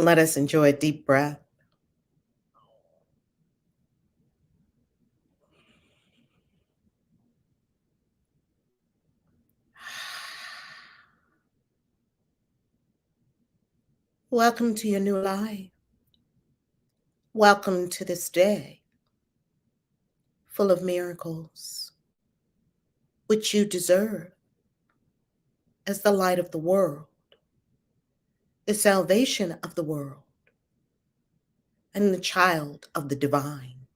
Let us enjoy a deep breath. Welcome to your new life. Welcome to this day full of miracles, which you deserve as the light of the world, the salvation of the world, and the child of the divine.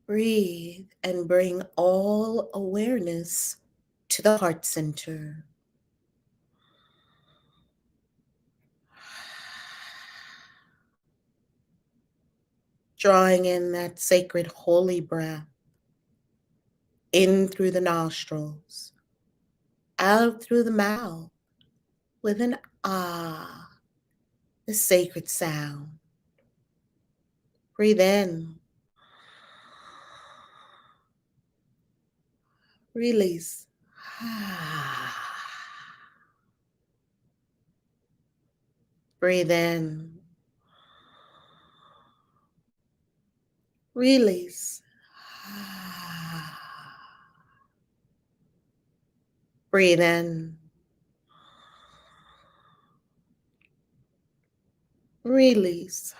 Breathe and bring all awareness to the heart center. Drawing in that sacred holy breath, in through the nostrils, out through the mouth, with an ah, the sacred sound. Breathe in. Release. Breathe in. Release. Breathe in. Release.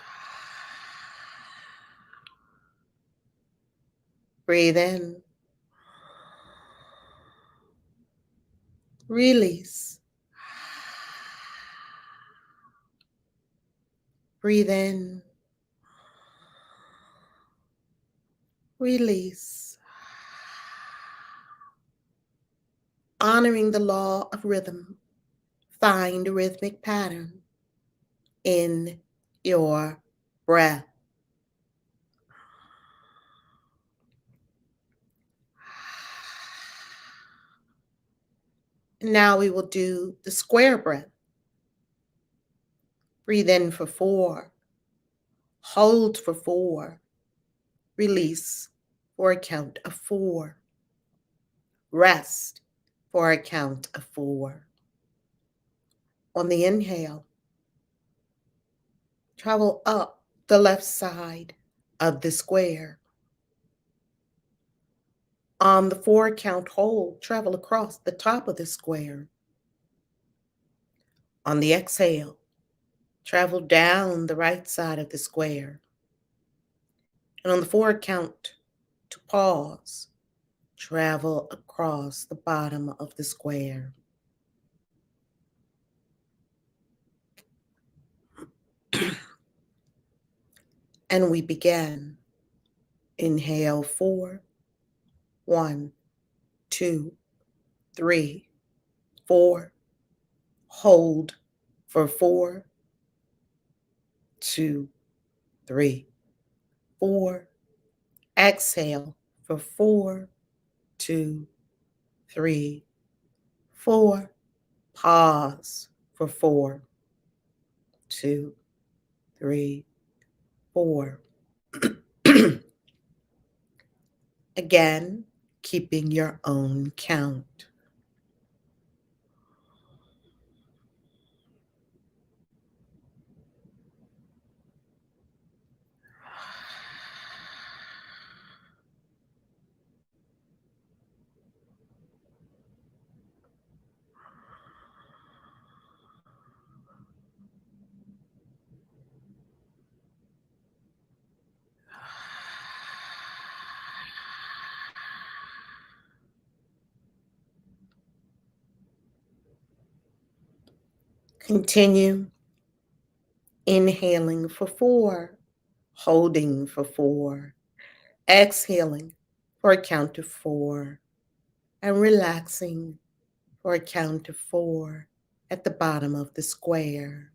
Breathe in. Release. Breathe in. Release. Honoring the law of rhythm, find a rhythmic pattern in your breath. Now we will do the square breath. Breathe in for 4. Hold for 4. Release for a count of 4. Rest for a count of 4. On the inhale, travel up the left side of the square. On the 4 count hold, travel across the top of the square. On the exhale, travel down the right side of the square. And on the 4 count to pause, travel across the bottom of the square. And we begin. Inhale 4. 1, 2, 3, 4. Hold for 4, 2, 3, 4. Exhale for 4, 2, 3, 4. Pause for 4, 2, 3, 4. Again, keeping your own count. Continue inhaling for 4, holding for 4, exhaling for a count of 4, and relaxing for a count of 4 at the bottom of the square.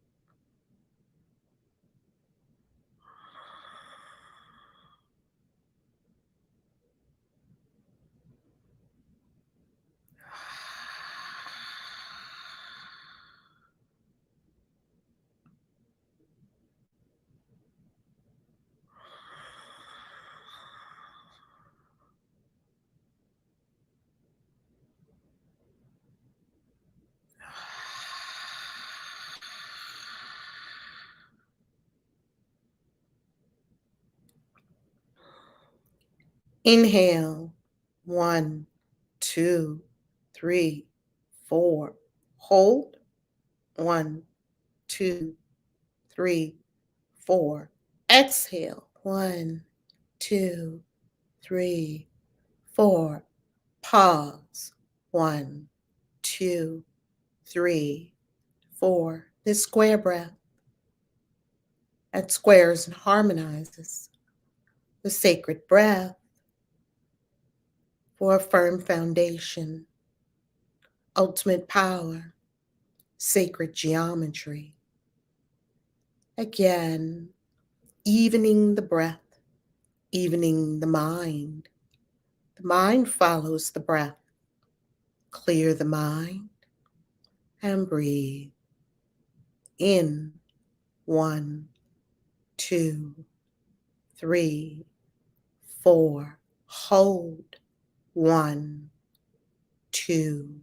Inhale, 1, 2, 3, 4. Hold, 1, 2, 3, 4. Exhale, 1, 2, 3, 4. Pause, 1, 2, 3, 4. This square breath that squares and harmonizes the sacred breath for a firm foundation, ultimate power, sacred geometry. Again, evening the breath, evening the mind. The mind follows the breath. Clear the mind and breathe. In, 1, 2, 3, 4. Hold, 1, 2,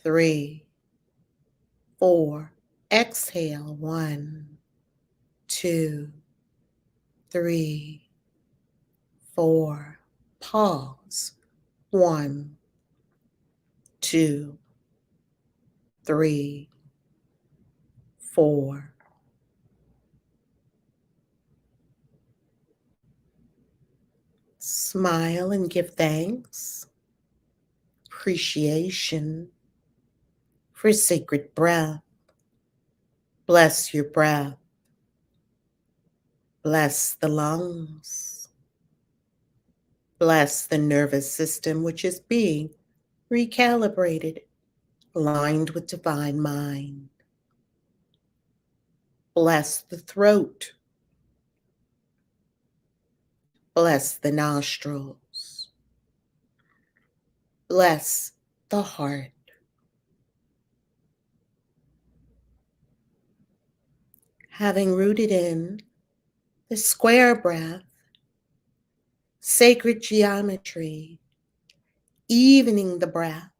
3, 4. Exhale, 1, 2, 3, 4. Pause, 1, 2, 3, 4. Smile and give thanks, appreciation for sacred breath. Bless your breath. Bless the lungs. Bless the nervous system, which is being recalibrated, aligned with divine mind. Bless the throat. Bless the nostrils. Bless the heart. Having rooted in the square breath, sacred geometry, evening the breath,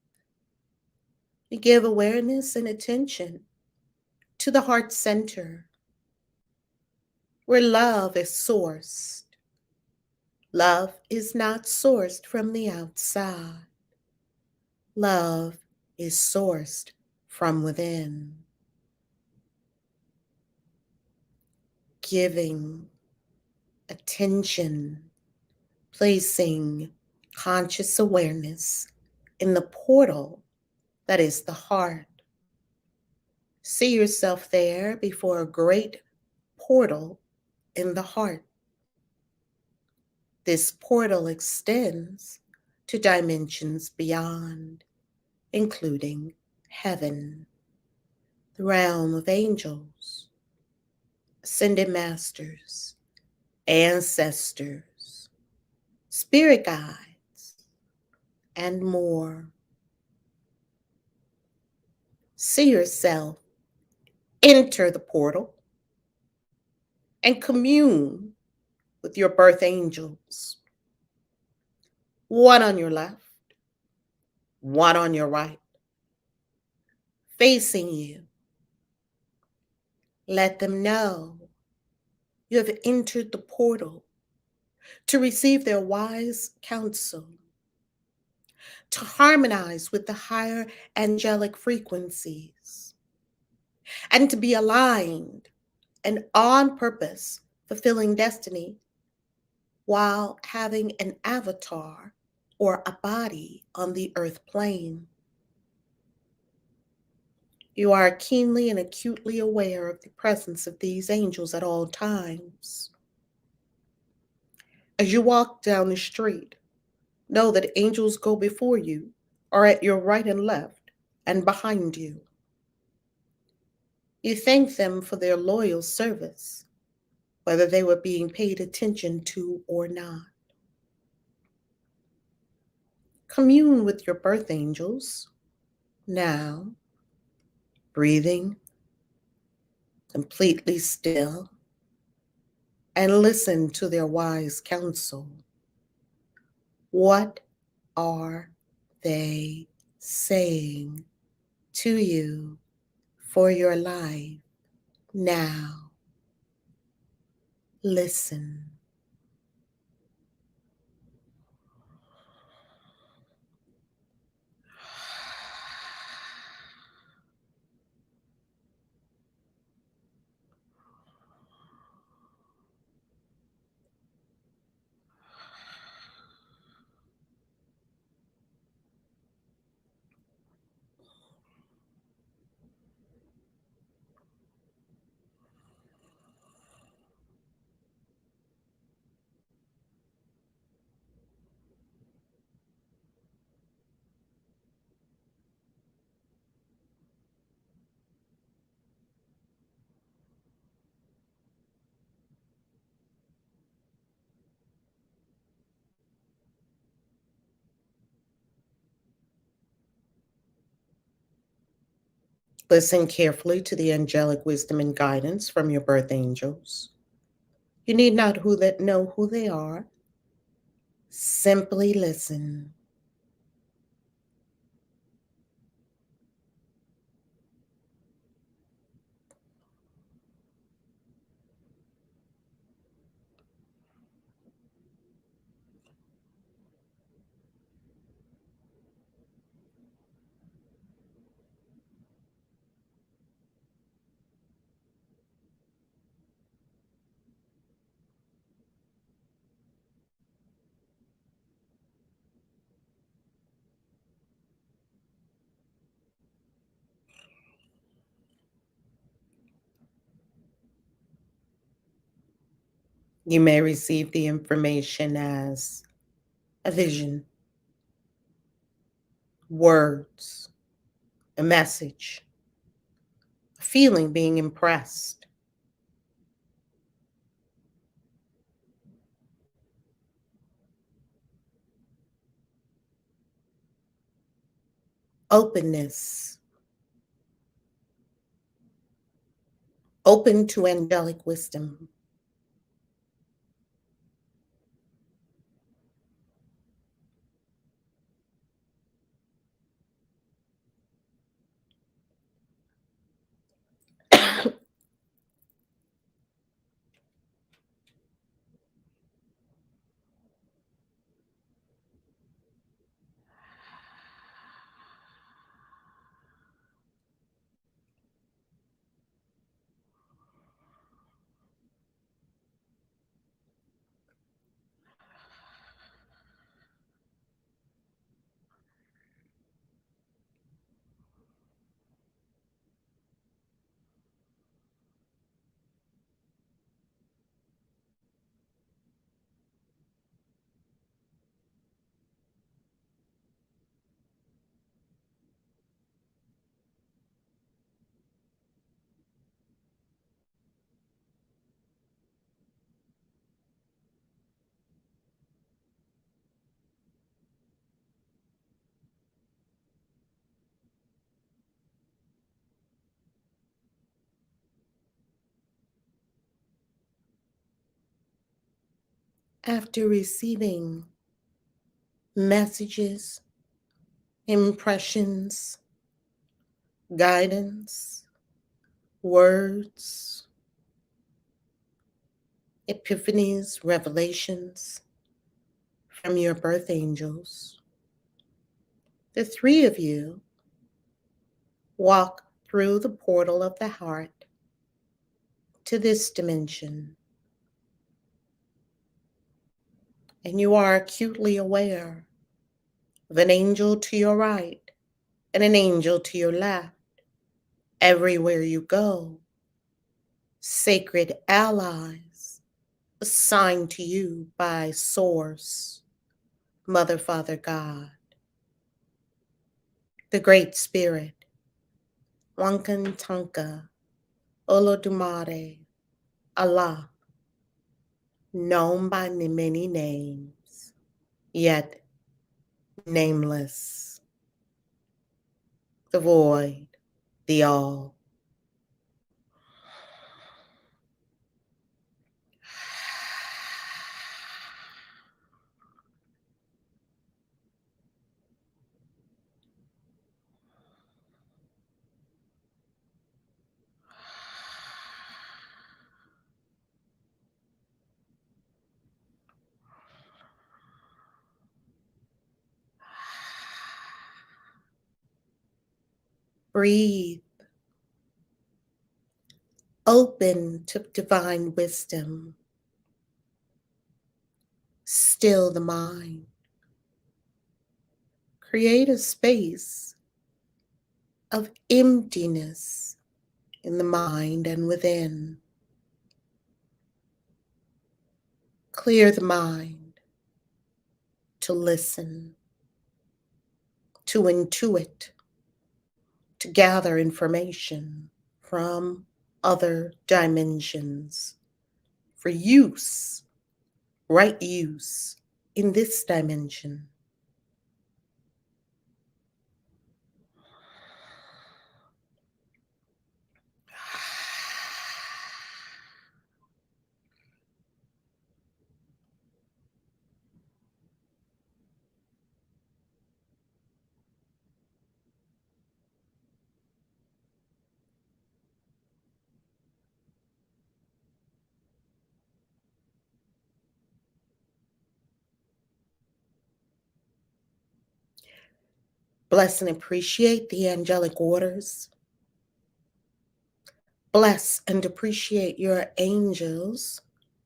we give awareness and attention to the heart center, where love is sourced. Love is not sourced from the outside. Love is sourced from within. Giving attention, placing conscious awareness in the portal that is the heart. See yourself there before a great portal in the heart. This portal extends to dimensions beyond, including heaven, the realm of angels, ascended masters, ancestors, spirit guides, and more. See yourself enter the portal and commune with your birth angels. One on your left, one on your right, facing you. Let them know you have entered the portal to receive their wise counsel, to harmonize with the higher angelic frequencies, and to be aligned and on purpose, fulfilling destiny while having an avatar or a body on the earth plane. You are keenly and acutely aware of the presence of these angels at all times. As you walk down the street, know that angels go before you, are at your right and left, and behind you. You thank them for their loyal service, whether they were being paid attention to or not. Commune with your birth angels now, breathing completely still, and listen to their wise counsel. What are they saying to you for your life now? Listen. Listen carefully to the angelic wisdom and guidance from your birth angels. You need not know who they are. Simply listen. You may receive the information as a vision, words, a message, a feeling being impressed. Openness, open to angelic wisdom. After receiving messages, impressions, guidance, words, epiphanies, revelations from your birth angels, the three of you walk through the portal of the heart to this dimension, and you are acutely aware of an angel to your right and an angel to your left. Everywhere you go, sacred allies assigned to you by Source, Mother, Father, God, the Great Spirit, Wankan Tanka, Olodumare, Allah, known by many names, yet nameless, the void, the all. Breathe, open to divine wisdom, still the mind. Create a space of emptiness in the mind and within. Clear the mind to listen, to intuit, to gather information from other dimensions for use, right use in this dimension. Bless and appreciate the angelic orders. Bless and appreciate your angels,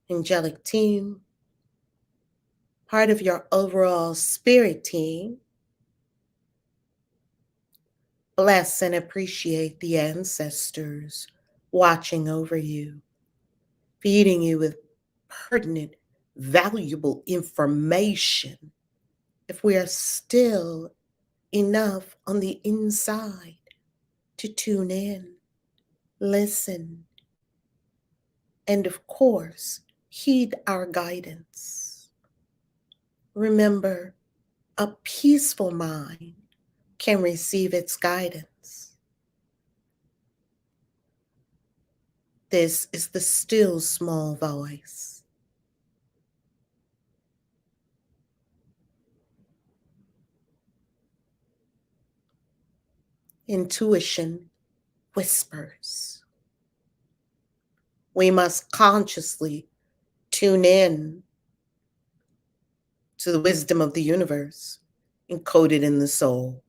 angelic team, part of your overall spirit team. Bless and appreciate the ancestors watching over you, feeding you with pertinent, valuable information. If we are still enough on the inside to tune in, listen, and of course, heed our guidance. Remember, a peaceful mind can receive its guidance. This is the still small voice. Intuition whispers. We must consciously tune in to the wisdom of the universe encoded in the soul.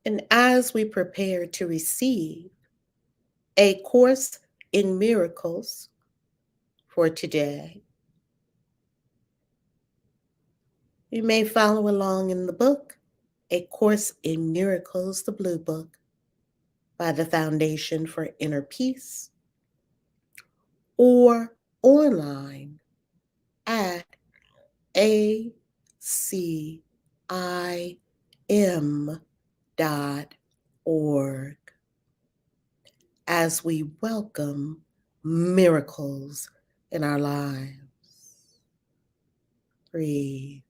And as we prepare to receive A Course in Miracles for today, you may follow along in the book, A Course in Miracles, the Blue Book, by the Foundation for Inner Peace, or online at ACIM.org, as we welcome miracles in our lives. Breathe.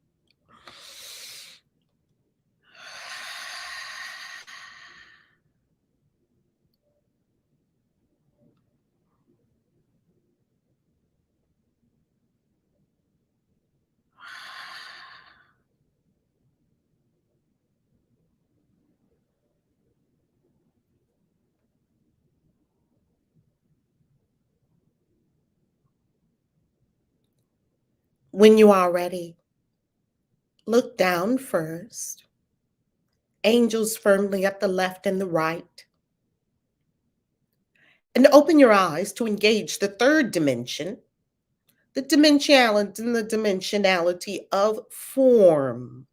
When you are ready, look down first. Angels firmly at the left and the right. And open your eyes to engage the third dimension, the dimensionality of form,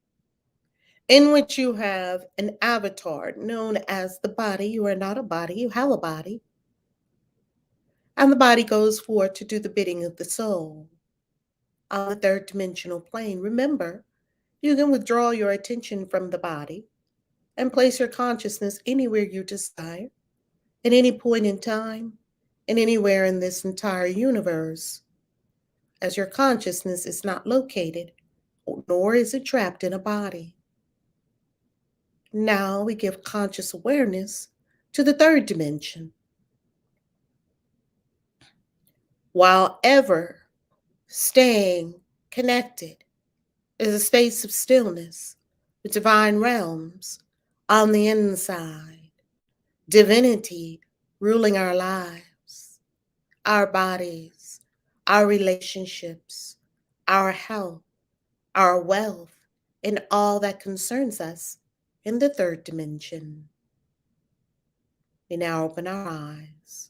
in which you have an avatar known as the body. You are not a body, you have a body. And the body goes forth to do the bidding of the soul. On the third dimensional plane, remember, you can withdraw your attention from the body and place your consciousness anywhere you desire, at any point in time, and anywhere in this entire universe, as your consciousness is not located, nor is it trapped in a body. Now we give conscious awareness to the third dimension. While ever staying connected is a space of stillness with divine realms on the inside, divinity ruling our lives, our bodies, our relationships, our health, our wealth, and all that concerns us in the third dimension. We now open our eyes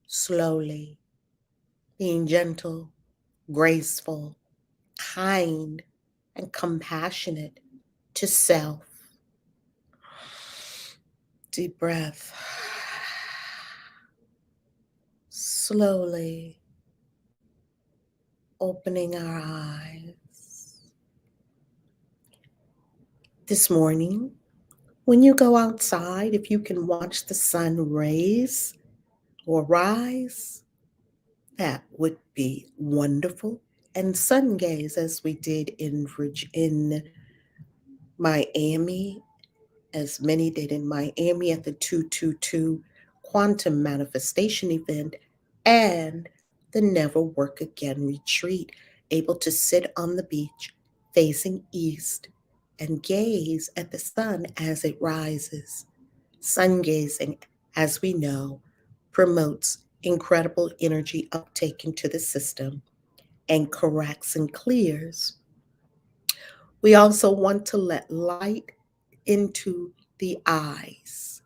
slowly, being gentle, graceful, kind, and compassionate to self. Deep breath. Slowly opening our eyes. This morning, when you go outside, if you can watch the sun raise or rise, that would be wonderful. And sun gaze, as we did in Miami, as many did in Miami at the 222 Quantum Manifestation event and the Never Work Again retreat, able to sit on the beach facing east and gaze at the sun as it rises. Sun gazing, as we know, promotes incredible energy uptake into the system and corrects and clears. We also want to let light into the eyes,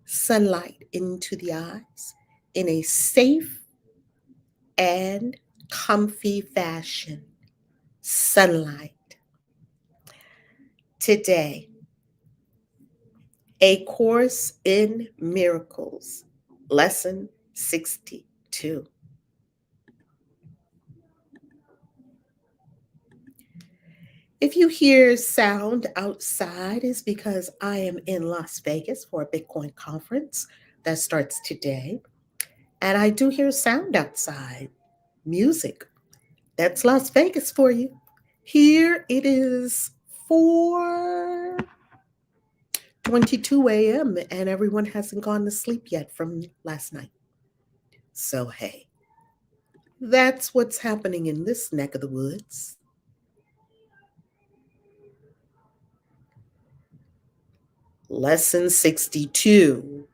sunlight into the eyes in a safe and comfy fashion. Sunlight. Today, A Course in Miracles, Lesson 62. If you hear sound outside, it's because I am in Las Vegas for a Bitcoin conference that starts today. And I do hear sound outside, music. That's Las Vegas for you. Here it is 4:22 a.m. and everyone hasn't gone to sleep yet from last night. So, hey, that's what's happening in this neck of the woods. Lesson 62.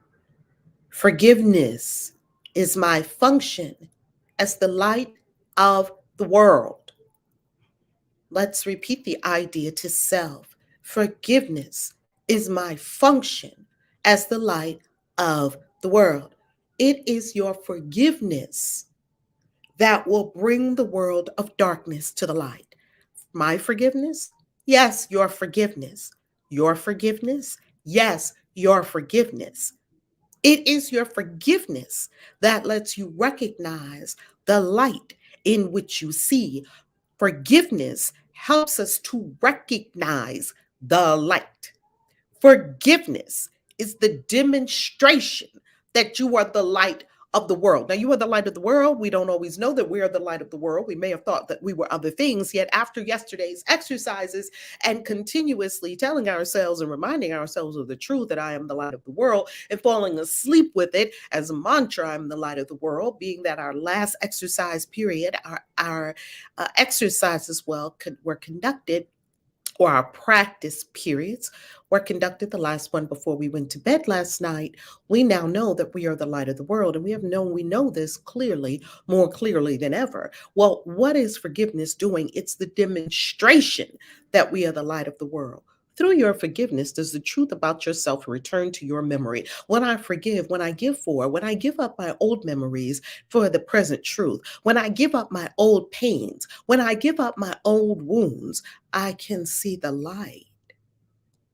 Forgiveness is my function as the light of the world. Let's repeat the idea to self. Forgiveness is my function as the light of the world. It is your forgiveness that will bring the world of darkness to the light. My forgiveness? Yes, your forgiveness. Your forgiveness? Yes, your forgiveness. It is your forgiveness that lets you recognize the light in which you see. Forgiveness helps us to recognize the light. Forgiveness is the demonstration that you are the light of the world. Now, you are the light of the world. We don't always know that we are the light of the world. We may have thought that we were other things, yet after yesterday's exercises and continuously telling ourselves and reminding ourselves of the truth that I am the light of the world and falling asleep with it as a mantra, I'm the light of the world, being that our last exercise period, our exercises were conducted, or our practice periods were conducted, the last one before we went to bed last night. We now know that we are the light of the world, and we know this clearly, more clearly than ever. Well, what is forgiveness doing? It's the demonstration that we are the light of the world. Through your forgiveness, does the truth about yourself return to your memory? When I forgive, when I when I give up my old memories for the present truth, when I give up my old pains, when I give up my old wounds, I can see the light.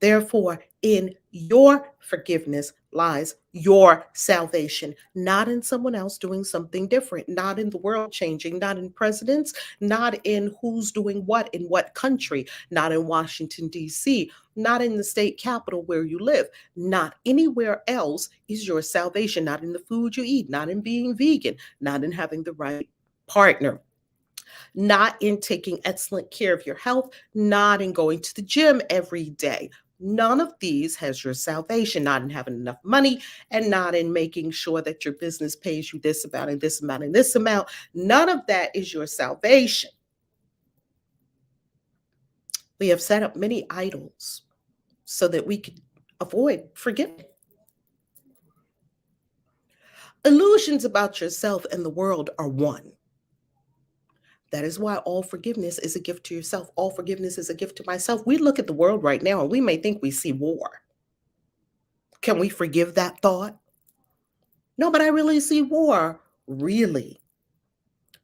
Therefore, in your forgiveness lies your salvation, not in someone else doing something different, not in the world changing, not in presidents, not in who's doing what in what country, not in Washington, D.C., not in the state capital where you live, not anywhere else is your salvation, not in the food you eat, not in being vegan, not in having the right partner, not in taking excellent care of your health, not in going to the gym every day. None of these has your salvation, not in having enough money and not in making sure that your business pays you this amount and this amount and this amount. None of that is your salvation. We have set up many idols so that we could avoid forgiving. Illusions about yourself and the world are one. That is why all forgiveness is a gift to yourself. All forgiveness is a gift to myself. We look at the world right now and we may think we see war. Can we forgive that thought? No, but I really see war. Really?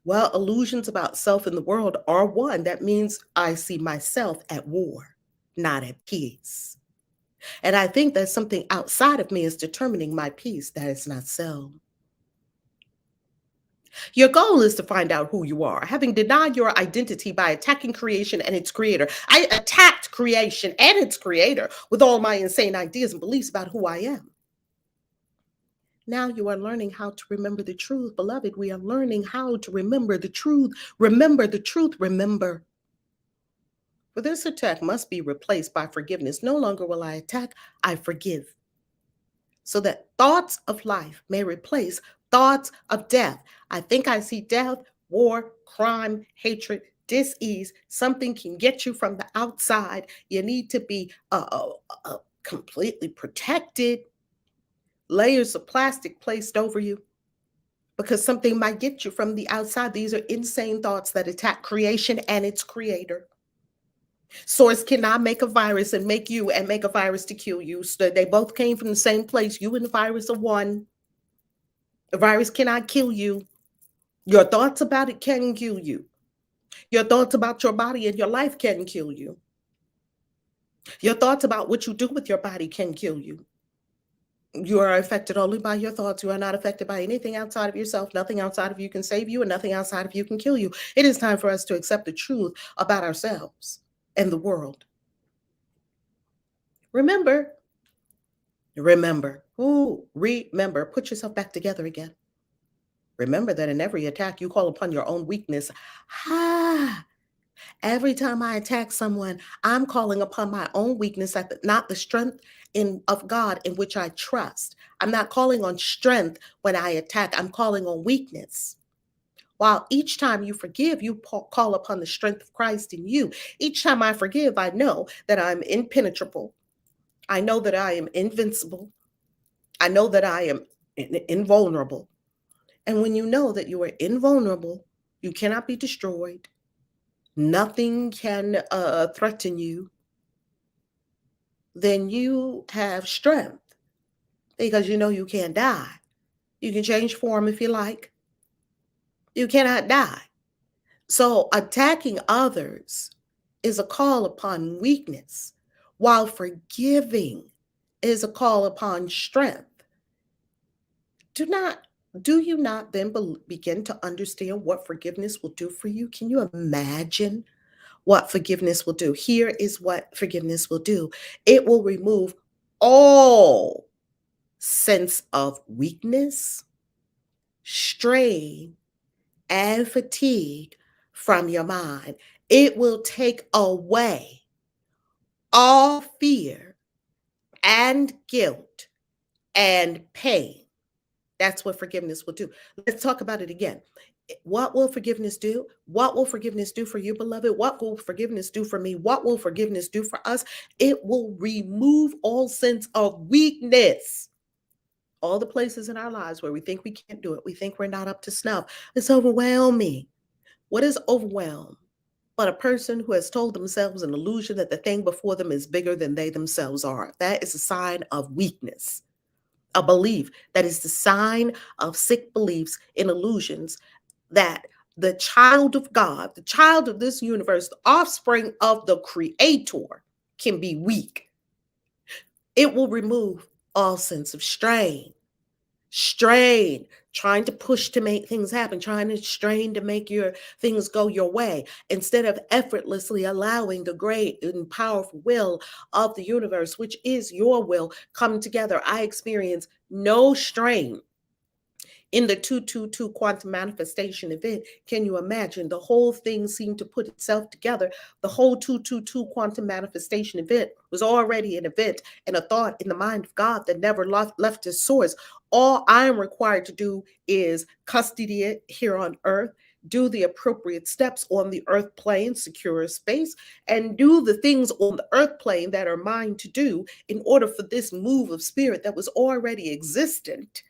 Well, illusions about self and the world are one. That means I see myself at war, not at peace. And I think that something outside of me is determining my peace. That is not so. Your goal is to find out who you are, having denied your identity by attacking creation and its creator. I attacked creation and its creator with all my insane ideas and beliefs about who I am. Now you are learning how to remember the truth, beloved. We are learning how to remember the truth. Remember the truth. Remember. For this attack must be replaced by forgiveness. No longer will I attack, I forgive. So that thoughts of life may replace thoughts of death. I think I see death, war, crime, hatred, dis-ease. Something can get you from the outside. You need to be completely protected. Layers of plastic placed over you. because something might get you from the outside. These are insane thoughts that attack creation and its creator. Source cannot make a virus and make you and make a virus to kill you. So they both came from the same place. You and the virus are one. The virus cannot kill you. Your thoughts about it can kill you. Your thoughts about your body and your life can kill you. Your thoughts about what you do with your body can kill you. You are affected only by your thoughts. You are not affected by anything outside of yourself. Nothing outside of you can save you, and nothing outside of you can kill you. It is time for us to accept the truth about ourselves and the world. Remember, put yourself back together again. Remember that in every attack, you call upon your own weakness. Every time I attack someone, I'm calling upon my own weakness, not the strength of God in which I trust. I'm not calling on strength when I attack. I'm calling on weakness. While each time you forgive, you call upon the strength of Christ in you. Each time I forgive, I know that I'm impenetrable. I know that I am invincible. I know that I am invulnerable. And when you know that you are invulnerable, you cannot be destroyed. Nothing can threaten you. Then you have strength because you know you can't die. You can change form if you like. You cannot die. So attacking others is a call upon weakness, while forgiving is a call upon strength. Do you not then begin to understand what forgiveness will do for you? Can you imagine what forgiveness will do? Here is what forgiveness will do. It will remove all sense of weakness, strain, and fatigue from your mind. It will take away all fear and guilt and pain. That's what forgiveness will do. Let's talk about it again. What will forgiveness do? What will forgiveness do for you, beloved? What will forgiveness do for me? What will forgiveness do for us? It will remove all sense of weakness. All the places in our lives where we think we can't do it, we think we're not up to snuff. It's overwhelming. What is overwhelm? But a person who has told themselves an illusion that the thing before them is bigger than they themselves are. That is a sign of weakness. A belief that is the sign of sick beliefs in illusions that the child of God, the child of this universe, the offspring of the creator can be weak. It will remove all sense of strain, trying to push to make things happen, trying to strain to make your things go your way, instead of effortlessly allowing the great and powerful will of the universe, which is your will, come together. I experience no strain in the 222 quantum manifestation event. Can you imagine? The whole thing seemed to put itself together. The whole 222 quantum manifestation event was already an event and a thought in the mind of God that never left its source. All I am required to do is custody it here on earth, do the appropriate steps on the earth plane, secure a space, and do the things on the earth plane that are mine to do in order for this move of spirit that was already existent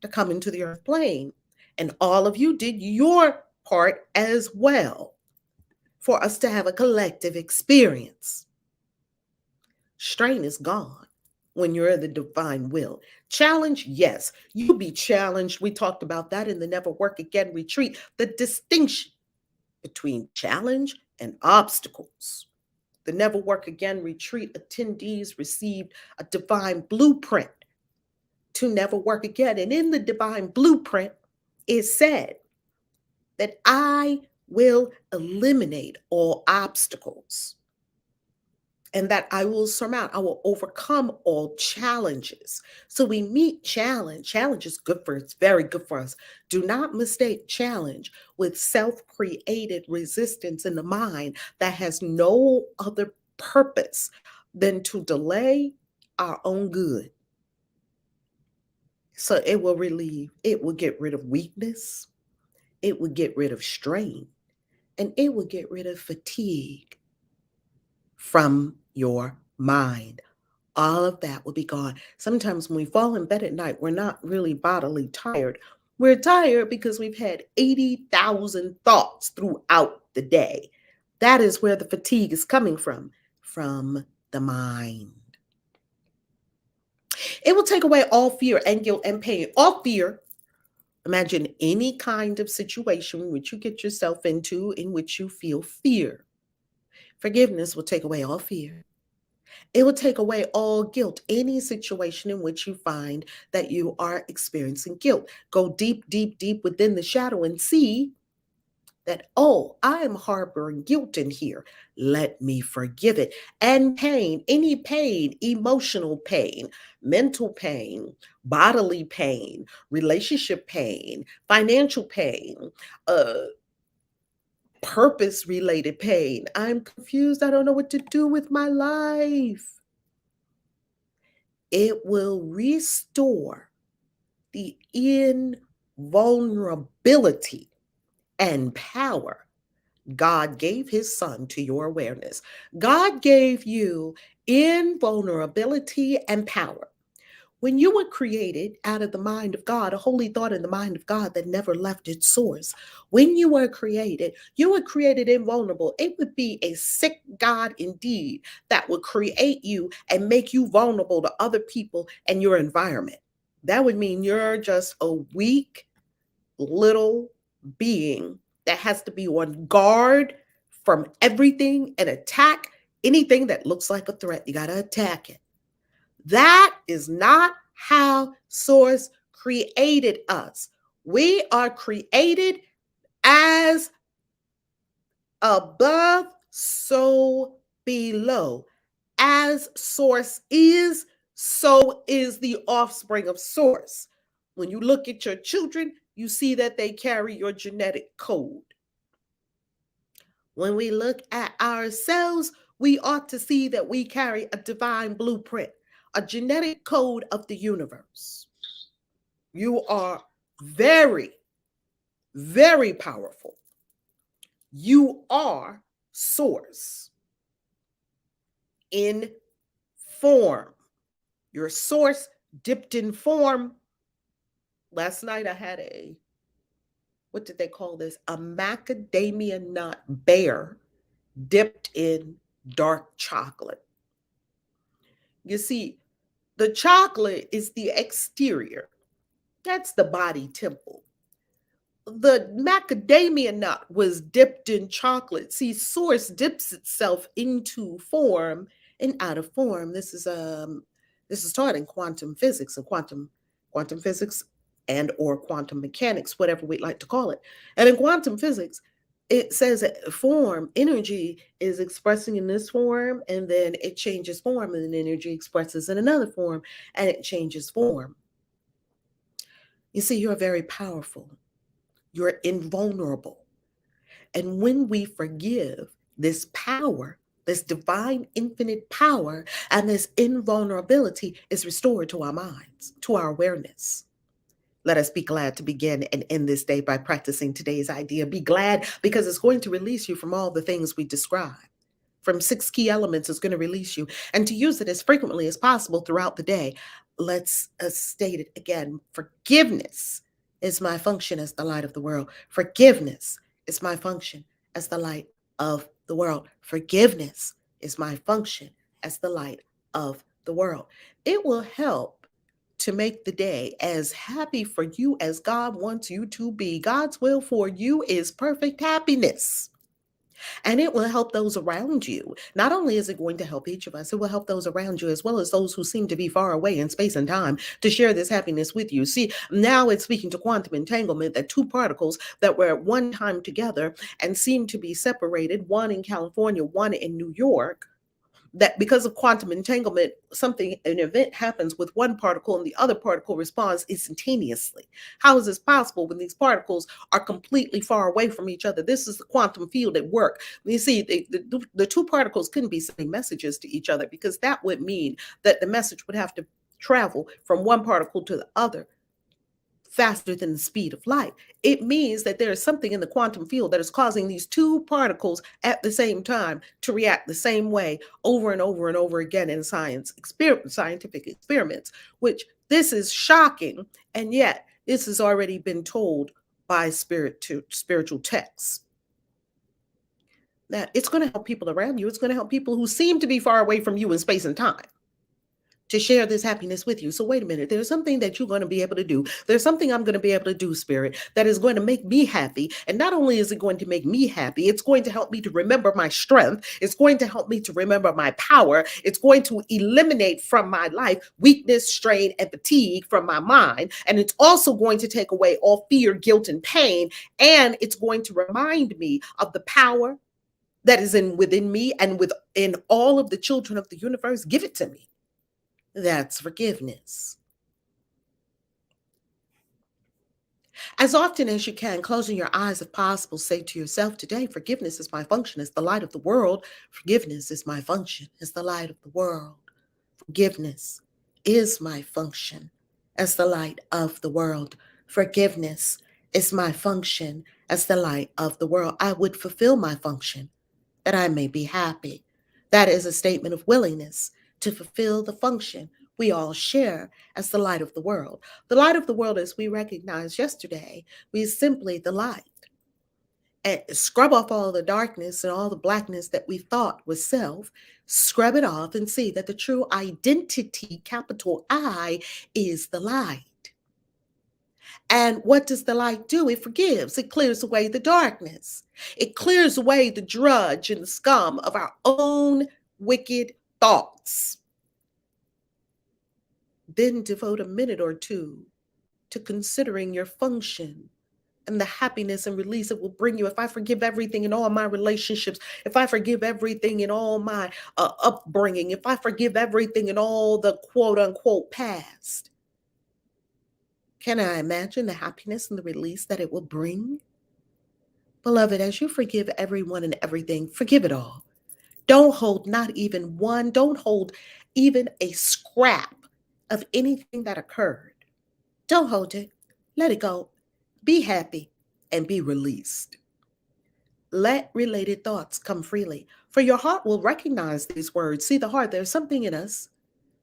to come into the earth plane. And all of you did your part as well for us to have a collective experience. Strain is gone when you're in the divine will. Challenge, yes, you be challenged. We talked about that in the Never Work Again retreat, the distinction between challenge and obstacles. The Never Work Again retreat attendees received a divine blueprint to never work again. And in the divine blueprint, it said that I will eliminate all obstacles and that I will surmount, I will overcome all challenges. So we meet challenge. Challenge is good for us, it's very good for us. Do not mistake challenge with self-created resistance in the mind that has no other purpose than to delay our own good. So it will get rid of weakness, it will get rid of strain, and it will get rid of fatigue from your mind. All of that will be gone. Sometimes when we fall in bed at night, we're not really bodily tired. We're tired because we've had 80,000 thoughts throughout the day. That is where the fatigue is coming from the mind. It will take away all fear and guilt and pain. All fear. Imagine any kind of situation in which you get yourself into in which you feel fear. Forgiveness will take away all fear. It will take away all guilt. Any situation in which you find that you are experiencing guilt. Go deep, deep, deep within the shadow and see that, oh, I am harboring guilt in here. Let me forgive it. And pain, any pain, emotional pain, mental pain, bodily pain, relationship pain, financial pain, purpose related pain. I'm confused. I don't know what to do with my life. It will restore the invulnerability and power God gave his son to your awareness. God gave you invulnerability and power. When you were created out of the mind of God, a holy thought in the mind of God that never left its source. When you were created invulnerable. It would be a sick God indeed that would create you and make you vulnerable to other people and your environment. That would mean you're just a weak little being that has to be on guard from everything and attack anything that looks like a threat. You got to attack it. That is not how Source created us. We are created as above, so below. As Source is, so is the offspring of Source. When you look at your children, you see that they carry your genetic code. When we look at ourselves, we ought to see that we carry a divine blueprint, a genetic code of the universe. You are very, very powerful. You are Source in form. Your Source dipped in form. Last night I had what did they call this? A macadamia nut bear dipped in dark chocolate. You see, the chocolate is the exterior. That's the body temple. The macadamia nut was dipped in chocolate. See, Source dips itself into form and out of form. This is taught in quantum physics and quantum physics and or quantum mechanics, whatever we'd like to call it. And in quantum physics, it says that form, energy is expressing in this form, and then it changes form, and then energy expresses in another form, and it changes form. You see, you're very powerful. You're invulnerable. And when we forgive, this power, this divine infinite power, and this invulnerability is restored to our minds, to our awareness. Let us be glad to begin and end this day by practicing today's idea. Be glad because it's going to release you from all the things we describe. From 6 key elements, it's going to release you. And to use it as frequently as possible throughout the day. Let's state it again. Forgiveness is my function as the light of the world. Forgiveness is my function as the light of the world. Forgiveness is my function as the light of the world. It will help to make the day as happy for you as God wants you to be. God's will for you is perfect happiness. And it will help those around you. Not only is it going to help each of us, it will help those around you as well as those who seem to be far away in space and time to share this happiness with you. See, now it's speaking to quantum entanglement that 2 particles that were at one time together and seem to be separated, one in California, one in New York, that because of quantum entanglement, an event happens with one particle and the other particle responds instantaneously. How is this possible when these particles are completely far away from each other? This is the quantum field at work. You see, the 2 particles couldn't be sending messages to each other because that would mean that the message would have to travel from one particle to the other faster than the speed of light. It means that there is something in the quantum field that is causing these 2 particles at the same time to react the same way over and over and over again in scientific experiments, which this is shocking. And yet This has already been told by spiritual texts. That it's going to help people around you. It's going to help people who seem to be far away from you in space and time to share this happiness with you. So wait a minute, there's something that you're going to be able to do. There's something I'm going to be able to do, Spirit, that is going to make me happy. And not only is it going to make me happy, it's going to help me to remember my strength. It's going to help me to remember my power. It's going to eliminate from my life weakness, strain, and fatigue from my mind. And it's also going to take away all fear, guilt, and pain. And it's going to remind me of the power that is within me and within all of the children of the universe. Give it to me. That's forgiveness. As often as you can, closing your eyes if possible, say to yourself today, forgiveness is my function as the light of the world. Forgiveness is my function as the light of the world. Forgiveness is my function as the light of the world. Forgiveness is my function as the light of the world. I would fulfill my function that I may be happy. That is a statement of willingness to fulfill the function we all share as the light of the world. The light of the world, as we recognized yesterday, is simply the light. And scrub off all the darkness and all the blackness that we thought was self, scrub it off and see that the true identity, capital I, is the light. And what does the light do? It forgives. It clears away the darkness. It clears away the drudge and the scum of our own wicked thoughts. Then devote a minute or two to considering your function and the happiness and release it will bring you. If I forgive everything in all my relationships, if I forgive everything in all my upbringing, if I forgive everything in all the quote unquote past, can I imagine the happiness and the release that it will bring? Beloved, as you forgive everyone and everything, forgive it all. Don't hold not even one, don't hold even a scrap of anything that occurred. Don't hold it. Let it go. Be happy and be released. Let related thoughts come freely, for your heart will recognize these words. See the heart, there's something in us.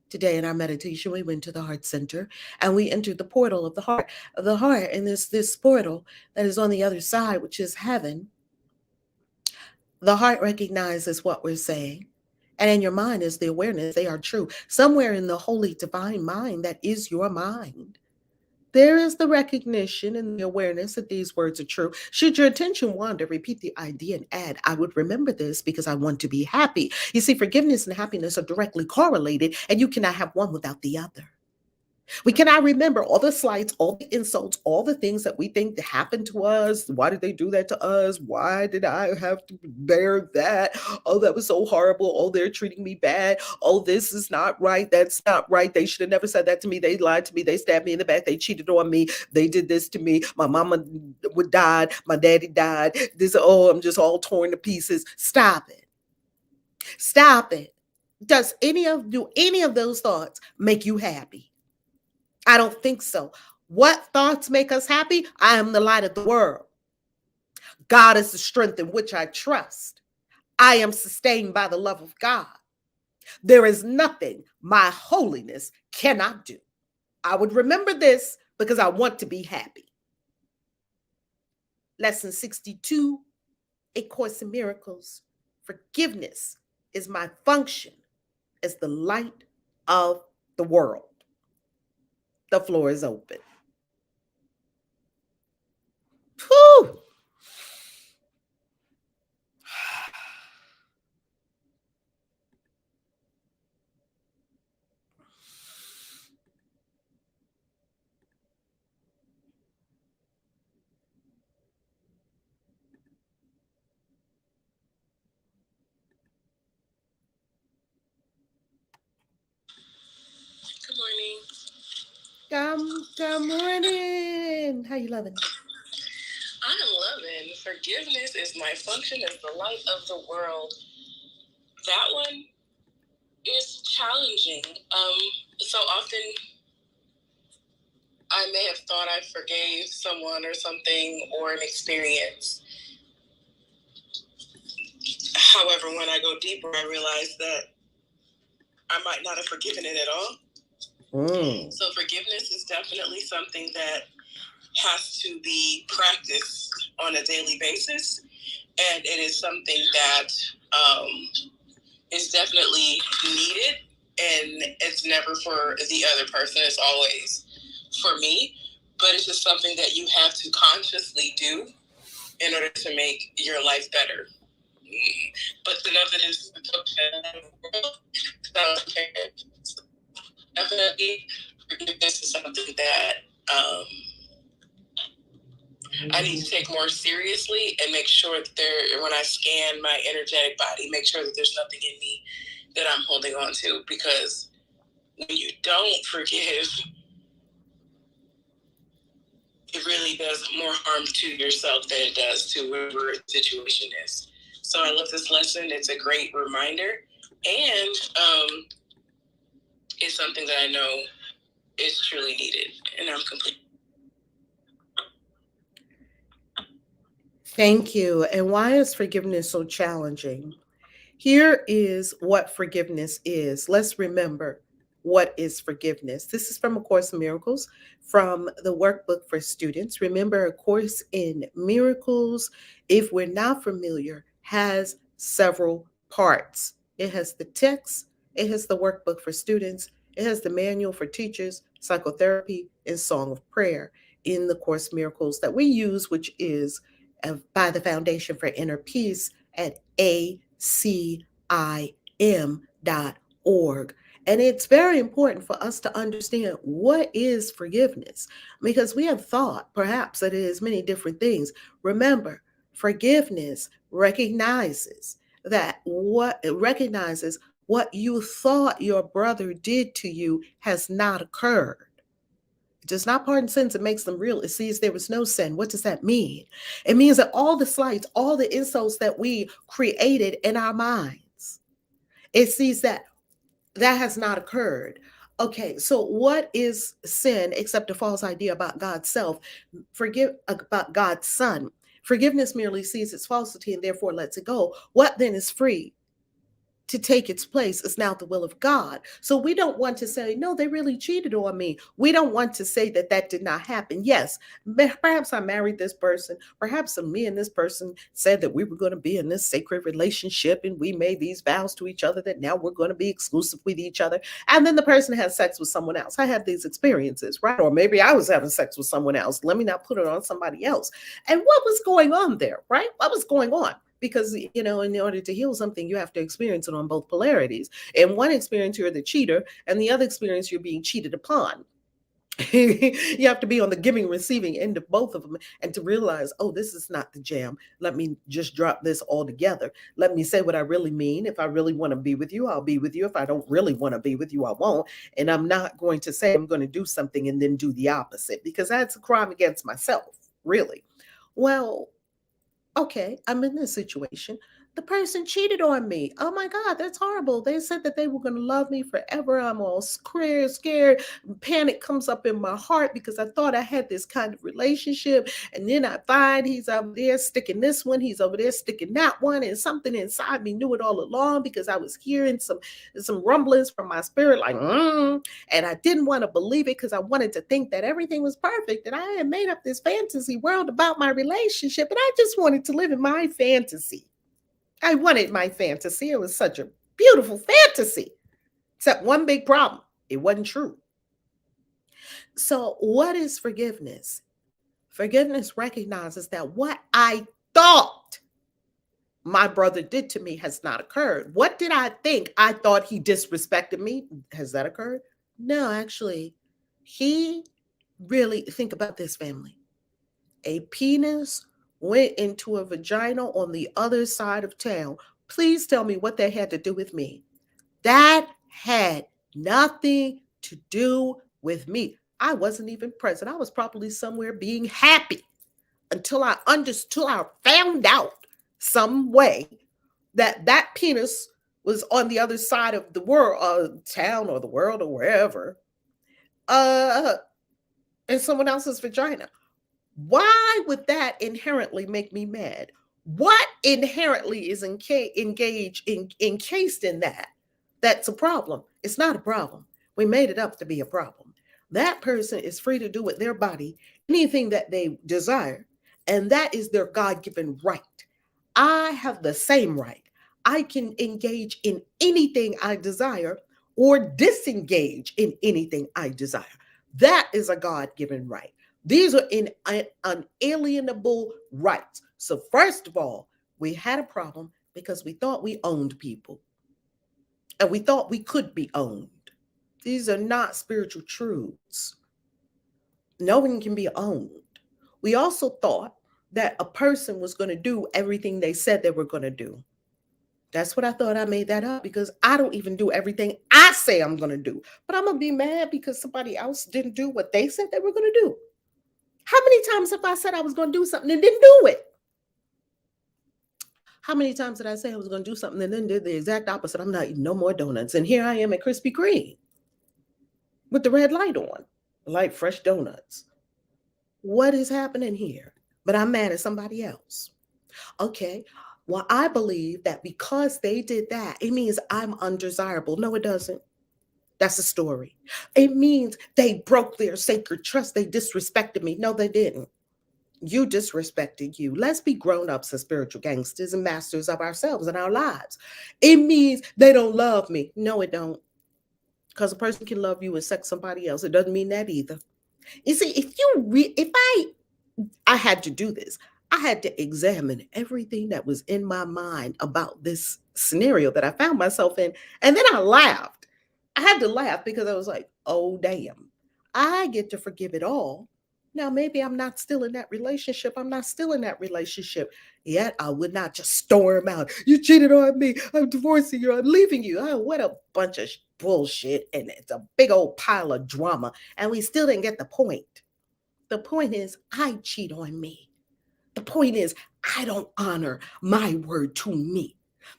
Today in our meditation, we went to the heart center and we entered the portal of the heart. And there's this portal that is on the other side, which is heaven. The heart recognizes what we're saying. And in your mind is the awareness they are true. Somewhere in the holy divine mind that is your mind, there is the recognition and the awareness that these words are true. Should your attention wander, repeat the idea and add, I would remember this because I want to be happy. You see, forgiveness and happiness are directly correlated, and you cannot have one without the other. We cannot remember all the slights, all the insults, all the things that we think happened to us. Why did they do that to us? Why did I have to bear that? Oh, that was so horrible. Oh, they're treating me bad. Oh, this is not right. That's not right. They should have never said that to me. They lied to me. They stabbed me in the back. They cheated on me. They did this to me. My mama died. My daddy died. I'm just all torn to pieces. Stop it. Stop it. Do any of those thoughts make you happy? I don't think so. What thoughts make us happy? I am the light of the world. God is the strength in which I trust. I am sustained by the love of God. There is nothing my holiness cannot do. I would remember this because I want to be happy. Lesson 62, A Course in Miracles. Forgiveness is my function as the light of the world. The floor is open. Whew. Good morning. How you loving? I'm loving. Forgiveness is my function as the light of the world. That one is challenging. So often I may have thought I forgave someone or something or an experience. However, when I go deeper, I realize that I might not have forgiven it at all. So forgiveness is definitely something that has to be practiced on a daily basis. And it is something that is definitely needed. And it's never for the other person, it's always for me. But it's just something that you have to consciously do in order to make your life better. But to know that it's definitely forgiveness is something that I need to take more seriously and make sure that when I scan my energetic body, make sure that there's nothing in me that I'm holding on to. Because when you don't forgive, it really does more harm to yourself than it does to whatever the situation is. So I love this lesson. It's a great reminder. And it's something that I know is truly needed. And I'm complete. Thank you. And why is forgiveness so challenging? Here is what forgiveness is. Let's remember what is forgiveness. This is from A Course in Miracles, from the workbook for students. Remember, A Course in Miracles, if we're not familiar, has several parts. It has the text, it has the workbook for students, it has the manual for teachers, psychotherapy, and song of prayer in the Course Miracles that we use, which is by the Foundation for Inner Peace at ACIM.org. And it's very important for us to understand what is forgiveness, because we have thought perhaps that it is many different things. Remember, forgiveness recognizes what you thought your brother did to you has not occurred. It does not pardon sins, it makes them real. It sees there was no sin. What does that mean? It means that all the slights, all the insults that we created in our minds, it sees that has not occurred. Okay, so what is sin except a false idea about God's self, about God's son? Forgiveness merely sees its falsity and therefore lets it go. What then is free to take its place is now the will of God. So we don't want to say, no, they really cheated on me. We don't want to say that that did not happen. Yes, perhaps I married this person. Perhaps me and this person said that we were going to be in this sacred relationship and we made these vows to each other that now we're going to be exclusive with each other. And then the person has sex with someone else. I had these experiences, right? Or maybe I was having sex with someone else. Let me not put it on somebody else. And what was going on there, right? What was going on? Because, in order to heal something, you have to experience it on both polarities. In one experience, you're the cheater, and the other experience, you're being cheated upon. You have to be on the giving and receiving end of both of them, and to realize, oh, this is not the jam. Let me just drop this all together. Let me say what I really mean. If I really want to be with you, I'll be with you. If I don't really want to be with you, I won't. And I'm not going to say I'm going to do something and then do the opposite, because that's a crime against myself, really. Well, okay, I'm in this situation. The person cheated on me. Oh my God, that's horrible. They said that they were going to love me forever. I'm all scared. Panic comes up in my heart because I thought I had this kind of relationship. And then I find he's over there sticking this one, he's over there sticking that one. And something inside me knew it all along, because I was hearing some rumblings from my spirit, like, and I didn't want to believe it because I wanted to think that everything was perfect. And I had made up this fantasy world about my relationship. And I just wanted to live in my fantasy. I wanted my fantasy. It was such a beautiful fantasy. Except one big problem. It wasn't true. So what is forgiveness? Forgiveness recognizes that what I thought my brother did to me has not occurred. What did I think? I thought he disrespected me. Has that occurred? No, actually, think about this, family. A penis went into a vagina on the other side of town. Please tell me what that had to do with me. That had nothing to do with me. I wasn't even present. I was probably somewhere being happy until I found out some way that penis was on the other side of the world, town or the world or wherever, in someone else's vagina. Why would that inherently make me mad? What inherently is encased in that? That's a problem. It's not a problem. We made it up to be a problem. That person is free to do with their body anything that they desire, and that is their God-given right. I have the same right. I can engage in anything I desire or disengage in anything I desire. That is a God-given right. These are unalienable rights. So first of all, we had a problem because we thought we owned people and we thought we could be owned. These are not spiritual truths. No one can be owned. We also thought that a person was going to do everything they said they were going to do. That's what I thought. I made that up because I don't even do everything I say I'm going to do. But I'm going to be mad because somebody else didn't do what they said they were going to do. How many times have I said I was going to do something and didn't do it? How many times did I say I was going to do something and then did the exact opposite? I'm not eating no more donuts. And here I am at Krispy Kreme with the red light on, like fresh donuts. What is happening here? But I'm mad at somebody else. Okay. Well, I believe that because they did that, it means I'm undesirable. No, it doesn't. That's a story. It means they broke their sacred trust. They disrespected me. No, they didn't. You disrespected you. Let's be grown-ups as spiritual gangsters and masters of ourselves and our lives. It means they don't love me. No, it don't. Because a person can love you and sex somebody else. It doesn't mean that either. You see, if I had to do this, I had to examine everything that was in my mind about this scenario that I found myself in. And then I laughed. I had to laugh because I was like, oh, damn, I get to forgive it all. Now, maybe I'm not still in that relationship. I'm not still in that relationship. Yet I would not just storm out. You cheated on me. I'm divorcing you. I'm leaving you. Oh, what a bunch of bullshit. And it's a big old pile of drama. And we still didn't get the point. The point is, I cheat on me. The point is, I don't honor my word to me.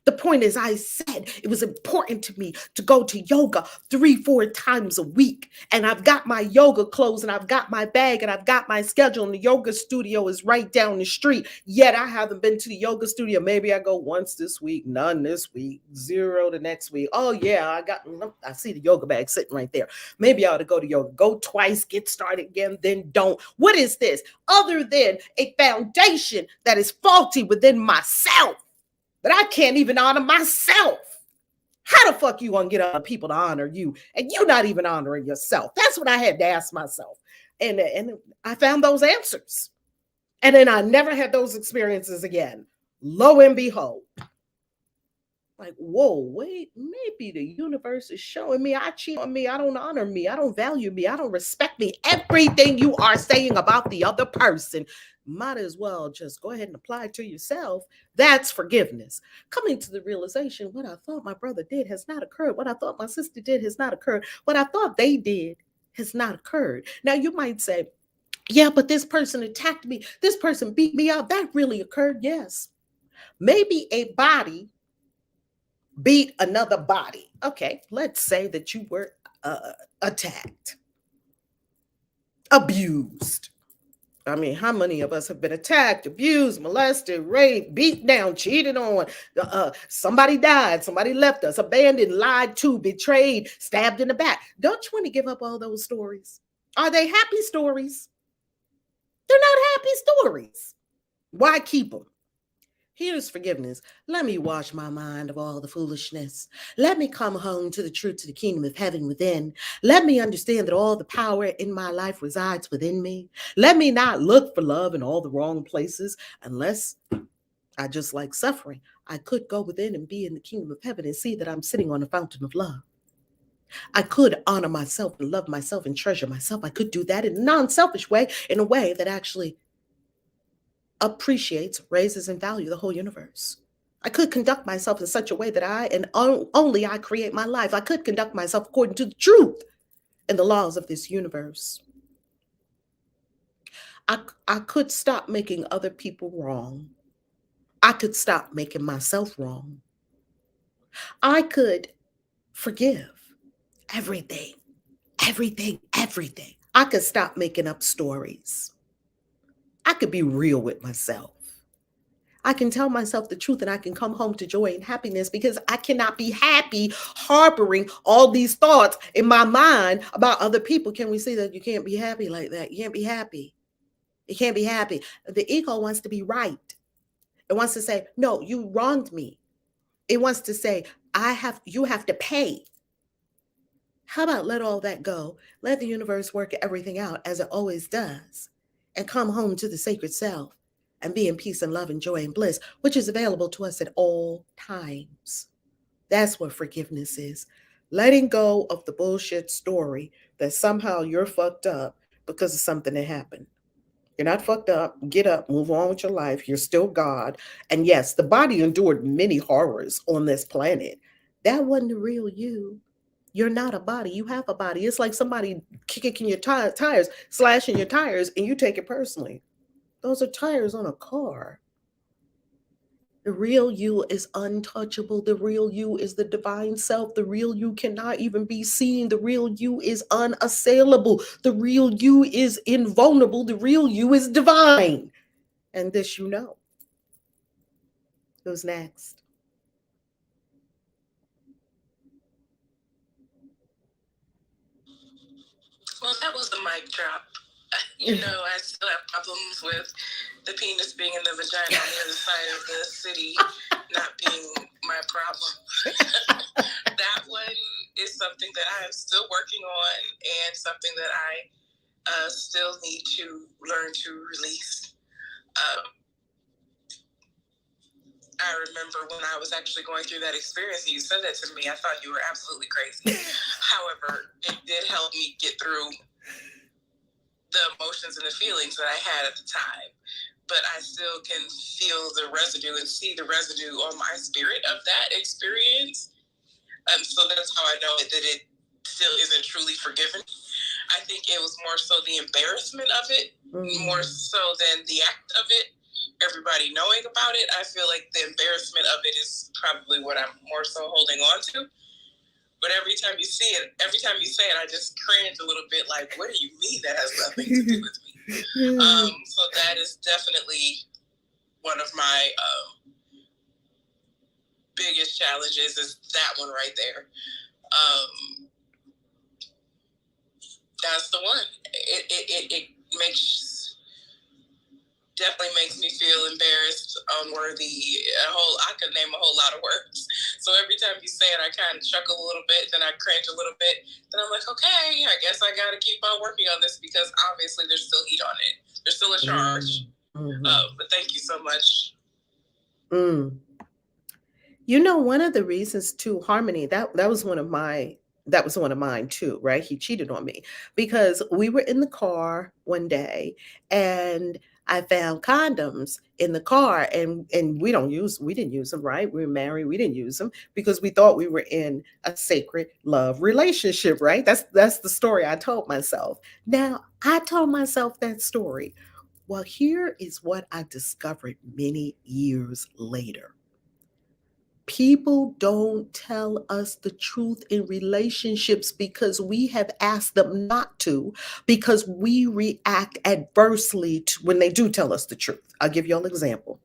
The point is, I said it was important to me to go to yoga 3-4 times a week. And I've got my yoga clothes and I've got my bag and I've got my schedule. And the yoga studio is right down the street. Yet I haven't been to the yoga studio. Maybe I go once this week, none this week, 0 the next week. Oh, yeah, I see the yoga bag sitting right there. Maybe I ought to go to yoga. Go twice, get started again, then don't. What is this other than a foundation that is faulty within myself? That I can't even honor myself. How the fuck you gonna get other people to honor you and you're not even honoring yourself? That's what I had to ask myself. And I found those answers. And then I never had those experiences again. Lo and behold. Like, whoa, wait, maybe the universe is showing me I cheat on me. I don't honor me. I don't value me. I don't respect me. Everything you are saying about the other person, might as well just go ahead and apply it to yourself. That's forgiveness. Coming to the realization, what I thought my brother did has not occurred. What I thought my sister did has not occurred. What I thought they did has not occurred. Now you might say, yeah, but this person attacked me. This person beat me up. That really occurred. Yes. Maybe a body beat another body. Okay, let's say that you were attacked, abused. I mean, how many of us have been attacked, abused, molested, raped, beat down, cheated on? Somebody died, somebody left us, abandoned, lied to, betrayed, stabbed in the back. Don't you want to give up all those stories? Are they happy stories? They're not happy stories. Why keep them? Here's forgiveness. Let me wash my mind of all the foolishness. Let me come home to the truth, to the kingdom of heaven within. Let me understand that all the power in my life resides within me. Let me not look for love in all the wrong places unless I just like suffering. I could go within and be in the kingdom of heaven and see that I'm sitting on a fountain of love. I could honor myself and love myself and treasure myself. I could do that in a non-selfish way, in a way that actually appreciates, raises, and value the whole universe. I could conduct myself in such a way that I and only I create my life. I could conduct myself according to the truth and the laws of this universe. I could stop making other people wrong. I could stop making myself wrong. I could forgive everything, everything, everything. I could stop making up stories. I could be real with myself. I can tell myself the truth and I can come home to joy and happiness, because I cannot be happy harboring all these thoughts in my mind about other people. Can we see that you can't be happy like that? You can't be happy. You can't be happy. The ego wants to be right. It wants to say, no, you wronged me. It wants to say, you have to pay. How about let all that go? Let the universe work everything out as it always does, and come home to the sacred self and be in peace and love and joy and bliss, which is available to us at all times. That's what forgiveness is. Letting go of the bullshit story that somehow you're fucked up because of something that happened. You're not fucked up. Get up, move on with your life. You're still God. And yes, the body endured many horrors on this planet. That wasn't the real you. You're not a body. You have a body. It's like somebody kicking your tires, slashing your tires, and you take it personally. Those are tires on a car. The real you is untouchable. The real you is the divine self. The real you cannot even be seen. The real you is unassailable. The real you is invulnerable. The real you is divine. And this you know. Who's next? Well, that was the mic drop. You know, I still have problems with the penis being in the vagina on the other side of the city not being my problem. That one is something that I am still working on, and something that I still need to learn to release. I remember when I was actually going through that experience and you said that to me, I thought you were absolutely crazy. However, it did help me get through the emotions and the feelings that I had at the time. But I still can feel the residue and see the residue on my spirit of that experience. So that's how I know that it still isn't truly forgiven. I think it was more so the embarrassment of it, more so than the act of it. Everybody knowing about it, I feel like the embarrassment of it is probably what I'm more so holding on to. But every time you see it, every time you say it, I just cringe a little bit like, what do you mean that has nothing to do with me? So that is definitely one of my biggest challenges, is that one right there. That's the one. It definitely makes me feel embarrassed, unworthy. I could name a whole lot of words. So every time you say it, I kind of chuckle a little bit, then I cringe a little bit. Then I'm like, okay, I guess I got to keep on working on this, because obviously there's still heat on it. There's still a charge. But thank you so much. You know, one of the reasons too, Harmony, that was one of mine too, right? He cheated on me because we were in the car one day and I found condoms in the car, and we didn't use them, right? We were married, we didn't use them because we thought we were in a sacred love relationship, right? That's the story I told myself. Now, I told myself that story. Well, here is what I discovered many years later. People don't tell us the truth in relationships because we have asked them not to, because we react adversely to when they do tell us the truth. I'll give you an example.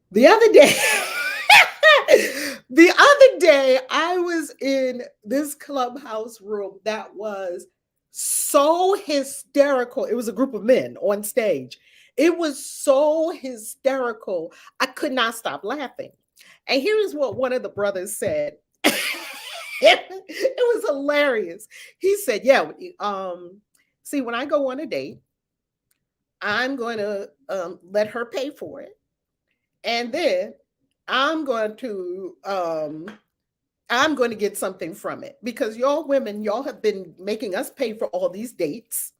The other day, I was in this clubhouse room that was so hysterical. It was a group of men on stage. It was so hysterical. I could not stop laughing. And here is what one of the brothers said. It was hilarious. He said, yeah, see, when I go on a date, I'm going to let her pay for it. And then I'm going to get something from it, because y'all women, y'all have been making us pay for all these dates.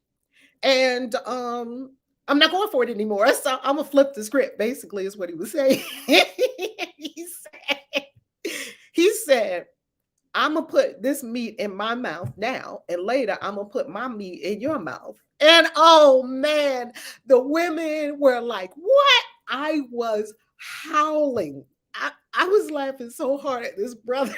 And I'm not going for it anymore. So I'm gonna flip the script, basically, is what he was saying. he said, I'm gonna put this meat in my mouth now, and later I'm gonna put my meat in your mouth. And oh man, the women were like, what? I was howling. I was laughing so hard at this brother.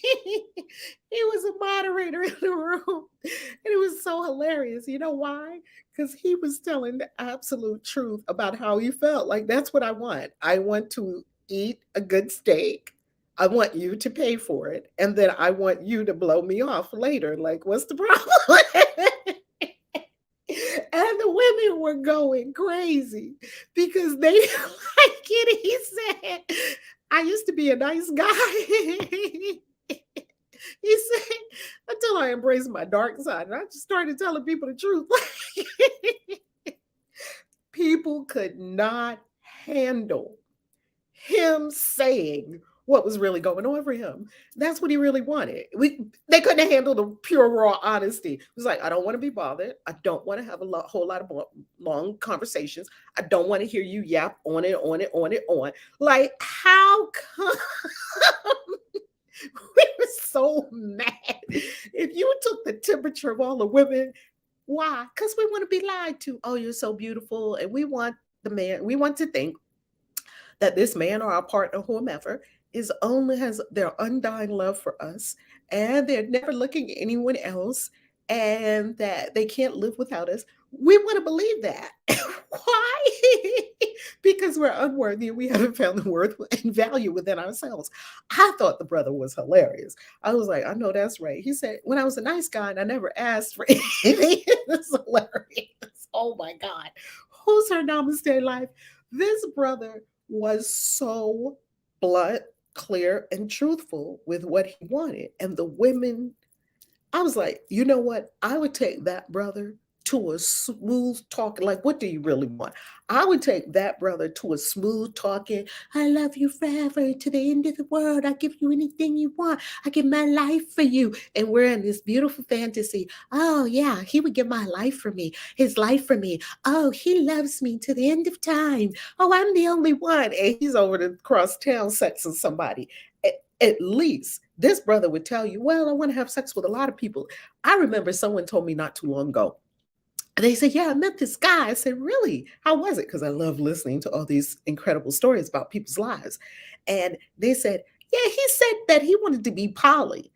He was a moderator in the room. And it was so hilarious. You know why? Because he was telling the absolute truth about how he felt. Like, that's what I want. I want to eat a good steak. I want you to pay for it. And then I want you to blow me off later. Like, what's the problem? And the women were going crazy because they didn't like it. He said, I used to be a nice guy. He said, until I embraced my dark side. And I just started telling people the truth. People could not handle him saying what was really going on for him. That's what he really wanted. They couldn't handle the pure raw honesty. It was like, I don't want to be bothered. I don't want to have a whole lot of long conversations. I don't want to hear you yap on it, on it, on it, on. Like, how come? We were so mad. If you took the temperature of all the women, why? Because we want to be lied to. Oh, you're so beautiful. And we want we want to think that this man or our partner, whomever, has their undying love for us, and they're never looking at anyone else, and that they can't live without us. We want to believe that. Why? Because we're unworthy and we haven't found the worth and value within ourselves. I thought the brother was hilarious. I was like, I know that's right. He said, when I was a nice guy and I never asked for anything. It's hilarious. Oh my God. Who's her namaste life? This brother was so blunt, clear, and truthful with what he wanted. And the women, I was like, you know what? I would take that brother to a smooth talking, like, what do you really want? I would take that brother to a smooth talking, I love you forever to the end of the world. I give you anything you want. I give my life for you. And we're in this beautiful fantasy. Oh, yeah, he would give my life for me, his life for me. Oh, he loves me to the end of time. Oh, I'm the only one. And he's over to cross town sexing somebody. At least this brother would tell you, well, I want to have sex with a lot of people. I remember someone told me not too long ago, they said, yeah, I met this guy. I said, really? How was it? Because I love listening to all these incredible stories about people's lives. And they said, yeah, he said that he wanted to be poly.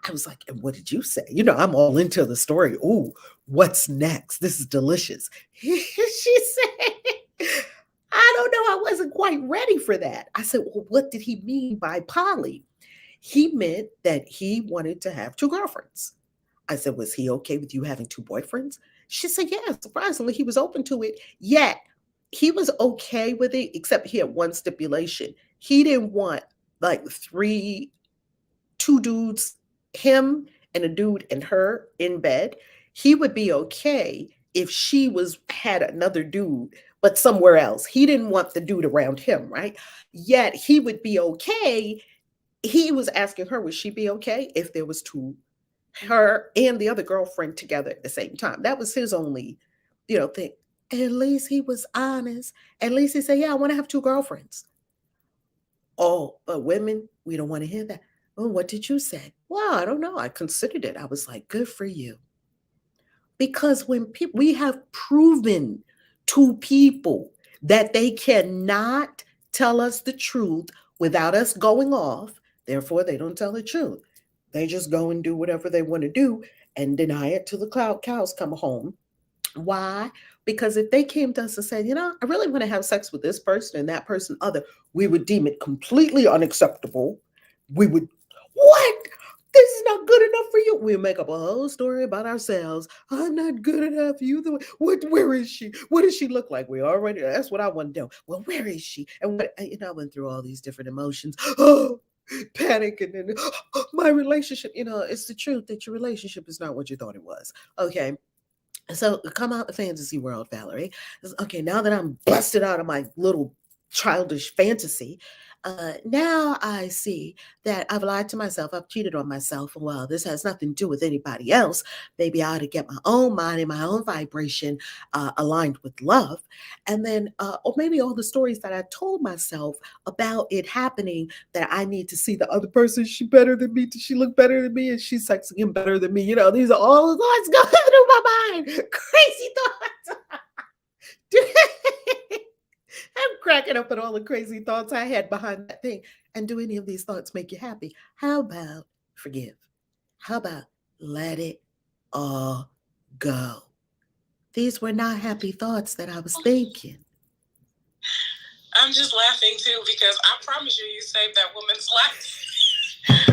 I was like, and what did you say? You know, I'm all into the story. Ooh, what's next? This is delicious. She said, I don't know. I wasn't quite ready for that. I said, well, what did he mean by poly? He meant that he wanted to have two girlfriends. I said, was he okay with you having two boyfriends? She said, yeah, surprisingly, he was open to it. Yet he was okay with it, except he had one stipulation. He didn't want like two dudes, him and a dude and her in bed. He would be okay if she had another dude, but somewhere else. He didn't want the dude around him, right? Yet he would be okay. He was asking her, would she be okay if there was her and the other girlfriend together at the same time? That was his only, thing. At least he was honest. At least he said, yeah, I want to have two girlfriends. Oh, but women, we don't want to hear that. Oh, what did you say? Well, I don't know. I considered it. I was like, good for you. Because when we have proven to people that they cannot tell us the truth without us going off, therefore they don't tell the truth. They just go and do whatever they want to do and deny it till the cows come home. Why? Because if they came to us and said, I really want to have sex with this person and that person, other, we would deem it completely unacceptable. We would, what? This is not good enough for you. We'll make up a whole story about ourselves. I'm not good enough. Where is she? What does she look like? That's what I want to know. Well, where is she? And I went through all these different emotions. Oh, panic. And then my relationship, it's the truth that your relationship is not what you thought it was. Okay. So come out the fantasy world, Valerie. Okay, now that I'm busted out of my little childish fantasy, now I see that I've lied to myself. I've cheated on myself. Well, this has nothing to do with anybody else. Maybe I ought to get my own mind and my own vibration aligned with love. And then, or maybe all the stories that I told myself about it happening, that I need to see the other person. She better than me. Does she look better than me? And she's sexing him better than me. These are all the thoughts going through my mind. Crazy thoughts. I'm cracking up at all the crazy thoughts I had behind that thing. And do any of these thoughts make you happy? How about forgive? How about let it all go? These were not happy thoughts that I was thinking. I'm just laughing too because I promise you, you saved that woman's life.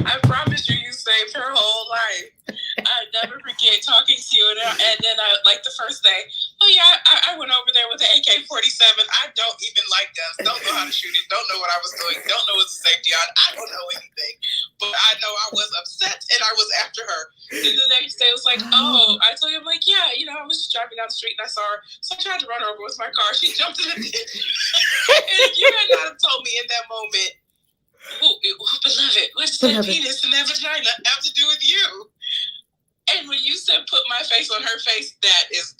I promise you, you saved her whole life. I never forget talking to you, and then I, like the first day, oh yeah, I went over there with the AK-47. I don't even like guns, don't know how to shoot it, don't know what I was doing, don't know what's the safety on, I don't know anything, but I know I was upset and I was after her. And the next day it was like, oh, I told you, I'm like, yeah, you know, I was just driving down the street and I saw her, so I tried to run her over with my car. She jumped in the ditch. And if you had not have told me in that moment, beloved, what's that penis and that vagina have to do with you? And when you said put my face on her face, that is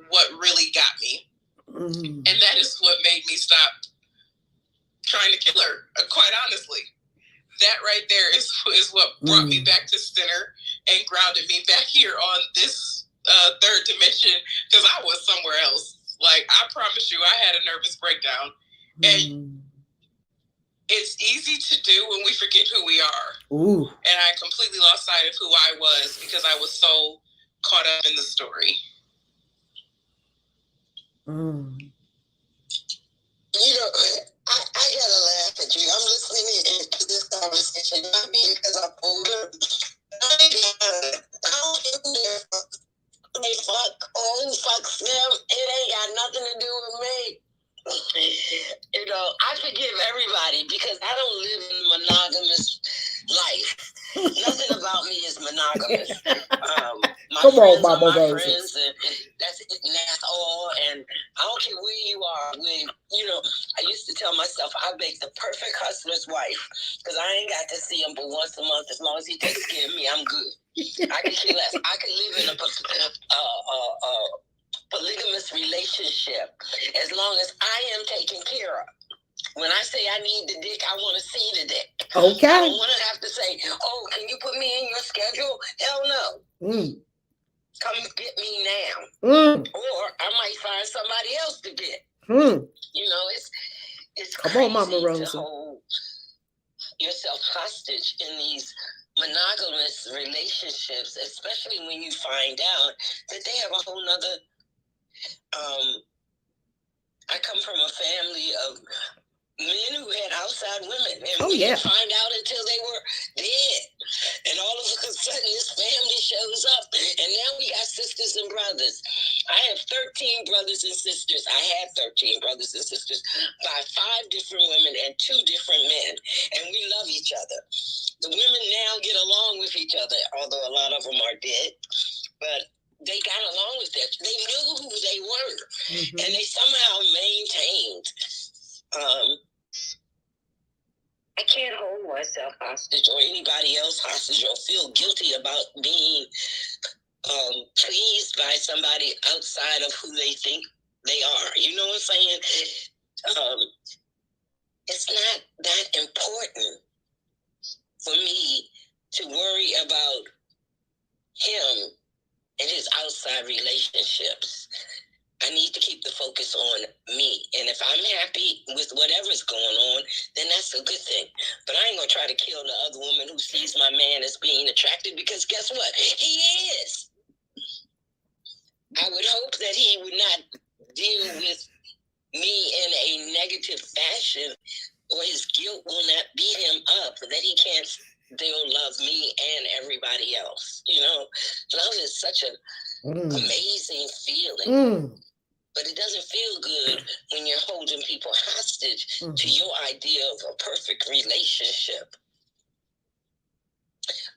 what really got me. And that is what made me stop trying to kill her, quite honestly. That right there is what brought me back to center and grounded me back here on this third dimension, because I was somewhere else. Like, I promise you, I had a nervous breakdown. And it's easy to do when we forget who we are. Ooh. And I completely lost sight of who I was because I was so caught up in the story. You know, I gotta laugh at you. I'm listening to this conversation, not because I'm older. I don't care who they fuck, or who fucks them. It ain't got nothing to do with me. You know, I forgive everybody because I don't live in a monogamous life. Nothing about me is monogamous. My friends are my friends, and that's it, and that's all. And I don't care where you are. You know, I used to tell myself I make the perfect hustler's wife because I ain't got to see him but once a month. As long as he takes care of me, I'm good. I can care less. I can live in a polygamous relationship as long as I am taken care of. When I say I need the dick, I want to see the dick. Okay. I don't want to have to say, oh, can you put me in your schedule? Hell no. Come get me now. Or I might find somebody else to get. You know, it's crazy to hold yourself hostage in these monogamous relationships, especially when you find out that they have a whole nother I come from a family of men who had outside women, and we didn't find out until they were dead. And all of a sudden, this family shows up, and now we got sisters and brothers. I have 13 brothers and sisters. I had 13 brothers and sisters by 5 different women and 2 different men, and we love each other. The women now get along with each other, although a lot of them are dead, but they got along with that. They knew who they were, and they somehow maintained. I can't hold myself hostage or anybody else hostage or feel guilty about being pleased by somebody outside of who they think they are. You know what I'm saying? It's not that important for me to worry about him and his outside relationships. I need to keep the focus on me. And if I'm happy with whatever's going on, then that's a good thing. But I ain't going to try to kill the other woman who sees my man as being attractive, because guess what? He is. I would hope that he would not deal with me in a negative fashion, or his guilt will not beat him up, that he can't still love me and everybody else. You know, love is such an amazing feeling. But it doesn't feel good when you're holding people hostage to your idea of a perfect relationship.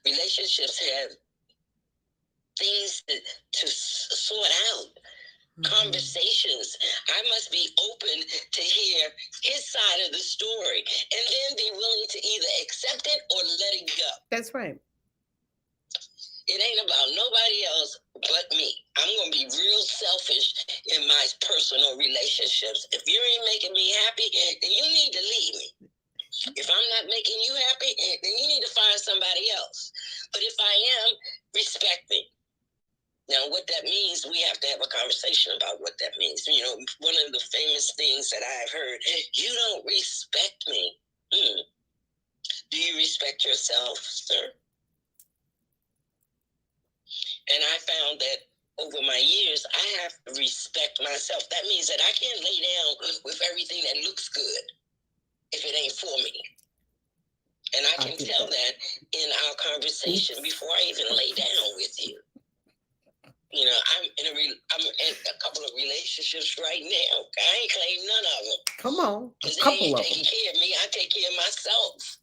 Relationships have things to sort out. Conversations. I must be open to hear his side of the story and then be willing to either accept it or let it go. That's right. It ain't about nobody else but me. I'm going to be real selfish in my personal relationships. If you ain't making me happy, then you need to leave me. If I'm not making you happy, then you need to find somebody else. But if I am, respect me. Now, what that means, we have to have a conversation about what that means. You know, one of the famous things that I've heard, you don't respect me. Do you respect yourself, sir? And I found that over my years, I have to respect myself. That means that I can't lay down with everything that looks good if it ain't for me. And I can tell that in our conversation before I even lay down with you. You know, I'm in a couple of relationships right now. I ain't claim none of them. Come on, a couple of them. Taking care of me, I take care of myself.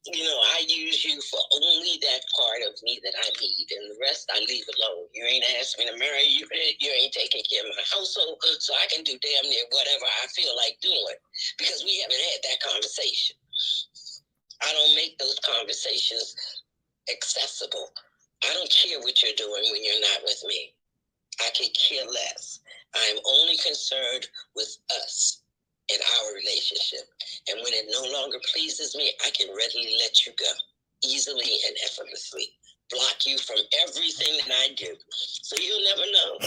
You know, I use you for only that part of me that I need, and the rest I leave alone. You ain't asked me to marry you. You ain't taking care of my household, so I can do damn near whatever I feel like doing because we haven't had that conversation. I don't make those conversations accessible. I don't care what you're doing when you're not with me. I could care less. I'm only concerned with us in our relationship. And when it no longer pleases me, I can readily let you go easily and effortlessly. Block you from everything that I do. So you'll never know.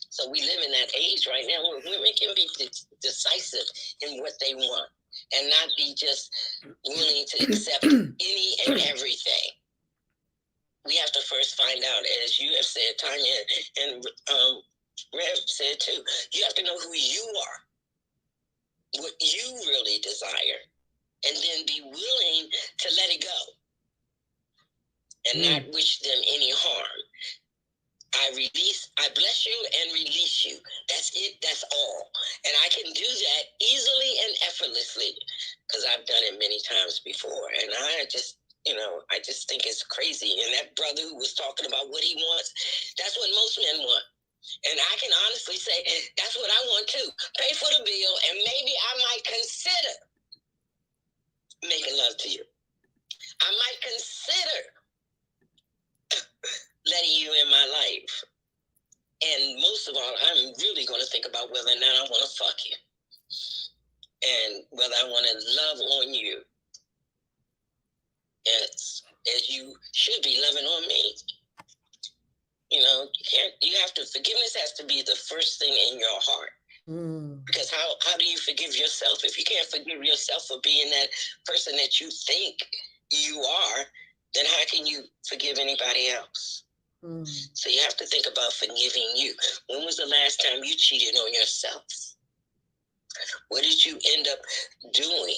So we live in that age right now where women can be decisive in what they want and not be just willing to accept any and everything. We have to first find out, as you have said, Tanya, and Rev said too, you have to know who you are, what you really desire, and then be willing to let it go and not wish them any harm. I bless you and release you. That's it, that's all. And I can do that easily and effortlessly because I've done it many times before. And I just think it's crazy. And that brother who was talking about what he wants, that's what most men want. And I can honestly say, that's what I want too. Pay for the bill, and maybe I might consider making love to you. I might consider letting you in my life. And most of all, I'm really going to think about whether or not I want to fuck you. And whether I want to love on you. As you should be loving on me. You know, you have to, forgiveness has to be the first thing in your heart. Because how do you forgive yourself? If you can't forgive yourself for being that person that you think you are, then how can you forgive anybody else? So you have to think about forgiving you. When was the last time you cheated on yourself? What did you end up doing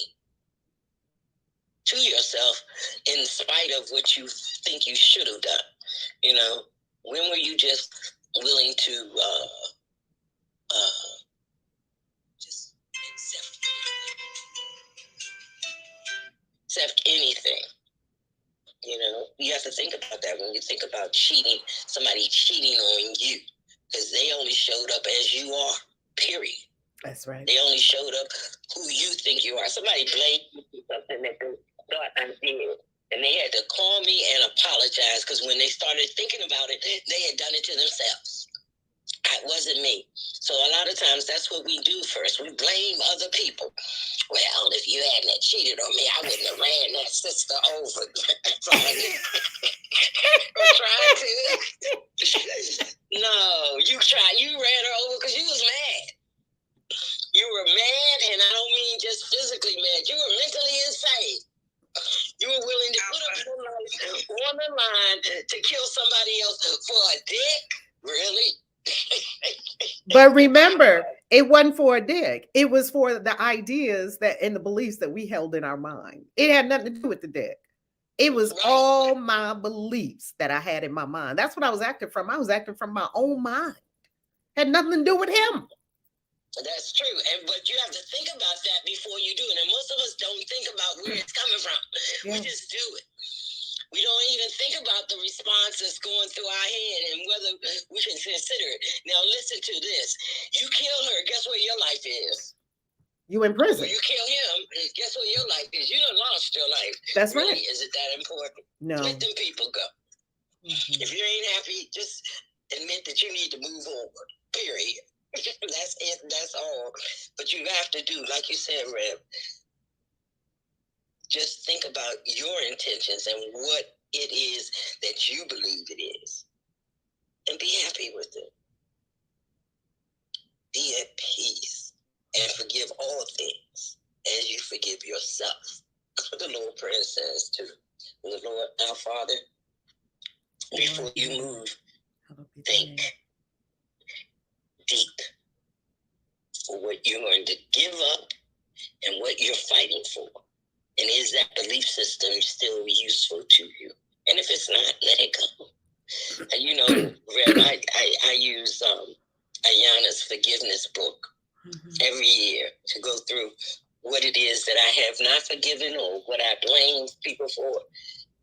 to yourself in spite of what you think you should have done? You know, when were you just willing to just accept anything? You know, you have to think about that when you think about cheating, somebody cheating on you, because they only showed up as you are, period. That's right. They only showed up who you think you are. Somebody blamed you for something that they thought I did. And they had to call me and apologize because when they started thinking about it, they had done it to themselves. It wasn't me. So a lot of times that's what we do first. We blame other people. Well, if you hadn't cheated on me, I wouldn't have ran that sister over. Trying to. No, you tried. You ran her over because you was mad. You were mad, and I don't mean just physically mad. You were mentally insane. You were willing to put up your life on the line to kill somebody else for a dick? Really? But remember, it wasn't for a dick. It was for the ideas that and the beliefs that we held in our mind. It had nothing to do with the dick. It was all my beliefs that I had in my mind. That's what I was acting from. I was acting from my own mind. Had nothing to do with him. That's true. But you have to think about that before you do it. And most of us don't think about where it's coming from. Yeah. We just do it. We don't even think about the response that's going through our head and whether we can consider it. Now, listen to this. You kill her, guess where your life is? You in prison. When you kill him, guess where your life is? You done lost your life. That's really, right. Is it that important? No. Let them people go. If you ain't happy, just admit that you need to move on. Period. That's it. That's all. But you have to do, like you said, Rev, just think about your intentions and what it is that you believe it is. And be happy with it. Be at peace and forgive all things as you forgive yourself. what the Lord Prayer says to the Lord, our Father. Before you move, think deep for what you're going to give up and what you're fighting for. And is that belief system still useful to you? And if it's not, let it go. And you know, Rev, I use Ayana's forgiveness book every year to go through what it is that I have not forgiven or what I blame people for.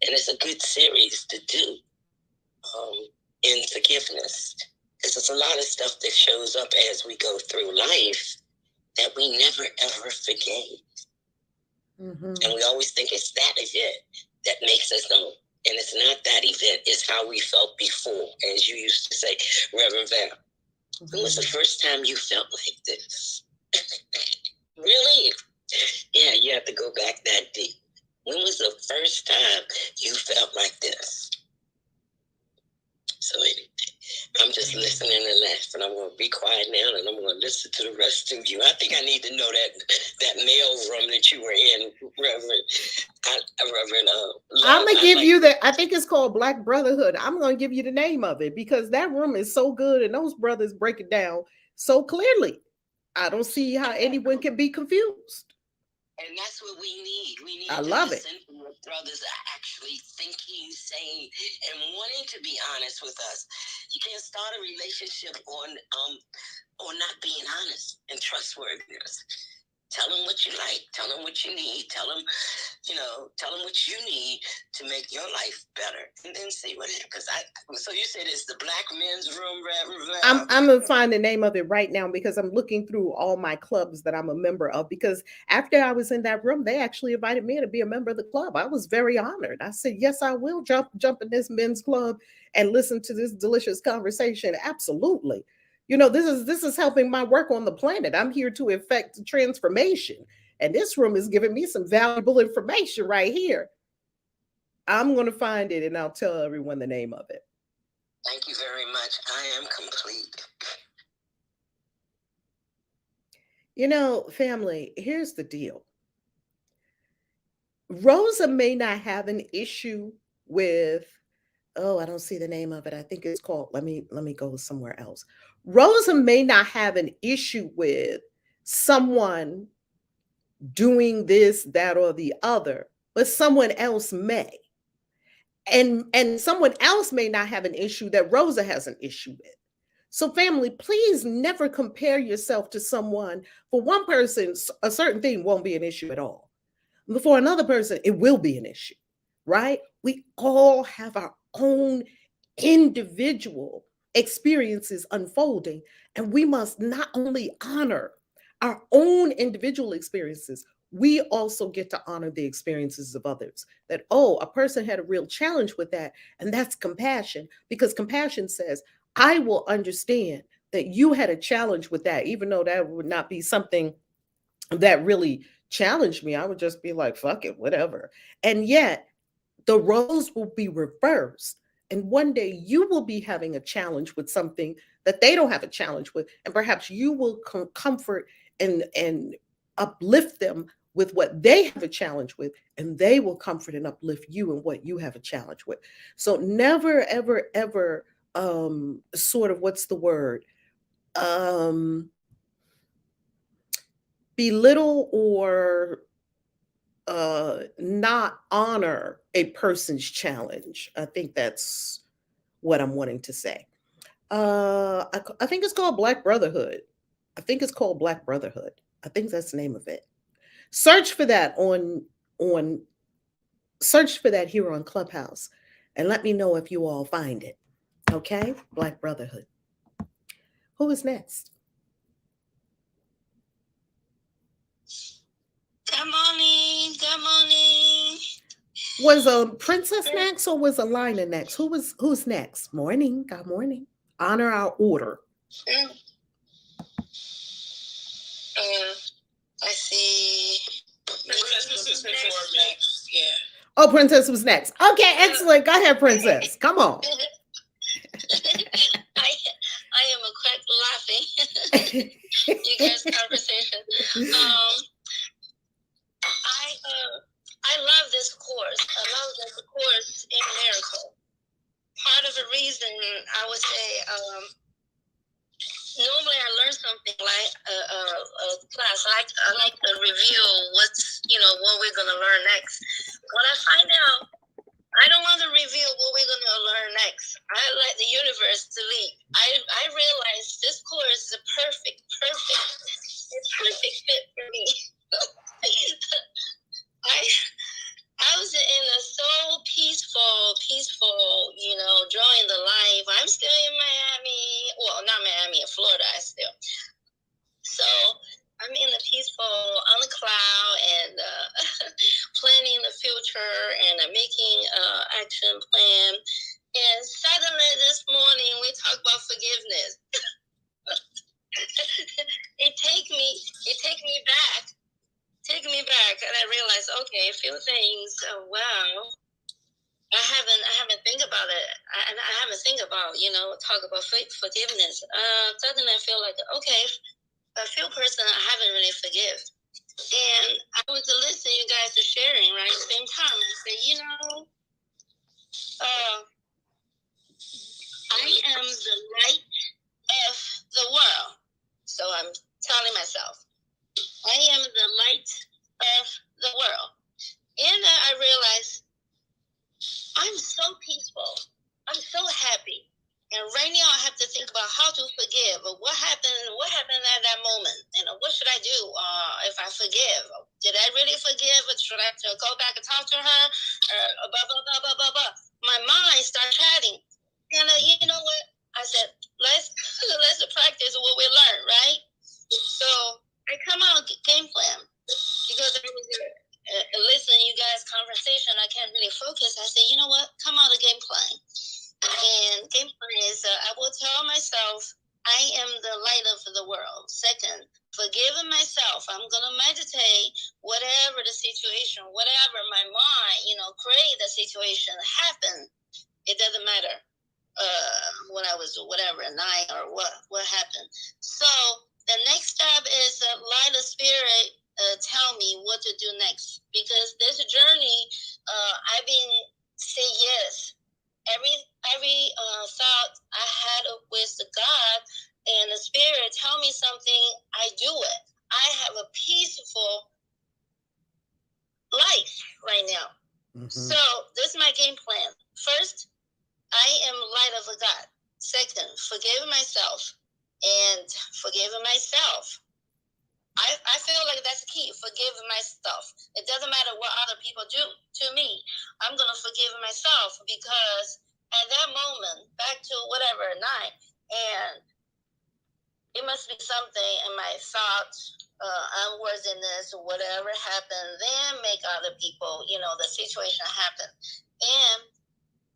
And it's a good series to do in forgiveness. Because there's a lot of stuff that shows up as we go through life that we never, ever forgave. And we always think it's that event that makes us know. And it's not that event, it's how we felt before, as you used to say, Reverend Val. When was the first time you felt like this? Really? Yeah, you have to go back that deep. When was the first time you felt like this? So anyway, I'm just listening and laughing. I'm going to be quiet now, and I'm going to listen to the rest of you. I think I need to know that mail room that you were in, Reverend. I'm going to give you that. I think it's called Black Brotherhood. I'm going to give you the name of it because that room is so good, and those brothers break it down so clearly. I don't see how anyone can be confused. And that's what we need. We need I love it. Brothers are actually thinking, saying, and wanting to be honest with us. You can't start a relationship on not being honest and trustworthiness. Tell them what you like. Tell them what you need. Tell them what you need to make your life better, and then see what happens. So you said it's the Black men's room, Reverend? I'm gonna find the name of it right now because I'm looking through all my clubs that I'm a member of. Because after I was in that room, they actually invited me to be a member of the club. I was very honored. I said, "Yes, I will jump in this men's club and listen to this delicious conversation." Absolutely. You know, this is helping my work on the planet. I'm here to effect transformation. And this room is giving me some valuable information right here. I'm going to find it and I'll tell everyone the name of it. Thank you very much. I am complete. You know, family, here's the deal. Rosa may not have an issue with, I don't see the name of it. I think it's called, let me go somewhere else. Rosa may not have an issue with someone doing this, that, or the other, but someone else may. And someone else may not have an issue that Rosa has an issue with. So family, please never compare yourself to someone. For one person, a certain thing won't be an issue at all. But for another person, it will be an issue, right? We all have our own individual experiences unfolding, and we must not only honor our own individual experiences, we also get to honor the experiences of others. That, a person had a real challenge with that, and that's compassion, because compassion says, I will understand that you had a challenge with that, even though that would not be something that really challenged me. I would just be like, fuck it, whatever. And yet the roles will be reversed. And one day you will be having a challenge with something that they don't have a challenge with. And perhaps you will comfort and uplift them with what they have a challenge with, and they will comfort and uplift you in what you have a challenge with. So never, ever, ever, sort of, what's the word? Belittle or not honor a person's challenge. I think that's what I'm wanting to say. I think it's called Black Brotherhood. I think it's called Black Brotherhood. I think that's the name of it. Search for that search for that here on Clubhouse, and let me know if you all find it. Okay, Black Brotherhood. Who is next? Good morning. Good morning. Was a Princess next or was Alina next? Who's next? Morning. Good morning. Honor our order. I see. Princess is before me. Yeah. Oh, Princess was next. Okay, excellent. Go ahead, Princess. Come on. I am a crack laughing. You guys' conversation. I I would say, normally I learn something like a class. I like to review what we're gonna learn next. When I find out, I don't want to reveal what we're gonna learn next. I let the universe to lead. I realize this course is a perfect fit for me. I was in a so peaceful, enjoying the life. I'm still in Miami. Well, not Miami, in Florida, So I'm in the peaceful, on the cloud, and planning the future, and making action plan. And suddenly this morning, we talk about forgiveness. It take me back. And I realized, okay, a few things. Wow, I haven't think about it. I haven't think about talk about forgiveness. Suddenly I feel like, okay, a few person I haven't really forgive. And I was listening, you guys are sharing, right? At the same time, I say, I am the light of the world. So I'm telling myself, I am the light of the world. And I realized I'm so peaceful. I'm so happy. And right now I have to think about how to forgive. What happened at that moment? What should I do if I forgive? Did I really forgive? Or should I go back and talk to her? Blah, blah, blah, blah, blah, blah. My mind started chatting. And you know what? I said, let's practice what we learned, right? So I come out game plan because I was listening you guys' conversation. I can't really focus. I said, you know what? Come out a game plan. And game plan is I will tell myself I am the light of the world. Second, forgiving myself. I'm going to meditate whatever the situation, whatever my mind, create the situation happen. It doesn't matter when I was whatever, 9 or what happened. So the next step is let the spirit tell me what to do next. Because this journey, I've been say yes. Every thought I had with God and the spirit tell me something, I do it. I have a peaceful life right now. Mm-hmm. So this is my game plan. First, I am light of a God. Second, forgive myself. And forgiving myself. I feel like that's key. Forgive myself. It doesn't matter what other people do to me. I'm going to forgive myself because at that moment, back to whatever, 9, and it must be something in my thoughts, unworthiness, whatever happened, then make other people, the situation happen. And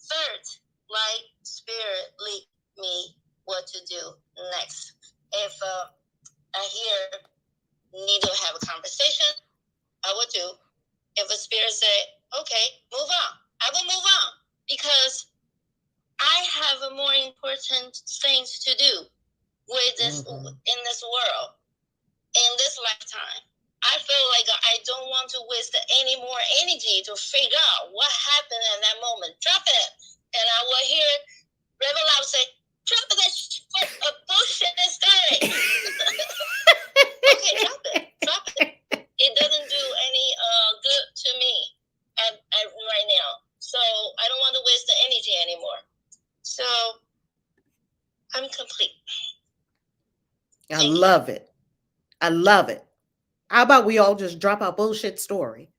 third, light, spirit, lead me what to do next. If I hear need to have a conversation, I will do. If a spirit say, okay, move on, I will move on because I have more important things to do with this in this world, in this lifetime. I feel like I don't want to waste any more energy to figure out what happened in that moment. Drop it. And I will hear Reverend Lau say, drop that bullshit story. Okay, drop it. It doesn't do any good to me right now. So I don't want to waste the energy anymore. So I'm complete. I love it. I love it. How about we all just drop our bullshit story?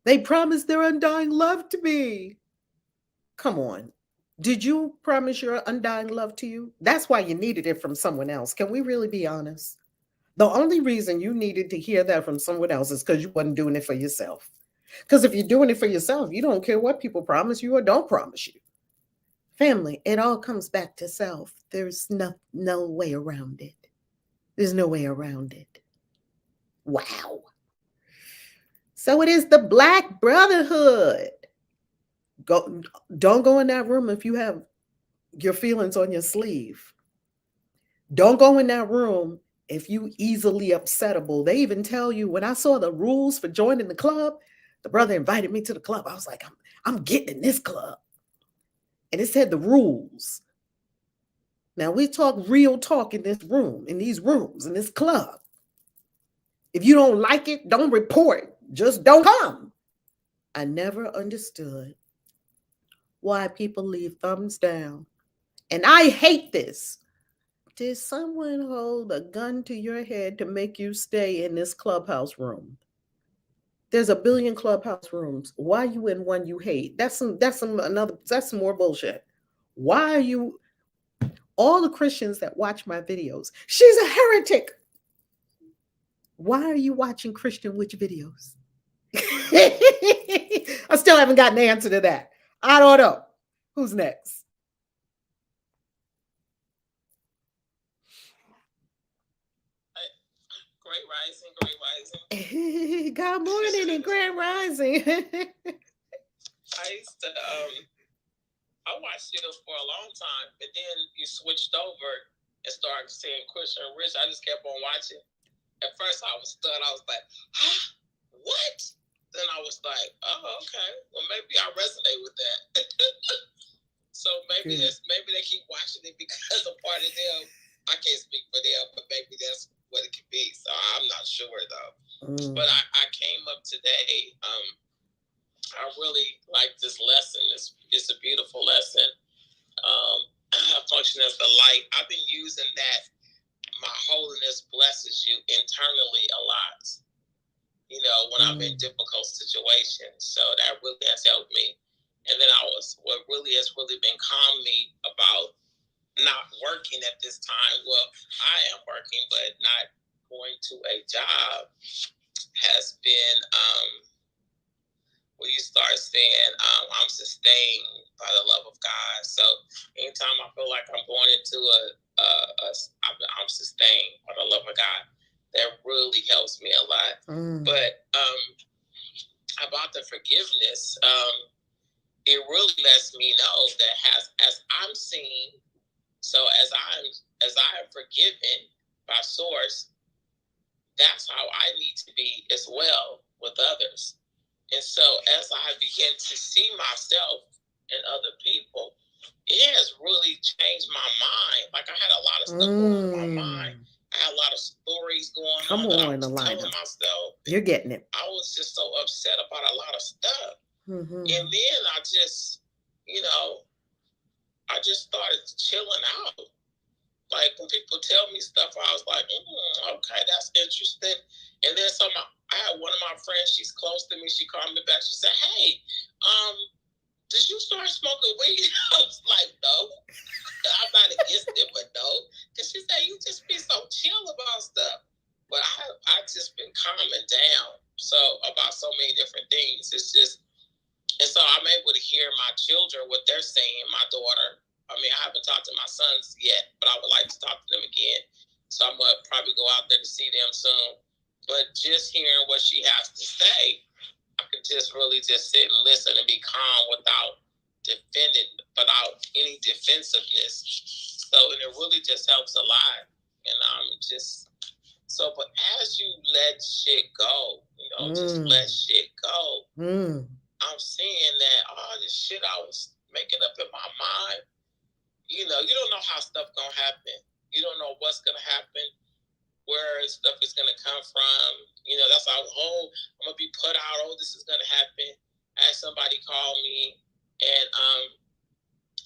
They promised their undying love to me. Come on. Did you promise your undying love to you? That's why you needed it from someone else. Can we really be honest? The only reason you needed to hear that from someone else is because you wasn't doing it for yourself. Because if you're doing it for yourself, you don't care what people promise you or don't promise you. Family, it all comes back to self. There's no way around it. There's no way around it. Wow. So it is the Black Brotherhood. Don't go in that room if you have your feelings on your sleeve. Don't go in that room if you easily upsettable. They even tell you, when I saw the rules for joining the club, the brother invited me to the club. I was like, I'm getting in this club. And it said the rules. Now we talk real talk in this room, in these rooms, in this club. If you don't like it, don't report. Just don't come. I never understood why people leave thumbs down. And I hate this. Did someone hold a gun to your head to make you stay in this clubhouse room? There's a billion clubhouse rooms. Why are you in one you hate? That's some more bullshit. Why are you all the Christians that watch my videos? She's a heretic. Why are you watching Christian witch videos? I still haven't gotten an answer to that. I don't know. Who's next? Great rising, great rising. Good morning and grand rising. I used to, I watched you for a long time, but then you switched over and started saying Christian Rich. I just kept on watching. At first, I was stunned. I was like, huh? What? Then I was like, oh, okay. Well, maybe I resonate with that. So maybe maybe they keep watching it because a part of them, I can't speak for them, but maybe that's what it could be. So I'm not sure though. But I came up today. I really like this lesson. It's a beautiful lesson. Function as the light. I've been using that. My holiness blesses you internally a lot. You know, when I'm in difficult situations. So that really has helped me. And then what really has been calming me about not working at this time. Well, I am working, but not going to a job has been when you start saying, I'm sustained by the love of God. So anytime I feel like I'm going into I'm sustained by the love of God, that really helps me a lot. But about the forgiveness, it really lets me know that as I'm seeing, so as I am forgiven by Source, that's how I need to be as well with others. And so as I begin to see myself and other people, it has really changed my mind. Like I had a lot of stuff going on in my mind. I had a lot of stories going on that I was telling myself. You're getting it. I was just so upset about a lot of stuff. And then I just, I just started chilling out. Like when people tell me stuff, I was like, okay, that's interesting. And then I had one of my friends, she's close to me, she called me back, she said, hey, did you start smoking weed? I was like, no. I'm not against it, but no. Because she said, you just be so chill about stuff. But I just been calming down about so many different things. It's just, and so I'm able to hear my children, what they're saying, my daughter. I mean, I haven't talked to my sons yet, but I would like to talk to them again. So I'm going to probably go out there to see them soon. But just hearing what she has to say, I can just really just sit and listen and be calm without any defensiveness. So, and it really just helps a lot. And I'm just, but as you let shit go, just let shit go. I'm seeing that all this shit I was making up in my mind, you don't know how stuff gonna happen. You don't know what's gonna happen, where stuff is gonna come from. That's how, I'm gonna be put out. This is gonna happen. I had somebody call me, and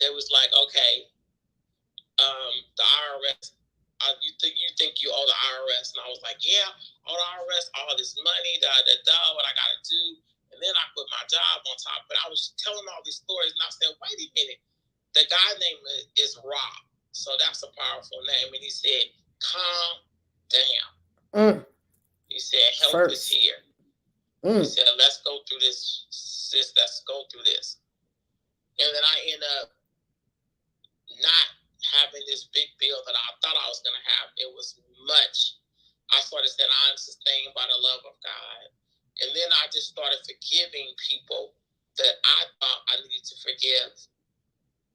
they was like, okay, the IRS. You think you owe the IRS? And I was like, yeah, owe the IRS all this money, what I gotta do. And then I put my job on top. But I was telling all these stories, and I said, wait a minute. The guy name is Rob. So that's a powerful name. And he said, calm down. He said, help is here. He said, let's go through this, sis. Let's go through this. And then I end up not having this big bill that I thought I was going to have. It was much. I started saying, I'm sustained by the love of God. And then I just started forgiving people that I thought I needed to forgive.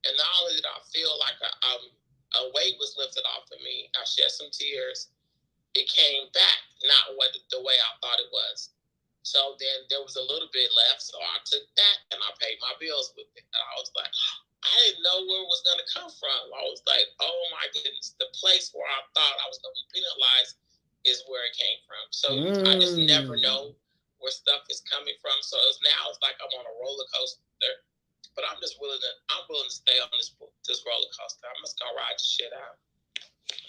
And not only did I feel like a weight was lifted off of me, I shed some tears. It came back, not the way I thought it was. So then there was a little bit left, so I took that and I paid my bills with it. And I was like, I didn't know where it was going to come from. I was like, oh my goodness, the place where I thought I was going to be penalized is where it came from. So I just never know where stuff is coming from. So it's like I'm on a roller coaster, but I'm willing to stay on this roller coaster. I'm just going to ride the shit out.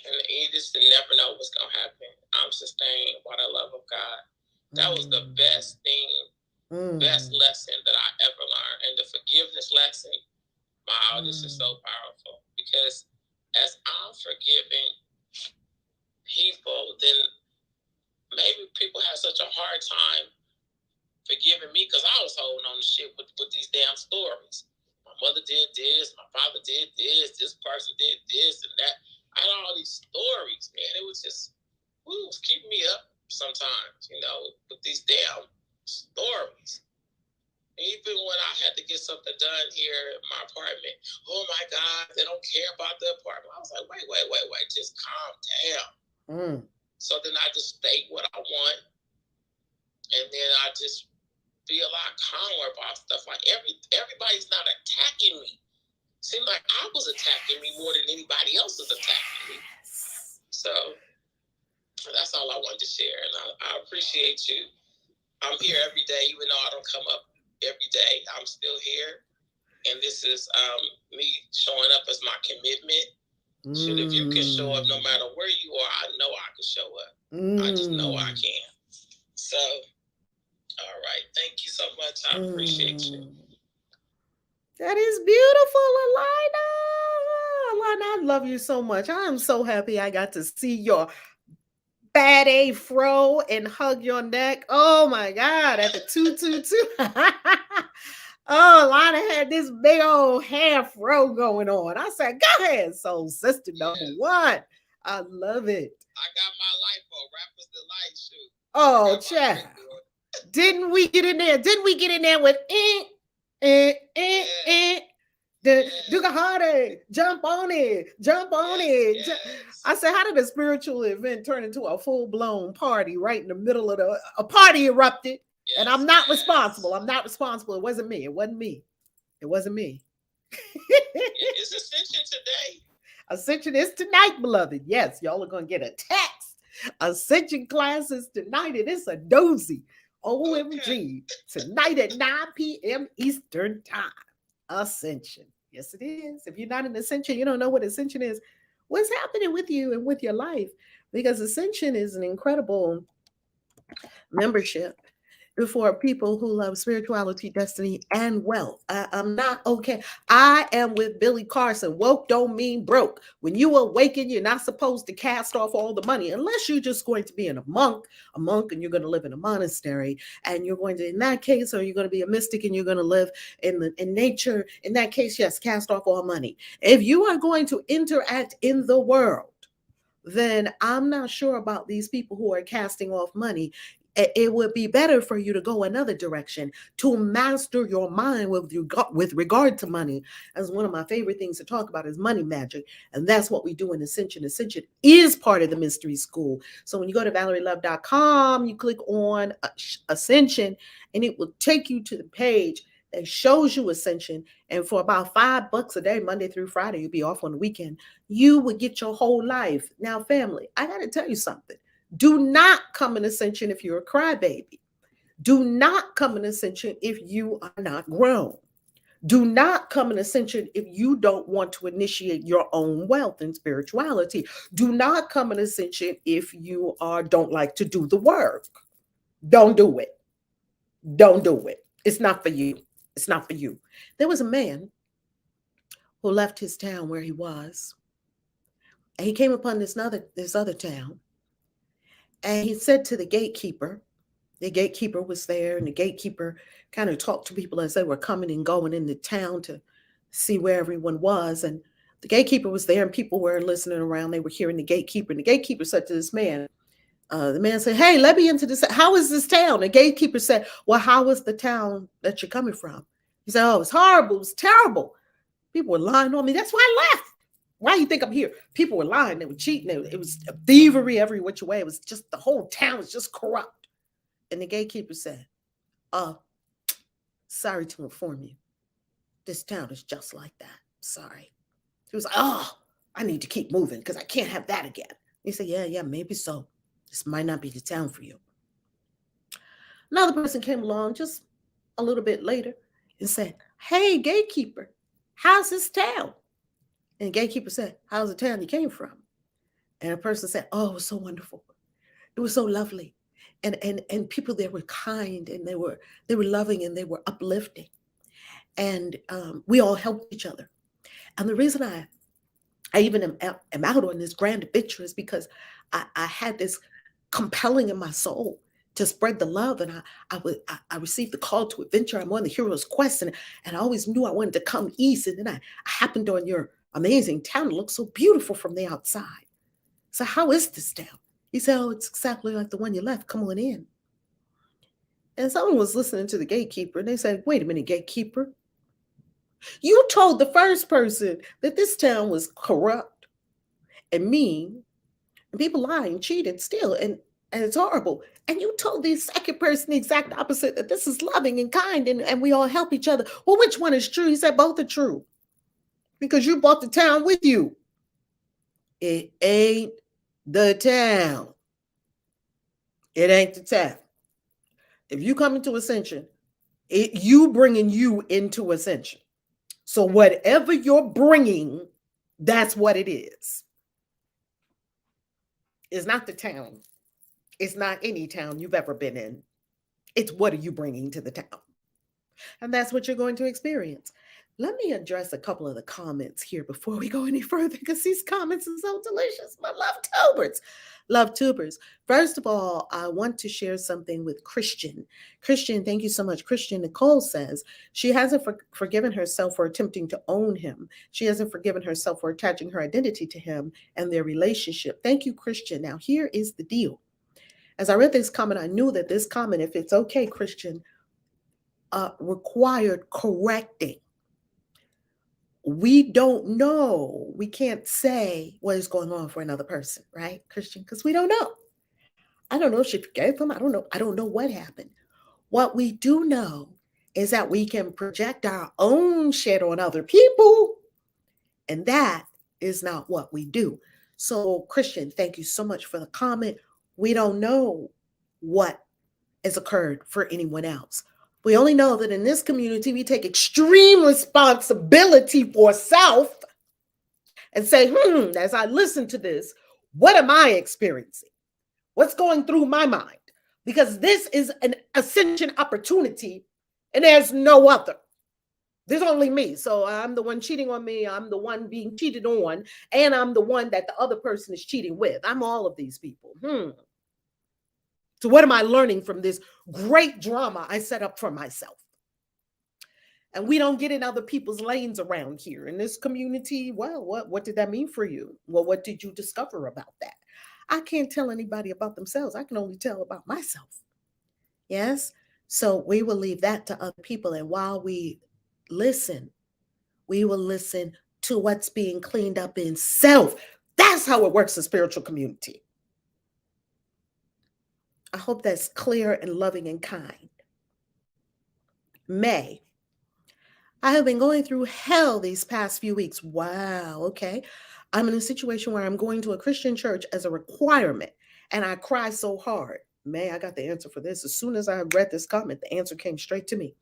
And you just never know what's going to happen. I'm sustained by the love of God. That was the best thing, best lesson that I ever learned. And the forgiveness lesson, wow, this is so powerful. Because as I'm forgiving people, then maybe people have such a hard time forgiving me because I was holding on to shit with these damn stories. My mother did this, my father did this person did this and that. I had all these stories, man. It was just, it was keeping me up sometimes, with these damn stories. Even when I had to get something done here in my apartment, oh my God, they don't care about the apartment. I was like, wait, just calm down. So then I just state what I want, and then I just be a lot calmer about stuff. Like everybody's not attacking me. Seemed like I was attacking me more than anybody else was attacking me. So that's all I wanted to share, and I appreciate you. I'm here every day, even though I don't come up every day. I'm still here, and this is me showing up as my commitment. Shit, if you can show up no matter where you are, I know I can show up. I just know I can. So, all right, thank you so much. I appreciate you. That is beautiful, Alina. Alina, I love you so much. I am so happy I got to see your bad afro and hug your neck. Oh my God, at the 222. Oh, Alina had this big old hair fro going on. I said, go ahead, soul sister number one. I love it. I got my life on Rappers Delight shoot. Oh, child. Didn't we get in there? Didn't we get in there with do the harder, jump on it. Yes. I said, how did a spiritual event turn into a full-blown party right in the middle of a party erupted? Yes, and I'm not responsible. It wasn't me. It's Ascension today. Ascension is tonight, beloved. Yes, y'all are going to get a text. Ascension classes tonight, and it's a doozy. OMG. Okay. Tonight at 9 p.m. Eastern Time. Ascension. Yes, it is. If you're not in Ascension, you don't know what Ascension is. What's happening with you and with your life? Because Ascension is an incredible membership for people who love spirituality, destiny, and wealth. I'm not okay. I am with Billy Carson. Woke don't mean broke. When you awaken, you're not supposed to cast off all the money unless you're just going to be a monk, and you're going to live in a monastery, and you're going to, in that case, or you're going to be a mystic and you're going to live in nature. In that case, yes, cast off all money. If you are going to interact in the world, then I'm not sure about these people who are casting off money. It would be better for you to go another direction, to master your mind with regard to money. As one of my favorite things to talk about is money magic. And that's what we do in Ascension. Ascension is part of the mystery school. So when you go to ValerieLove.com, you click on Ascension, and it will take you to the page that shows you Ascension. And for about $5 a day, Monday through Friday, you'll be off on the weekend, you would get your whole life. Now, family, I got to tell you something. Do not come in Ascension if you're a crybaby. Do not come in Ascension if you are not grown. Do not come in Ascension if you don't want to initiate your own wealth and spirituality. Do not come in Ascension if you don't like to do the work. Don't do it. Don't do it. It's not for you. It's not for you. There was a man who left his town where he was, and he came upon this other town. And he said to the gatekeeper was there, and the gatekeeper kind of talked to people as they were coming and going in the town to see where everyone was. And the gatekeeper was there, and people were listening around. They were hearing the gatekeeper. And the gatekeeper said to this man, the man said, "Hey, let me into this. How is this town?" The gatekeeper said, "Well, how is the town that you're coming from?" He said, "Oh, it's horrible. It's terrible. People were lying on me. That's why I left. Why do you think I'm here?" People were lying. They were cheating. It was thievery every which way. It was just, the whole town was just corrupt. And the gatekeeper said, "Sorry to inform you, this town is just like that." Sorry. He was like, oh, I need to keep moving because I can't have that again. He said, yeah, maybe so. This might not be the town for you. Another person came along just a little bit later and said, hey, gatekeeper, how's this town? And the gatekeeper said, how's the town you came from? And a person said, oh, it was so wonderful. It was so lovely. And people there were kind, and they were loving, and they were uplifting. And we all helped each other. And the reason I even am out on this grand adventure is because I had this compelling in my soul to spread the love. And I received the call to adventure. I'm on the hero's quest, and I always knew I wanted to come east. And then I happened on your amazing town. It looks so beautiful from the outside. So how is this town? He said, oh, it's exactly like the one you left. Come on in. And someone was listening to the gatekeeper, and they said, wait a minute, gatekeeper. You told the first person that this town was corrupt and mean, and people lie and cheat and steal, and it's horrible. And you told the second person the exact opposite, that this is loving and kind, and we all help each other. Well, which one is true? He said both are true, because you brought the town with you. It ain't the town. It ain't the town. If you come into Ascension, you bringing you into Ascension. So whatever you're bringing, that's what it is. It's not the town. It's not any town you've ever been in. It's what are you bringing to the town? And that's what you're going to experience. Let me address a couple of the comments here before we go any further, because these comments are so delicious. My love tubers. First of all, I want to share something with Christian. Christian, thank you so much. Christian Nicole says she hasn't forgiven herself for attempting to own him. She hasn't forgiven herself for attaching her identity to him and their relationship. Thank you, Christian. Now, here is the deal. As I read this comment, I knew that this comment, if it's okay, Christian, required correcting. We don't know. We can't say what is going on for another person, right, Christian? Because we don't know. I don't know if she forgave him. I don't know what happened. What we do know is that we can project our own shit on other people, and that is not what we do. So, Christian, thank you so much for the comment. We don't know what has occurred for anyone else. We only know that in this community, we take extreme responsibility for self and say, as I listen to this, what am I experiencing? What's going through my mind? Because this is an ascension opportunity, and there's no other. There's only me. So I'm the one cheating on me. I'm the one being cheated on, and I'm the one that the other person is cheating with. I'm all of these people. So what am I learning from this great drama I set up for myself? And we don't get in other people's lanes around here in this community. Well, what did that mean for you? Well, what did you discover about that? I can't tell anybody about themselves. I can only tell about myself. Yes? So we will leave that to other people. And while we listen, we will listen to what's being cleaned up in self. That's how it works in spiritual community. I hope that's clear and loving and kind. May. I have been going through hell these past few weeks. Wow, okay. I'm in a situation where I'm going to a Christian church as a requirement, and I cry so hard. May, I got the answer for this. As soon as I read this comment, the answer came straight to me.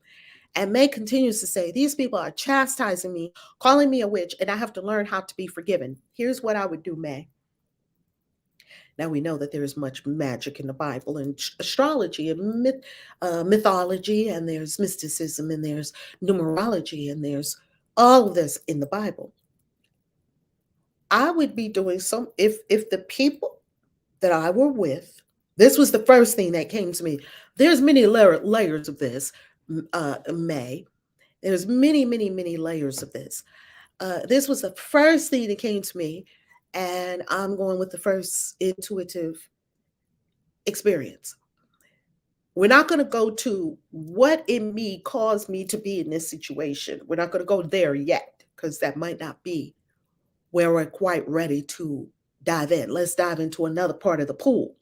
And May continues to say, these people are chastising me, calling me a witch, and I have to learn how to be forgiven. Here's what I would do, May. Now we know that there is much magic in the Bible and astrology and mythology, and there's mysticism, and there's numerology, and there's all of this in the Bible. I would be doing if the people that I were with, this was the first thing that came to me. There's many layers of this, May. There's many, many, many layers of this. This was the first thing that came to me. And I'm going with the first intuitive experience. We're not going to go to what in me caused me to be in this situation. We're not going to go there yet, because that might not be where we're quite ready to dive in. Let's dive into another part of the pool.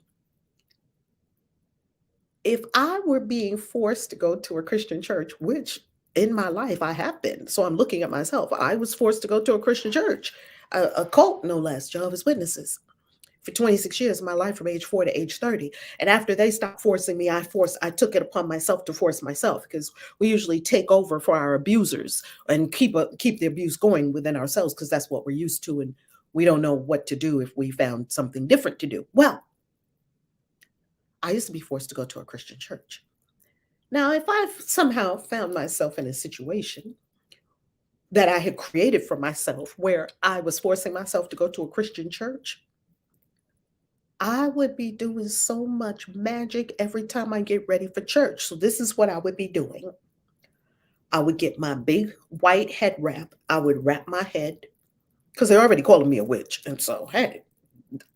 If I were being forced to go to a Christian church, which in my life, I have been. So I'm looking at myself. I was forced to go to a Christian church, a cult, no less, Jehovah's Witnesses, for 26 years of my life, from age 4 to age 30. And after they stopped forcing me, I took it upon myself to force myself, because we usually take over for our abusers and keep the abuse going within ourselves, because that's what we're used to. And we don't know what to do if we found something different to do. Well, I used to be forced to go to a Christian church. Now, if I somehow found myself in a situation that I had created for myself where I was forcing myself to go to a Christian church, I would be doing so much magic every time I get ready for church. So this is what I would be doing. I would get my big white head wrap. I would wrap my head, because they're already calling me a witch. And so, hey,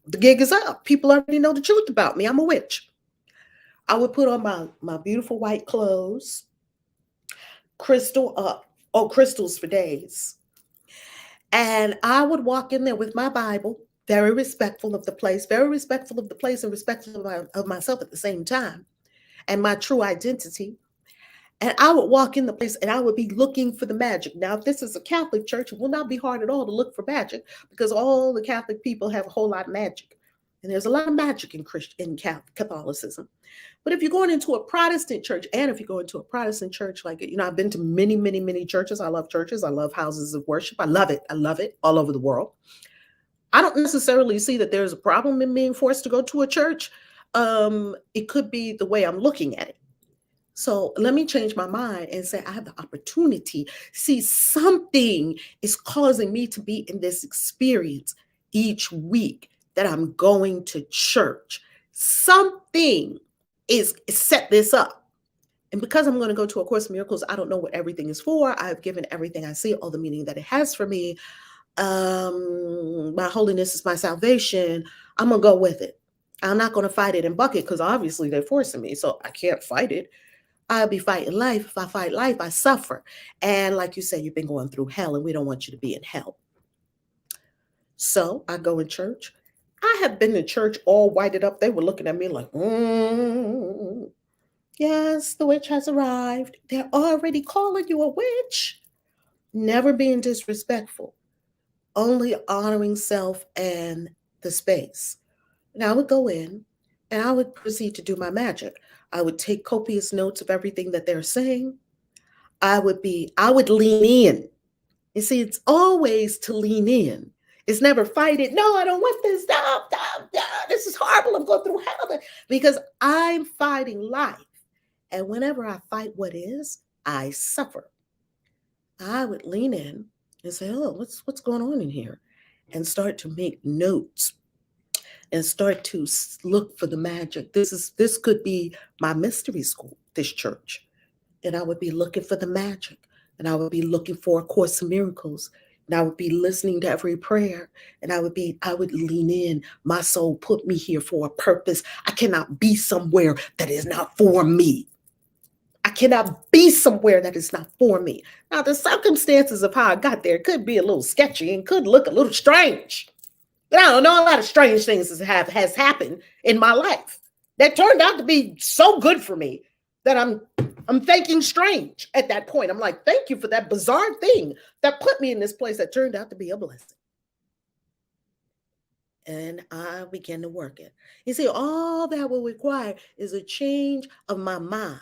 the gig is up. People already know the truth about me. I'm a witch. I would put on my beautiful white clothes, crystals for days. And I would walk in there with my Bible, very respectful of the place and respectful of myself at the same time, and my true identity. And I would walk in the place and I would be looking for the magic. Now, if this is a Catholic church, it will not be hard at all to look for magic, because all the Catholic people have a whole lot of magic. And there's a lot of magic in Catholicism. But if you're going into a Protestant church, and if you go into a Protestant church, like, I've been to many, many, many churches. I love churches. I love houses of worship. I love it. I love it all over the world. I don't necessarily see that there's a problem in being forced to go to a church. It could be the way I'm looking at it. So let me change my mind and say I have the opportunity. See, something is causing me to be in this experience each week that I'm going to church. Something is set this up. And because I'm going to go to A Course in Miracles, I don't know what everything is for. I've given everything I see all the meaning that it has for me. My holiness is my salvation. I'm going to go with it. I'm not going to fight it and buck it, because obviously they're forcing me. So I can't fight it. I'll be fighting life. If I fight life, I suffer. And like you said, you've been going through hell, and we don't want you to be in hell. So I go in church. I have been in church all whited up. They were looking at me like, yes, the witch has arrived. They're already calling you a witch. Never being disrespectful, only honoring self and the space. And I would go in and I would proceed to do my magic. I would take copious notes of everything that they're saying. I would lean in. You see, it's always to lean in. It's never fight it. No, I don't want this. This is horrible. I'm going through hell. Because I'm fighting life. And whenever I fight what is, I suffer. I would lean in and say, oh, what's going on in here? And start to make notes and start to look for the magic. This could be my mystery school, this church. And I would be looking for the magic. And I would be looking for A Course in Miracles. And I would be listening to every prayer. And I would lean in. My soul put me here for a purpose. I cannot be somewhere that is not for me. I cannot be somewhere that is not for me. Now, the circumstances of how I got there could be a little sketchy and could look a little strange. But I don't know, a lot of strange things has happened in my life that turned out to be so good for me that I'm thinking strange at that point. I'm like, thank you for that bizarre thing that put me in this place that turned out to be a blessing. And I began to work it. You see, all that will require is a change of my mind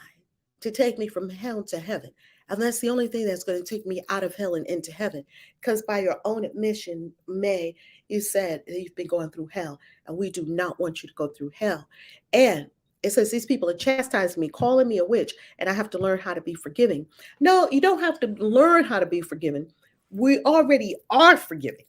to take me from hell to heaven. And that's the only thing that's going to take me out of hell and into heaven. Because by your own admission, May, you said that you've been going through hell, and we do not want you to go through hell. And it says these people are chastising me, calling me a witch, and I have to learn how to be forgiving. No, you don't have to learn how to be forgiven. We already are forgiving.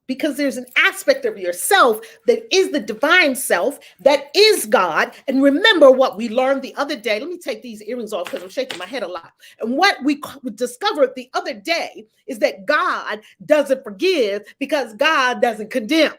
Because there's an aspect of yourself that is the divine self, that is God. And remember what we learned the other day. Let me take these earrings off because I'm shaking my head a lot. And what we discovered the other day is that God doesn't forgive because God doesn't condemn.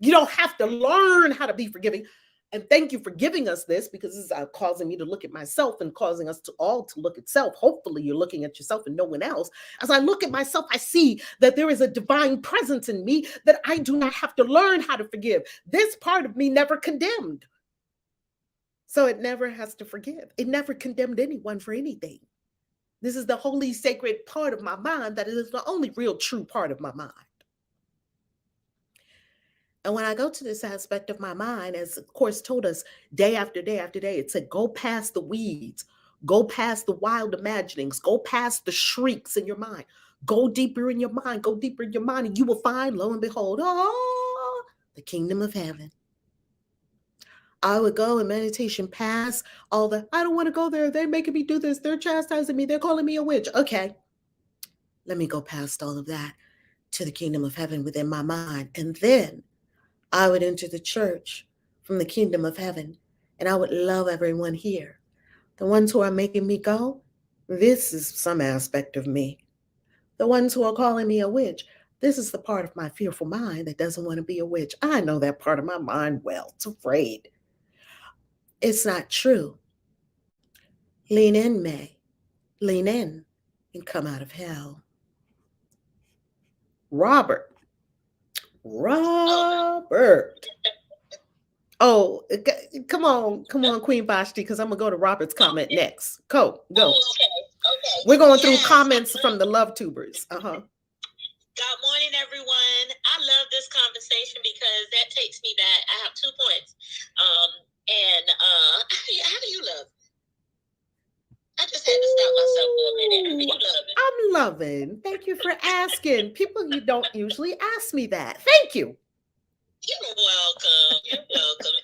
You don't have to learn how to be forgiving. And thank you for giving us this, because this is causing me to look at myself and causing us to all to look at self. Hopefully you're looking at yourself and no one else. As I look at myself, I see that there is a divine presence in me that I do not have to learn how to forgive. This part of me never condemned. So it never has to forgive. It never condemned anyone for anything. This is the holy, sacred part of my mind that is the only real true part of my mind. And when I go to this aspect of my mind, as the Course told us day after day after day, it said, go past the weeds, go past the wild imaginings, go past the shrieks in your mind, go deeper in your mind, go deeper in your mind, and you will find, lo and behold, the kingdom of heaven. I would go in meditation past all the, I don't want to go there. They're making me do this. They're chastising me. They're calling me a witch. Okay, let me go past all of that to the kingdom of heaven within my mind. And then I would enter the church from the kingdom of heaven, and I would love everyone here. The ones who are making me go, this is some aspect of me. The ones who are calling me a witch, this is the part of my fearful mind that doesn't want to be a witch. I know that part of my mind well. It's afraid. It's not true. Lean in, May. Lean in and come out of hell. Robert. Oh, come on, Queen Vashti, because I'm going to go to Robert's comment next. Go. Okay. We're going through comments from the love tubers. Good morning, everyone. I love this conversation because that takes me back. I have 2 points. How do you love? I just had to stop myself for a minute. How do you love it? I'm loving. Thank you for asking. People, you don't usually ask me that. Thank you. You're welcome.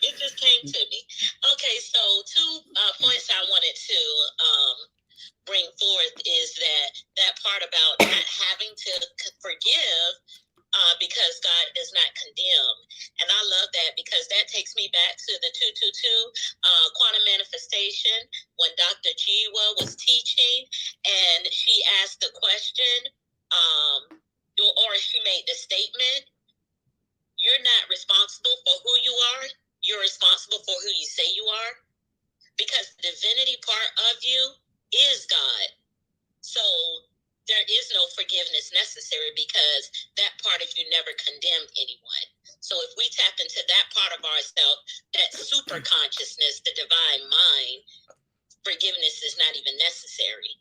It just came to me. Okay, so 2 points I wanted to bring forth is that part about not having to forgive because God does not condemn. And I love that because that takes me back to the 222 quantum manifestation when Dr. Jiwa was teaching and she asked the question or she made the statement, you're not responsible for who you are. You're responsible for who you say you are. Because the divinity part of you is God. So there is no forgiveness necessary because that part of you never condemned anyone. So if we tap into that part of ourselves, that super consciousness, the divine mind, forgiveness is not even necessary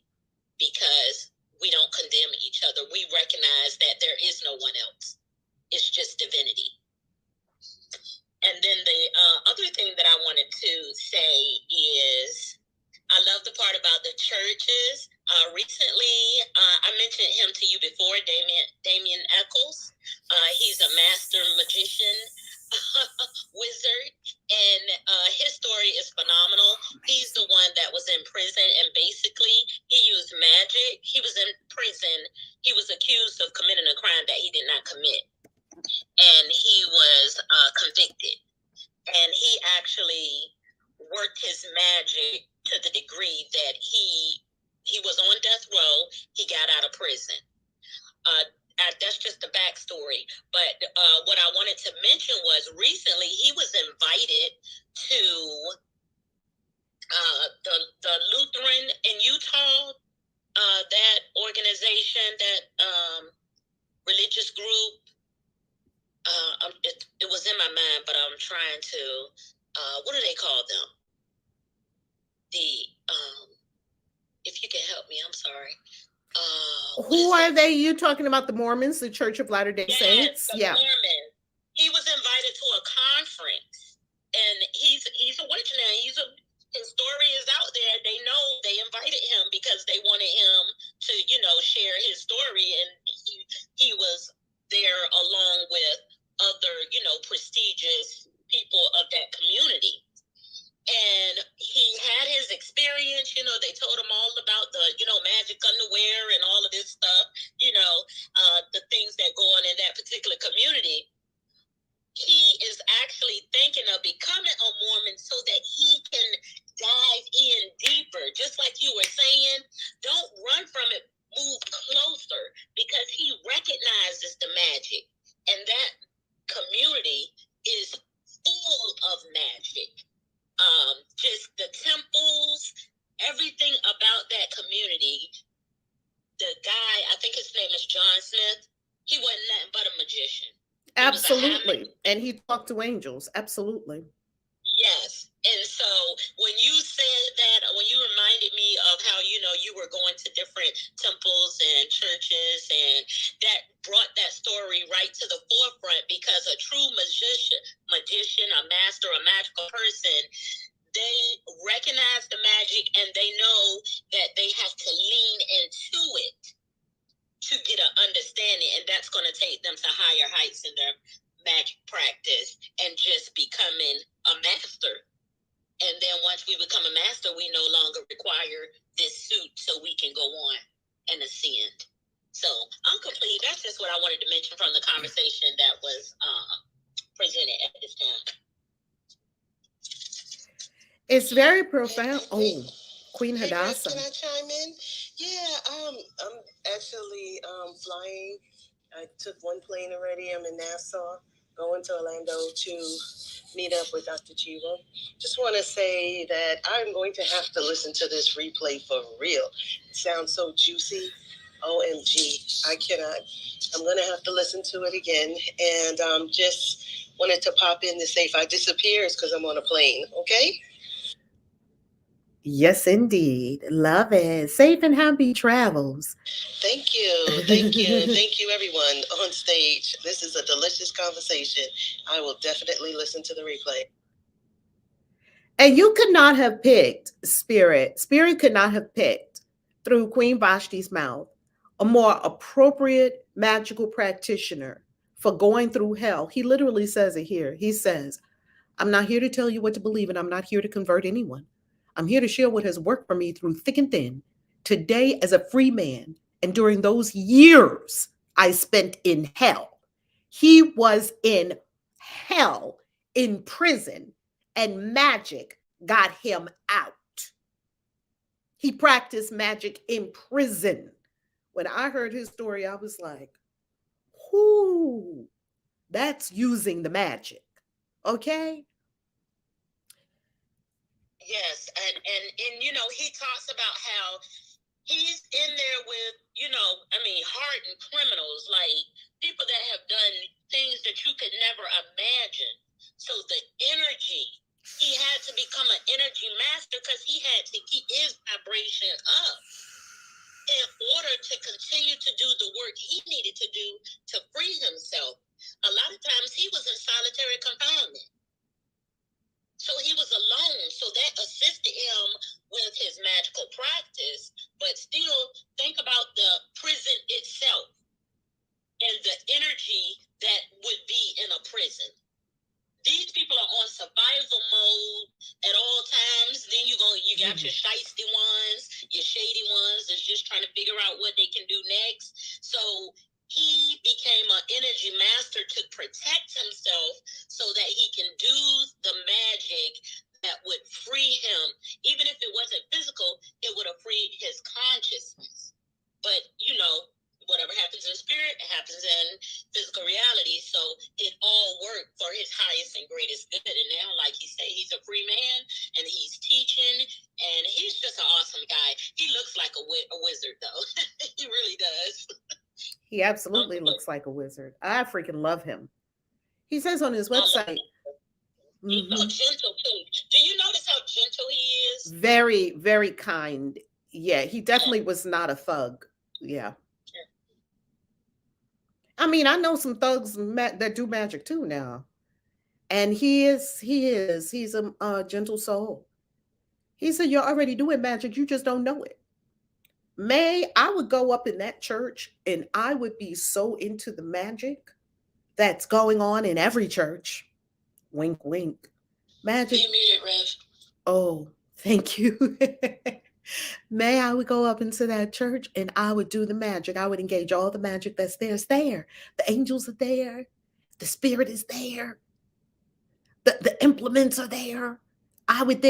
because we don't condemn each other. We recognize that there is no one else. It's just divinity. And then the other thing that I wanted to say is I love the part about the churches. Recently, I mentioned him to you before, Damien Eccles. He's a master magician, wizard, and his story is phenomenal. He's the one that was in prison, and basically he used magic. He was in prison. He was accused of committing a crime that he did not commit. And he was convicted. And he actually worked his magic to the degree that he was on death row. He got out of prison. That's just the backstory. But what I wanted to mention was recently he was invited to the Lutheran in Utah, that organization, that religious group. It was in my mind, but I'm trying to, what do they call them? If you can help me, I'm sorry. Who are they? You talking about the Mormons, the Church of Latter-day Saints? The Mormons. He was invited to a conference, and he's a witch now. His story is out there. They know they invited him because they wanted him to, share his story, and he was there along with other, prestigious people of that community. And he had his experience, they told him all about the, magic underwear and all of this stuff, the things that go on in that particular community. He is actually thinking of becoming a Mormon so that he can dive in deeper. Just like you were saying, don't run from it, move closer, because he recognizes the magic. And that community is full of magic. Just the temples, everything about that community. The guy, I think his name is John Smith, he wasn't nothing but a magician. Absolutely. And he talked to angels. Absolutely. Yes. And so when you said that, when you reminded me of how, you were going to different temples and churches, and that brought that story right to the forefront, because a true magician, a master, a magical person, they recognize the magic and they know that they have to lean into it to get an understanding, and that's going to take them to higher heights in their magic practice and just becoming a master. And then once we become a master, we no longer require this suit, so we can go on and ascend. So I'm complete. That's just what I wanted to mention from the conversation that was presented at this time. It's very profound. Oh, Queen Hadassah. Can I chime in? Yeah, I'm actually flying. I took one plane already. I'm in Nassau, going to Orlando to meet up with Dr. Chivo. Just want to say that I'm going to have to listen to this replay for real. It sounds so juicy. OMG, I cannot. I'm going to have to listen to it again. And just wanted to pop in to say if I disappear, it's because I'm on a plane, okay? Yes, indeed. Love it. Safe and happy travels. Thank you. Thank you. Thank you, everyone on stage. This is a delicious conversation. I will definitely listen to the replay. And you could not have picked Spirit. Spirit could not have picked through Queen Vashti's mouth a more appropriate magical practitioner for going through hell. He literally says it here. He says, I'm not here to tell you what to believe, and I'm not here to convert anyone. I'm here to share what has worked for me through thick and thin, today as a free man, and during those years I spent in hell. He was in hell, in prison, and magic got him out. He practiced magic in prison. When I heard his story, I was like, whoo, that's using the magic. Okay? Yes, and he talks about how he's in there with, hardened criminals, like people that have done things that you could never imagine. So the energy, he had to become an energy master because he had to keep his vibration up in order to continue to do the work he needed to do to free himself. A lot of times he was in solitary confinement. So he was alone. So that assisted him with his magical practice. But still, think about the prison itself and the energy that would be in a prison. These people are on survival mode at all times. Then you got your shiesty ones, your shady ones that's just trying to figure out what they can do next. So he became an energy master to protect himself so that he can do the magic that would free him. Even if it wasn't physical, it would have freed his consciousness. But, whatever happens in spirit, it happens in physical reality. So it all worked for his highest and greatest good. And now, like he said, he's a free man and he's teaching, and he's just an awesome guy. He looks like a wizard, though. He really does. He absolutely looks like a wizard. I freaking love him. He says on his website. He's so gentle, too. Do you notice how gentle he is? Very, very kind. Yeah, he definitely was not a thug. Yeah. I mean, I know some thugs that do magic too now. And he's a gentle soul. He said, you're already doing magic. You just don't know it. I would go up in that church and I would be so into the magic that's going on in every church. Wink, wink. Magic. You muted, Rev. Oh, thank you. I would go up into that church and I would do the magic. I would engage all the magic that's there. It's there. The angels are there. The spirit is there. The implements are there. I would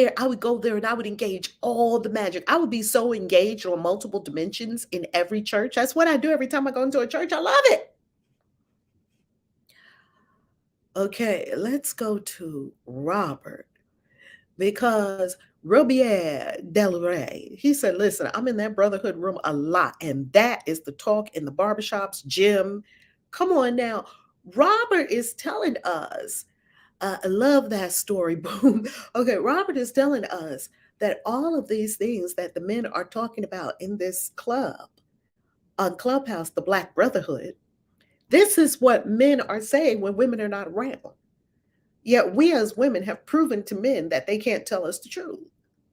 go there and I would engage all the magic. I would be so engaged on multiple dimensions in every church. That's what I do every time I go into a church. I love it. Okay, let's go to Robert, because Robier Del Rey, he said, listen, I'm in that brotherhood room a lot, and that is the talk in the barbershops, gym. Come on now. Robert is telling us I love that story. Boom. Okay, Robert is telling us that all of these things that the men are talking about in this club, on Clubhouse, the Black Brotherhood, this is what men are saying when women are not around. Yet we as women have proven to men that they can't tell us the truth.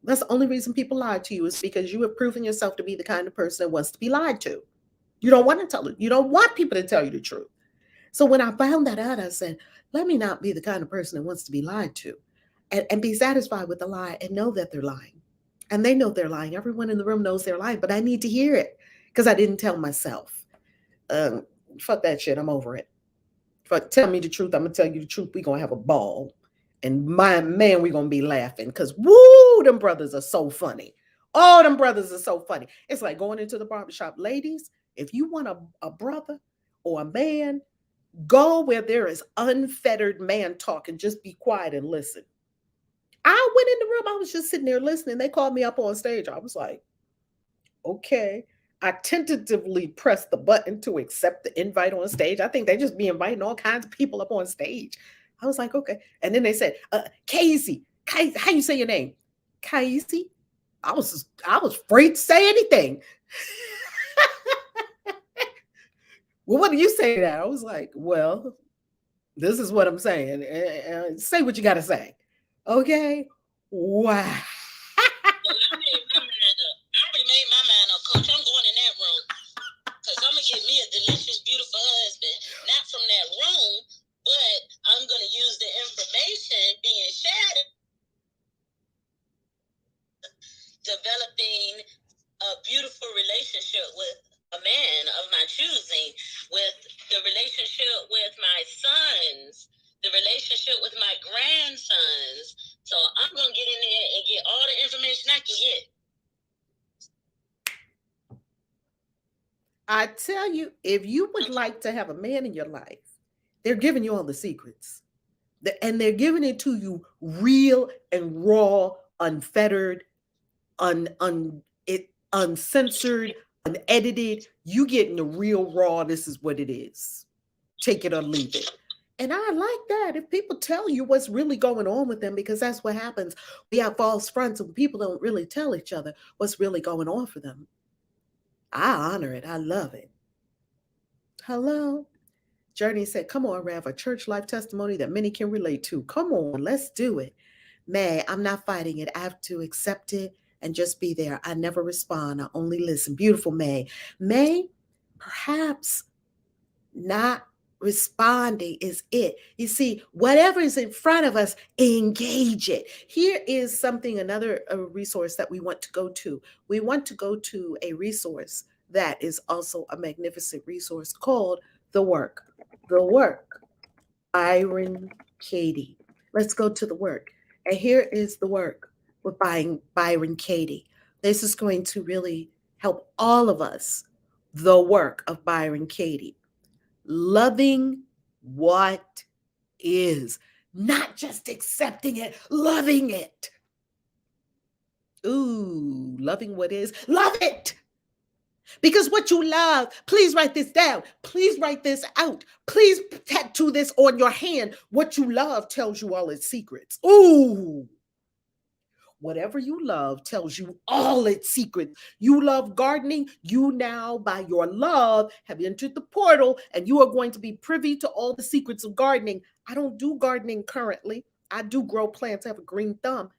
That's the only reason people lie to you, is because you have proven yourself to be the kind of person that wants to be lied to. You don't want to tell it. You don't want people to tell you the truth. So when I found that out, I said, let me not be the kind of person that wants to be lied to, and be satisfied with the lie and know that they're lying. And they know they're lying. Everyone in the room knows they're lying, but I need to hear it because I didn't tell myself. Um, Fuck that shit. I'm over it. Fuck, tell me the truth. I'm going to tell you the truth. We're going to have a ball. And my man, we're going to be laughing because, woo, them brothers are so funny. Oh, them brothers are so funny. It's like going into the barbershop. Ladies, if you want a brother or a man, go where there is unfettered man talk and just be quiet and listen. I went in the room. I was just sitting there listening. They called me up on stage. I was like, okay. I tentatively pressed the button to accept the invite on stage. I think they just be inviting all kinds of people up on stage. I was like, okay. And then they said, Casey, how you say your name? Casey. I was afraid to say anything. Well, what do you say to that? I was like, well, this is what I'm saying. Say what you got to say. Okay. Wow. I already made my mind up, Coach. I'm going in that room because I'm going to get me a delicious, beautiful husband. Not from that room, but I'm going to use the information being shared, developing a beautiful relationship with a man of my choosing, with the relationship with my sons, the relationship with my grandsons. So I'm going to get in there and get all the information I can get. I tell you, if you would like to have a man in your life, they're giving you all the secrets. And they're giving it to you real and raw, unfettered, uncensored, unedited. You getting the real raw. This is what it is. Take it or leave it. And I like that. If people tell you what's really going on with them, because that's what happens. We have false fronts and people don't really tell each other what's really going on for them. I honor it. I love it. Hello. Journey said, come on, Rev, a church life testimony that many can relate to. Come on, let's do it. May, I'm not fighting it. I have to accept it and just be there. I never respond. I only listen. Beautiful, May. May, perhaps not responding is it. You see, whatever is in front of us, engage it. Here is something, another resource that we want to go to. We want to go to a resource that is also a magnificent resource called The Work. The Work. Byron Katie. Let's go to The Work. And here is The Work with Byron Katie. This is going to really help all of us. The Work of Byron Katie. Loving what is, not just accepting it, loving it. Ooh, loving what is, love it. Because what you love, please write this down. Please write this out. Please tattoo this on your hand. What you love tells you all its secrets. Ooh. Whatever you love tells you all its secrets. You love gardening. You now, by your love, have entered the portal and you are going to be privy to all the secrets of gardening. I don't do gardening currently. I do grow plants. I have a green thumb.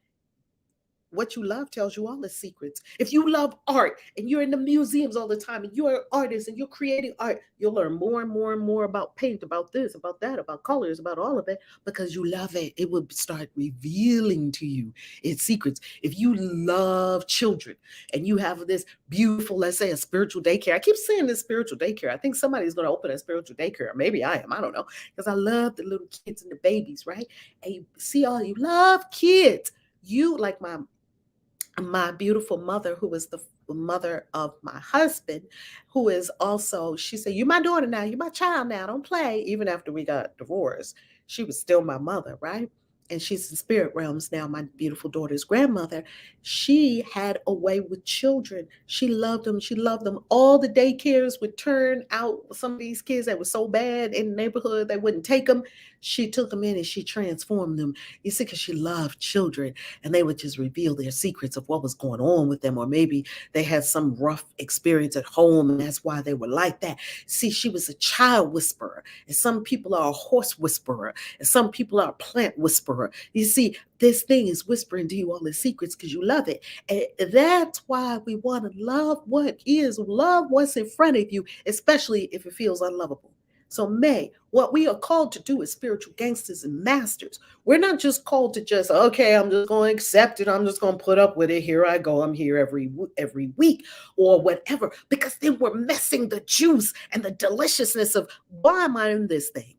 What you love tells you all the secrets. If you love art and you're in the museums all the time and you're an artist and you're creating art, you'll learn more and more and more about paint, about this, about that, about colors, about all of it, because you love it. It will start revealing to you its secrets. If you love children and you have this beautiful, let's say, a spiritual daycare. I keep saying this spiritual daycare. I think somebody's going to open a spiritual daycare. Maybe I am. I don't know. Because I love the little kids and the babies, right? And you see all, you love kids. You, like my beautiful mother, who is the mother of my husband, who is also, she said, you're my daughter now, you're my child now, don't play. Even after we got divorced, she was still my mother, right? and she's in spirit realms now, my beautiful daughter's grandmother, she had a way with children. She loved them. She loved them. All the daycares would turn out some of these kids that were so bad in the neighborhood, they wouldn't take them. She took them in and she transformed them. You see, because she loved children, and they would just reveal their secrets of what was going on with them, or maybe they had some rough experience at home and that's why they were like that. See, she was a child whisperer, and some people are a horse whisperer, and some people are a plant whisperer. You see, this thing is whispering to you all the secrets because you love it. And that's why we want to love what is, love what's in front of you, especially if it feels unlovable. So, May, what we are called to do as spiritual gangsters and masters, we're not just called to just, okay, I'm just going to accept it. I'm just going to put up with it. Here I go. I'm here every week or whatever, because then we're messing the juice and the deliciousness of why am I in this thing?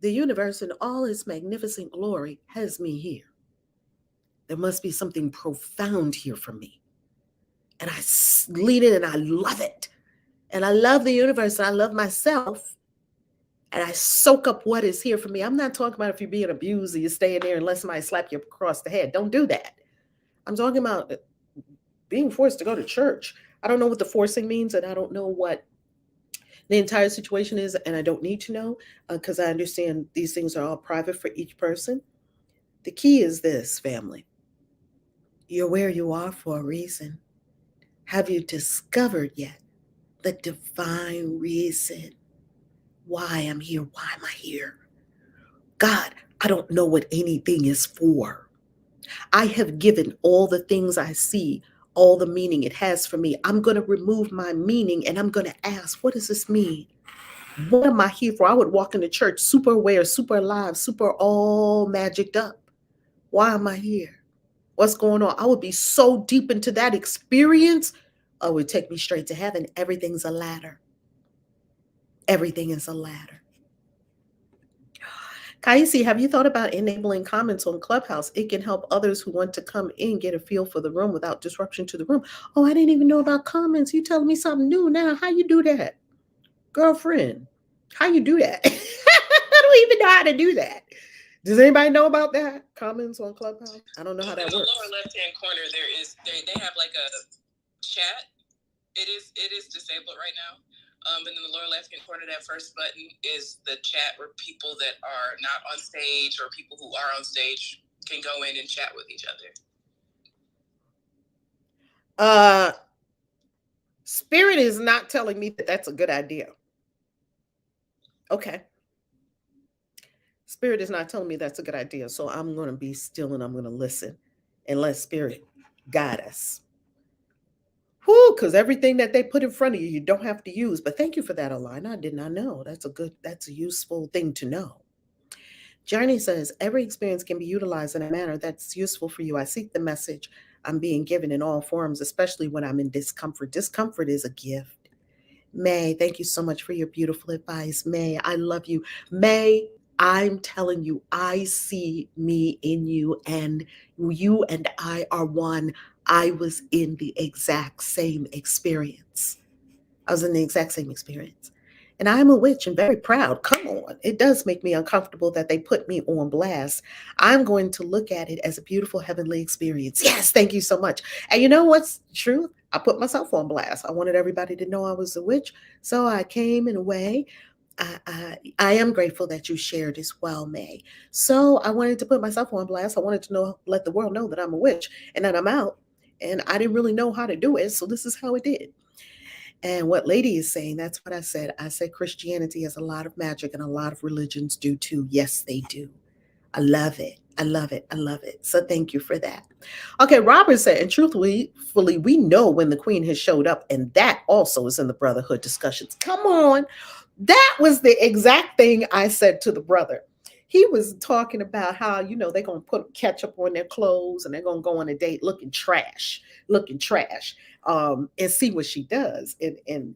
The universe in all its magnificent glory has me here. There must be something profound here for me. And I lead it and I love it. And I love the universe and I love myself. And I soak up what is here for me. I'm not talking about if you're being abused or you're staying there and let somebody slap you across the head. Don't do that. I'm talking about being forced to go to church. I don't know what the forcing means, and I don't know what the entire situation is, and I don't need to know because I understand these things are all private for each person. The key is this, family. You're where you are for a reason. Have you discovered yet the divine reason why I'm here? Why am I here? God, I don't know what anything is for. I have given all the things I see, all the meaning it has for me. I'm going to remove my meaning and I'm going to ask, what does this mean? What am I here for? I would walk into church super aware, super alive, super all magicked up. Why am I here? What's going on? I would be so deep into that experience, it would take me straight to heaven. Everything's a ladder. Everything is a ladder. Kaisi, have you thought about enabling comments on Clubhouse? It can help others who want to come in get a feel for the room without disruption to the room. Oh, I didn't even know about comments. You telling me something new now. How you do that? Girlfriend, how you do that? I don't even know how to do that. Does anybody know about that? Comments on Clubhouse? I don't know how that works. In the lower left-hand corner, they have like a chat. It is disabled right now. And in the lower left-hand corner, that first button is the chat where people that are not on stage or people who are on stage can go in and chat with each other. Spirit is not telling me that that's a good idea. Okay. Spirit is not telling me that's a good idea. So I'm going to be still and I'm going to listen and let Spirit guide us. Whoo, because everything that they put in front of you, you don't have to use. But thank you for that, Alina. I did not know. That's a useful thing to know. Journey says, every experience can be utilized in a manner that's useful for you. I seek the message I'm being given in all forms, especially when I'm in discomfort. Discomfort is a gift. May, thank you so much for your beautiful advice. May, I love you. May, I'm telling you, I see me in you, and you and I are one. I was in the exact same experience. And I'm a witch and very proud. Come on. It does make me uncomfortable that they put me on blast. I'm going to look at it as a beautiful heavenly experience. Yes, thank you so much. And you know what's true? I put myself on blast. I wanted everybody to know I was a witch. So I came in a way. I am grateful that you shared as well, May. So I wanted to put myself on blast. I wanted to let the world know that I'm a witch and that I'm out. And I didn't really know how to do it. So this is how it did. And what Lady is saying, that's what I said. I said Christianity has a lot of magic and a lot of religions do too. Yes, they do. I love it. I love it. I love it. So thank you for that. Okay, Robert said, and truthfully, we know when the queen has showed up, and that also is in the brotherhood discussions. Come on. That was the exact thing I said to the brother. He was talking about how, they're going to put ketchup on their clothes and they're going to go on a date looking trash, and see what she does. And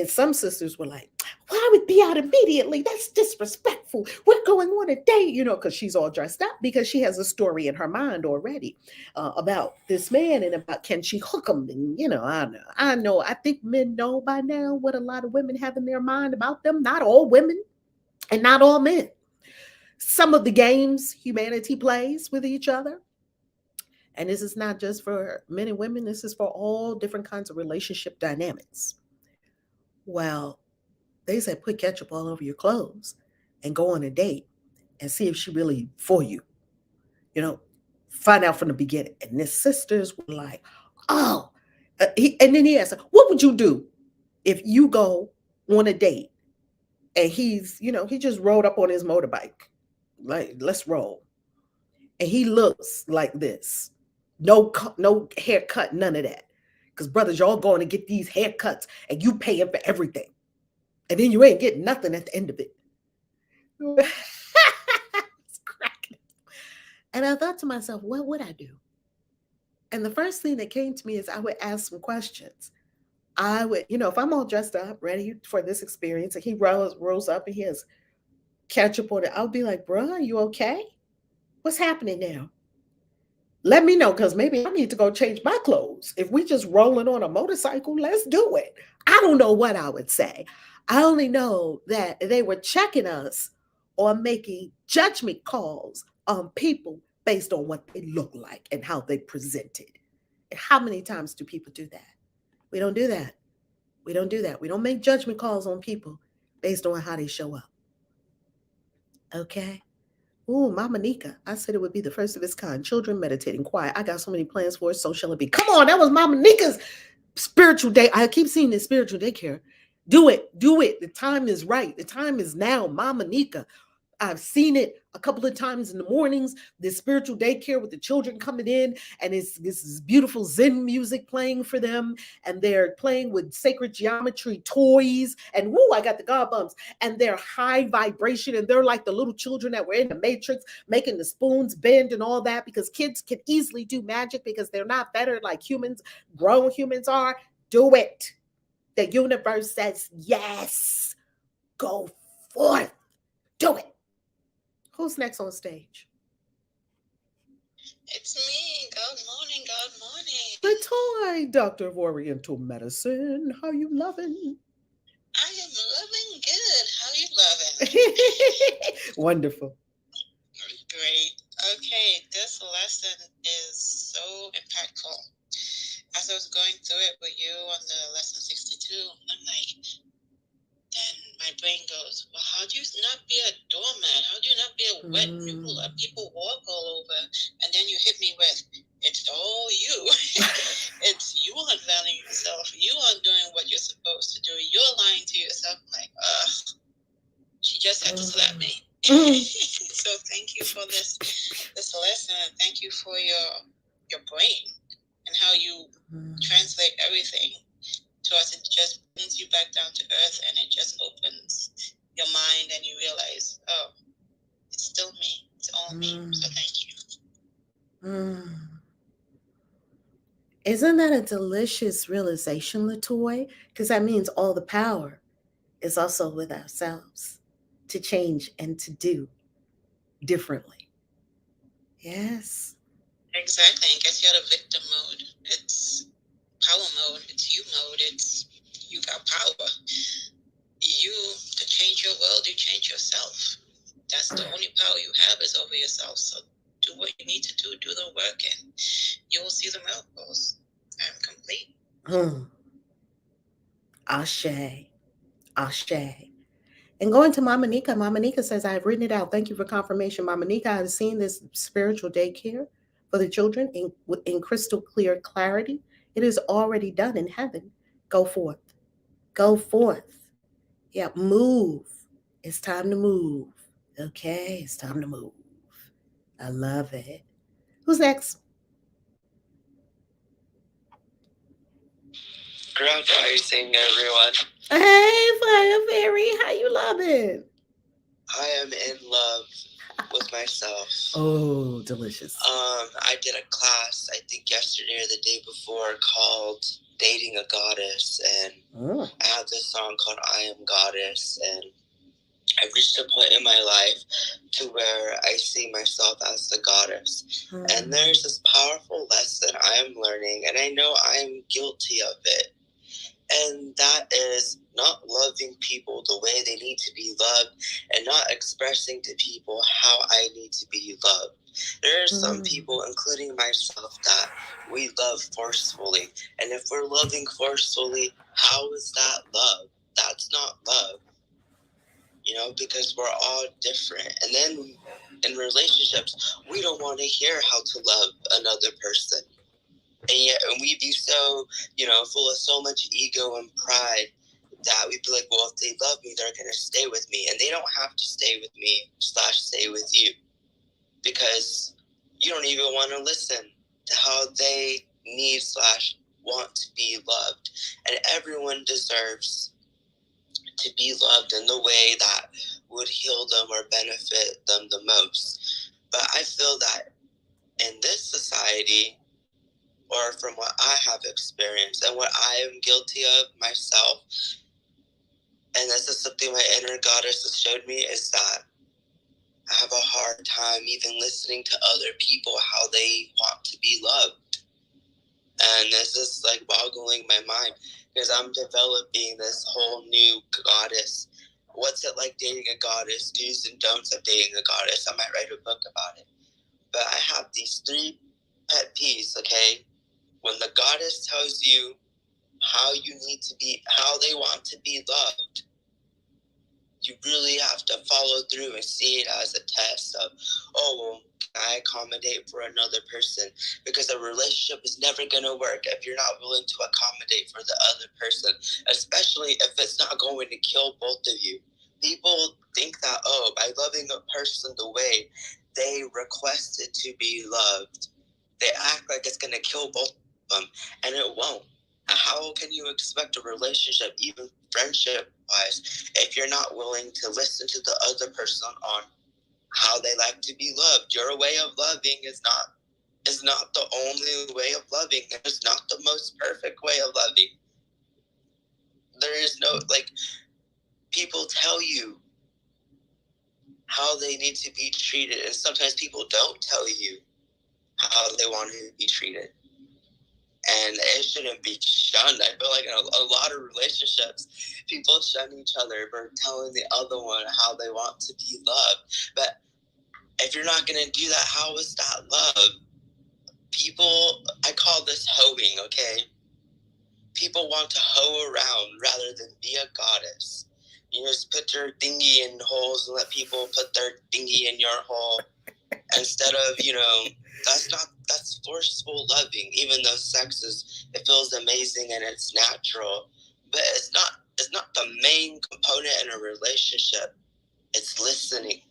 some sisters were like, well, I would be out immediately. That's disrespectful. We're going on a date, because she's all dressed up because she has a story in her mind already about this man and about can she hook him? And, I know. I think men know by now what a lot of women have in their mind about them. Not all women and not all men. some of the games humanity plays with each other. And this is not just for men and women, this is for all different kinds of relationship dynamics. Well, they said put ketchup all over your clothes and go on a date and see if she really for you. You know, find out from the beginning. And the sisters were like, oh. And then he asked, what would you do if you go on a date and he's, he just rode up on his motorbike? Like, let's roll. And he looks like this. No haircut, none of that. Because brothers, y'all going to get these haircuts and you paying for everything. And then you ain't getting nothing at the end of it. It's cracking. And I thought to myself, what would I do? And the first thing that came to me is I would ask some questions. I would, if I'm all dressed up, ready for this experience, and he rolls up and he has ketchup on it, I'll be like, bro, are you okay? What's happening now? Let me know, because maybe I need to go change my clothes. If we just rolling on a motorcycle, let's do it. I don't know what I would say. I only know that they were checking us on making judgment calls on people based on what they look like and how they presented. And how many times do people do that? We don't do that. We don't do that. We don't make judgment calls on people based on how they show up. Okay? Ooh, Mama Nika. I said it would be the first of its kind. Children meditating quiet. I got so many plans for it. So shall it be. Come on, that was Mama Nika's spiritual day. I keep seeing this spiritual daycare. Do it. Do it. The time is right. The time is now. Mama Nika. I've seen it a couple of times in the mornings, this spiritual daycare with the children coming in, and this is beautiful Zen music playing for them, and they're playing with sacred geometry toys, and woo, I got the god bumps, and they're high vibration, and they're like the little children that were in the Matrix, making the spoons bend and all that, because kids can easily do magic because they're not better like humans, grown humans are. Do it. The universe says yes. Go forth. Do it. Who's next on stage? It's me. Good morning. Good Latoy, morning. Doctor of Oriental Medicine. How you loving? I am loving good. How you loving? Wonderful. Great. Okay, this lesson is so impactful. As I was going through it with you on the lesson 62, I'm like, then my brain goes, well, how do you not be a doormat? How do you not be a wet noodle that people walk all over? And then you hit me with, it's all you. It's you aren't valuing yourself. You aren't doing what you're supposed to do. You're lying to yourself. I'm like, ugh, she just had to slap me. So thank you for this lesson. And thank you for your brain and how you translate everything to us. It just brings you back down to earth, and it just opens your mind, and you realize, oh, it's still me. It's all me. So thank you. Isn't that a delicious realization, Latoy? Because that means all the power is also with ourselves to change and to do differently. Yes. Exactly. It gets you out of victim mode. It's power mode. It's you mode. It's you got power. You, to change your world, you change yourself. That's the only power you have is over yourself. So do what you need to do the work, and you will see the miracles. I'm complete. Ashe. Ashe. And going to Mama Nika says, I've written it out. Thank you for confirmation. Mama Nika, I've seen this spiritual daycare for the children in crystal clear clarity. It is already done in heaven. Go forth. Go forth. Yeah, move. It's time to move. Okay, it's time to move. I love it. Who's next? Grand rising, everyone. Hey, Fire Fairy, how you loving? I am in love with myself. Oh, delicious. I did a class, I think yesterday or the day before, called Dating a Goddess, and I have this song called I Am Goddess, and I've reached a point in my life to where I see myself as the goddess. And there's this powerful lesson I am learning, and I know I am guilty of it. And that is not loving people the way they need to be loved and not expressing to people how I need to be loved. There are some people, including myself, that we love forcefully. And if we're loving forcefully, how is that love? That's not love. You know, because we're all different. And then in relationships, we don't want to hear how to love another person. And yet, and we'd be so, you know, full of so much ego and pride that we'd be like, well, if they love me, they're going to stay with me. And they don't have to stay with me / stay with you, because you don't even want to listen to how they need / want to be loved. And everyone deserves to be loved in the way that would heal them or benefit them the most. But I feel that in this society, or from what I have experienced and what I am guilty of myself, and this is something my inner goddess has showed me, is that I have a hard time even listening to other people how they want to be loved. And this is like boggling my mind, because I'm developing this whole new goddess. What's it like dating a goddess? Do's and don'ts of dating a goddess. I might write a book about it. But I have these 3 pet peeves, okay? When the goddess tells you how you need to be, how they want to be loved, you really have to follow through and see it as a test of, oh, well, can I accommodate for another person? Because a relationship is never going to work if you're not willing to accommodate for the other person, especially if it's not going to kill both of you. People think that, oh, by loving a person the way they requested to be loved, they act like it's going to kill both of them, and it won't. How can you expect a relationship, even friendship-wise, if you're not willing to listen to the other person on how they like to be loved? Your way of loving is not the only way of loving. It's not the most perfect way of loving. There is no, like, people tell you how they need to be treated, and sometimes people don't tell you how they want to be treated. And it shouldn't be shunned. I feel like in a lot of relationships, people shun each other for telling the other one how they want to be loved. But if you're not going to do that, how is that love? People, I call this hoeing, okay? People want to hoe around rather than be a goddess. You just put your thingy in holes and let people put their thingy in your hole, instead of, you know, that's forceful loving. Even though it feels amazing and it's natural, but it's not the main component in a relationship. It's listening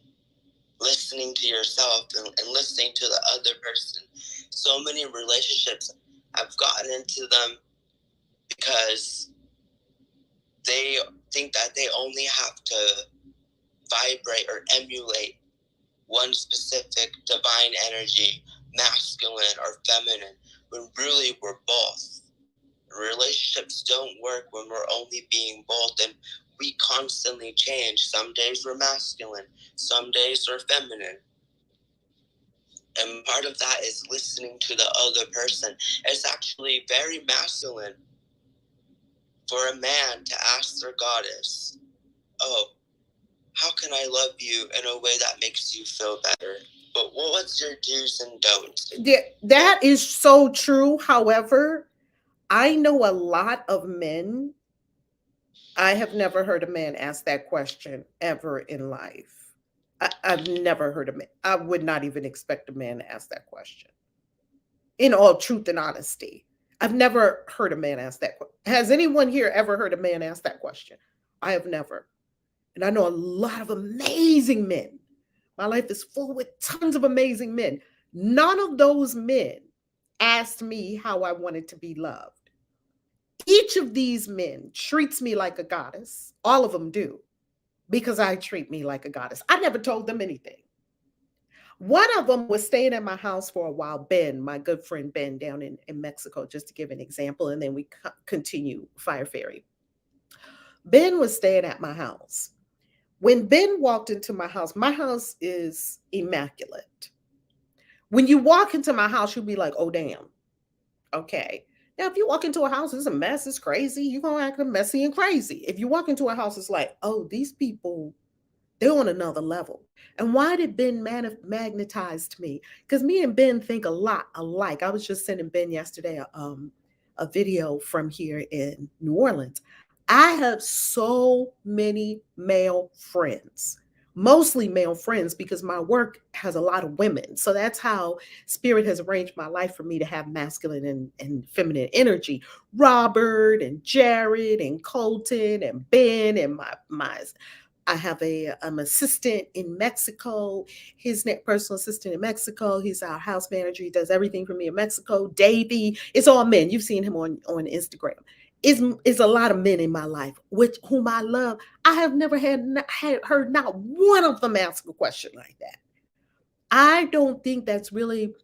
to yourself and listening to the other person. So many relationships, I've gotten into them because they think that they only have to vibrate or emulate one specific divine energy, masculine or feminine, when really we're both. Relationships don't work when we're only being both, and we constantly change. Some days we're masculine, some days we're feminine. And part of that is listening to the other person. It's actually very masculine for a man to ask their goddess, oh, how can I love you in a way that makes you feel better? But what's your do's and don'ts? Yeah, that is so true. However, I know a lot of men. I have never heard a man ask that question ever in life. I've never heard a man. I would not even expect a man to ask that question. In all truth and honesty, I've never heard a man ask that question. Has anyone here ever heard a man ask that question? I have never. And I know a lot of amazing men. My life is full with tons of amazing men. None of those men asked me how I wanted to be loved. Each of these men treats me like a goddess. All of them do, because I treat me like a goddess. I never told them anything. One of them was staying at my house for a while, Ben, my good friend Ben down in Mexico, just to give an example, and then we continue Fire Fairy. Ben was staying at my house. When Ben walked into my house is immaculate. When you walk into my house, you'll be like, oh, damn. Okay. Now, if you walk into a house, it's a mess, it's crazy, you're going to act messy and crazy. If you walk into a house, it's like, oh, these people, they're on another level. And why did Ben magnetize to me? Because me and Ben think a lot alike. I was just sending Ben yesterday a video from here in New Orleans. I have so many male friends, mostly male friends, because my work has a lot of women. So that's how spirit has arranged my life for me to have masculine and feminine energy. Robert and Jared and Colton and Ben and my I have an assistant in Mexico. His personal assistant in Mexico. He's our house manager. He does everything for me in Mexico. Davey. It's all men. You've seen him on Instagram. Is a lot of men in my life, whom I love. I have never heard not one of them ask a question like that. I don't think that's really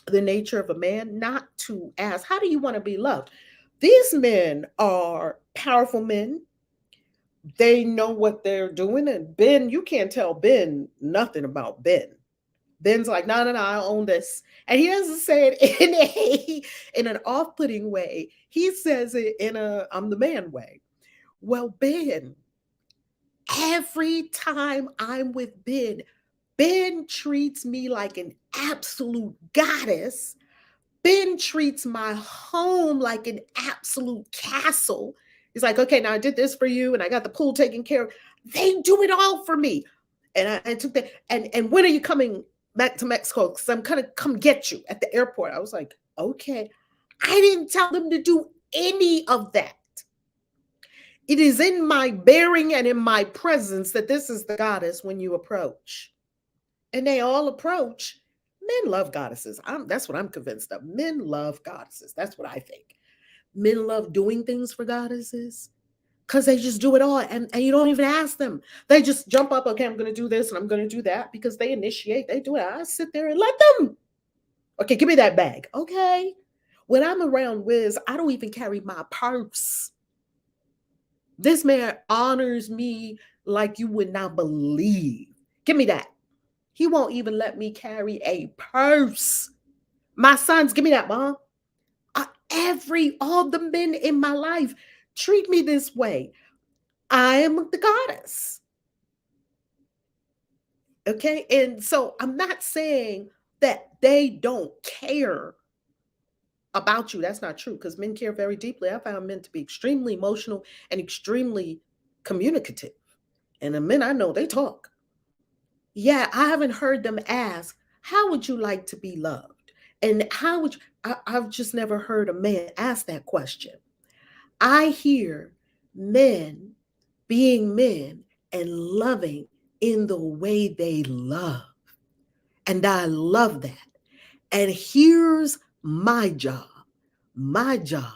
the nature of a man, not to ask, how do you want to be loved? These men are powerful men. They know what they're doing. And Ben, you can't tell Ben nothing about Ben. Ben's like, no, I own this. And he doesn't say it in an off-putting way. He says it in a I'm the man way. Well, Ben, every time I'm with Ben treats me like an absolute goddess. Ben treats my home like an absolute castle. He's like, okay, now I did this for you and I got the pool taken care of. They do it all for me. And I took that. And when are you coming back to Mexico? Because I'm going to come get you at the airport. I was like, okay. I didn't tell them to do any of that. It is in my bearing and in my presence that this is the goddess when you approach. And they all approach. Men love goddesses. That's what I'm convinced of. Men love goddesses. That's what I think. Men love doing things for goddesses because they just do it all. And you don't even ask them. They just jump up, okay, I'm going to do this and I'm going to do that because they initiate. They do it. I sit there and let them. Okay, give me that bag. Okay. When I'm around Wiz, I don't even carry my purse. This man honors me like you would not believe. Give me that. He won't even let me carry a purse. My sons, give me that, Mom. All the men in my life treat me this way. I am the goddess. Okay. And so I'm not saying that they don't care about you. That's not true because men care very deeply. I found men to be extremely emotional and extremely communicative. And the men I know, they talk. Yeah, I haven't heard them ask, how would you like to be loved? And how would you, I've just never heard a man ask that question. I hear men being men and loving in the way they love. And I love that. And here's my job. My job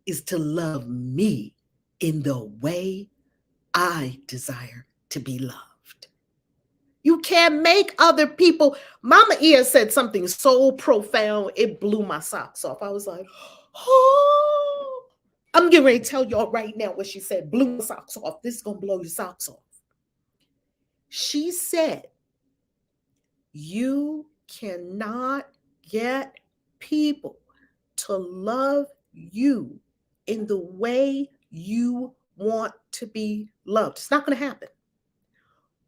is to love me in the way I desire to be loved. You can't make other people. Mama Ia said something so profound, it blew my socks off. I was like, oh, I'm getting ready to tell y'all right now what she said. Blew my socks off. This is going to blow your socks off. She said, you cannot get people to love you in the way you want to be loved. It's not going to happen.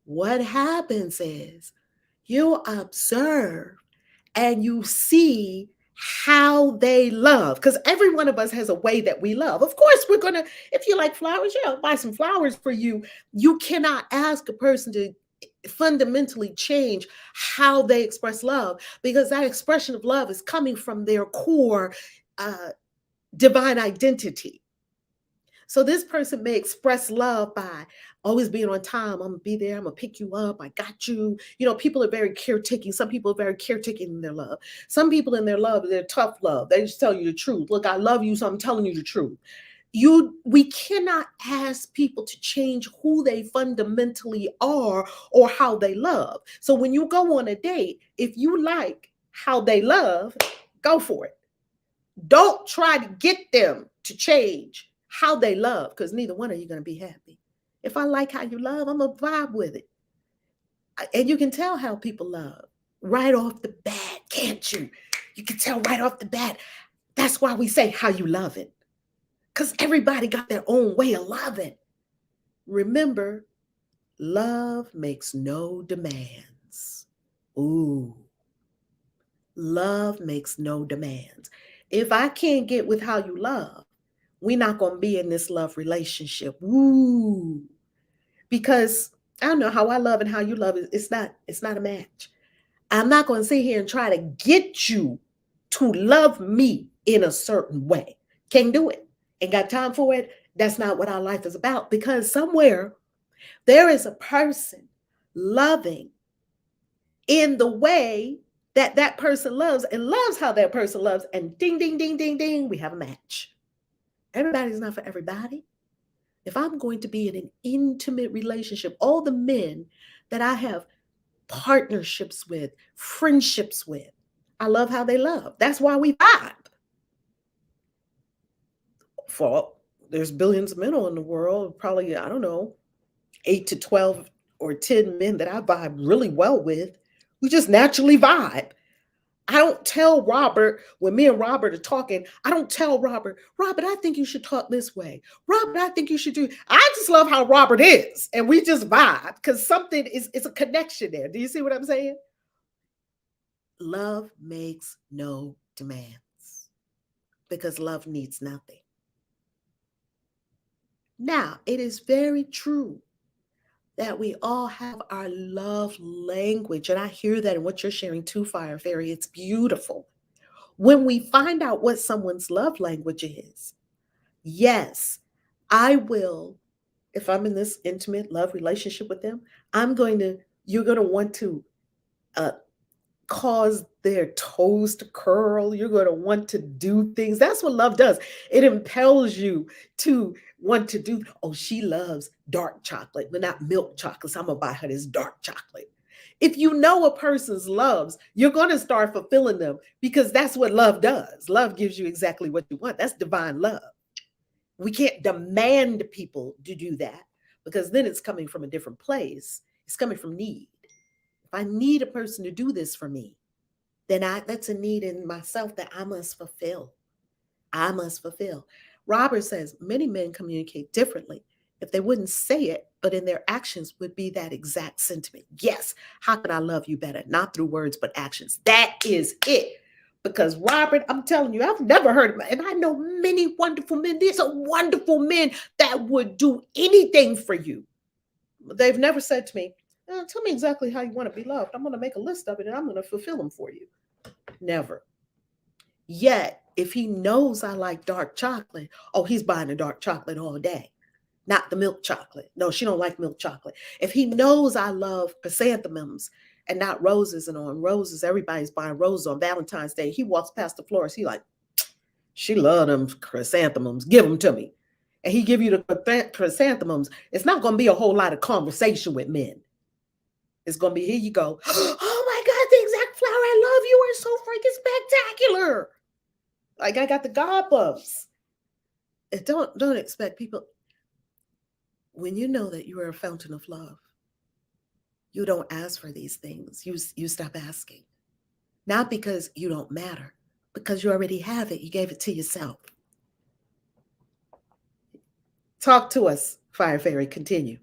What happens is you observe and you see how they love, because every one of us has a way that we love. Of course, we're going to, if you like flowers, yeah, I'll buy some flowers for you. You cannot ask a person to fundamentally change how they express love, because that expression of love is coming from their core divine identity. So this person may express love by always being on time. I'm going to be there. I'm going to pick you up. I got you. You know, people are very caretaking. Some people are very caretaking in their love. Some people in their love, they're tough love. They just tell you the truth. Look, I love you, so I'm telling you the truth. We cannot ask people to change who they fundamentally are or how they love. So when you go on a date, if you like how they love, go for it. Don't try to get them to change how they love, because neither one of you are going to be happy. If I like how you love, I'm going to vibe with it. And you can tell how people love right off the bat, can't you? You can tell right off the bat. That's why we say how you love it. Because everybody got their own way of loving. Remember, love makes no demands. Ooh. Love makes no demands. If I can't get with how you love, we're not going to be in this love relationship. Woo. Because I don't know how I love and how you love. It's not a match. I'm not going to sit here and try to get you to love me in a certain way. Can't do it. Ain't got time for it. That's not what our life is about. Because somewhere there is a person loving in the way that that person loves and loves how that person loves. And ding, ding, ding, ding, ding, we have a match. Everybody's not for everybody. If I'm going to be in an intimate relationship, all the men that I have partnerships with, friendships with, I love how they love. That's why we vibe. There's billions of men in the world, probably, I don't know, 8 to 12 or 10 men that I vibe really well with. We just naturally vibe. I don't tell Robert, when me and Robert are talking, I don't tell Robert, I think you should talk this way. Robert, I think you should do. I just love how Robert is. And we just vibe because something is a connection there. Do you see what I'm saying? Love makes no demands because love needs nothing. Now, it is very true that we all have our love language. And I hear that in what you're sharing too, Fire Fairy. It's beautiful. When we find out what someone's love language is, yes, I will, if I'm in this intimate love relationship with them, you're going to want to cause their toes to curl. You're going to want to do things. That's what love does. It impels you to want to do. Oh, she loves dark chocolate, but not milk chocolate. So I'm going to buy her this dark chocolate. If you know a person's loves, you're going to start fulfilling them because that's what love does. Love gives you exactly what you want. That's divine love. We can't demand people to do that because then it's coming from a different place. It's coming from need. If I need a person to do this for me, then that's a need in myself that I must fulfill. I must fulfill. Robert says many men communicate differently. If they wouldn't say it, but in their actions would be that exact sentiment. Yes, how can I love you better? Not through words, but actions. That is it. Because Robert, I'm telling you, I've never heard of it. And I know many wonderful men. These are wonderful men that would do anything for you. They've never said to me, tell me exactly how you want to be loved. I'm going to make a list of it and I'm going to fulfill them for you. Never. Yet, if he knows I like dark chocolate, oh, he's buying the dark chocolate all day. Not the milk chocolate. No, she don't like milk chocolate. If he knows I love chrysanthemums and not roses, and on roses, everybody's buying roses on Valentine's Day. He walks past the florist. He like, she love them chrysanthemums. Give them to me. And he give you the chrysanthemums. It's not going to be a whole lot of conversation with men. It's going to be, here you go. Oh my God, the exact flower I love. You are so freaking spectacular. Like I got the God bumps. And don't expect people. When you know that you are a fountain of love, you don't ask for these things. You stop asking. Not because you don't matter, because you already have it. You gave it to yourself. Talk to us, Fire Fairy. Continue.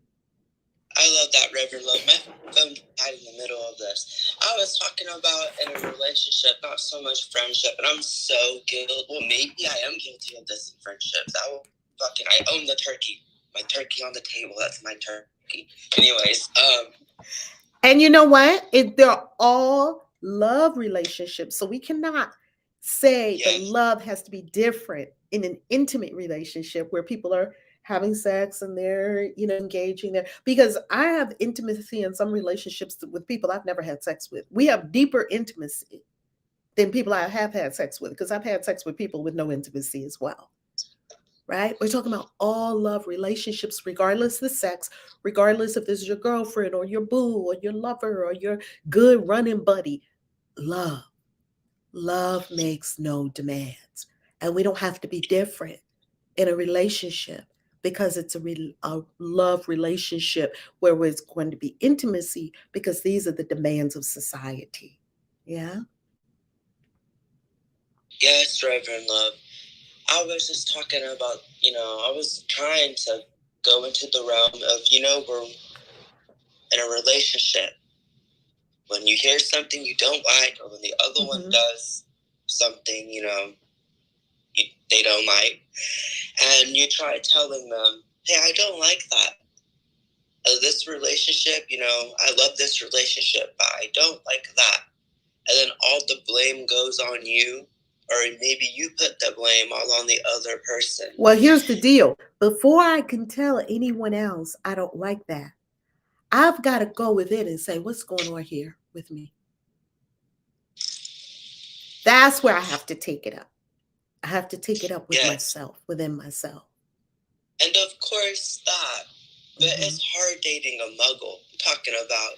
I love that, Reverend Love. I'm right in the middle of this. I was talking about in a relationship, not so much friendship, and I'm so guilty. Well, maybe I am guilty of this in friendships. I own the turkey. My turkey on the table. That's my turkey. Anyways, and you know what? They're all love relationships, so we cannot say that love has to be different in an intimate relationship where people are having sex and they're, engaging there. Because I have intimacy in some relationships with people I've never had sex with. We have deeper intimacy than people I have had sex with, because I've had sex with people with no intimacy as well. Right? We're talking about all love relationships, regardless of the sex, regardless if this is your girlfriend or your boo or your lover or your good running buddy. Love makes no demands. And we don't have to be different in a relationship because it's a love relationship where it's going to be intimacy, because these are the demands of society. Yeah. Yes, Reverend Love. I was just talking about, I was trying to go into the realm of, we're in a relationship. When you hear something you don't like, or when the other one does something, they don't like, and you try telling them, hey, I don't like that. This relationship, I love this relationship, but I don't like that. And then all the blame goes on you, or maybe you put the blame all on the other person. Well, here's the deal. Before I can tell anyone else I don't like that, I've got to go within and say, what's going on here with me? That's where I have to take it up. I have to take it up with myself, within myself. And of course that. But it's hard dating a muggle. I'm talking about,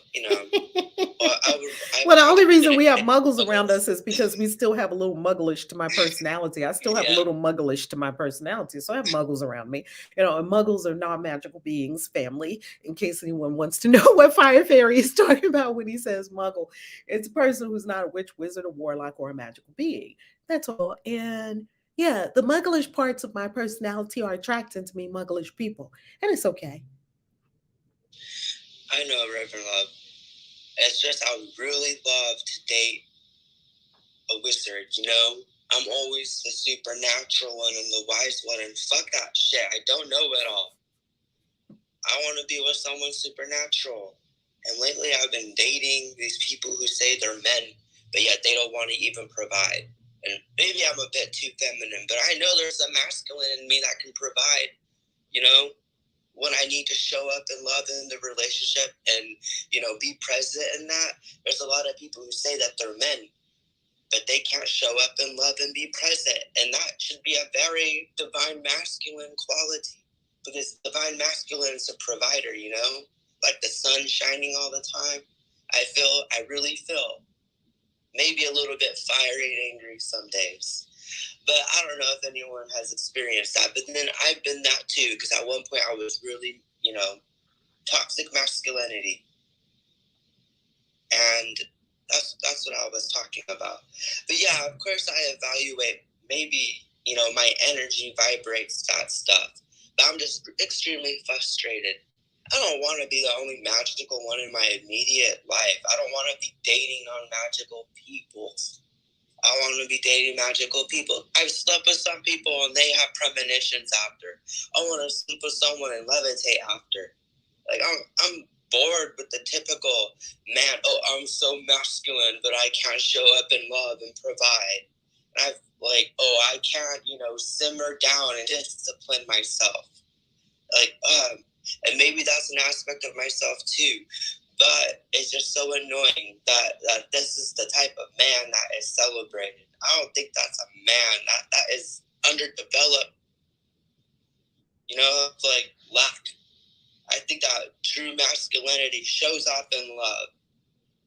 well, the only reason we have muggles around us is because we still have a little mugglish to my personality. I still have a little mugglish to my personality. So I have muggles around me. And muggles are non-magical beings, family, in case anyone wants to know what Fire Fairy is talking about when he says muggle. It's a person who's not a witch, wizard, or warlock, or a magical being. That's all. And yeah, the mugglish parts of my personality are attracting to me, mugglish people. And it's okay. I know, Reverend Love. It's just I would really love to date a wizard, I'm always the supernatural one and the wise one, and fuck that shit. I don't know it all. I want to be with someone supernatural. And lately I've been dating these people who say they're men, but yet they don't want to even provide. And maybe I'm a bit too feminine, but I know there's a masculine in me that can provide, when I need to show up and love in the relationship and, be present in that. There's a lot of people who say that they're men, but they can't show up and love and be present. And that should be a very divine masculine quality, because divine masculine is a provider, like the sun shining all the time. I really feel maybe a little bit fiery and angry some days. But I don't know if anyone has experienced that. But then I've been that too, because at one point I was really, toxic masculinity. And that's what I was talking about. But yeah, of course I evaluate, maybe, my energy vibrates that stuff. But I'm just extremely frustrated. I don't want to be the only magical one in my immediate life. I don't want to be dating non-magical people. I want to be dating magical people. I've slept with some people and they have premonitions after. I want to sleep with someone and levitate after. Like, I'm bored with the typical man, I'm so masculine, but I can't show up and love and provide. And I can't, simmer down and discipline myself. And maybe that's an aspect of myself too. But it's just so annoying that this is the type of man that is celebrated. I don't think that's a man. That is underdeveloped. It's like lack. I think that true masculinity shows up in love.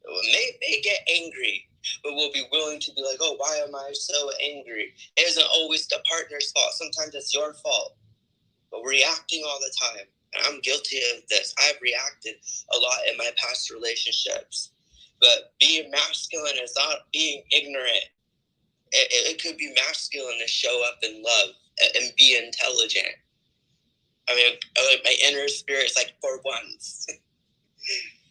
It may get angry, but we'll be willing to be like, oh, why am I so angry? It isn't always the partner's fault. Sometimes it's your fault. But we're reacting all the time. And I'm guilty of this. I've reacted a lot in my past relationships. But being masculine is not being ignorant. It could be masculine to show up in love and be intelligent. I mean, my inner spirit's like for once.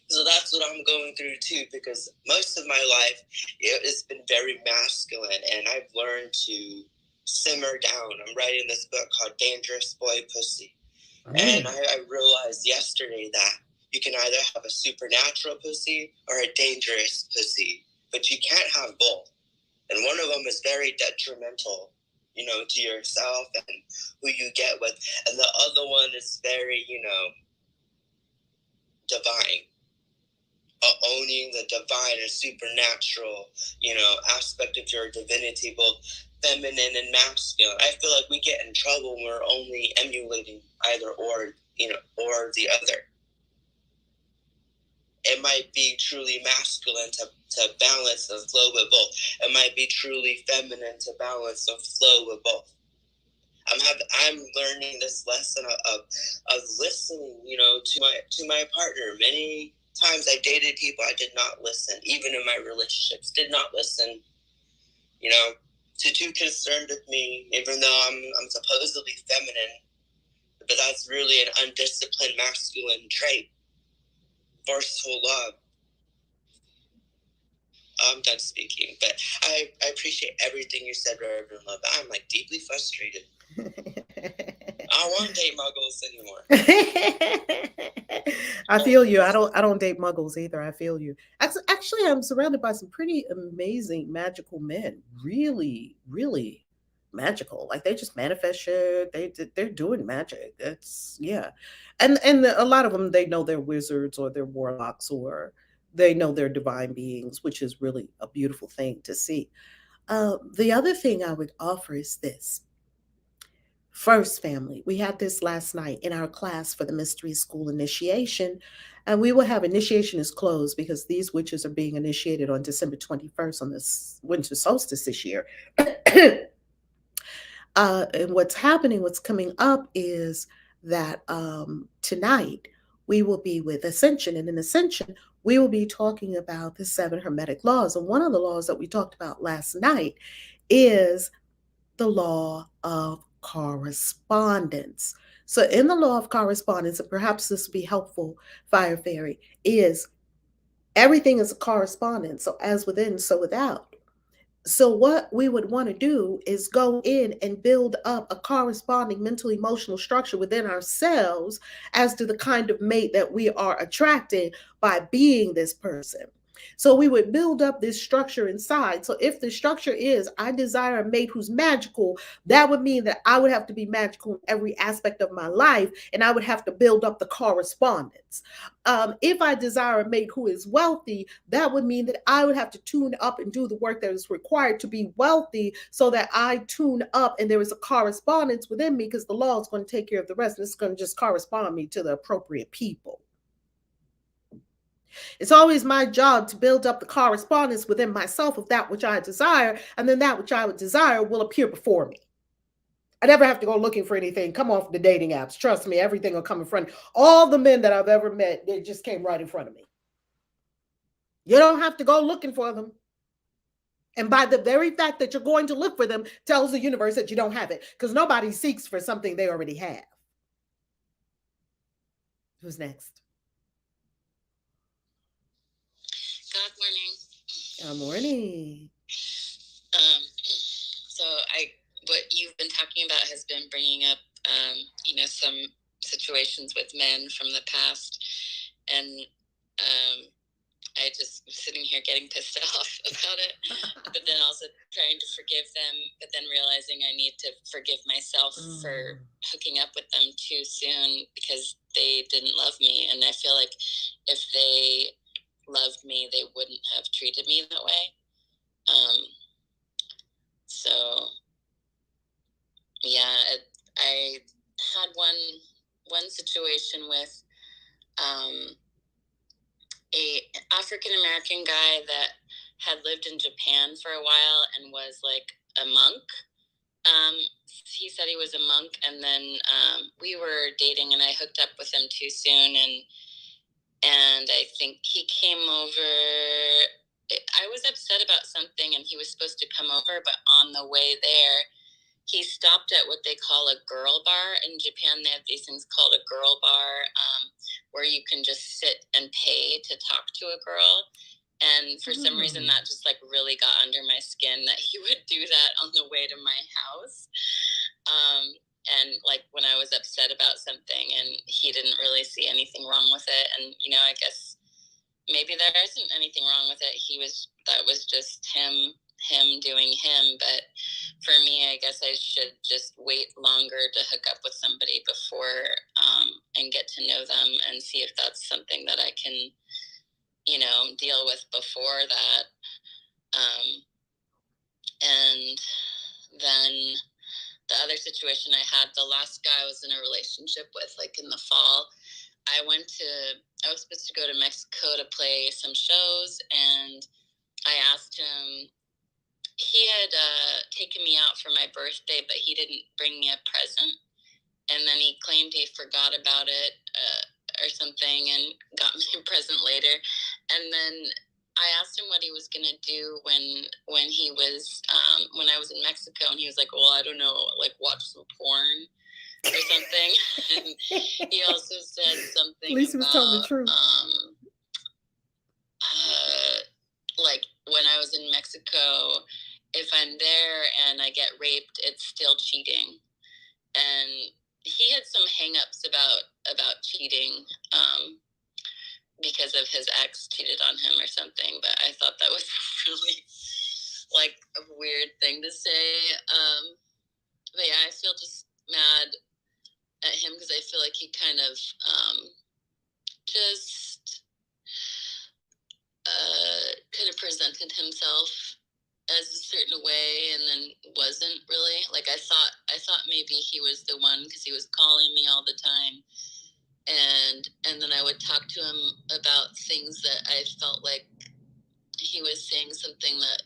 So that's what I'm going through too, because most of my life, it's been very masculine, and I've learned to simmer down. I'm writing this book called Dangerous Boy Pussy. And I realized yesterday that you can either have a supernatural pussy or a dangerous pussy, but you can't have both. And one of them is very detrimental, to yourself and who you get with. And the other one is very, divine. Owning the divine and supernatural, aspect of your divinity, both feminine and masculine. I feel like we get in trouble when we're only emulating either or the other. It might be truly masculine to balance and flow with both. It might be truly feminine to balance and flow with both. I'm learning this lesson of listening, to my partner. Many times I dated people I did not listen, even in my relationships, did not listen, too concerned with me, even though I'm supposedly feminine. But that's really an undisciplined masculine trait. Forceful love. I'm done speaking, but I appreciate everything you said, Reverend Love. I'm like deeply frustrated. I don't want to date muggles anymore. I feel you. I don't date muggles either. I feel you. Actually, I'm surrounded by some pretty amazing magical men. Really, really magical. Like they just manifest shit. They're doing magic. It's yeah, and a lot of them, they know they're wizards or they're warlocks or they know they're divine beings, which is really a beautiful thing to see. The other thing I would offer is this. First, family, we had this last night in our class for the mystery school initiation, and we will have initiation is closed because these witches are being initiated on December 21st on this winter solstice this year. And what's happening, what's coming up is that tonight we will be with Ascension, and in Ascension we will be talking about the 7 Hermetic laws. And one of the laws that we talked about last night is the law of correspondence. So, in the law of correspondence, and perhaps this will be helpful, Fire Fairy, is everything is a correspondence. So, as within, so without. So, what we would want to do is go in and build up a corresponding mental emotional structure within ourselves as to the kind of mate that we are attracting by being this person. So we would build up this structure inside. So if the structure is, I desire a mate who's magical, that would mean that I would have to be magical in every aspect of my life, and I would have to build up the correspondence. If I desire a mate who is wealthy, that would mean that I would have to tune up and do the work that is required to be wealthy so that I tune up and there is a correspondence within me, because the law is going to take care of the rest, and it's going to just correspond me to the appropriate people. It's always my job to build up the correspondence within myself of that which I desire, and then that which I would desire will appear before me. I never have to go looking for anything, come off the dating apps. Trust me, everything will come in front. All the men that I've ever met, they just came right in front of me. You don't have to go looking for them. And by the very fact that you're going to look for them tells the universe that you don't have it, because nobody seeks for something they already have. Who's next? Good morning. Good morning. So what you've been talking about has been bringing up, some situations with men from the past, and I just was sitting here getting pissed off about it, but then also trying to forgive them, but then realizing I need to forgive myself for hooking up with them too soon because they didn't love me, and I feel like if they loved me, they wouldn't have treated me that way. So yeah, I had one situation with a African American guy that had lived in Japan for a while and was like a monk. He said he was a monk, and then we were dating, and I hooked up with him too soon, and I think he came over. I was upset about something, and he was supposed to come over, but on the way there, he stopped at what they call a girl bar. In Japan, they have these things called a girl bar, where you can just sit and pay to talk to a girl. And for some reason, that just like really got under my skin that he would do that on the way to my house. And like when I was upset about something, and he didn't really see anything wrong with it. And, I guess maybe there isn't anything wrong with it. That was just him doing him. But for me, I guess I should just wait longer to hook up with somebody before, and get to know them and see if that's something that I can, deal with before that. And then the other situation I had, the last guy I was in a relationship with, like in the fall, I was supposed to go to Mexico to play some shows, and I asked him, he had taken me out for my birthday, but he didn't bring me a present, and then he claimed he forgot about it or something and got me a present later. And then I asked him what he was going to do when he was when I was in Mexico, and he was like, well, I don't know, like watch some porn or something. And he also said something At least he was telling the about truth. like when I was in Mexico, if I'm there and I get raped, it's still cheating. And he had some hang-ups about cheating, because of his ex cheated on him or something. But I thought that was really like a weird thing to say. But yeah, I feel just mad at him because I feel like he kind of just kind of presented himself as a certain way and then wasn't really. Like I thought maybe he was the one because he was calling me all the time, and then I would talk to him about things that I felt like he was saying something that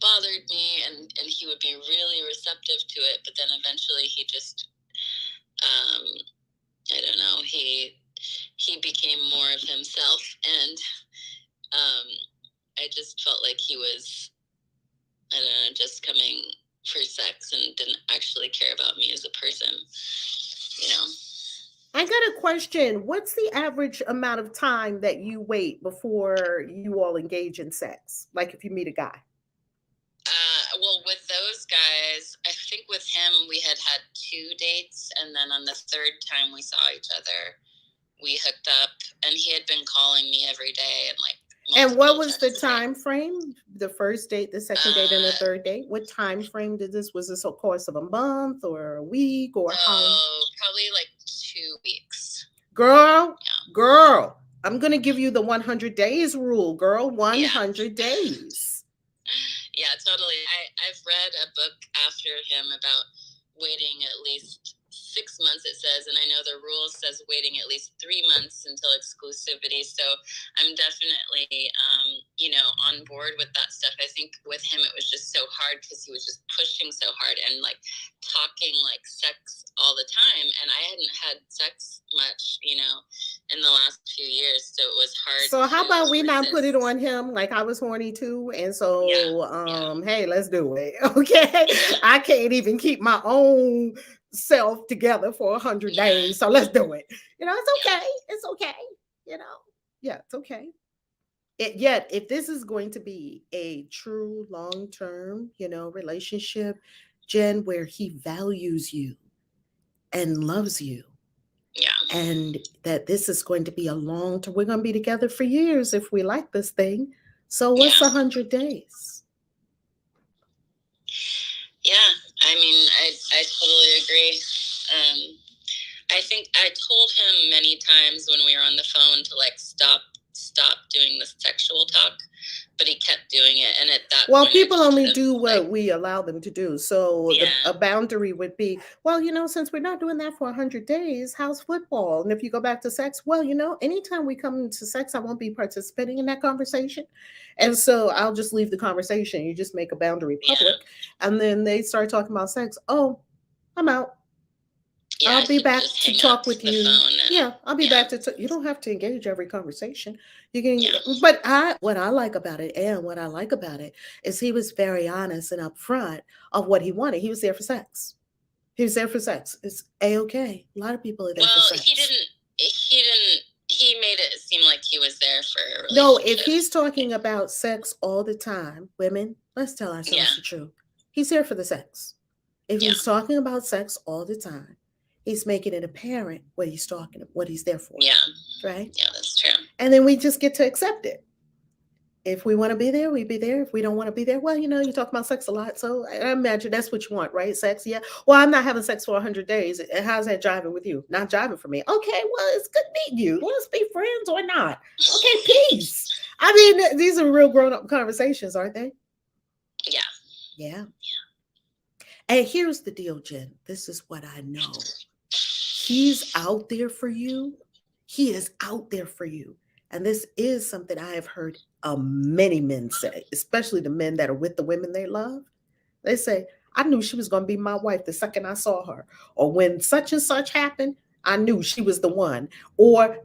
bothered me, and he would be really receptive to it, but then eventually he just I don't know, he became more of himself, and I just felt like he was, I don't know, just coming for sex and didn't actually care about me as a person, you know. I got a question. What's the average amount of time that you wait before you all engage in sex? Like if you meet a guy? Well, with those guys, I think with him, we had 2 dates. And then on the 3rd time we saw each other, we hooked up, and he had been calling me every day and like. And what was the time frame? The first date, the second date, and the 3rd date? What time frame did this? Was this a course of a month or a week or how? Probably like 2 weeks. Girl, I'm going to give you the 100 days rule, girl. 100 days. Yeah, totally. I've read a book after him about waiting at least 6 months, it says, and I know the rule says waiting at least 3 months until exclusivity. So I'm definitely, on board with that stuff. I think with him, it was just so hard because he was just pushing so hard and like talking like sex all the time. And I hadn't had sex much, in the last few years. So it was hard. So how about we not put it on him? Like I was horny too. And so, hey, let's do it. Okay. I can't even keep my own self together for 100 days. So let's do it. It's okay. It's okay. It's okay. Yet, if this is going to be a true long-term, relationship, Jen, where he values you and loves you, and that this is going to be a long term, we're going to be together for years if we like this thing. So what's 100 days? Yeah, I mean, I totally agree. I think I told him many times when we were on the phone to like stop doing the sexual talk, but he kept doing it. And at that point, people just only do what we allow them to do. So a boundary would be, well, since we're not doing that for 100 days, how's football? And if you go back to sex, well, anytime we come to sex, I won't be participating in that conversation. And so I'll just leave the conversation. You just make a boundary public. And then they start talking about sex. Oh, I'm out. I'll be back to talk with you. I'll be back to you don't have to engage every conversation. You can, but what I like about it is he was very honest and upfront of what he wanted. He was there for sex. It's A-okay. A lot of people are there for sex. He made it seem like he was there for a relationship. No, if he's talking about sex all the time, women, let's tell ourselves the truth. He's here for the sex. If he's talking about sex all the time, he's making it apparent what he's there for. Yeah. Right? Yeah, that's true. And then we just get to accept it. If we want to be there, we be there. If we don't want to be there, well, you talk about sex a lot. So I imagine that's what you want, right? Sex, yeah. Well, I'm not having sex for 100 days. How's that jiving with you? Not jiving for me. Okay, well, it's good meeting you. Let's be friends or not. Okay, peace. I mean, these are real grown-up conversations, aren't they? Yeah. And here's the deal, Jen. This is what I know. He's out there for you. He is out there for you. And this is something I have heard many men say, especially the men that are with the women they love. They say, I knew she was going to be my wife the second I saw her. Or when such and such happened, I knew she was the one. Or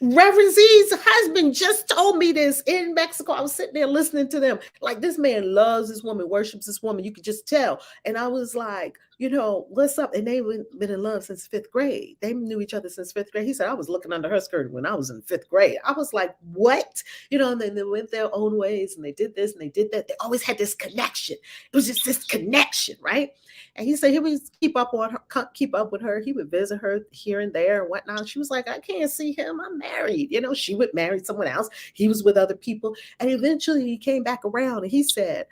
Reverend Z's husband just told me this in Mexico. I was sitting there listening to them. Like, this man loves this woman, worships this woman. You could just tell. And I was like, what's up? And they've been in love since 5th grade. They knew each other since 5th grade. He said, I was looking under her skirt when I was in 5th grade. I was like, what? And then they went their own ways and they did this and they did that. They always had this connection. It was just this connection, right? And he said he would keep up with her. He would visit her here and there and whatnot. She was like, I can't see him. I'm married. She would marry someone else. He was with other people. And eventually he came back around and he said,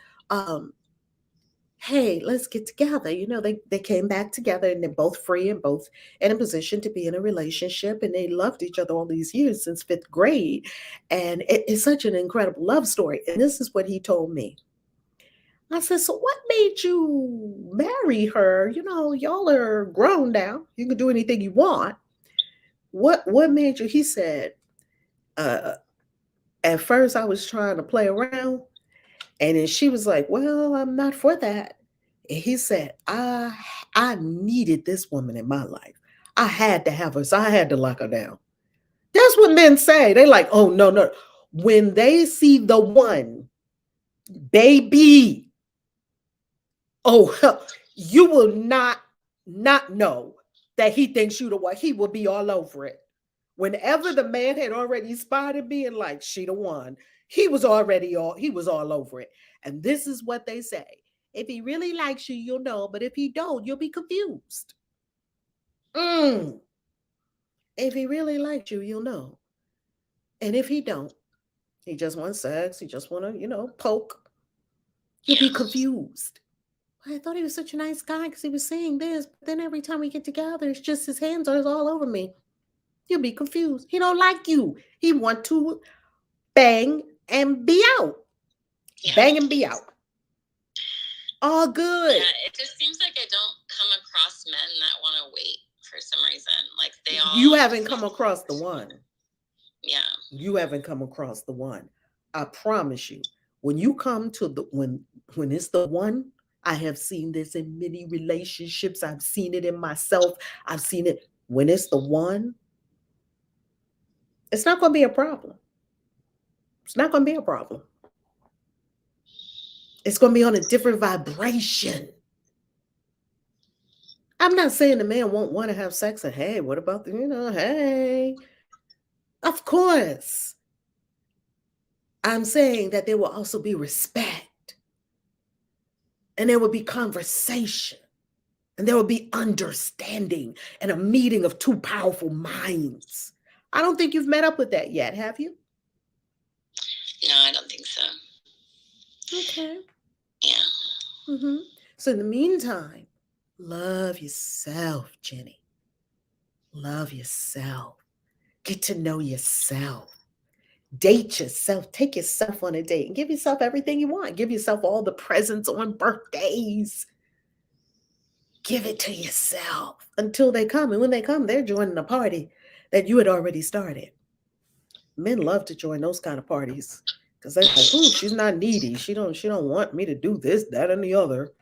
hey, let's get together. They came back together and they're both free and both in a position to be in a relationship. And they loved each other all these years since 5th grade. And it's such an incredible love story. And this is what he told me. I said, so what made you marry her? Y'all are grown now. You can do anything you want. What made you? He said, at first I was trying to play around. And then she was like, well, I'm not for that. And he said, I needed this woman in my life. I had to have her. So I had to lock her down. That's what men say. They're like, oh, no. When they see the one, baby, oh, you will not know that he thinks you the one. He will be all over it. Whenever the man had already spotted me and like, she the one, he was all over it. And this is what they say. If he really likes you, you'll know. But if he don't, you'll be confused. If he really likes you, you'll know. And if he don't, he just wants sex. He just want to, poke. You'll be confused. I thought he was such a nice guy because he was saying this. But then every time we get together, it's just his hands are all over me. You'll be confused. He don't like you. He want to bang and be out. Yeah. Bang and be out. All good. Yeah, it just seems like I don't come across men that want to wait for some reason. Like they all. You haven't come across the one. Yeah. You haven't come across the one. I promise you. When you come to when it's the one, I have seen this in many relationships. I've seen it in myself. I've seen it when it's the one. It's not going to be a problem. It's not going to be a problem. It's going to be on a different vibration. I'm not saying the man won't want to have sex and hey, what about hey. Of course. I'm saying that there will also be respect. And there will be conversation. And there will be understanding and a meeting of two powerful minds. I don't think you've met up with that yet, have you? No, I don't think so. Okay. Yeah. Mm-hmm. So in the meantime, love yourself, Jenny. Love yourself. Get to know yourself. Date yourself. Take yourself on a date and give yourself everything you want. Give yourself all the presents on birthdays. Give it to yourself until they come. And when they come, they're joining a party that you had already started. Men love to join those kind of parties because they're like, "Ooh, she's not needy. She don't want me to do this, that, and the other."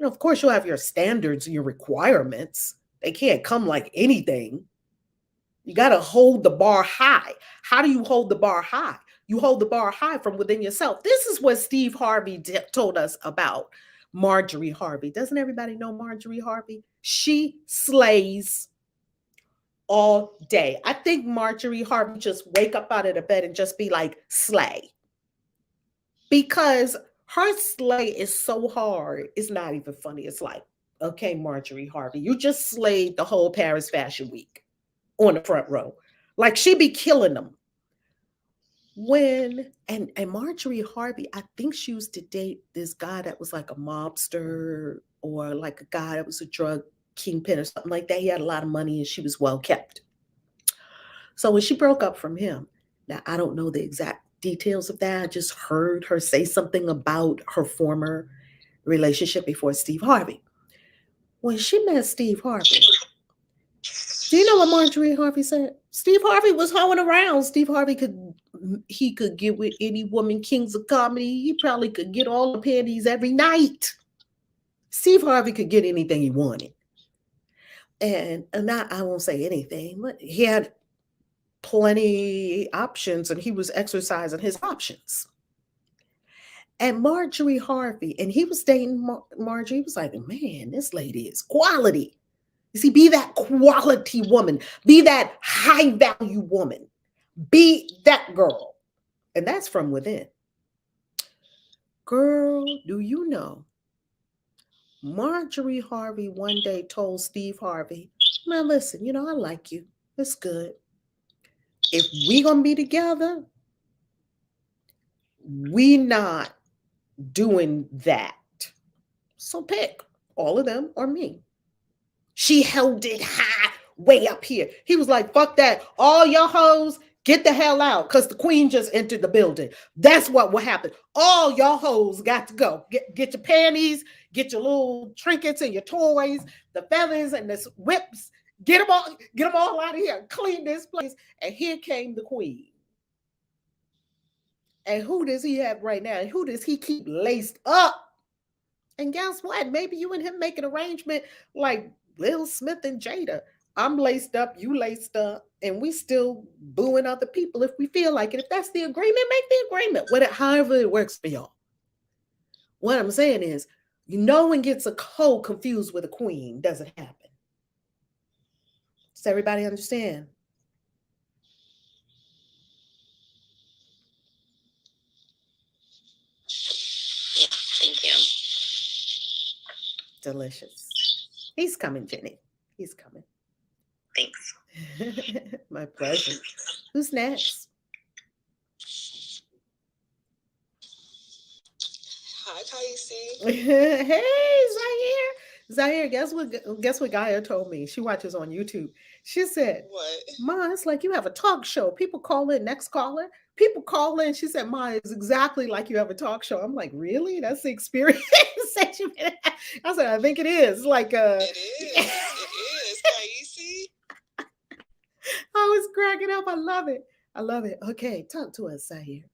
Of course, you'll have your standards, your requirements. They can't come like anything. You got to hold the bar high. How do you hold the bar high? You hold the bar high from within yourself. This is what Steve Harvey told us about Marjorie Harvey. Doesn't everybody know Marjorie Harvey? She slays all day. I think Marjorie Harvey just wake up out of the bed and just be like, slay. Because her slay is so hard. It's not even funny. It's like, okay, Marjorie Harvey, you just slayed the whole Paris Fashion Week on the front row. Like she be killing them. And Marjorie Harvey, I think she used to date this guy that was like a mobster or like a guy that was a drug kingpin or something like that. He had a lot of money and she was well kept. So when she broke up from him, now I don't know the exact details of that. I just heard her say something about her former relationship before Steve Harvey. When she met Steve Harvey, do you know what Marjorie Harvey said? Steve Harvey was hoeing around. Steve Harvey could get with any woman, kings of comedy. He probably could get all the panties every night. Steve Harvey could get anything he wanted. And not, I won't say anything, but he had plenty options, and he was exercising his options. And Marjorie Harvey, and he was dating Marjorie. He was like, man, this lady is quality. You see, be that quality woman. Be that high value woman. Be that girl. And that's from within. Girl, do you know? Marjorie Harvey one day told Steve Harvey, man, listen, you know, I like you. It's good. If we gonna be together, we not doing that. So pick all of them or me. She held it high, way up here. He was like, fuck that. All your hoes, get the hell out, because the queen just entered the building. That's what will happen. All y'all hoes got to go. Get your panties, get your little trinkets and your toys, the feathers and the whips. Get them all out of here. Clean this place. And here came the queen. And who does he have right now? And who does he keep laced up? And guess what? Maybe you and him make an arrangement like Will Smith and Jada. I'm laced up, you laced up, and we still booing other people if we feel like it. If that's the agreement, make the agreement. However it works for y'all. What I'm saying is, no one gets a hoe confused with a queen. Doesn't happen. Does everybody understand? Yeah, thank you. Delicious. He's coming, Jenny. He's coming. Thanks. My pleasure. Who's next? Hi, Kaisi. Hey, Zaire. Guess what Gaia told me? She watches on YouTube. She said, what? Ma, it's like you have a talk show. People call in, next caller. People call in. She said, Ma, it's exactly like you have a talk show. I'm like, really? That's the experience that you had. I said, I think it is. Like it is, Kaisi. I was cracking up. I love it. Okay, talk to us, Zaire.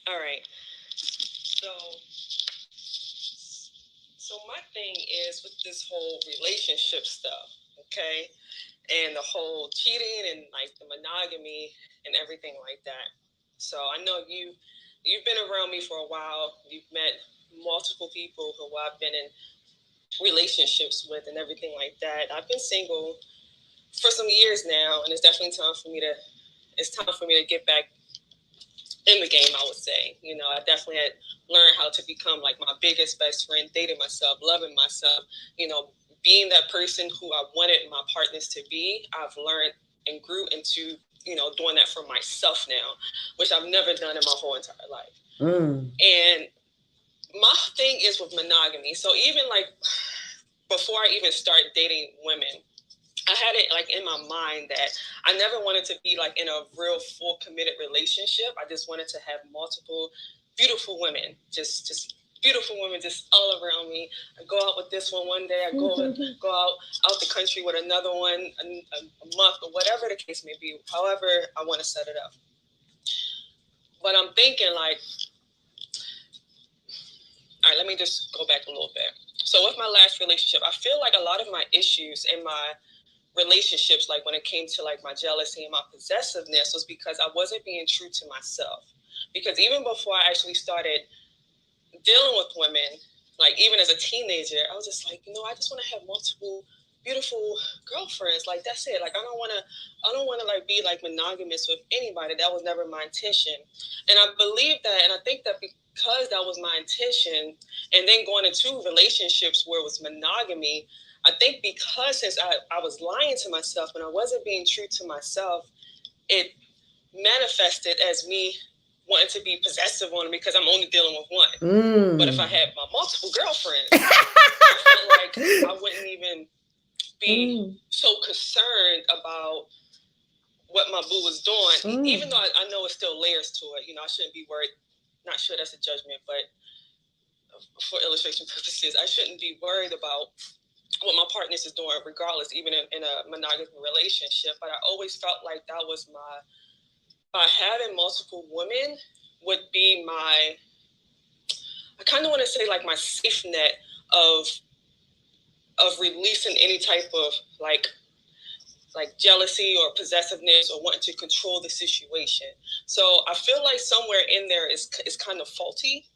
All right. So my thing is with this whole relationship stuff, okay? And the whole cheating and like the monogamy and everything like that. So I know you've been around me for a while. You've met multiple people who I've been in relationships with and everything like that. I've been single for some years now, and it's definitely time for me to get back in the game, I would say. You know, I definitely had learned how to become like my biggest best friend, dating myself, loving myself, you know, being that person who I wanted my partners to be. I've learned and grew into, you know, doing that for myself now, which I've never done in my whole entire life. And my thing is with monogamy. So even like before I even start dating women, I had it like in my mind that I never wanted to be like in a real full committed relationship. I just wanted to have multiple beautiful women, just beautiful women just all around me. I go out with this one day, I go out the country with another one a month or whatever the case may be, however I want to set it up. But I'm thinking like, all right, let me just go back a little bit. So with my last relationship, I feel like a lot of my issues in my relationships, like when it came to like my jealousy and my possessiveness, was because I wasn't being true to myself. Because even before I actually started dealing with women, like even as a teenager, I was just like, you know, I just want to have multiple beautiful girlfriends. Like that's it. Like I don't want to like be like monogamous with anybody. That was never my intention. And I believe that, and I think that because that was my intention, and then going into relationships where it was monogamy, I think because since I was lying to myself and I wasn't being true to myself, it manifested as me wanting to be possessive on them because I'm only dealing with one. But if I had my multiple girlfriends, I felt like I wouldn't even be so concerned about what my boo was doing, even though I know it's still layers to it. You know, I shouldn't be worried. Not sure that's a judgment, but for illustration purposes, I shouldn't be worried about what my partners is doing, regardless, even in a monogamous relationship. But I always felt like that was by having multiple women would be my, I kind of want to say like my safe net of releasing any type of like like jealousy or possessiveness or wanting to control the situation. So I feel like somewhere in there is kind of faulty,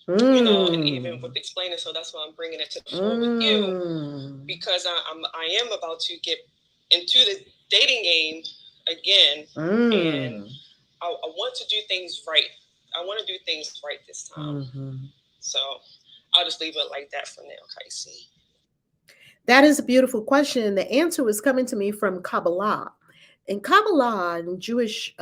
you know, and even with explaining. So that's why I'm bringing it to the floor with you, because I am about to get into the dating game again, and I want to do things right. I want to do things right this time. So I'll just leave it like that for now, Kaisi. That is a beautiful question. And the answer was coming to me from Kabbalah. In Kabbalah, in Jewish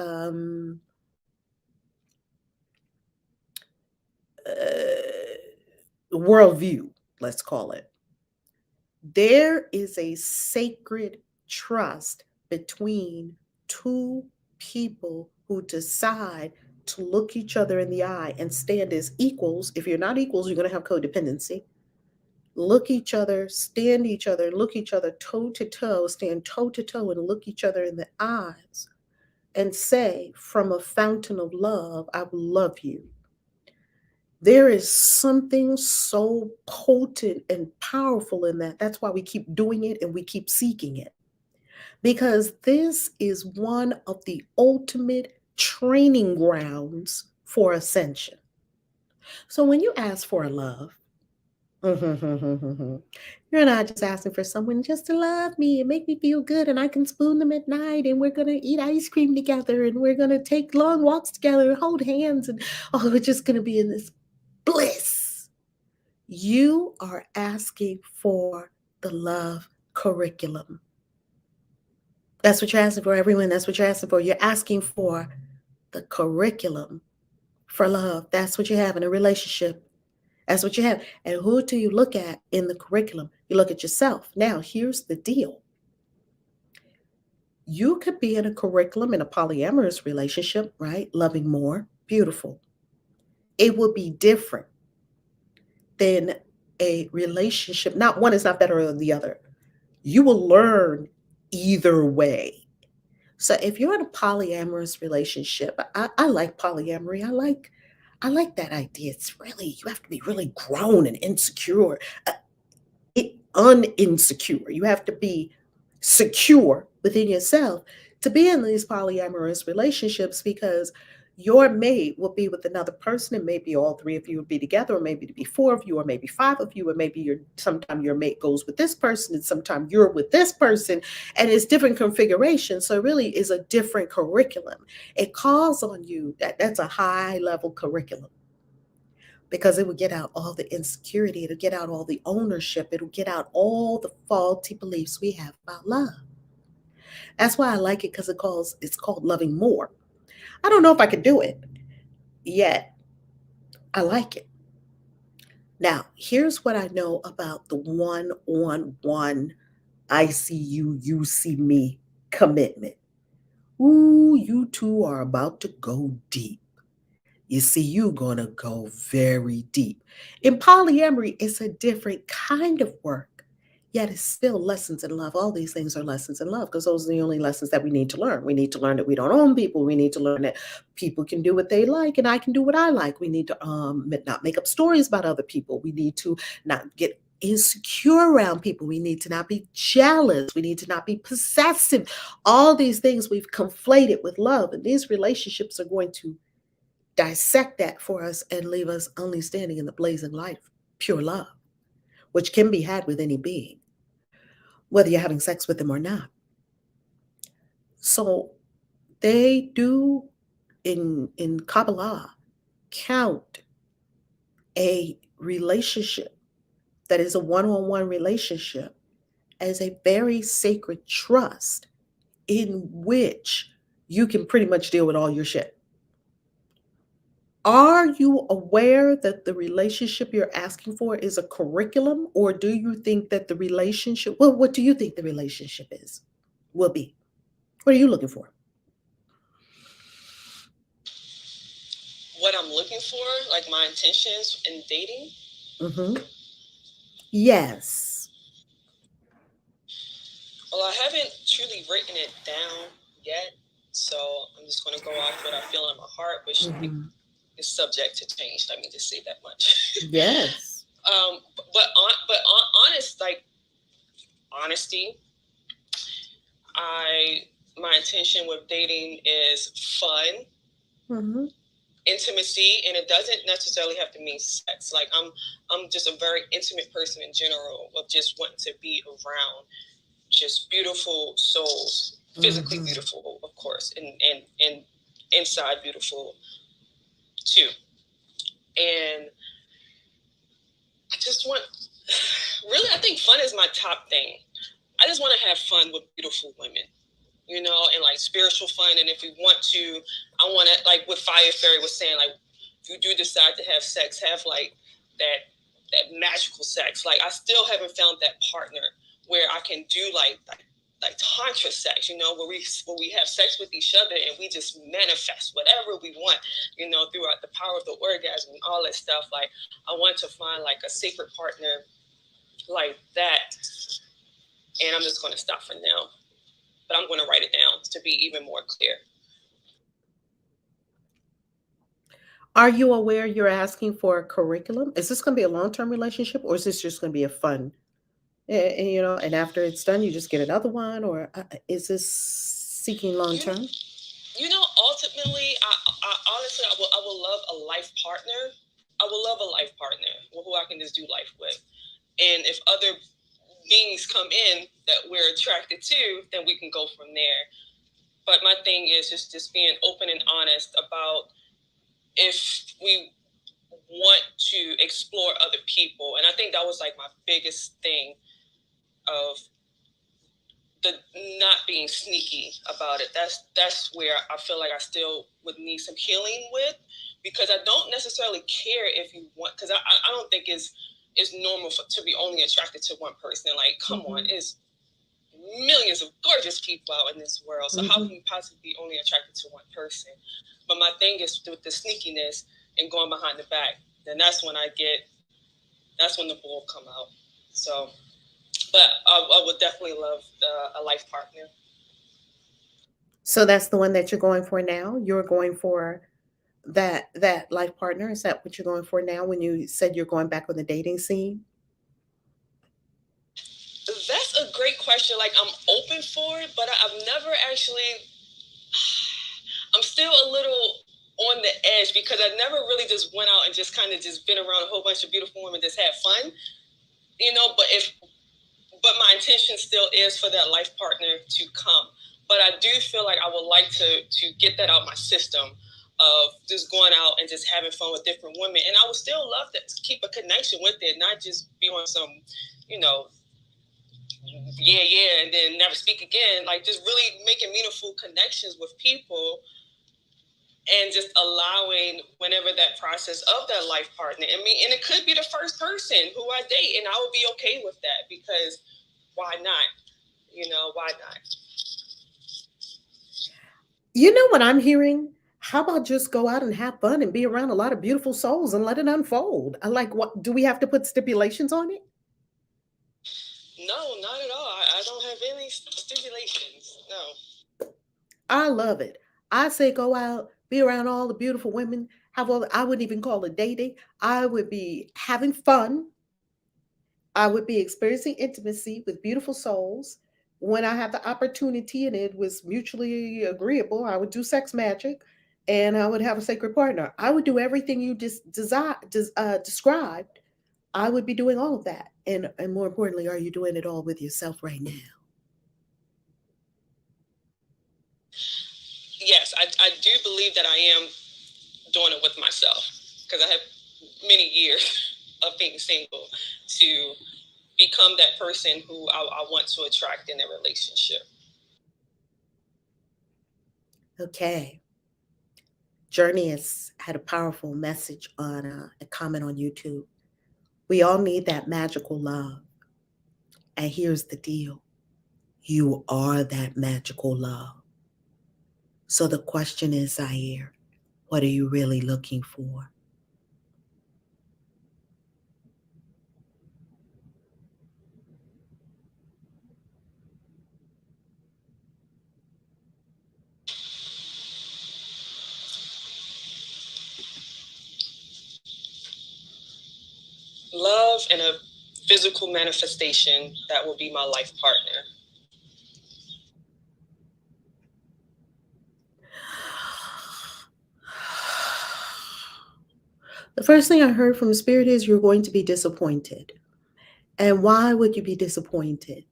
worldview, let's call it, there is a sacred trust between two people who decide to look each other in the eye and stand as equals. If you're not equals, you're going to have codependency. Look each other, stand each other, look each other toe to toe, stand toe to toe and look each other in the eyes and say, from a fountain of love, I will love you. There is something so potent and powerful in that. That's why we keep doing it and we keep seeking it. Because this is one of the ultimate training grounds for ascension. So when you ask for a love, you're not just asking for someone just to love me and make me feel good and I can spoon them at night and we're going to eat ice cream together and we're going to take long walks together and hold hands and we're just going to be in this bliss. You are asking for the love curriculum. That's what you're asking for, everyone. That's what you're asking for. You're asking for the curriculum for love. That's what you have in a relationship. That's what you have. And who do you look at in the curriculum? You look at yourself. Now, here's the deal. You could be in a curriculum in a polyamorous relationship, right? Loving more. Beautiful. It will be different than a relationship. Not one is not better than the other. You will learn either way. So if you're in a polyamorous relationship, I like polyamory. I like that idea. It's really, you have to be really grown and insecure, uninsecure. You have to be secure within yourself to be in these polyamorous relationships, because your mate will be with another person, and maybe all three of you will be together, or maybe to be four of you, or maybe five of you, or maybe sometime your mate goes with this person and sometime you're with this person, and it's different configurations. So it really is a different curriculum. It calls on you, that's a high level curriculum, because it will get out all the insecurity, it'll get out all the ownership, it'll get out all the faulty beliefs we have about love. That's why I like it, because it's called Loving More. I don't know if I could do it yet. I like it. Now, here's what I know about the one-on-one I see you see me commitment. Ooh, you two are about to go deep. You see, you're going to go very deep. In polyamory, it's a different kind of work, yet it's still lessons in love. All these things are lessons in love, because those are the only lessons that we need to learn. We need to learn that we don't own people. We need to learn that people can do what they like and I can do what I like. We need to not make up stories about other people. We need to not get insecure around people. We need to not be jealous. We need to not be possessive. All these things we've conflated with love, and these relationships are going to dissect that for us and leave us only standing in the blazing light of pure love, which can be had with any being, whether you're having sex with them or not. So they do in Kabbalah count a relationship that is a one-on-one relationship as a very sacred trust in which you can pretty much deal with all your shit. Are you aware that the relationship you're asking for is a curriculum, or do you think that the relationship, well, what do you think the relationship will be? What are you looking for? What I'm looking for, like my intentions in dating? Mm-hmm. Yes. Well, I haven't truly written it down yet, so I'm just going to go off what I feel in my heart, which is subject to change. Let me just say that much. Yes. But honest, like honesty. my intention with dating is fun, mm-hmm. intimacy, and it doesn't necessarily have to mean sex. Like I'm just a very intimate person in general, of just wanting to be around just beautiful souls, physically beautiful, of course, and inside beautiful too. And I just want, really, I think fun is my top thing. I just want to have fun with beautiful women, you know, and like spiritual fun. And if we want to, I want to, like what Fire Fairy was saying, like if you do decide to have sex, have like that magical sex. Like I still haven't found that partner where I can do like tantra sex, you know, where we have sex with each other and we just manifest whatever we want, you know, throughout the power of the orgasm and all that stuff. Like I want to find like a sacred partner like that. And I'm just going to stop for now, but I'm going to write it down to be even more clear. Are you aware you're asking for a curriculum? Is this going to be a long-term relationship, or is this just going to be a fun? And, you know, and after it's done, you just get another one, or is this seeking long-term? You know, ultimately, I honestly, I will love a life partner. I will love a life partner who I can just do life with. And if other beings come in that we're attracted to, then we can go from there. But my thing is just being open and honest about if we want to explore other people. And I think that was like my biggest thing of the not being sneaky about it. That's where I feel like I still would need some healing with, because I don't necessarily care if you want, because I don't think it's normal to be only attracted to one person. Like, come on, it's millions of gorgeous people out in this world. So how can you possibly be only attracted to one person? But my thing is with the sneakiness and going behind the back, then that's when the bull come out. So, but I would definitely love a life partner. So that's the one that you're going for now? You're going for that life partner? Is that what you're going for now when you said you're going back on the dating scene? That's a great question. Like, I'm open for it, but I've never actually, I'm still a little on the edge, because I never really just went out and just kind of just been around a whole bunch of beautiful women, just had fun, you know, but my intention still is for that life partner to come. But I do feel like I would like to get that out my system of just going out and just having fun with different women. And I would still love to keep a connection with it, not just be on some, you know, and then never speak again. Like, just really making meaningful connections with people and just allowing whenever that process of that life partner. I mean, and it could be the first person who I date, and I would be okay with that, because why not? You know, why not? You know what I'm hearing? How about just go out and have fun and be around a lot of beautiful souls and let it unfold? I like, what do we have to put stipulations on it? No, not at all. I don't have any stipulations. No. I love it. I say go out, be around all the beautiful women. Have all, I wouldn't even call it dating. I would be having fun. I would be experiencing intimacy with beautiful souls. When I have the opportunity and it was mutually agreeable, I would do sex magic and I would have a sacred partner. I would do everything you just described. I would be doing all of that. And more importantly, are you doing it all with yourself right now? Yes, I do believe that I am doing it with myself, because I have many years of being single to become that person who I want to attract in a relationship. Okay. Journey has had a powerful message on a comment on YouTube. We all need that magical love. And here's the deal. You are that magical love. So the question is, Zaire, what are you really looking for? Love and a physical manifestation that will be my life partner. The first thing I heard from Spirit is you're going to be disappointed. And why would you be disappointed?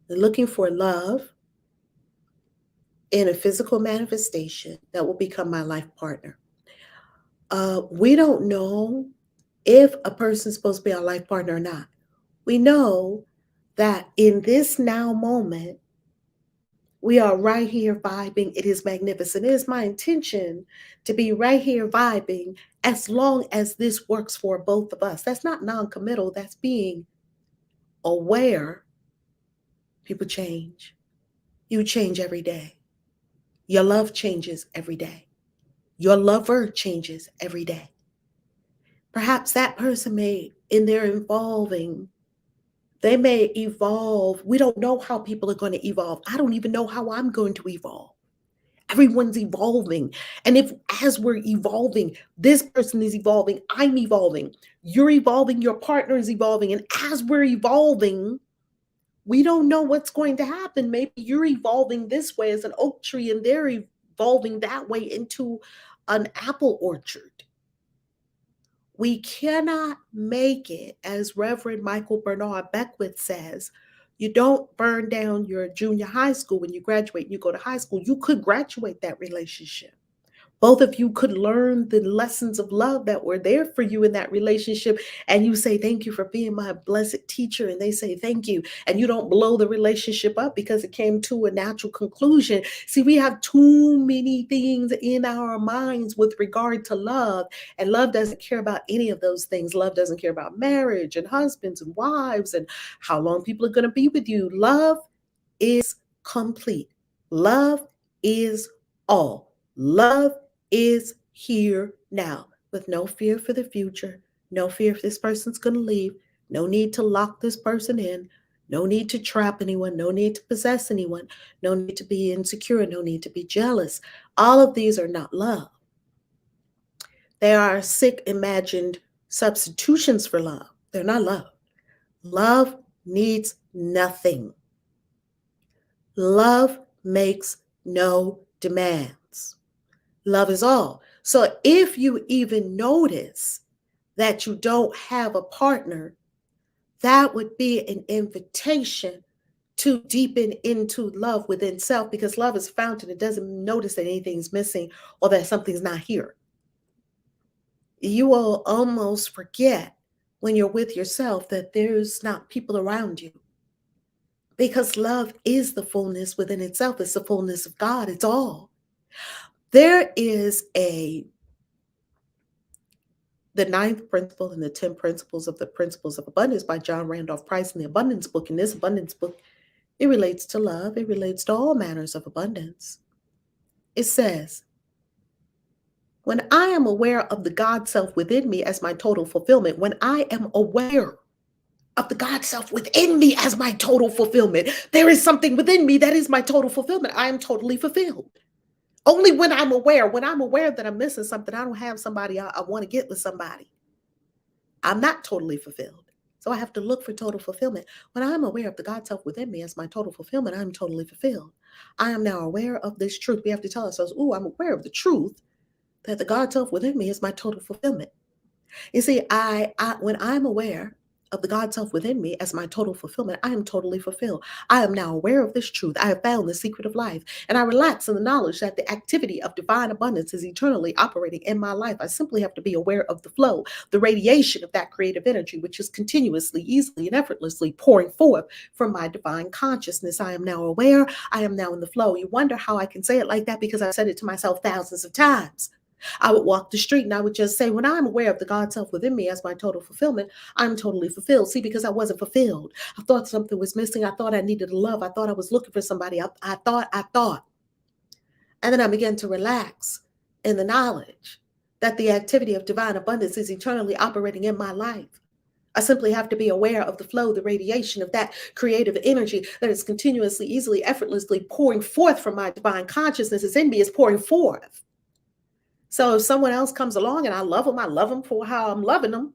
You're looking for love in a physical manifestation that will become my life partner. We don't know if a person's supposed to be our life partner or not. We know that in this now moment, we are right here vibing. It is magnificent. It is my intention to be right here vibing as long as this works for both of us. That's not non-committal. That's being aware. People change. You change every day. Your love changes every day. Your lover changes every day. Perhaps that person may, in their evolving, they may evolve. We don't know how people are going to evolve. I don't even know how I'm going to evolve. Everyone's evolving. And if as we're evolving, this person is evolving, I'm evolving, you're evolving, your partner is evolving. And as we're evolving, we don't know what's going to happen. Maybe you're evolving this way as an oak tree and they're evolving that way into an apple orchard. We cannot make it, as Reverend Michael Bernard Beckwith says, you don't burn down your junior high school when you graduate and you go to high school. You could graduate that relationship. Both of you could learn the lessons of love that were there for you in that relationship. And you say, thank you for being my blessed teacher. And they say, thank you. And you don't blow the relationship up because it came to a natural conclusion. See, we have too many things in our minds with regard to love. And love doesn't care about any of those things. Love doesn't care about marriage and husbands and wives and how long people are going to be with you. Love is complete. Love is all. Love is here now with no fear for the future, no fear if this person's going to leave, no need to lock this person in, no need to trap anyone, no need to possess anyone, no need to be insecure, no need to be jealous. All of these are not love. They are sick, imagined substitutions for love. They're not love. Love needs nothing. Love makes no demands. Love is all. So if you even notice that you don't have a partner, that would be an invitation to deepen into love within self, because love is a fountain. It doesn't notice that anything's missing or that something's not here. You will almost forget when you're with yourself that there's not people around you, because love is the fullness within itself. It's the fullness of God. It's all. There is the 9th principle in the 10 principles of abundance by John Randolph Price in the Abundance Book. In this Abundance Book, it relates to love. It relates to all manners of abundance. It says, when I am aware of the God self within me as my total fulfillment, when I am aware of the God self within me as my total fulfillment, there is something within me that is my total fulfillment. I am totally fulfilled. Only when I'm aware that I'm missing something, I don't have somebody I want to get with somebody, I'm not totally fulfilled. So I have to look for total fulfillment. When I'm aware of the God self within me as my total fulfillment, I'm totally fulfilled. I am now aware of this truth. We have to tell ourselves, I'm aware of the truth that the God self within me is my total fulfillment. You see, when I'm aware of the God self within me as my total fulfillment, I am totally fulfilled. I am now aware of this truth. I have found the secret of life, and I relax in the knowledge that the activity of divine abundance is eternally operating in my life. I simply have to be aware of the flow, the radiation of that creative energy, which is continuously, easily, and effortlessly pouring forth from my divine consciousness. I am now aware. I am now in the flow. You wonder how I can say it like that, because I've said it to myself thousands of times. I would walk the street and I would just say, when I'm aware of the God self within me as my total fulfillment, I'm totally fulfilled. See, because I wasn't fulfilled. I thought something was missing. I thought I needed love. I thought I was looking for somebody. I thought. And then I began to relax in the knowledge that the activity of divine abundance is eternally operating in my life. I simply have to be aware of the flow, the radiation of that creative energy that is continuously, easily, effortlessly pouring forth from my divine consciousness. Is in me, is pouring forth. So if someone else comes along and I love them for how I'm loving them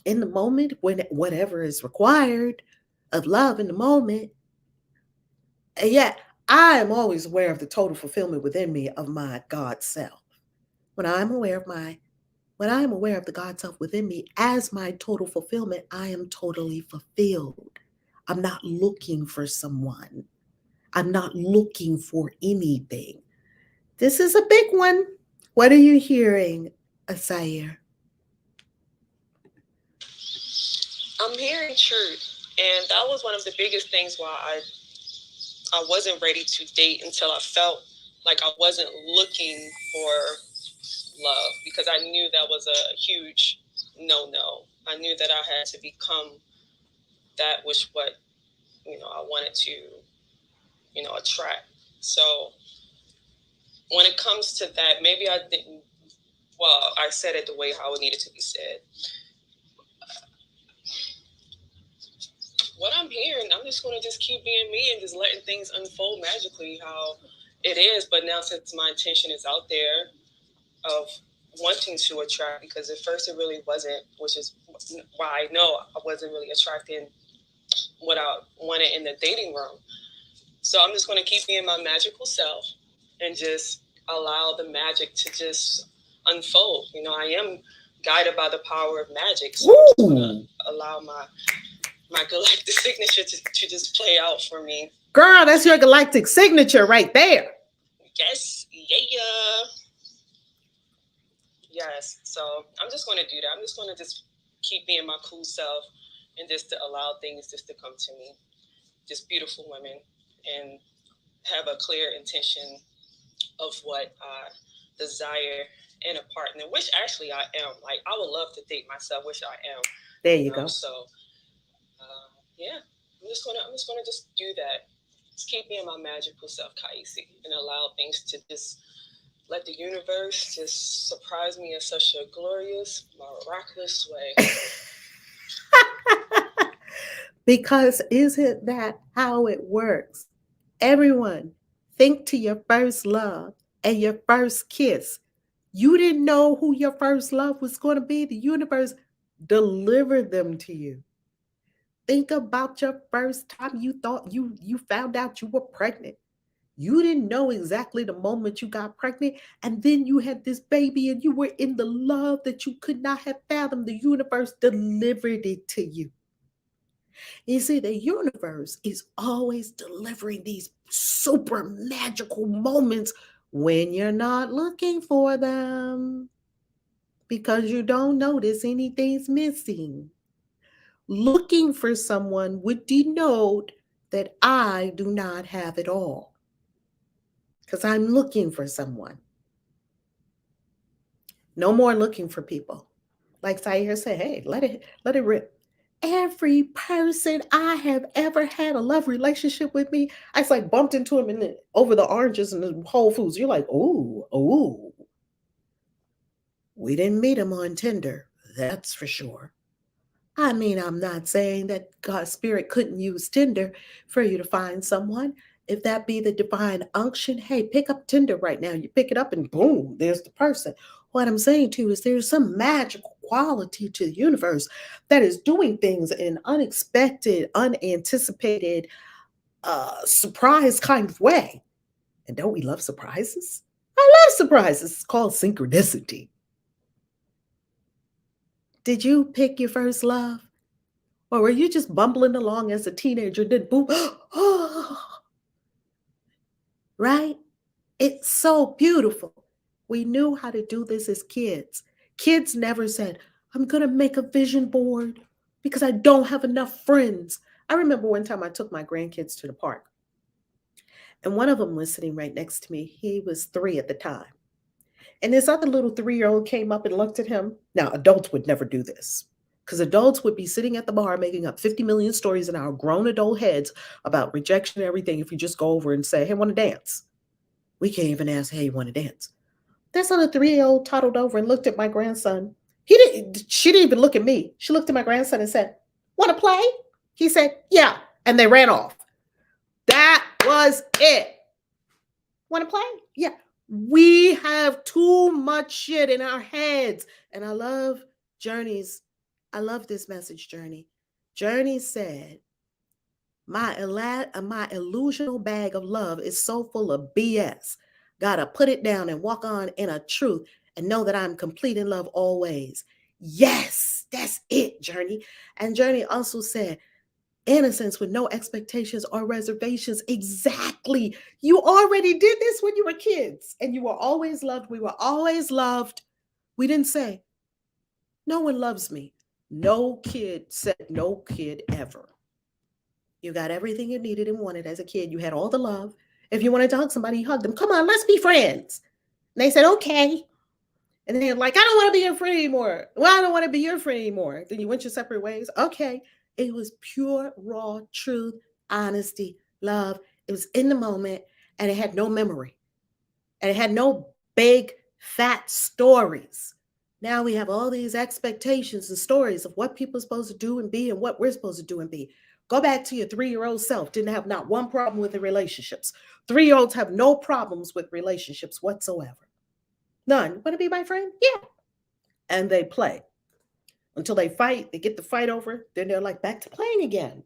in the moment, when whatever is required of love in the moment. And yet I am always aware of the total fulfillment within me of my God self. When I'm aware of my When I am aware of the God self within me as my total fulfillment, I am totally fulfilled. I'm not looking for someone. I'm not looking for anything. This is a big one. What are you hearing, Asaya? I'm hearing truth. And that was one of the biggest things why I wasn't ready to date until I felt like I wasn't looking for love, because I knew that was a huge no. I knew that I had to become that which what I wanted to attract. So when it comes to that, maybe I didn't. Well, I said it the way how it needed to be said. What I'm hearing, I'm just going to just keep being me and just letting things unfold magically how it is. But now, since my intention is out there of wanting to attract, because at first it really wasn't, which is why I know I wasn't really attracting what I wanted in the dating room. So I'm just going to keep being my magical self and just allow the magic to just unfold. I am guided by the power of magic, so I'm just going to allow my galactic signature to just play out for me. Girl, that's your galactic signature right there. Yes, yeah. Yes, so I'm just going to do that. I'm just going to just keep being my cool self and just to allow things just to come to me. Just beautiful women, and have a clear intention of what I desire in a partner, which actually I am. Like, I would love to date myself, which I am. There you go. So, yeah, I'm just gonna just do that. Just keep being my magical self, Kaisi, and allow things to just let the universe just surprise me in such a glorious, miraculous way. Because isn't that how it works? Everyone, think to your first love and your first kiss. You didn't know who your first love was going to be. The universe delivered them to you. Think about your first time you thought you found out you were pregnant. You didn't know exactly the moment you got pregnant, and then you had this baby and you were in the love that you could not have fathomed. The universe delivered it to you. You see, the universe is always delivering these super magical moments when you're not looking for them, because you don't notice anything's missing. Looking for someone would denote that I do not have it all, because I'm looking for someone. No more looking for people. Like Sayer said, hey, let it rip. Every person I have ever had a love relationship with me, I just like bumped into him over the oranges and the Whole Foods. You're like, ooh. We didn't meet him on Tinder, that's for sure. I mean, I'm not saying that God's Spirit couldn't use Tinder for you to find someone. If that be the divine unction, hey, pick up Tinder right now. You pick it up and boom, there's the person. What I'm saying to you is there's some magical quality to the universe that is doing things in unexpected, unanticipated, surprise kind of way. And don't we love surprises? I love surprises. It's called synchronicity. Did you pick your first love? Or were you just bumbling along as a teenager, then boom, right? It's so beautiful. We knew how to do this as kids. Kids never said, I'm going to make a vision board because I don't have enough friends. I remember one time I took my grandkids to the park, and one of them was sitting right next to me. He was 3 at the time. And this other little 3-year-old came up and looked at him. Now, adults would never do this, because adults would be sitting at the bar making up 50 million stories in our grown adult heads about rejection and everything if you just go over and say, hey, want to dance? We can't even ask, hey, you want to dance? This other 3-year-old toddled over and looked at my grandson. She didn't even look at me. She looked at my grandson and said, want to play? He said, yeah. And they ran off. That was it. Want to play? Yeah. We have too much shit in our heads. And I love Journey's. I love this message, Journey. Journey said, my illusional bag of love is so full of BS. Gotta put it down and walk on in a truth. and know that I'm complete in love always. Yes, that's it, Journey. And Journey also said, innocence with no expectations or reservations. Exactly. You already did this when you were kids, and you were always loved. We were always loved. We didn't say, no one loves me. No kid said no kid ever. You got everything you needed and wanted as a kid. You had all the love. If you wanted to hug somebody, you hugged them. Come on, let's be friends. And they said, okay. And then you're like, I don't want to be your friend anymore. Well, I don't want to be your friend anymore. Then you went your separate ways. Okay. It was pure, raw truth, honesty, love. It was in the moment, and it had no memory. And it had no big, fat stories. Now we have all these expectations and stories of what people are supposed to do and be and what we're supposed to do and be. Go back to your 3-year-old self. Didn't have not one problem with the relationships. 3-year-olds have no problems with relationships whatsoever. None. Want to be my friend? Yeah. And they play until they fight. They get the fight over. Then they're like back to playing again.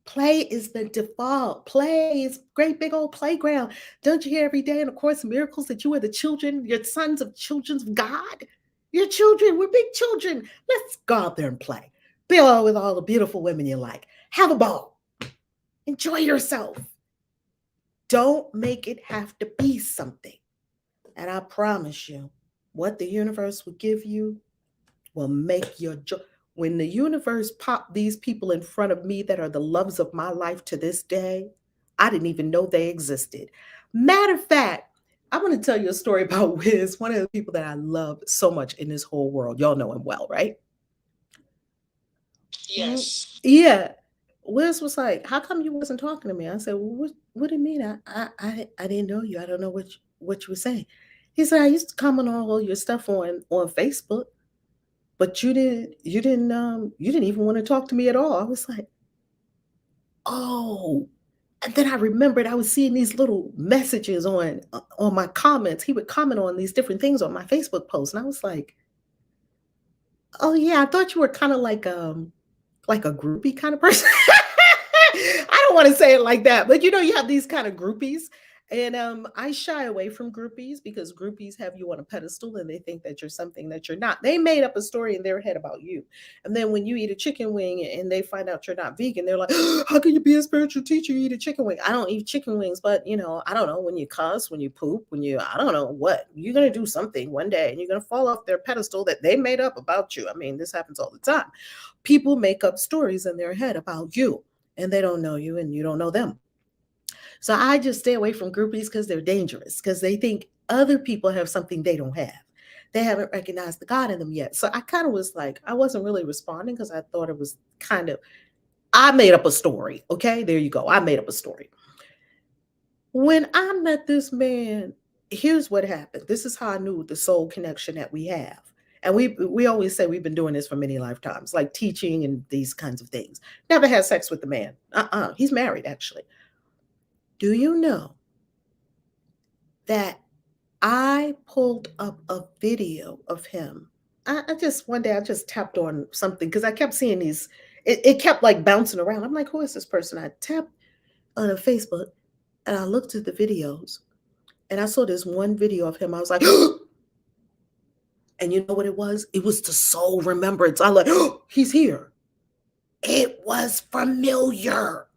Play is the default. Play is great big old playground. Don't you hear every day in the Course of Miracles that you are the children, you're sons of children of God? You're children. We're big children. Let's go out there and play. Be all with all the beautiful women you like. Have a ball. Enjoy yourself. Don't make it have to be something. And I promise you, what the universe will give you will make your joy. When the universe popped these people in front of me that are the loves of my life to this day, I didn't even know they existed. Matter of fact, I want to tell you a story about Wiz, one of the people that I love so much in this whole world. Y'all know him well, right? Yes. Yeah. Wiz was like, how come you wasn't talking to me? I said, well, what do you mean? I didn't know you. I don't know what you were saying. He said, I used to comment on all your stuff on Facebook, but you didn't even want to talk to me at all. I was like, oh. And then I remembered I was seeing these little messages on my comments. He would comment on these different things on my Facebook post, and I was like, oh yeah, I thought you were kind of like a groupie kind of person. I don't want to say it like that, but you have these kind of groupies. And I shy away from groupies because groupies have you on a pedestal and they think that you're something that you're not. They made up a story in their head about you. And then when you eat a chicken wing and they find out you're not vegan, they're like, how can you be a spiritual teacher? You eat a chicken wing. I don't eat chicken wings, but I don't know, when you cuss, when you poop, I don't know what, you're going to do something one day and you're going to fall off their pedestal that they made up about you. I mean, this happens all the time. People make up stories in their head about you and they don't know you and you don't know them. So I just stay away from groupies because they're dangerous, because they think other people have something they don't have. They haven't recognized the God in them yet. So I kind of was like, I wasn't really responding because I thought it was I made up a story. Okay, there you go. I made up a story. When I met this man, here's what happened. This is how I knew the soul connection that we have. And we always say we've been doing this for many lifetimes, like teaching and these kinds of things. Never had sex with the man. He's married, actually. Do you know that I pulled up a video of him? One day I just tapped on something because I kept seeing these, it kept like bouncing around. I'm like, who is this person? I tapped on a Facebook and I looked at the videos and I saw this one video of him. I was like, and you know what it was? It was the soul remembrance. I like, he's here. It was familiar.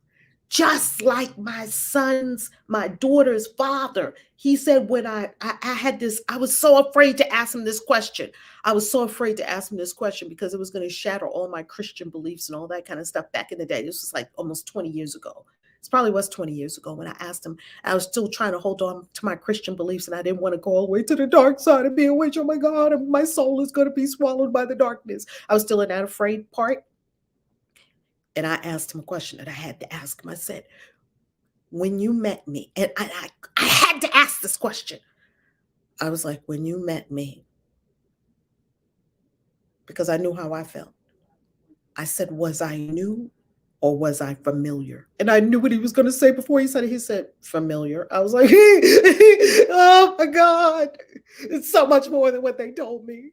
Just like my daughter's father. He said, when I had this, I was so afraid to ask him this question. I was so afraid to ask him this question because it was going to shatter all my Christian beliefs and all that kind of stuff back in the day. This was like almost 20 years ago. It probably was 20 years ago when I asked him. I was still trying to hold on to my Christian beliefs and I didn't want to go all the way to the dark side and be a witch. Oh my God, my soul is going to be swallowed by the darkness. I was still in that afraid part. And I asked him a question that I had to ask him. I said, when you met me, and I had to ask this question. I was like, when you met me, because I knew how I felt. I said, was I new or was I familiar? And I knew what he was going to say before he said it. He said, familiar. I was like, oh my God, it's so much more than what they told me.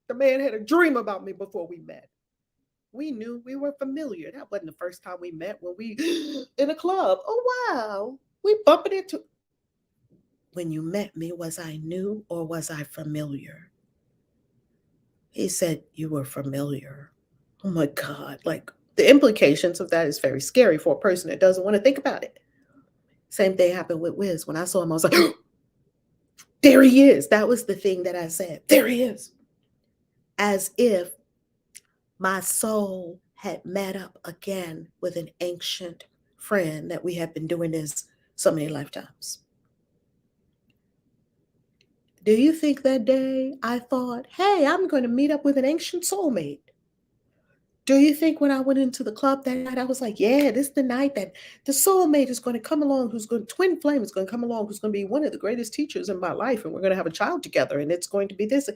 The man had a dream about me before we met. We knew we were familiar. That wasn't the first time we met when we in a club. Oh, wow. We bumping into. when you met me, was I new or was I familiar? He said, you were familiar. Oh my God. Like, the implications of that is very scary for a person that doesn't want to think about it. Same thing happened with Wiz. When I saw him, I was like, there he is. That was the thing that I said. There he is. As if my soul had met up again with an ancient friend that we had been doing this so many lifetimes. Do you think that day I thought, hey, I'm going to meet up with an ancient soulmate? Do you think when I went into the club that night, I was like, yeah, this is the night that the soulmate is going to come along, twin flame is going to come along, who's going to be one of the greatest teachers in my life, and we're going to have a child together, and it's going to be this.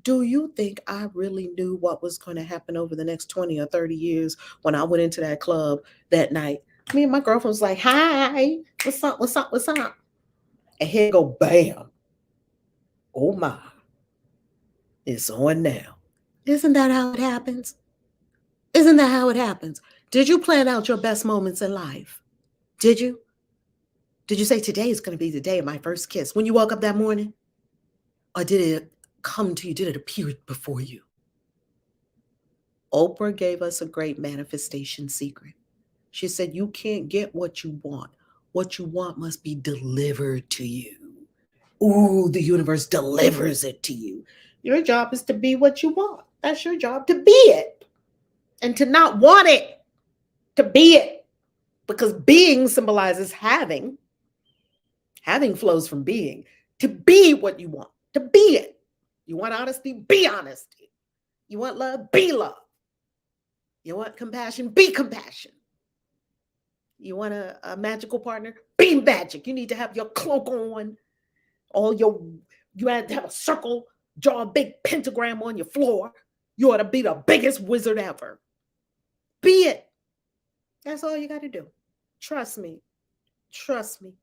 Do you think I really knew what was going to happen over the next 20 or 30 years when I went into that club that night? Me and my girlfriend was like, hi, what's up, what's up, what's up? And here go, bam. Oh my, it's on now. Isn't that how it happens? Isn't that how it happens? Did you plan out your best moments in life? Did you? Did you say today is going to be the day of my first kiss when you woke up that morning? Or did it come to you? Did it appear before you? Oprah gave us a great manifestation secret. She said, you can't get what you want. What you want must be delivered to you. Ooh, the universe delivers it to you. Your job is to be what you want. That's your job, to be it. And to not want it, to be it. Because being symbolizes having. Having flows from being. To be what you want, to be it. You want honesty? Be honesty. You want love? Be love. You want compassion? Be compassion. You want a magical partner? Be magic. You need to have your cloak on. You had to have a circle, draw a big pentagram on your floor. You ought to be the biggest wizard ever. Be it. That's all you got to do. Trust me. Trust me.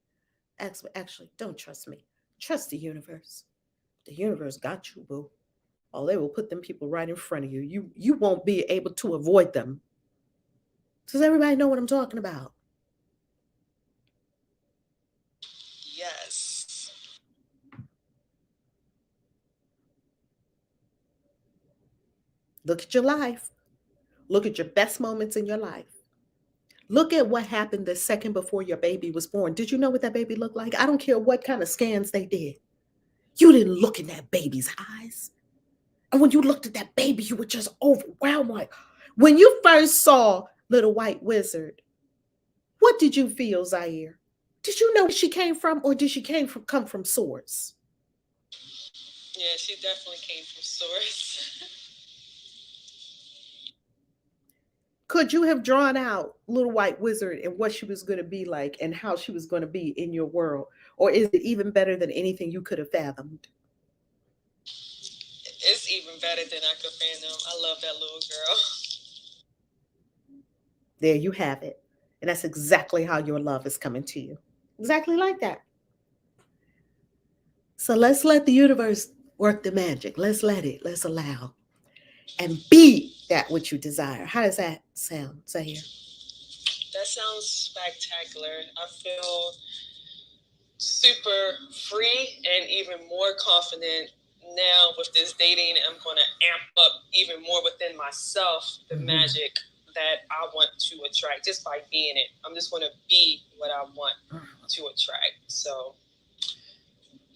Actually, don't trust me. Trust the universe. The universe got you, boo. Oh, they will put them people right in front of you. You won't be able to avoid them. Does everybody know what I'm talking about? Yes. Look at your life. Look at your best moments in your life. Look at what happened the second before your baby was born. Did you know what that baby looked like? I don't care what kind of scans they did. You didn't look in that baby's eyes. And when you looked at that baby, you were just overwhelmed. Like, when you first saw Little White Wizard, what did you feel, Zaire? Did you know where she came from, or did she come from source? Yeah, she definitely came from source. Could you have drawn out Little White Wizard and what she was going to be like and how she was going to be in your world? Or is it even better than anything you could have fathomed? It's even better than I could fathom. I love that little girl. There you have it. And that's exactly how your love is coming to you. Exactly like that. So let's let the universe work the magic. Let's let it. Let's allow. And be that which you desire. How does that sound, Zahir? That sounds spectacular. I feel super free and even more confident now with this dating. I'm going to amp up even more within myself the magic that I want to attract just by being it. I'm just going to be what I want to attract. So,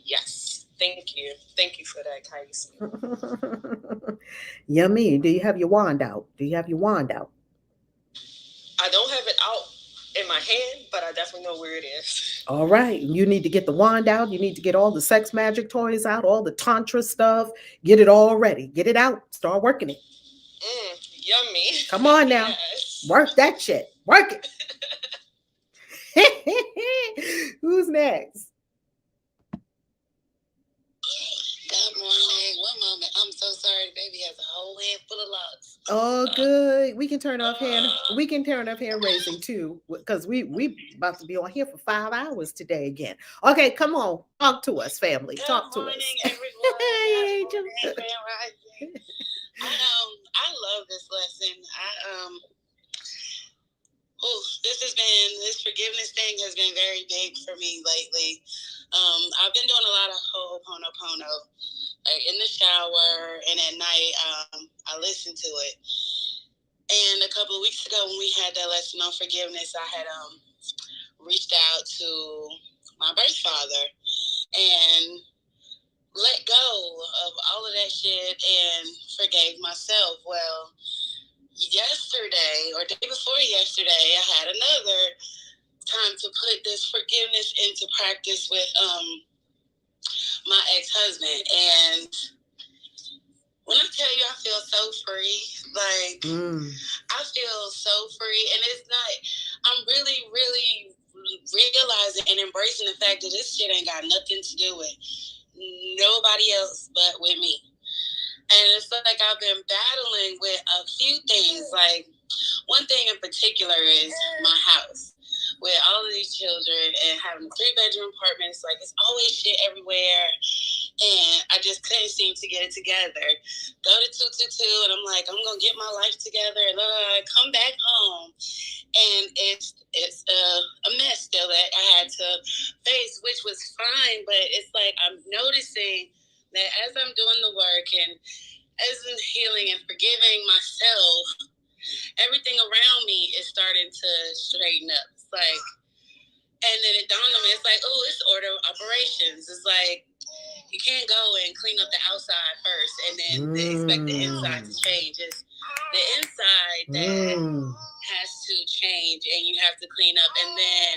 yes. Thank you. Thank you for that, Kais. Yummy. Do you have your wand out? Do you have your wand out? I don't have it out in my hand, but I definitely know where it is. All right. You need to get the wand out. You need to get all the sex magic toys out, all the tantra stuff. Get it all ready. Get it out. Start working it. Yummy. Come on now. Yes. Work that shit. Work it. Who's next? Good morning. One moment. I'm so sorry. The baby has a whole head full of locks. Oh, good. We can turn off hand. We can turn off hand raising too, because we about to be on here for 5 hours today again. Okay, come on. Talk to us, family. Talk to us. Good morning, everyone. Hey, I love this lesson. This forgiveness thing has been very big for me lately. I've been doing a lot of Ho'oponopono, like in the shower and at night. I listen to it. And a couple of weeks ago, when we had that lesson on forgiveness, I had reached out to my birth father and let go of all of that shit and forgave myself. Well, yesterday or day before yesterday, I had another time to put this forgiveness into practice with my ex-husband. And when I tell you I feel so free, like I feel so free. And it's not, I'm really, really realizing and embracing the fact that this shit ain't got nothing to do with nobody else but with me. And it's like I've been battling with a few things. Like one thing in particular is my house with all of these children and having 3-bedroom apartments. Like it's always shit everywhere. And I just couldn't seem to get it together. Go to 222 and I'm like, I'm going to get my life together. And come back home. And it's a mess still that I had to face, which was fine. But it's like I'm noticing that as I'm doing the work and as I'm healing and forgiving myself, everything around me is starting to straighten up. It's like, and then it dawned on me, it's like, oh, it's order of operations. It's like, you can't go and clean up the outside first and then expect the inside to change. It's the inside that has to change and you have to clean up, and then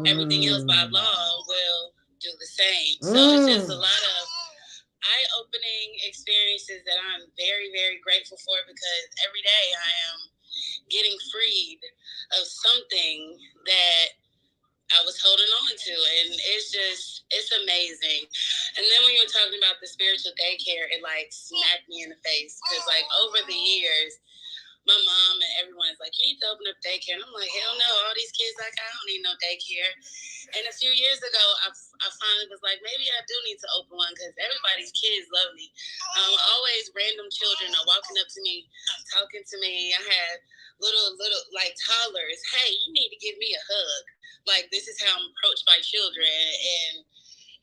everything else by law will do the same. So it's just a lot of eye-opening experiences that I'm very, very grateful for, because every day I am getting freed of something that I was holding on to, and it's amazing. And then when you were talking about the spiritual daycare, it like smacked me in the face, because like over the years, my mom and everyone is like, you need to open up daycare. And I'm like, hell no, all these kids, like, I don't need no daycare. And a few years ago, I finally was like, maybe I do need to open one, because everybody's kids love me. Always random children are walking up to me, talking to me. I had little like toddlers. Hey, you need to give me a hug. Like, this is how I'm approached by children.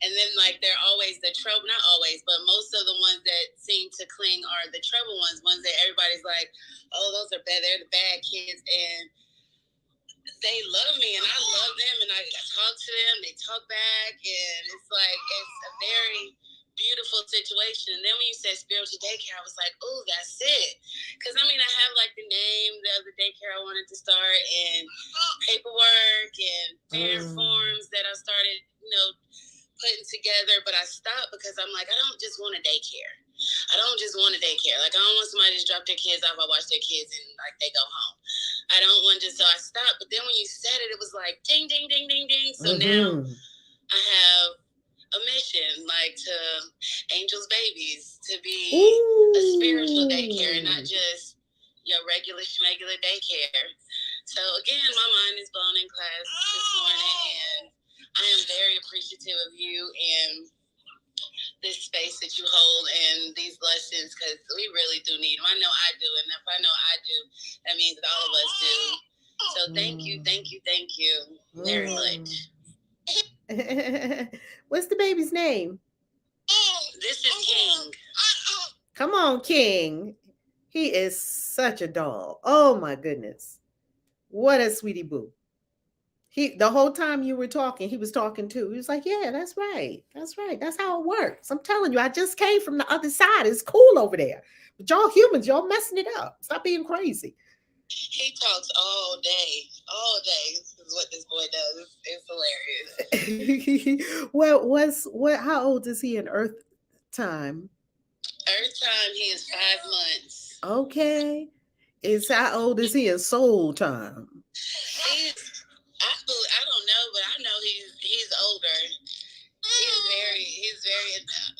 And then, like, they're always the trouble, not always, but most of the ones that seem to cling are the trouble ones that everybody's like, oh, those are bad, they're the bad kids. And they love me, and I love them, and I talk to them, they talk back, and it's like, it's a very beautiful situation. And then when you said spiritual daycare, I was like, oh, that's it. Because, I mean, I have, like, the name of the daycare I wanted to start, and paperwork, and parent forms that I started, putting together, but I stopped because I'm like, I don't just want a daycare. I don't just want a daycare. Like, I don't want somebody to just drop their kids off, I watch their kids, and, like, they go home. I don't want to, so I stopped. But then when you said it, it was like, ding, ding, ding, ding, ding. So now I have a mission, like, to Angel's Babies, to be a spiritual daycare and not just your regular schmegular daycare. So, again, my mind is blown in class this morning, and I am very appreciative of you and this space that you hold and these lessons, because we really do need them. I know I do, and if I know I do, that means that all of us do. So thank you very much. What's the baby's name? This is King. Come on, King. He is such a doll. Oh my goodness. What a sweetie boo. The whole time you were talking, he was talking too. He was like, yeah, that's right. That's right. That's how it works. I'm telling you, I just came from the other side. It's cool over there. But y'all humans, y'all messing it up. Stop being crazy. He talks all day. All day. This is what this boy does. It's hilarious. How old is he in Earth time? Earth time, he is 5 months. Okay. How old is he in soul time? I don't know, but I know he's older. He's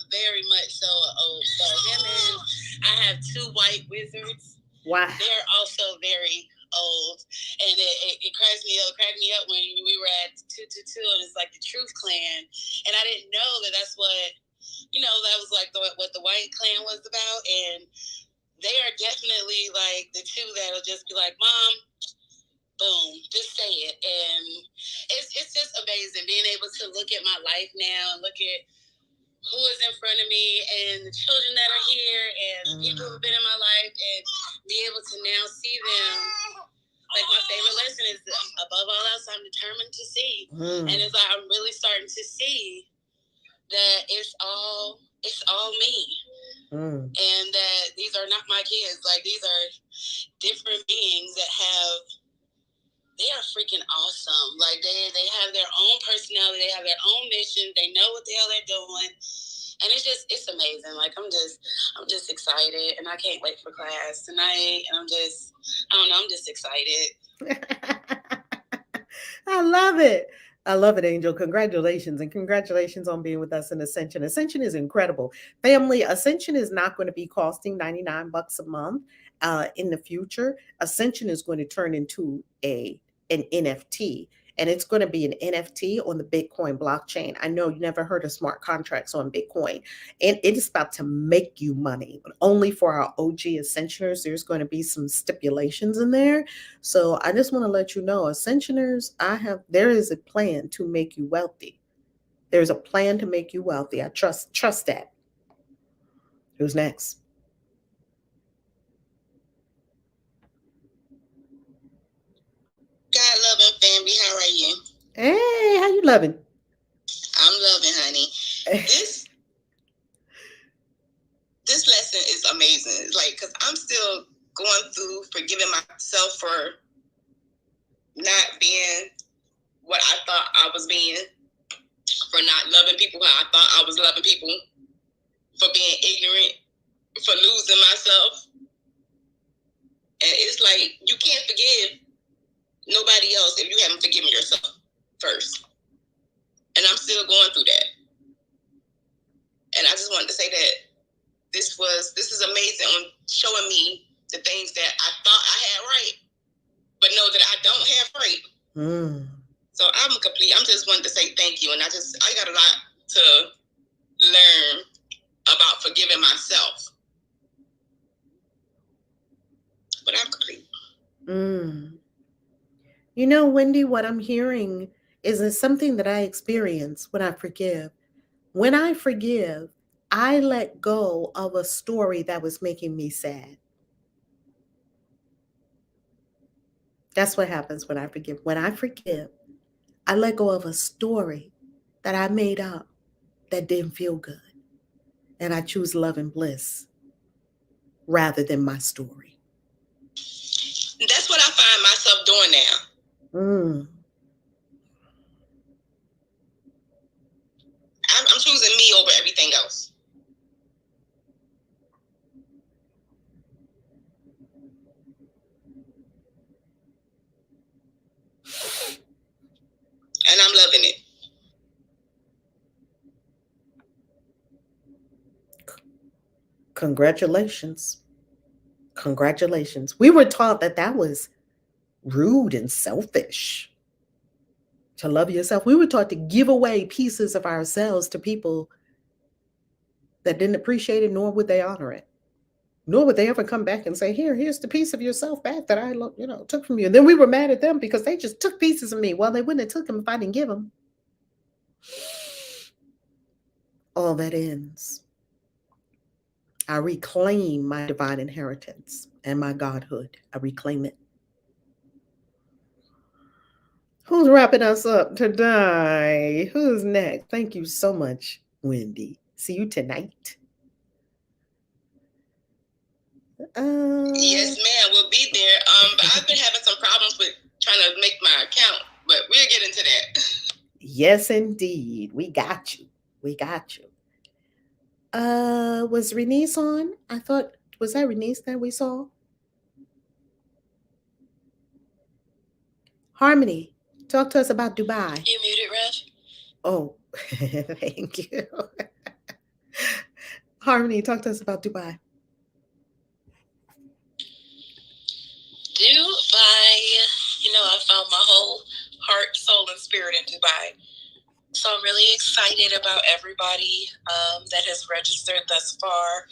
very much so old. So him and I have 2 white wizards. Wow. They're also very old, and it cracked me up when we were at 222, and it's like the Truth Clan, and I didn't know that's what that was like what the White Clan was about, and they are definitely like the 2 that'll just be like, Mom, boom, just say it. And it's just amazing being able to look at my life now and look at who is in front of me and the children that are here and people who have been in my life, and be able to now see them. Like, my favorite lesson is, above all else, I'm determined to see. And it's like I'm really starting to see that it's all me. And that these are not my kids. Like, these are different beings that they are freaking awesome. Like, they have their own personality, they have their own mission, they know what the hell they're doing. And it's amazing. Like, I'm just excited, and I can't wait for class tonight. And I'm just excited. I love it. I love it, Angel. Congratulations. And congratulations on being with us in Ascension. Ascension is incredible. Family, Ascension is not going to be costing $99 a month in the future. Ascension is going to turn into an NFT. And it's going to be an NFT on the Bitcoin blockchain. I know you never heard of smart contracts on Bitcoin. And it is about to make you money. But only for our OG Ascensioners, there's going to be some stipulations in there. So I just want to let you know, Ascensioners, there is a plan to make you wealthy. There's a plan to make you wealthy. I trust that. Who's next? God loving family, how are you? Hey, how you loving? I'm loving, honey. This lesson is amazing. Like, because I'm still going through forgiving myself for not being what I thought I was being, for not loving people how I thought I was loving people, for being ignorant, for losing myself. And it's like, you can't forgive nobody else if you haven't forgiven yourself first. And I'm still going through that. And I just wanted to say that this is amazing on showing me the things that I thought I had right, but know that I don't have right. So I'm complete. I'm just wanting to say thank you. And I got a lot to learn about forgiving myself. But I'm complete. You know, Wendy, what I'm hearing is something that I experience when I forgive. When I forgive, I let go of a story that was making me sad. That's what happens when I forgive. When I forgive, I let go of a story that I made up that didn't feel good. And I choose love and bliss rather than my story. That's what I find myself doing now. I'm choosing me over everything else. And I'm loving it. Congratulations. Congratulations. We were taught that was rude and selfish to love yourself. We were taught to give away pieces of ourselves to people that didn't appreciate it, nor would they honor it. Nor would they ever come back and say, here's the piece of yourself back that I took from you. And then we were mad at them because they just took pieces of me. Well, they wouldn't have took them if I didn't give them. All that ends. I reclaim my divine inheritance and my godhood. I reclaim it. Who's wrapping us up today? Who's next? Thank you so much, Wendy. See you tonight. Yes, ma'am. We'll be there. But I've been having some problems with trying to make my account, but we'll get into that. Yes, indeed. We got you. We got you. Was Renice on? I thought, was that Renice that we saw? Harmony, talk to us about Dubai. You muted, Rev? Oh, thank you. Harmony, talk to us about Dubai. Dubai, I found my whole heart, soul, and spirit in Dubai. So I'm really excited about everybody that has registered thus far.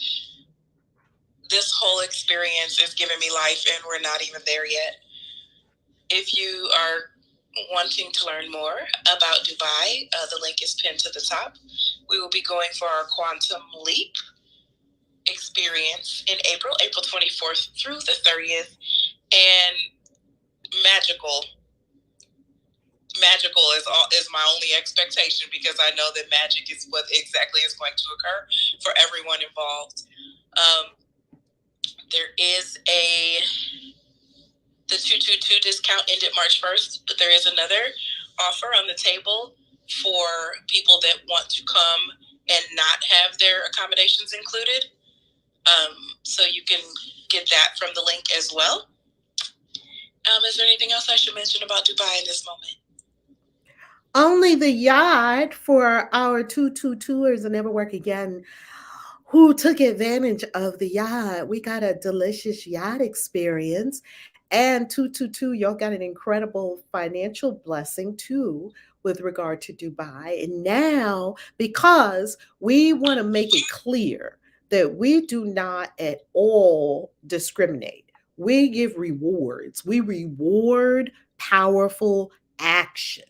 This whole experience is giving me life, and we're not even there yet. If you are wanting to learn more about Dubai, the link is pinned to the top. We will be going for our Quantum Leap experience in April 24th through the 30th. And magical is my only expectation, because I know that magic is what exactly is going to occur for everyone involved. There is the 222 discount ended March 1st, but there is another offer on the table for people that want to come and not have their accommodations included. So you can get that from the link as well. Is there anything else I should mention about Dubai in this moment? Only the yacht for our 222ers and Never Work Again who took advantage of the yacht. We got a delicious yacht experience. And 222, y'all got an incredible financial blessing too with regard to Dubai. And now, because we want to make it clear that we do not at all discriminate, we give rewards. We reward powerful action.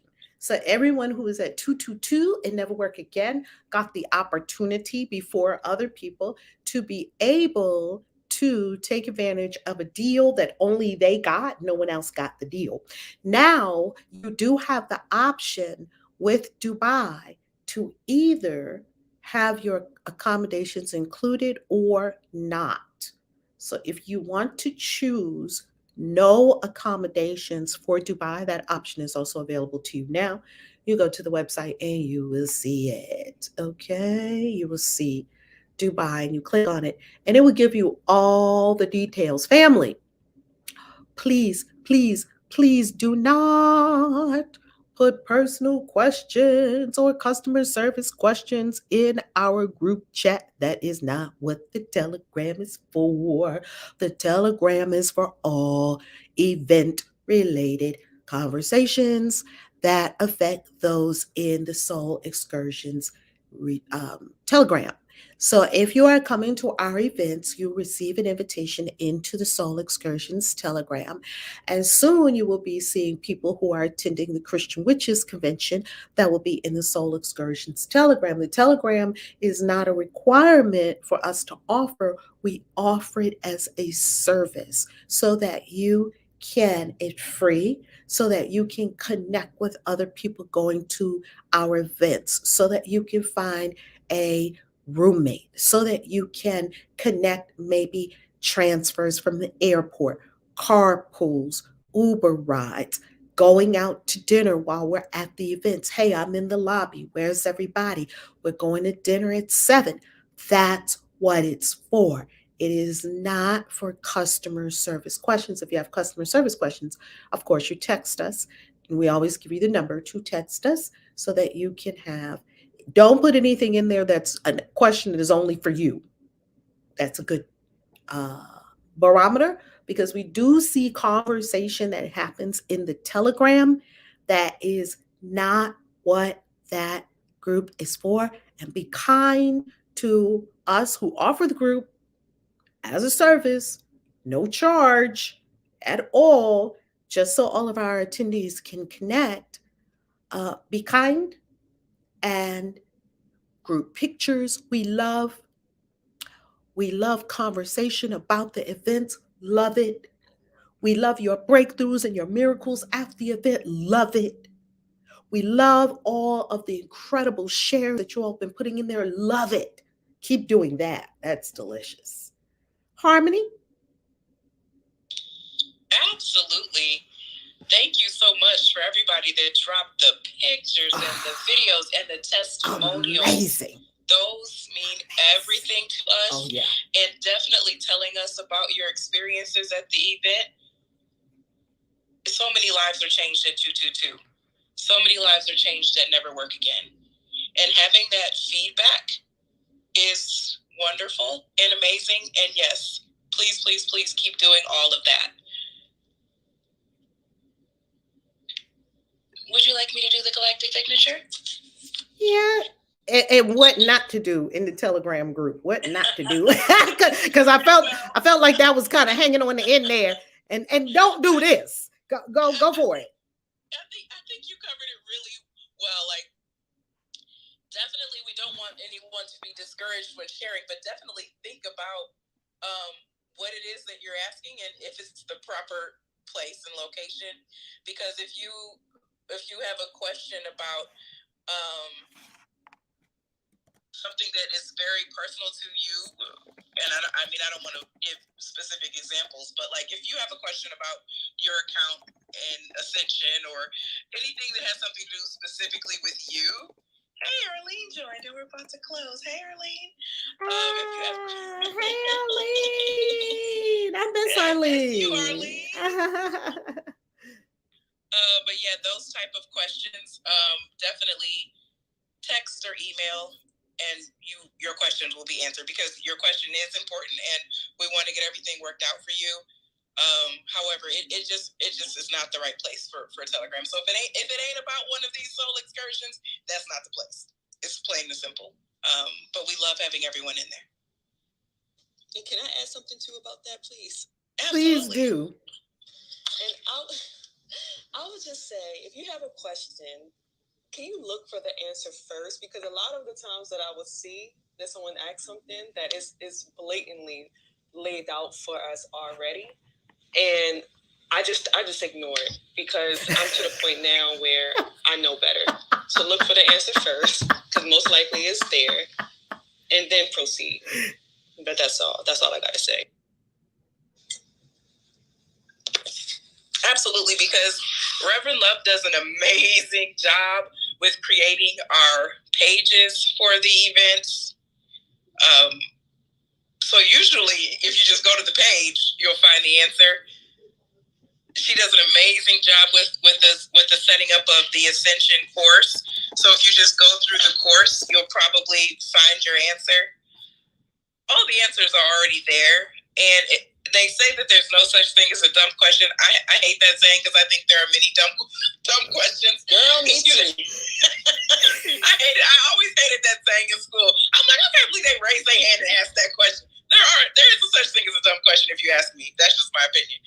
So everyone who is at 222 and Never Work Again got the opportunity before other people to be able to take advantage of a deal that only they got. No one else got the deal. Now you do have the option with Dubai to either have your accommodations included or not. So if you want to choose no accommodations for Dubai, that option is also available to you now. You go to the website and you will see it. Okay, you will see Dubai and you click on it and it will give you all the details. Family, please, please, please do not put personal questions or customer service questions in our group chat. That is not what the Telegram is for. The Telegram is for all event-related conversations that affect those in the Soul Excursions Telegram. So if you are coming to our events, you receive an invitation into the Soul Excursions Telegram. And soon you will be seeing people who are attending the Christian Witches Convention that will be in the Soul Excursions Telegram. The Telegram is not a requirement for us to offer. We offer it as a service so that you can, it's free, so that you can connect with other people going to our events, so that you can find a roommate, so that you can connect maybe transfers from the airport, carpools, Uber rides, going out to dinner while we're at the events. Hey, I'm in the lobby. Where's everybody? We're going to dinner at 7. That's what it's for. It is not for customer service questions. If you have customer service questions, of course, you text us. And we always give you the number to text us so that you can have. Don't put anything in there that's a question that is only for you. That's a good barometer, because we do see conversation that happens in the Telegram that is not what that group is for. And be kind to us who offer the group as a service, no charge at all, just so all of our attendees can connect. Be kind. And group pictures, we love conversation about the events, love it. We love your breakthroughs and your miracles at the event, love it. We love all of the incredible shares that you all have been putting in there, love it. Keep doing that, that's delicious. Harmony? Absolutely. Thank you so much for everybody that dropped the pictures and the videos and the testimonials. Amazing. Those mean everything to us. Oh, yeah. And definitely telling us about your experiences at the event. So many lives are changed at 222. So many lives are changed at Never Work Again. And having that feedback is wonderful and amazing. And yes, please, please, please keep doing all of that. Would you like me to do the galactic signature? Yeah. And what not to do in the Telegram group? What not to do? Because I felt like that was kind of hanging on the end there. And don't do this, Go for it. I think you covered it really well. Like, definitely we don't want anyone to be discouraged when sharing, but definitely think about what it is that you're asking and if it's the proper place and location. Because if you have a question about something that is very personal to you, and I don't want to give specific examples, but like if you have a question about your account in Ascension or anything that has something to do specifically with you. Hey, Arlene joined and we're about to close. Hey, Arlene. Hey, Arlene. I miss Arlene. You, Arlene. But yeah, those type of questions, definitely text or email, and your questions will be answered because your question is important, and we want to get everything worked out for you. However, it just is not the right place for Telegram. So if it ain't about one of these soul excursions, that's not the place. It's plain and simple. But we love having everyone in there. And can I add something too about that, please? Please do. And I would just say, if you have a question, can you look for the answer first? Because a lot of the times that I would see that someone asks something that is blatantly laid out for us already, and I just ignore it because I'm to the point now where I know better. So look for the answer first, because most likely it's there, and then proceed. But that's all. That's all I got to say. Absolutely, because Reverend Love does an amazing job with creating our pages for the events. So usually, if you just go to the page, you'll find the answer. She does an amazing job with the setting up of the Ascension course. So if you just go through the course, you'll probably find your answer. All the answers are already there, and they say that there's no such thing as a dumb question. I hate that saying because I think there are many dumb questions. Girl, me too. I hate it. I always hated that saying in school. I'm like, I can't believe they raised their hand and asked that question. There is a such thing as a dumb question if you ask me. That's just my opinion.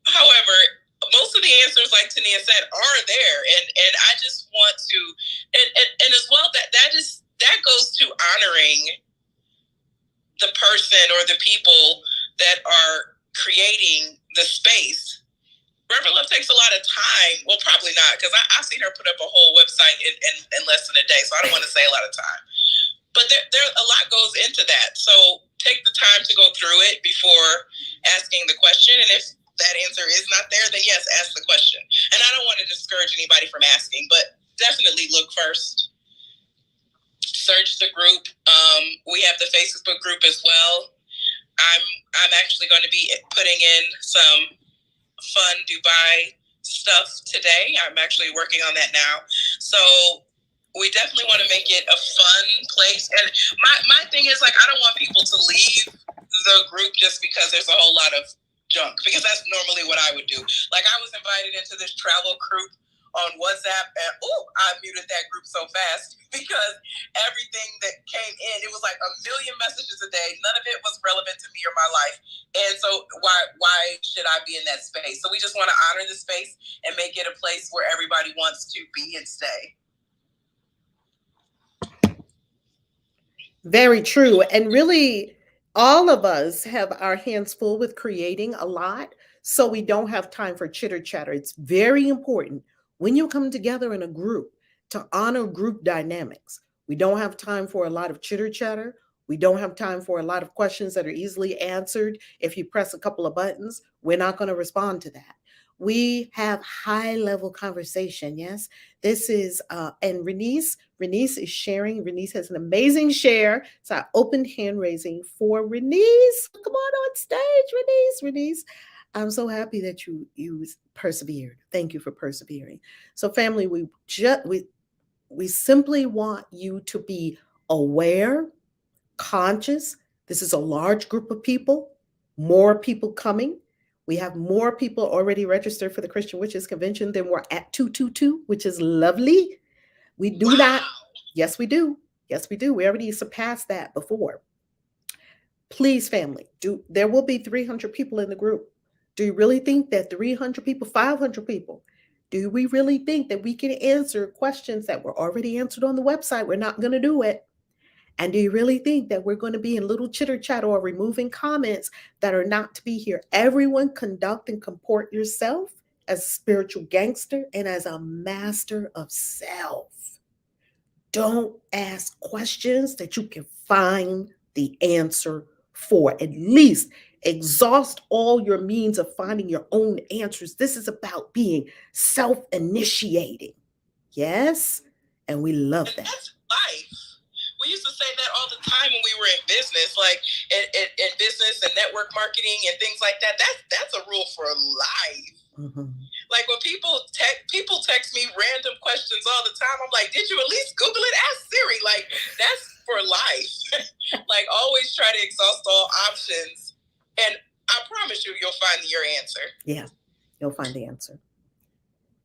However, most of the answers, like Tania said, are there, and I just want to, and as well that goes to honoring the person or the people that are creating the space. Reverend Love takes a lot of time. Well, probably not, because I've seen her put up a whole website in less than a day, so I don't want to say a lot of time. But there a lot goes into that. So take the time to go through it before asking the question. And if that answer is not there, then yes, ask the question. And I don't want to discourage anybody from asking, but definitely look first. Search the group. We have the Facebook group as well. I'm actually going to be putting in some fun Dubai stuff today. I'm actually working on that now. So we definitely want to make it a fun place. And my thing is, like, I don't want people to leave the group just because there's a whole lot of junk, because that's normally what I would do. Like, I was invited into this travel group on WhatsApp, and I muted that group so fast because everything that came in, it was like a million messages a day. None of it was relevant to me or my life. And so why should I be in that space? So we just want to honor the space and make it a place where everybody wants to be and stay. Very true. And really, all of us have our hands full with creating a lot, so we don't have time for chitter chatter. It's very important when you come together in a group to honor group dynamics. We don't have time for a lot of chitter chatter. We don't have time for a lot of questions that are easily answered. If you press a couple of buttons, we're not going to respond to that. We have high level conversation. Yes, this is, and Renice is sharing. Renice has an amazing share. So I opened hand raising for Renice. Come on stage, Renice. I'm so happy that you persevered. Thank you for persevering. So family, we simply want you to be aware, conscious. This is a large group of people, more people coming. We have more people already registered for the Christian Witches Convention than we're at 222, which is lovely. We do not. Yes, we do. Yes, we do. We already surpassed that before. Please, family, there will be 300 people in the group. Do you really think that 300 people, 500 people, do we really think that we can answer questions that were already answered on the website? We're not going to do it. And do you really think that we're going to be in little chitter chatter or removing comments that are not to be here? Everyone conduct and comport yourself as a spiritual gangster and as a master of self. Don't ask questions that you can find the answer for. At least exhaust all your means of finding your own answers. This is about being self-initiating. Yes? And we love that. That's life. We used to say that all the time when we were in business, like in business and network marketing and things like that. That's a rule for life. Mm-hmm. Like when people text me random questions all the time, I'm like, did you at least Google it? Ask Siri. Like, that's for life. Like, always try to exhaust all options. And I promise you'll find your answer. Yeah, you'll find the answer.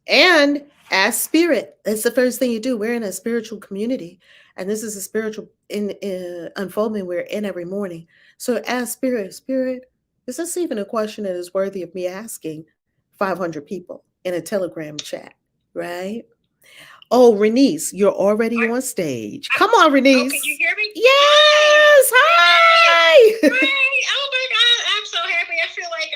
And ask spirit. That's the first thing you do. We're in a spiritual community. And this is a spiritual unfoldment we're in every morning. So ask spirit, is this even a question that is worthy of me asking 500 people in a Telegram chat, right? Oh, Renice, you're already on stage. Come on, Renice. Oh, can you hear me? Yes, hi. Hi. Oh my God, I'm so happy. I feel like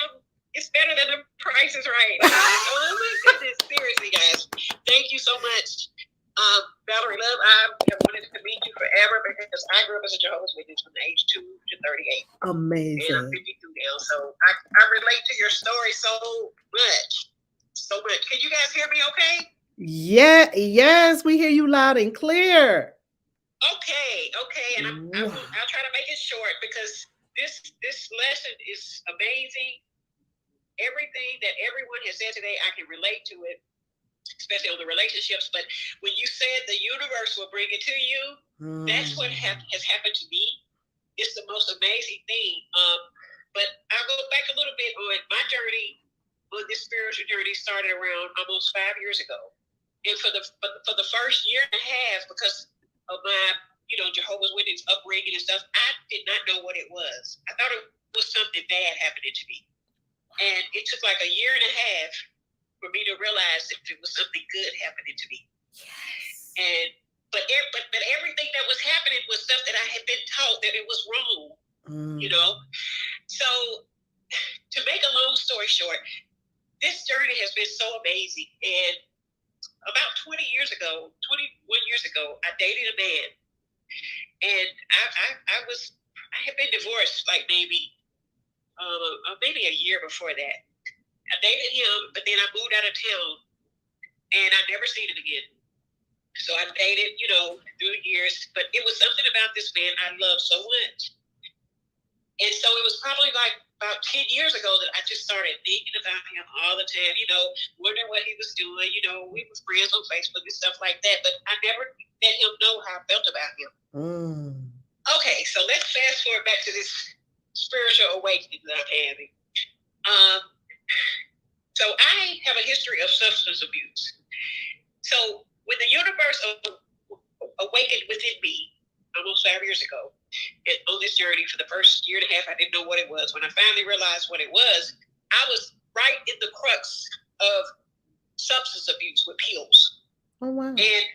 it's better than The Price is Right. Oh my goodness, seriously, guys. Thank you so much. Valerie Love, I have wanted to meet you forever because I grew up as a Jehovah's Witness from age 2 to 38. Amazing. And I'm 52 now, so I relate to your story so much. So much. Can you guys hear me okay? Yeah, yes, we hear you loud and clear. Okay, and I'll try to make it short because this lesson is amazing. Everything that everyone has said today, I can relate to it, especially on the relationships. But when you said the universe will bring it to you, that's what has happened to me. It's the most amazing thing. But I'll go back a little bit on my journey. On this spiritual journey started around almost 5 years ago. And for the first year and a half, because of my, Jehovah's Witness upbringing and stuff, I did not know what it was. I thought it was something bad happening to me. And it took like a year and a half for me to realize if it was something good happening to me. Yes. But everything that was happening was stuff that I had been taught that it was wrong. So to make a long story short, this journey has been so amazing. And about 21 years ago, I dated a man, and I had been divorced like maybe a year before that. I dated him, but then I moved out of town, and I never seen him again. So I dated, through years, but it was something about this man I loved so much. And so it was probably like about 10 years ago that I just started thinking about him all the time, wondering what he was doing. We were friends on Facebook and stuff like that, but I never let him know how I felt about him. Okay, so let's fast forward back to this spiritual awakening that I'm having. So I have a history of substance abuse. So when the universe awakened within me almost 5 years ago, and on this journey for the first year and a half, I didn't know what it was. When I finally realized what it was, I was right in the crux of substance abuse with pills. Oh, wow. And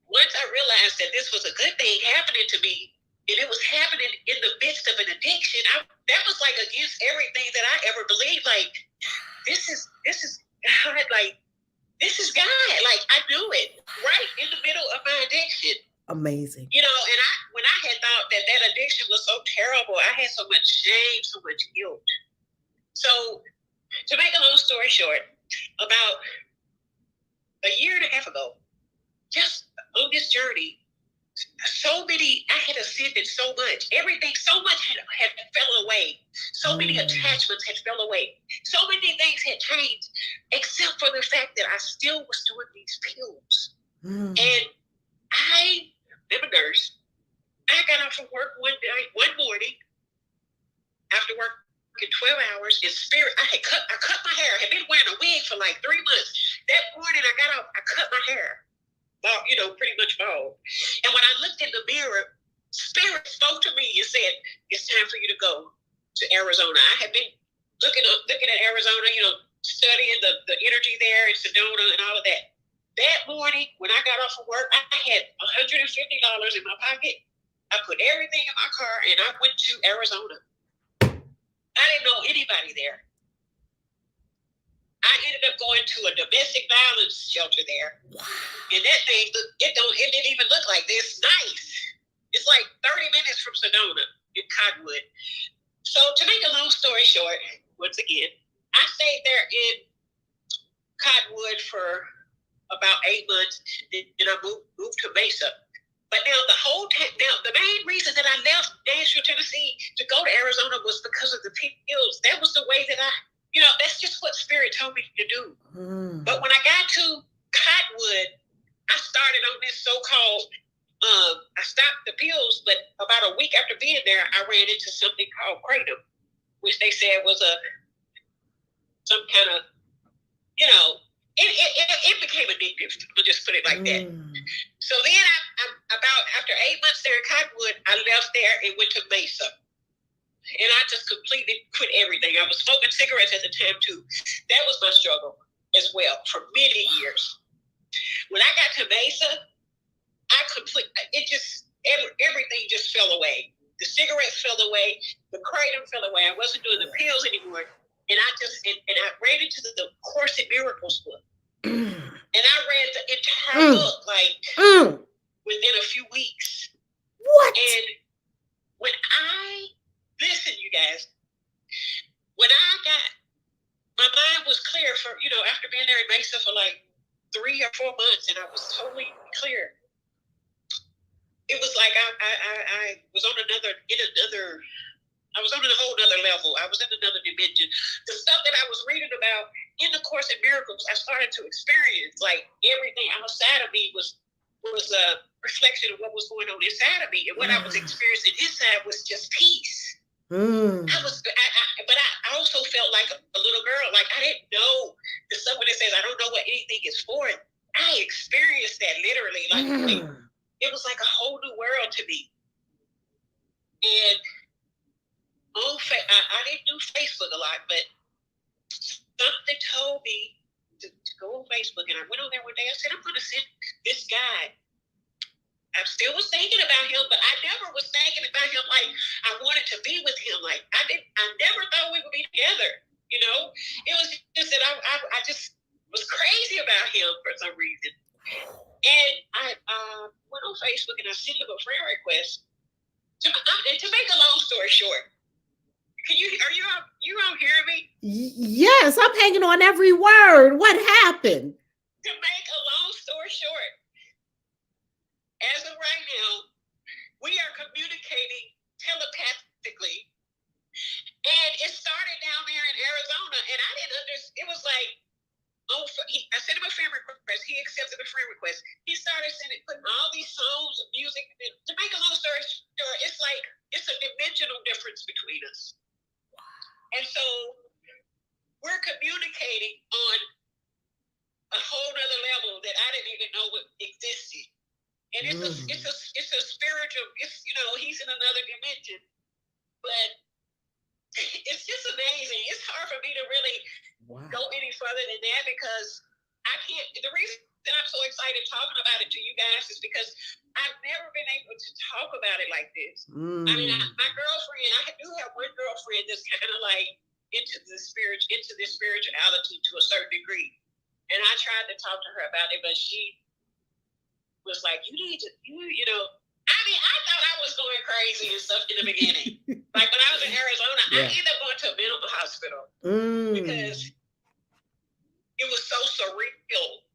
once I realized that this was a good thing happening to me, and it was happening in the midst of an addiction, that was like against everything that I ever believed. Like, this is God. Like, this is God. Like, I knew it right in the middle of my addiction. Amazing. And when I had thought that addiction was so terrible, I had so much shame, so much guilt. So to make a long story short, about a year and a half ago, just on this journey, I had ascended so much. Everything, so much had fell away. So many attachments had fell away. So many things had changed, except for the fact that I still was doing these pills. And I am a nurse. I got off from work one morning after working 12 hours in spirit. I cut my hair. I had been wearing a wig for like 3 months. That morning I got off, I cut my hair. Pretty much bald. And when I looked in the mirror, Spirit spoke to me and said, it's time for you to go to Arizona. I had been looking at Arizona, studying the energy there in Sedona and all of that. That morning, when I got off of work, I had $150 in my pocket. I put everything in my car and I went to Arizona. I didn't know anybody there. I ended up going to a domestic violence shelter there. And that thing, it didn't even look like this. Nice. It's like 30 minutes from Sedona in Cottonwood. So to make a long story short, once again, I stayed there in Cottonwood for about 8 months, and I moved to Mesa. But now the main reason that I left Nashville, Tennessee to go to Arizona was because of the pills. That was the way that that's just what Spirit told me to do. But when I got to Cottonwood, I started on this so-called, I stopped the pills, but about a week after being there, I ran into something called kratom, which they said was some kind of, it became addictive. We'll just put it like that. So then about after 8 months there in Cottonwood, I left there and went to Mesa. And I just completely quit everything. I was smoking cigarettes at the time too. That was my struggle as well for many years. When I got to Mesa, everything just fell away. The cigarettes fell away. The kratom fell away. I wasn't doing the pills anymore. And I ran into the Course in Miracles book. And I read the entire book, within a few weeks. What? And when listen, you guys, when my mind was clear for, after being there in Mesa for like 3 or 4 months, and I was totally clear. It was like I was on I was on a whole other level. I was in another dimension. The stuff that I was reading about in the Course in Miracles, I started to experience like everything outside of me was a reflection of what was going on inside of me, and what I was experiencing inside was just peace. But I also felt like a little girl. Like I didn't know the someone that says I don't know what anything is for. I experienced that literally. Like it was like a whole new world to me. And I didn't do Facebook a lot, but something told me to go on Facebook, and I went on there one day. I said, I'm going to send this guy. I still was thinking about him, but I never was thinking about him like I wanted to be with him. Like I never thought we would be together. It was just that I just was crazy about him for some reason. And I went on Facebook and I sent him a friend request. To make a long story short, are you all hearing me? Yes, I'm hanging on every word. What happened? To make a long story short, as of right now, we are communicating telepathically. And it started down there in Arizona, and I didn't understand. It was like, I sent him a friend request. He accepted a friend request. He started putting all these songs and music. To make a long story short, it's like it's a dimensional difference between us. And so we're communicating on a whole nother level that I didn't even know existed. And it's a spiritual, he's in another dimension. But it's just amazing. It's hard for me to really go any further than that, because I can't. The reason that I'm so excited talking about it to you guys is because I've never been able to talk about it like this. I mean, my girlfriend, I do have one girlfriend that's kind of like into this spirituality to a certain degree, and I tried to talk to her about it, but she was like, "You need to, I mean, I thought I was going crazy and stuff in the beginning. Like when I was in Arizona, I ended up going to a mental hospital because it was so surreal.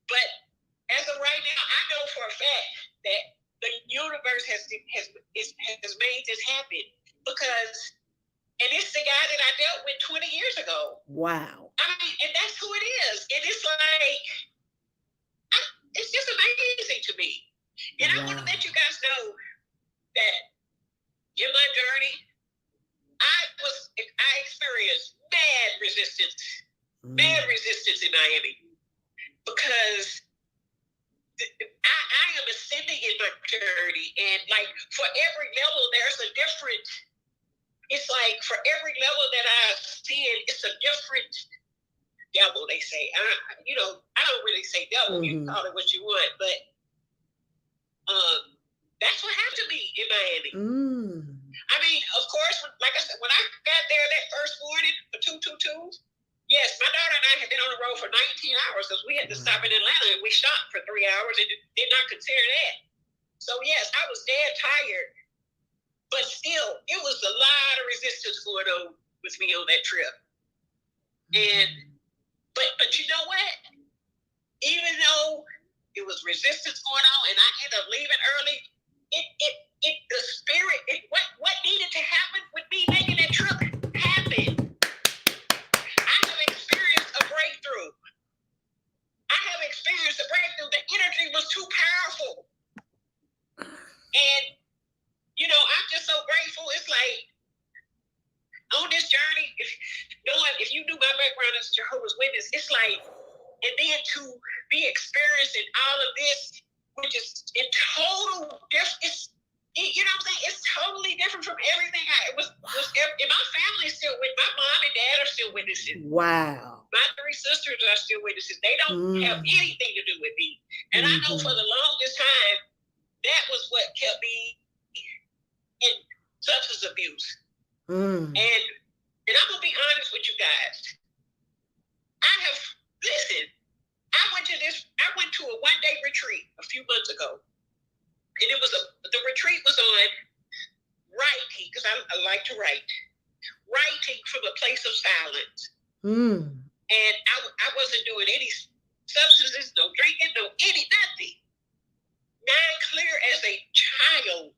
But as of right now, I know for a fact that the universe has made this happen, because, and it's the guy that I dealt with 20 years ago. Wow. I mean, and that's who it is. And it's like, it's just amazing to me. And I want to let you guys know that in my journey, I experienced mad resistance in Miami, because I am ascending in my journey, and like for every level, there's a different it's like for every level that I see it, it's a different devil, they say. I don't really say devil. You call it what you want, but that's what happened to me in Miami. I mean, of course, like I said, when I got there that first morning for 222, yes, my daughter and I had been on the road for 19 hours because we had to stop in Atlanta and we stopped for 3 hours and did not consider that. So yes, I was dead tired, but still, it was a lot of resistance going on with me on that trip. And but you know what? Even though it was resistance going on and I ended up leaving early, the spirit, what needed to happen with me making that trip happened. I have experienced a breakthrough. The energy was too powerful. And, I'm just so grateful. It's like, on this journey, if you knew my background as Jehovah's Witness, it's like, and then to be experiencing all of this, which is in total different, you know what I'm saying? It's totally different from everything and my family is still with, my mom and dad are still witnesses. Wow. My 3 sisters are still witnesses. They don't have anything to do with me. And I know for the longest time, that was what kept me in substance abuse. And I'm going to be honest with you guys. I went to a one-day retreat a few months ago. And the retreat was on writing, because I like to write. Writing from a place of silence. And I wasn't doing any substances, no drinking, nothing. Not clear as a child.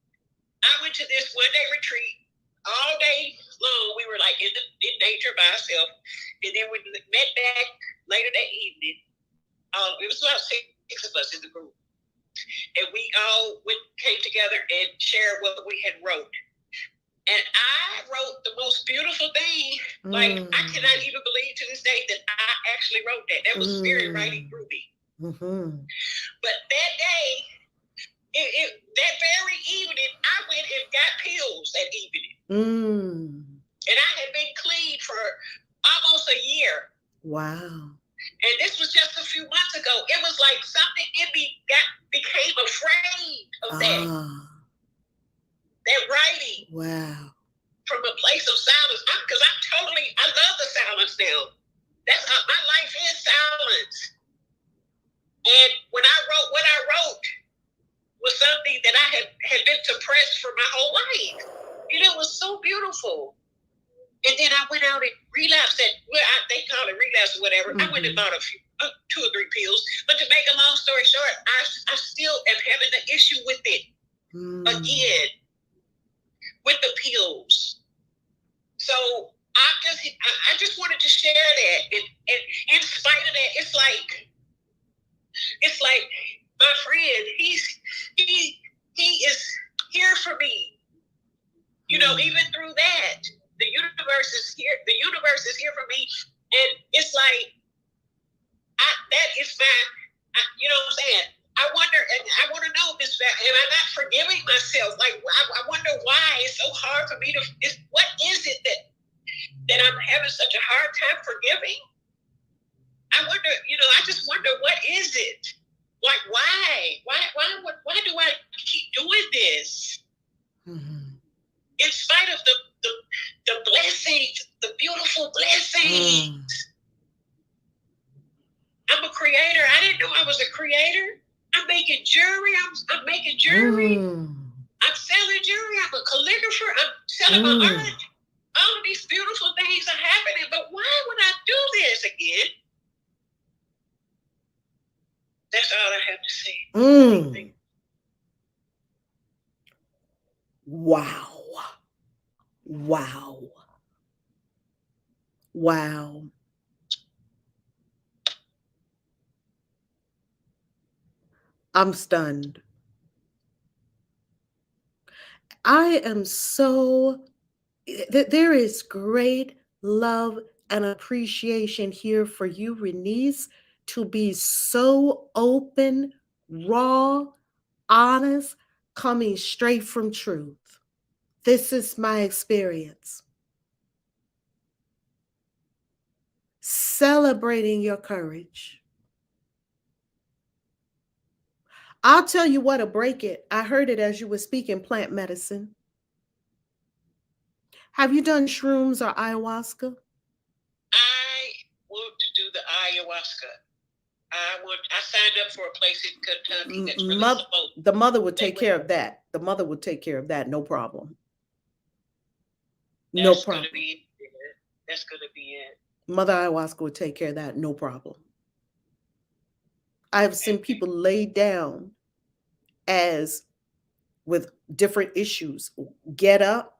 I went to this one-day retreat. All day long, we were like in nature by ourselves. And then we met back later that evening. It was about 6 of us in the group. And we all came together and shared what we had wrote. And I wrote the most beautiful thing. Like, I cannot even believe to this day that I actually wrote that. That was spirit writing through me. But that day, that very evening, I went and got pills that evening. And I had been clean for almost a year. Wow. And this was just a few months ago. It was like something in me became afraid of that. That writing. Wow. From a place of silence. Because I love the silence now. That's how my life is, silence. And when I wrote what I wrote was something that I had been suppressed for my whole life. And it was so beautiful. And then I went out and relapsed they call it relapse or whatever. I went and bought 2 or 3 pills. But to make a long story short, I still am having an issue with it again, with the pills. So I just wanted to share that. And in spite of that, it's like my friend, he is here for me. Even through that. The universe is here. The universe is here for me, and it's like that is you know what I'm saying? I wonder, and I want to know this. Am I not forgiving myself? Like, I wonder why it's so hard for me to. What is it that I'm having such a hard time forgiving? I wonder. I just wonder what is it? Like, why? Why do I keep doing this? In spite of the blessings, the beautiful blessings. I'm a creator. I didn't know I was a creator. I'm making jewelry. I'm making jewelry. I'm selling jewelry. I'm a calligrapher. I'm selling my art. All of these beautiful things are happening. But why would I do this again? That's all I have to say. Wow. Wow. Wow. I'm stunned. I am there is great love and appreciation here for you, Renice, to be so open, raw, honest, coming straight from truth. This is my experience. celebrating your courage. I'll tell you what'll break it. I heard it as you were speaking plant medicine. Have you done shrooms or ayahuasca? I want to do the ayahuasca. I signed up for a place in Kentucky that's really the mother would take care of that. The mother would take care of that. No problem. No problem. That's going to be it. Mother ayahuasca would take care of that. No problem. I have seen people lay down as with different issues. Get up.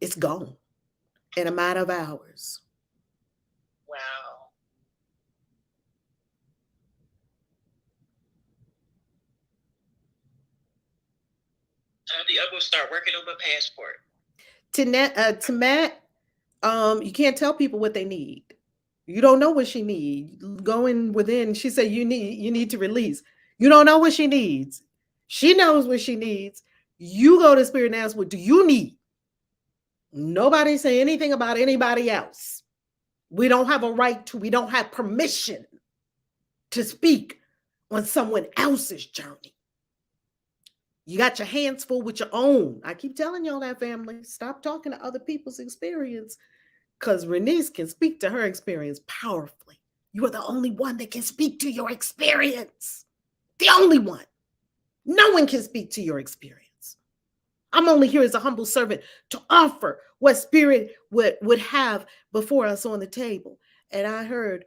It's gone in a matter of hours. Wow. I'm going to start working on my passport. To Matt, you can't tell people what they need. You don't know what she needs. Going within, she said you need to release. You don't know what she needs. She knows what she needs. You go to spirit and ask, what do you need? Nobody say anything about anybody else. We don't have a right to, we don't have permission to speak on someone else's journey. You got your hands full with your own. I keep telling y'all that, family. Stop talking to other people's experience, because Renice can speak to her experience powerfully. You are the only one that can speak to your experience. The only one. No one can speak to your experience. I'm only here as a humble servant to offer what spirit would have before us on the table. And I heard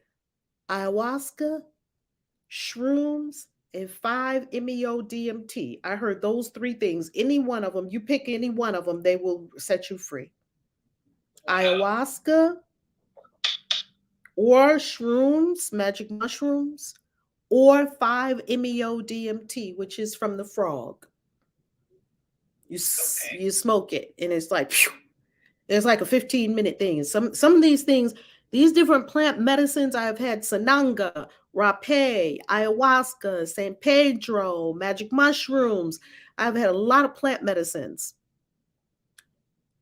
ayahuasca, shrooms, and 5-MeO-DMT. I heard those three things. Any one of them, you pick any one of them, they will set you free. Ayahuasca or shrooms, magic mushrooms, or 5-MeO-DMT, which is from the frog. You smoke it, and it's like, phew, it's like a 15-minute thing. Some of these things, these different plant medicines, I've had sananga, rapé, ayahuasca, San Pedro, magic mushrooms. I've had a lot of plant medicines.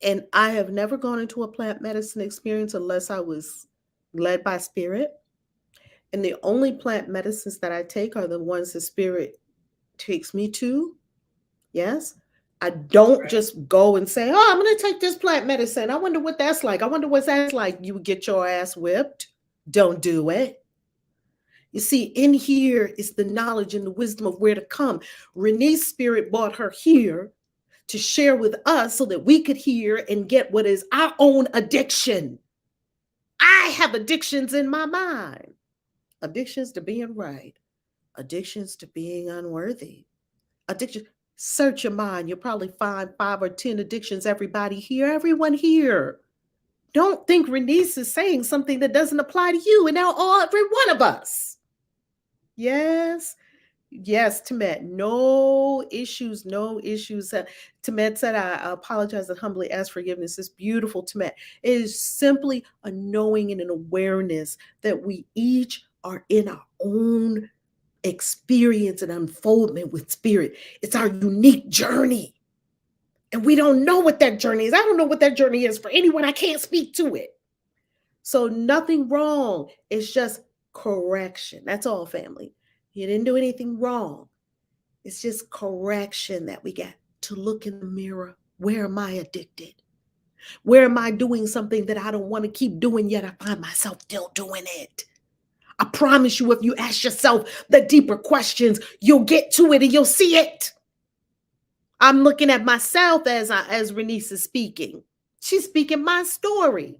And I have never gone into a plant medicine experience unless I was led by spirit. And the only plant medicines that I take are the ones the spirit takes me to. Yes. I don't just go and say, oh, I'm going to take this plant medicine. I wonder what that's like. I wonder what that's like. You would get your ass whipped. Don't do it. You see, in here is the knowledge and the wisdom of where to come. Renee's spirit brought her here to share with us so that we could hear and get what is our own addiction. I have addictions in my mind. Addictions to being right. Addictions to being unworthy. Addiction. Search your mind. You'll probably find 5 or 10 addictions. Everybody here, everyone here. Don't think Renice is saying something that doesn't apply to you and now every one of us. Yes. Yes, Temet. No issues, no issues. Temet said, I apologize and humbly ask forgiveness. It's beautiful, Temet. It is simply a knowing and an awareness that we each are in our own experience and unfoldment with spirit. It's our unique journey. And we don't know what that journey is. I don't know what that journey is for anyone. I can't speak to it. So nothing wrong. It's just correction. That's all, family. You didn't do anything wrong. It's just correction that we get to look in the mirror. Where am I addicted? Where am I doing something that I don't want to keep doing, yet I find myself still doing it? I promise you, if you ask yourself the deeper questions, you'll get to it and you'll see it. I'm looking at myself as Renice is speaking. She's speaking my story.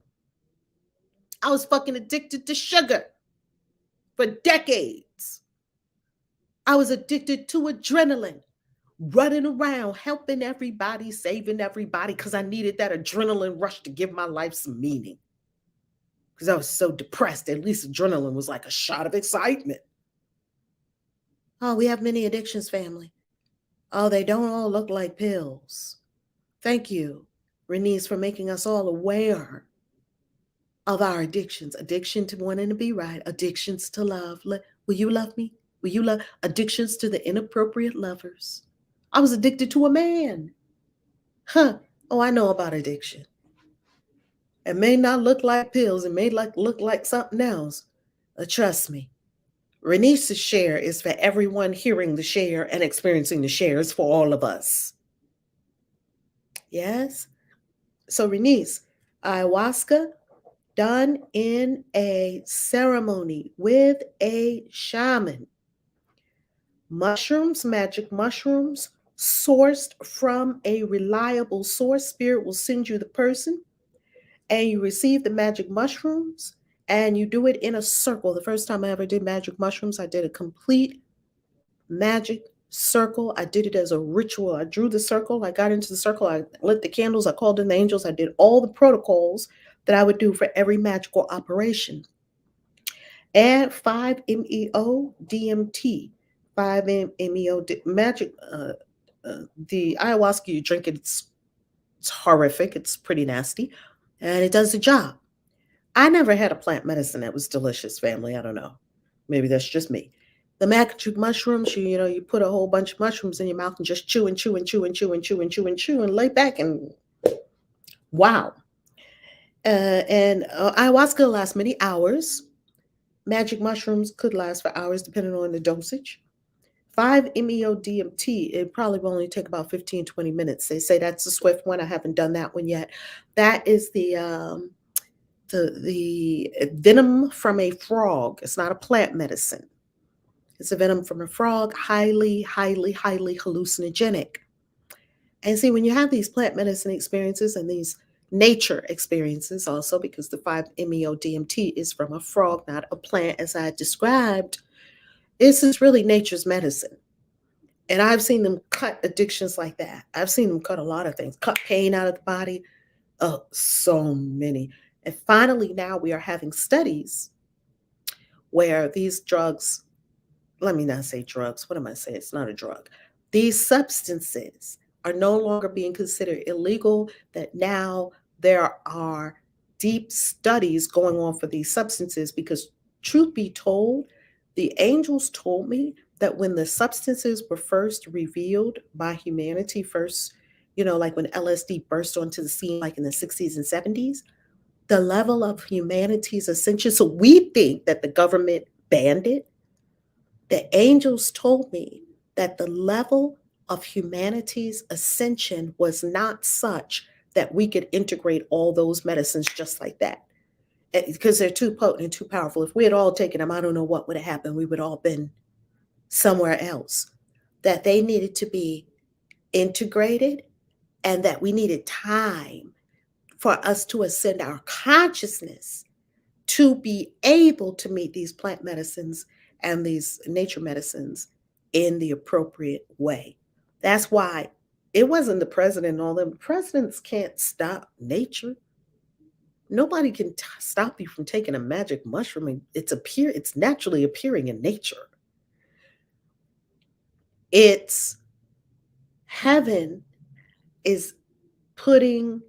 I was fucking addicted to sugar for decades. I was addicted to adrenaline, running around, helping everybody, saving everybody, because I needed that adrenaline rush to give my life some meaning. Because I was so depressed. At least adrenaline was like a shot of excitement. Oh, we have many addictions, family. Oh, they don't all look like pills. Thank you, Renice, for making us all aware of our addictions. Addiction to wanting to be right. Addictions to love. Will you love me? Will you love? Addictions to the inappropriate lovers. I was addicted to a man. Oh, I know about addiction. It may not look like pills. It may look like something else. Trust me. Renice's share is for everyone hearing the share and experiencing the share. It's for all of us. Yes? So Renice, ayahuasca done in a ceremony with a shaman. Mushrooms, magic mushrooms, sourced from a reliable source. Spirit will send you the person, and you receive the magic mushrooms, and you do it in a circle. The first time I ever did magic mushrooms, I did a complete magic circle. I did it as a ritual. I drew the circle. I got into the circle. I lit the candles. I called in the angels. I did all the protocols that I would do for every magical operation. Add 5-MeO DMT. 5-MeO magic. The ayahuasca you drink, it's horrific. It's pretty nasty, and it does the job. I never had a plant medicine that was delicious, family. I don't know. Maybe that's just me. The magic mushrooms, you put a whole bunch of mushrooms in your mouth and just chew and chew and chew and chew and chew and chew and chew and lay back and wow. Ayahuasca lasts many hours. Magic mushrooms could last for hours depending on the dosage. 5-MeO DMT, it probably will only take about 15, 20 minutes. They say that's a swift one. I haven't done that one yet. That is the venom from a frog. It's not a plant medicine. It's a venom from a frog, highly, highly, highly hallucinogenic. And see, when you have these plant medicine experiences and these nature experiences also, because the 5-MeO DMT is from a frog, not a plant, as I described, this is really nature's medicine. And I've seen them cut addictions like that. I've seen them cut a lot of things, cut pain out of the body. Oh, so many. And finally, now we are having studies where these drugs, let me not say drugs. What am I saying? It's not a drug. These substances are no longer being considered illegal, that now there are deep studies going on for these substances because, truth be told, the angels told me that when the substances were first revealed by humanity, first, like when LSD burst onto the scene, like in the 60s and 70s, the level of humanity's ascension. So we think that the government banned it. The angels told me that the level of humanity's ascension was not such that we could integrate all those medicines just like that, because they're too potent and too powerful. If we had all taken them, I don't know what would have happened. We would all been somewhere else. That they needed to be integrated, and that we needed time for us to ascend our consciousness to be able to meet these plant medicines and these nature medicines in the appropriate way. That's why it wasn't the president and all them. Presidents can't stop nature. Nobody can stop you from taking a magic mushroom, and it's naturally appearing in nature. It's heaven is putting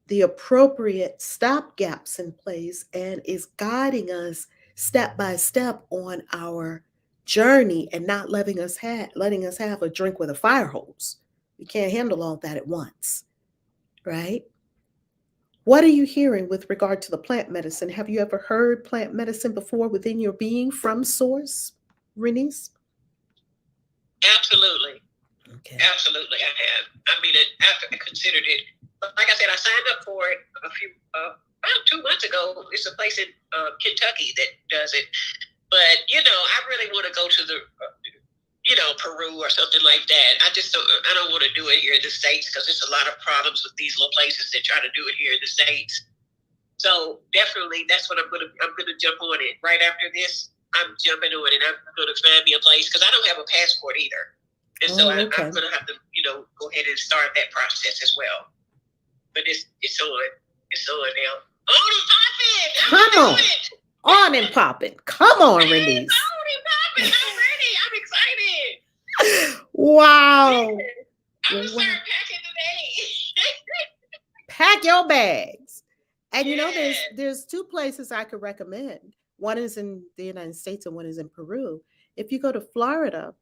the appropriate stopgaps in place and is guiding us step by step on our journey, and not letting us have a drink with a fire hose. You can't handle all that at once, right? What are you hearing with regard to the plant medicine? Have you ever heard plant medicine before within your being from source, Renice? Absolutely. Okay. Absolutely, I have. I mean, after I considered it, like I said, I signed up for it about 2 months ago. It's a place in Kentucky that does it. But, I really want to go to the, Peru or something like that. I don't want to do it here in the States because there's a lot of problems with these little places that try to do it here in the States. So definitely that's what I'm going to jump on it. Right after this, I'm jumping on it. I'm going to find me a place because I don't have a passport either. And so I'm going to have to, go ahead and start that process as well. But it's on. It's on now. On and popping! Come on. On and popping. Come on, Renice. On and popping. I'm ready. I'm excited. Wow. I'm going to start packing today. Pack your bags. And there's 2 places I could recommend. One is in the United States and one is in Peru. If you go to Florida,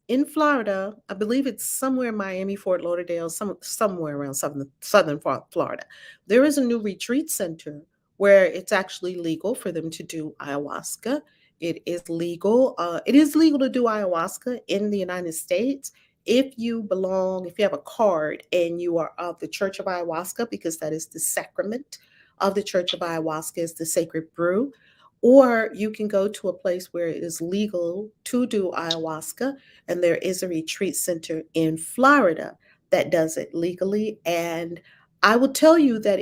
in Florida, I believe it's somewhere in Miami, Fort Lauderdale, somewhere around southern Florida, there is a new retreat center where it's actually legal for them to do ayahuasca. It is legal. It is legal to do ayahuasca in the United States if you belong, if you have a card and you are of the Church of Ayahuasca, because that is the sacrament of the Church of Ayahuasca, is the sacred brew. Or you can go to a place where it is legal to do ayahuasca, and there is a retreat center in Florida that does it legally. And I will tell you that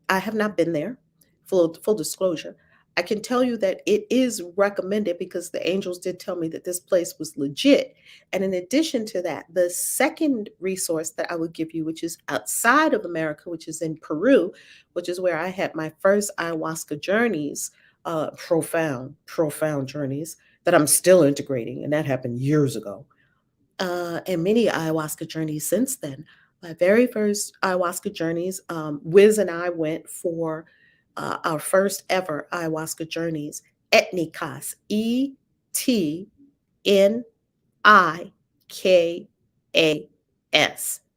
I have not been there, full disclosure. I can tell you that it is recommended because the angels did tell me that this place was legit. And in addition to that, the second resource that I would give you, which is outside of America, which is in Peru, which is where I had my first ayahuasca journeys, profound journeys that I'm still integrating. And that happened years ago. And many ayahuasca journeys since then. My very first ayahuasca journeys, Wiz and I went for our first ever ayahuasca journeys, Etnikas, Etnikas,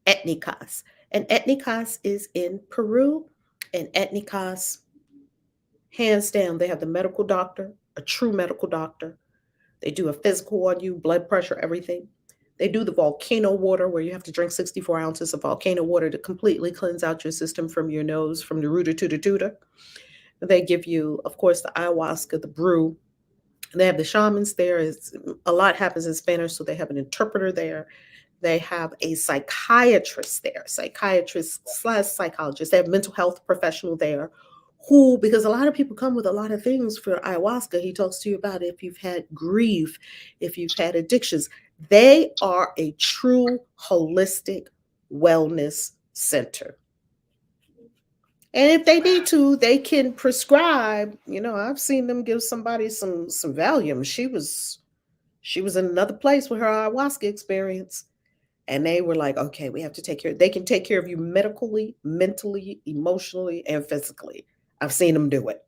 Etnikas. And Etnikas is in Peru. And Etnikas, hands down, they have the medical doctor, a true medical doctor. They do a physical on you, blood pressure, everything. They do the volcano water where you have to drink 64 ounces of volcano water to completely cleanse out your system from your nose, from the rooter to the tutor. They give you, of course, the ayahuasca, the brew. They have the shamans there. A lot happens in Spanish, so they have an interpreter there. They have a psychiatrist there, psychiatrist/psychologist. They have mental health professional there who, because a lot of people come with a lot of things for ayahuasca. He talks to you about if you've had grief, if you've had addictions. They are a true holistic wellness center. And if they need to, they can prescribe. I've seen them give somebody some Valium. She was in another place with her ayahuasca experience. And they were like, okay, we have to take care. They can take care of you medically, mentally, emotionally, and physically. I've seen them do it.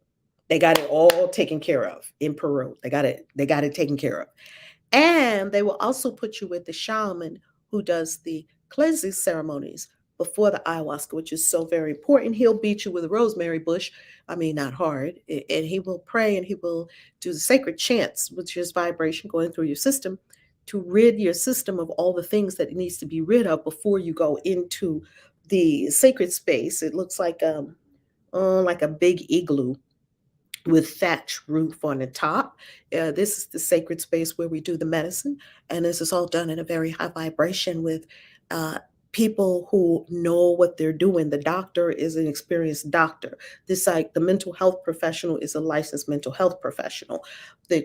They got it all taken care of in Peru. They got it taken care of. And they will also put you with the shaman who does the cleansing ceremonies before the ayahuasca, which is so very important. He'll beat you with a rosemary bush. I mean, not hard. And he will pray and he will do the sacred chants, which is vibration going through your system to rid your system of all the things that it needs to be rid of before you go into the sacred space. It looks like a big igloo with thatch roof on the top. This is the sacred space where we do the medicine. And this is all done in a very high vibration with people who know what they're doing. The doctor is an experienced doctor. The mental health professional is a licensed mental health professional. The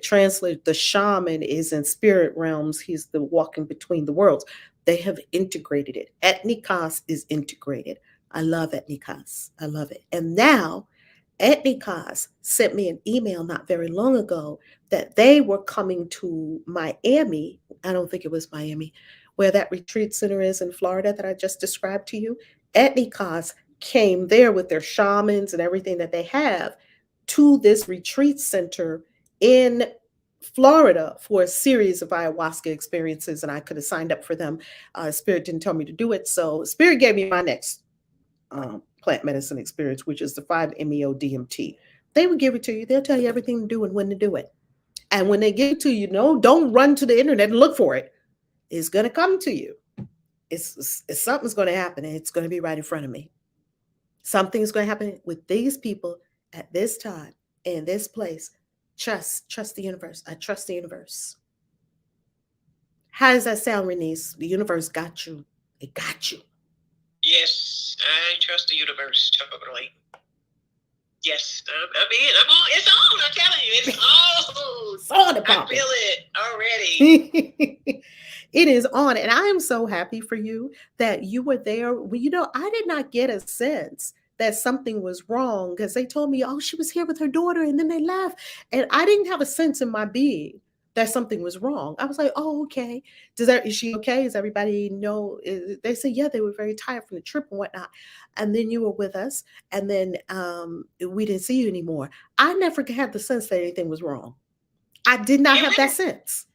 shaman is in spirit realms. He's the walking between the worlds. They have integrated it. Etnikas is integrated. I love Etnikas. I love it. And now Etnikas sent me an email not very long ago that they were coming to Miami. I don't think it was Miami, where that retreat center is in Florida that I just described to you. Etnikas came there with their shamans and everything that they have to this retreat center in Florida for a series of ayahuasca experiences, and I could have signed up for them. Spirit didn't tell me to do it, so Spirit gave me my next plant medicine experience, which is the 5-MeO DMT. They will give it to you. They'll tell you everything to do and when to do it. And when they give it to you, don't run to the internet and look for it. It's going to come to you. It's something's going to happen, and it's going to be right in front of me. Something's going to happen with these people at this time in this place. Trust the universe. I trust the universe. How does that sound, Renice? The universe got you. It got you. Yes, I trust the universe totally. Yes, I'm in. I'm on. It's on. I'm telling you, it's on. It's on the I feel it already. It is on, and I am so happy for you that you were there. Well, I did not get a sense that something was wrong because they told me, oh, she was here with her daughter, and then they left, and I didn't have a sense in my being that something was wrong. I was like, oh, okay. Is she okay? Does everybody know? They said, yeah, they were very tired from the trip and whatnot. And then you were with us, and then we didn't see you anymore. I never had the sense that anything was wrong. I did not have that sense.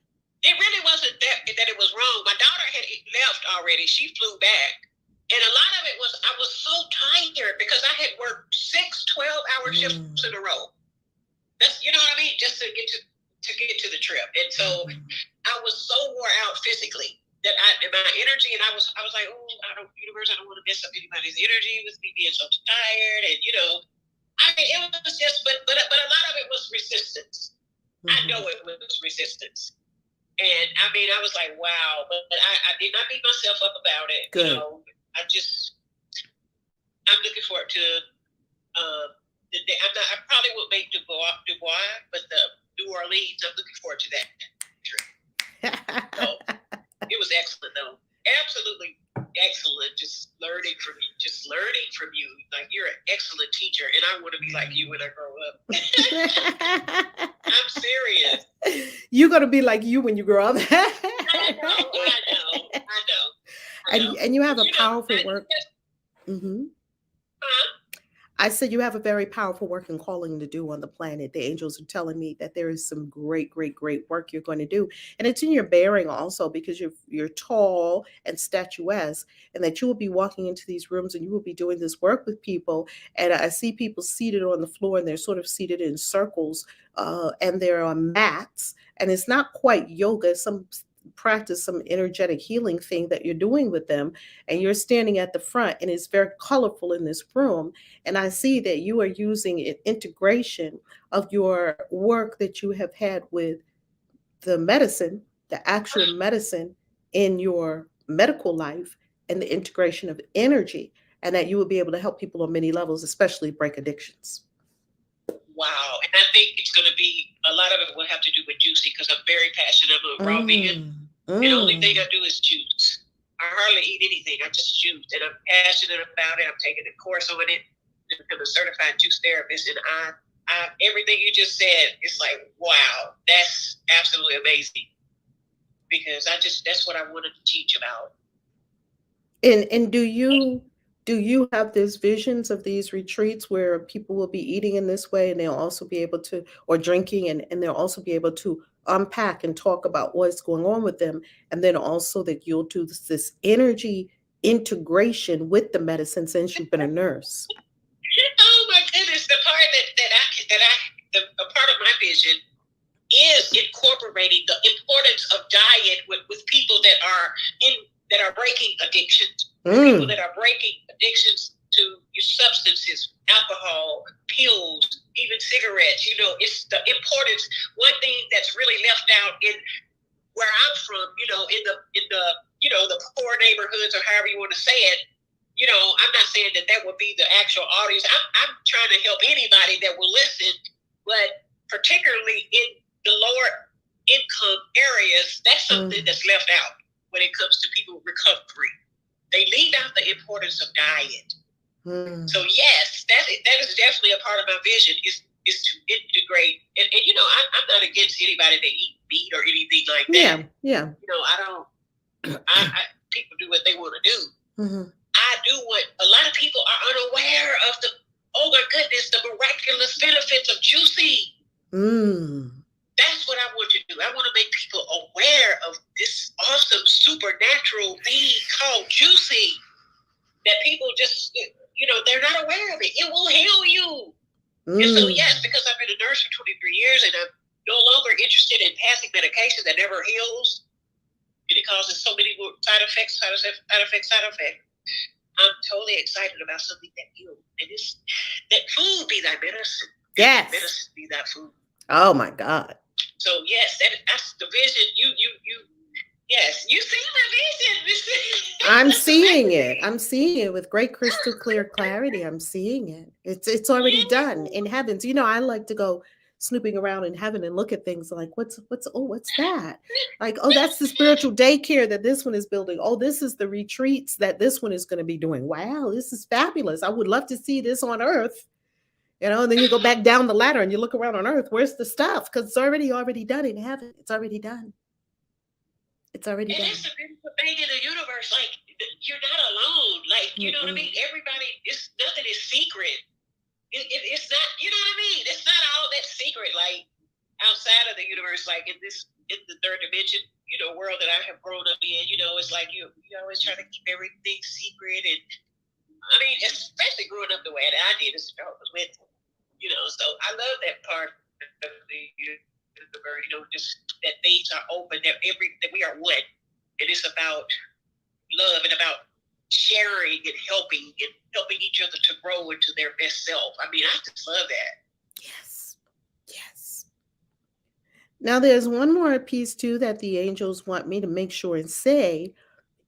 It really wasn't that it was wrong. My daughter had left already. She flew back. And a lot of it was, I was so tired because I had worked 6 12-hour shifts in a row. That's, you know what I mean? Just to get to the trip. And so I was so wore out physically that my energy, and I was like, oh, universe, I don't want to mess up anybody's energy with me being so tired. And, you know, I mean, it was just, but a lot of it was resistance. I know it was resistance. And I mean, I was like, wow, but I did not beat myself up about it. Good. You know, I'm looking forward to the day. I probably will make Dubois, but the New Orleans, I'm looking forward to that trip. So it was excellent, though. Absolutely excellent. Just learning from you. Like, you're an excellent teacher, and I want to be like you when I grow up. I'm serious. You're gonna be like you when you grow up. I know. And you have a powerful work. I said you have a very powerful work and calling to do on the planet. The angels are telling me that there is some great work you're going to do. And it's in your bearing also, because you're tall and statuesque, and that you will be walking into these rooms and you will be doing this work with people. And I see people seated on the floor, and they're sort of seated in circles, and there are mats, and it's not quite yoga. Some practice, some energetic healing thing that you're doing with them, and you're standing at the front, and it's very colorful in this room. And I see that you are using an integration of your work that you have had with the medicine, the actual medicine in your medical life, and the integration of energy, and that you will be able to help people on many levels, especially break addictions. Wow. And I think it's going to be, a lot of it will have to do with juicing, because I'm very passionate about raw vegan. The only thing I do is juice. I hardly eat anything. I just juice. And I'm passionate about it. I'm taking a course on it to become a certified juice therapist. And I everything you just said, it's like, wow, that's absolutely amazing. Because that's what I wanted to teach about. And do you have these visions of these retreats where people will be eating in this way, and they'll also be able to, or drinking, and they'll also be able to unpack and talk about what's going on with them, and then also that you'll do this energy integration with the medicine, since you've been a nurse? Oh my goodness! The part a part of my vision is incorporating the importance of diet with people that are breaking addictions. People that are breaking addictions to substances, alcohol, pills, even cigarettes. You know, it's the importance. One thing that's really left out in where I'm from, you know, in the the poor neighborhoods, or however you want to say it. You know, I'm not saying that would be the actual audience. I'm trying to help anybody that will listen, but particularly in the lower income areas, that's something that's left out when it comes to people recovery. They leave out the importance of diet. So yes, that is definitely a part of my vision, is to integrate. And you know, I'm not against anybody that eat meat or anything like that. Yeah. You know, I don't. People do what they want to do. I do what a lot of people are unaware of. Oh my goodness, the miraculous benefits of juicing. That's what I want to do. I want to make people aware of this awesome supernatural being called juicing, that people just, you know, they're not aware of it. It will heal you. And so, yes, because I've been a nurse for 23 years and I'm no longer interested in passing medication that never heals, and it causes so many more side effects. I'm totally excited about something that heals. And it's that food be thy medicine. Yes. Medicine be thy food. Oh my God. So yes, that's the vision. Yes, you see my vision. I'm seeing it with great crystal clear clarity. I'm seeing it. It's already done in heavens. You know, I like to go snooping around in heaven and look at things like what's that? Like, oh, that's the spiritual daycare that this one is building. Oh, this is the retreats that this one is going to be doing. Wow, this is fabulous. I would love to see this on Earth. You know, and then you go back down the ladder and you look around on Earth. Where's the stuff? Because it's already done in heaven. It's already done. It's already done. And it's a beautiful thing in the universe. Like, you're not alone. Like, you know what I mean? Everybody, nothing is secret. It's not, you know what I mean? It's not all that secret. Like, outside of the universe, like in the third dimension, world that I have grown up in, it's like you always try to keep everything secret. And I mean, especially growing up the way that I did as a Jehovah's Witness, so I love that part of the universe, just that things are open, that we are one. And it's about love and about sharing and helping each other to grow into their best self. I mean, I just love that. Yes. Yes. Now, there's one more piece too that the angels want me to make sure and say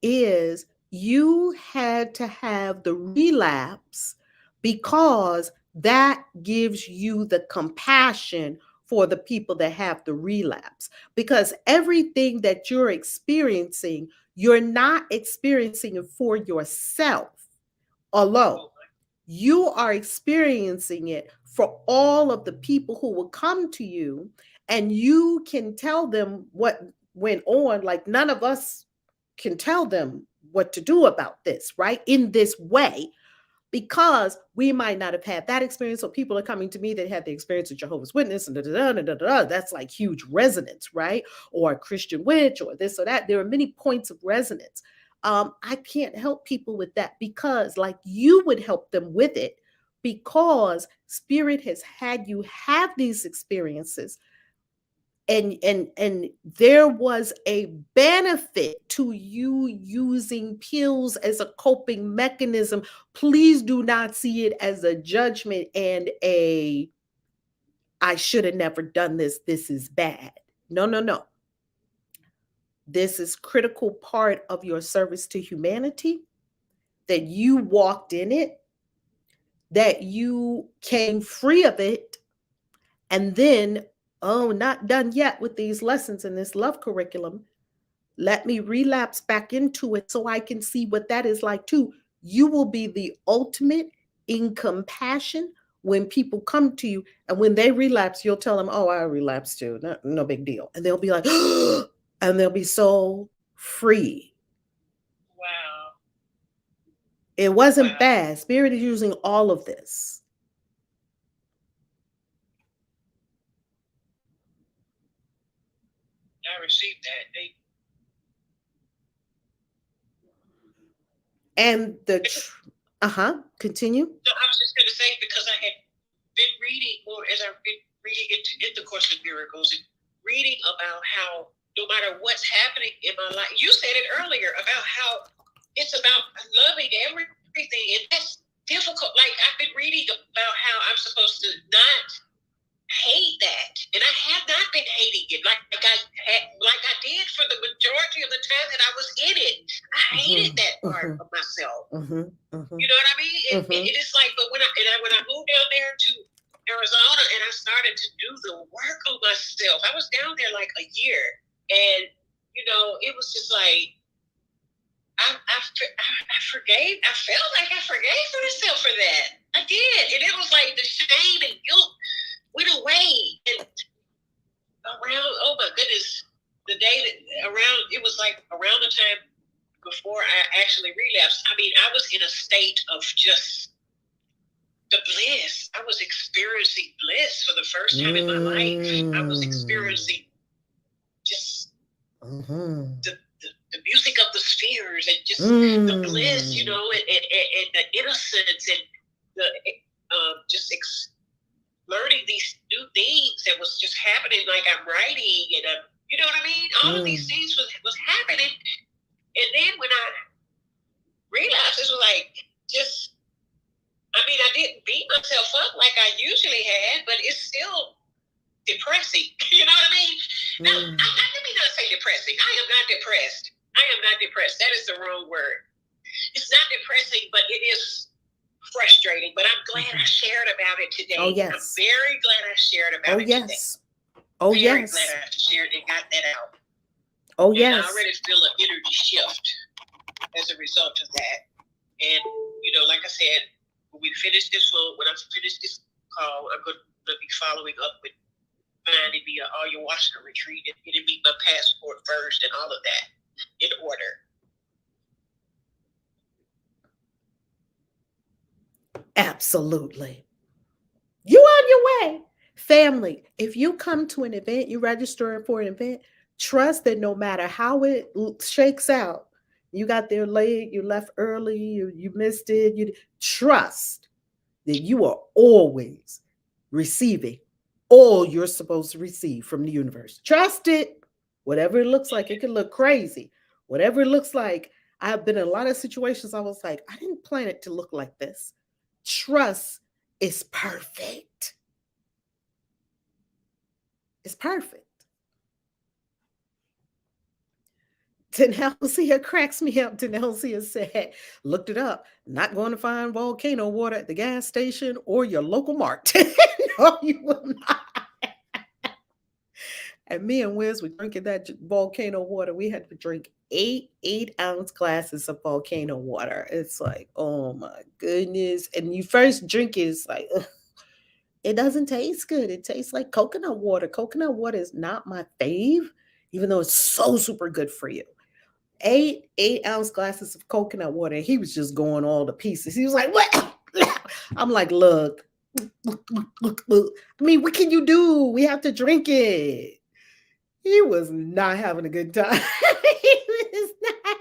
is you had to have the relapse because that gives you the compassion for the people that have the relapse. Because everything that you're experiencing, you're not experiencing it for yourself alone. You are experiencing it for all of the people who will come to you, and you can tell them what went on. Like none of us can tell them what to do about this, right? In this way, because we might not have had that experience. So people are coming to me that had the experience of Jehovah's Witness and that's like huge resonance, right? Or a Christian witch or this or that. There are many points of resonance. I can't help people with that because like you would help them with it because spirit has had you have these experiences. And there was a benefit to you using pills as a coping mechanism. Please do not see it as a judgment and I should have never done this. This is bad. No. This is critical part of your service to humanity, that you walked in it, that you came free of it, and then, oh, not done yet with these lessons in this love curriculum. Let me relapse back into it so I can see what that is like too. You will be the ultimate in compassion when people come to you, and when they relapse, you'll tell them, oh, I relapsed too. No big deal. And they'll be like, and they'll be so free. Wow. It wasn't bad. Spirit is using all of this. I received that. And continue. No, I was just going to say, because I had been reading more as I've been reading into the Course of Miracles and reading about how no matter what's happening in my life, you said it earlier about how it's about loving everything, and that's difficult. Like I've been reading about how I'm supposed to not hate that, and I have not been hating it like I did for the majority of the time that I was in it. I hated that part of myself. You know what I mean? It is like, but when I moved down there to Arizona and I started to do the work on myself, I was down there like a year, and it was just like I forgave. I felt like I forgave myself for that. I did, and it was like the shame and guilt went away. And around, oh my goodness, the day that it was like around the time before I actually relapsed. I mean, I was in a state of just the bliss. I was experiencing bliss for the first time in my life. I was experiencing just the music of the spheres and just the bliss, and the innocence and the learning these new things that was just happening. Like I'm writing and you know what I mean? All of these things was happening. And then when I realized, it was like I didn't beat myself up like I usually had, but it's still depressing. You know what I mean? Now, let me not say depressing. I am not depressed. That is the wrong word. It's not depressing, but it is frustrating. But I'm glad I shared about it today. Oh, yes. I'm very glad I shared about it today. Oh, very yes. Glad I shared and got that out. Oh, and yes. I already feel an energy shift as a result of that. And, like I said, when I finish this call, I'm going to be following up with finding me an ayahuasca retreat and getting me my passport first and all of that in order. Absolutely. You on your way. Family, if you come to an event, you register for an event, trust that no matter how it shakes out, you got there late, you left early, you missed it, you trust that you are always receiving all you're supposed to receive from the universe. Trust it. Whatever it looks like, it can look crazy. Whatever it looks like, I've been in a lot of situations I was like, I didn't plan it to look like this. Trust is perfect. It's perfect. Denelcia cracks me up. Denelcia said, looked it up. Not going to find volcano water at the gas station or your local mart. No, you will not. And me and Wiz were drinking that volcano water. We had to drink 8-ounce glasses of volcano water. It's like, oh my goodness. And you first drink it, it's like, ugh. It doesn't taste good. It tastes like coconut water. Coconut water is not my fave, even though it's so super good for you. 8-ounce glasses of coconut water. And he was just going all to pieces. He was like, what? I'm like, look. I mean, what can you do? We have to drink it. He was not having a good time. He was not.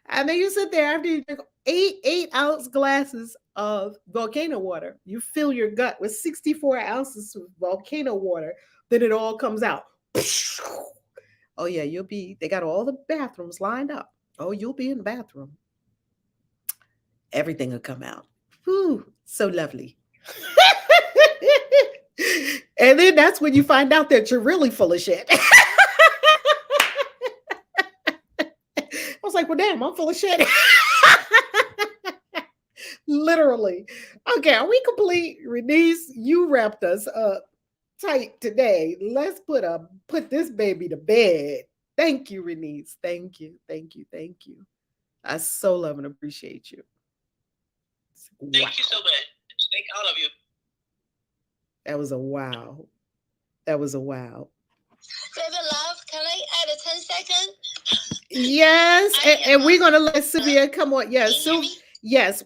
And then you sit there after you drink 8-ounce glasses of volcano water. You fill your gut with 64 ounces of volcano water. Then it all comes out. Oh yeah, they got all the bathrooms lined up. Oh, you'll be in the bathroom. Everything will come out. Whew, so lovely. And then that's when you find out that you're really full of shit. I was like, well, damn, I'm full of shit. Literally. Okay, are we complete? Renice, you wrapped us up tight today. Let's put this baby to bed. Thank you, Renice. Thank you. I so love and appreciate you. Thank you so much. Thank all of you. That was a wow. Baby love, can I add a 10-second? Yes, and we're gonna let Sylvia come on. Yes, yes,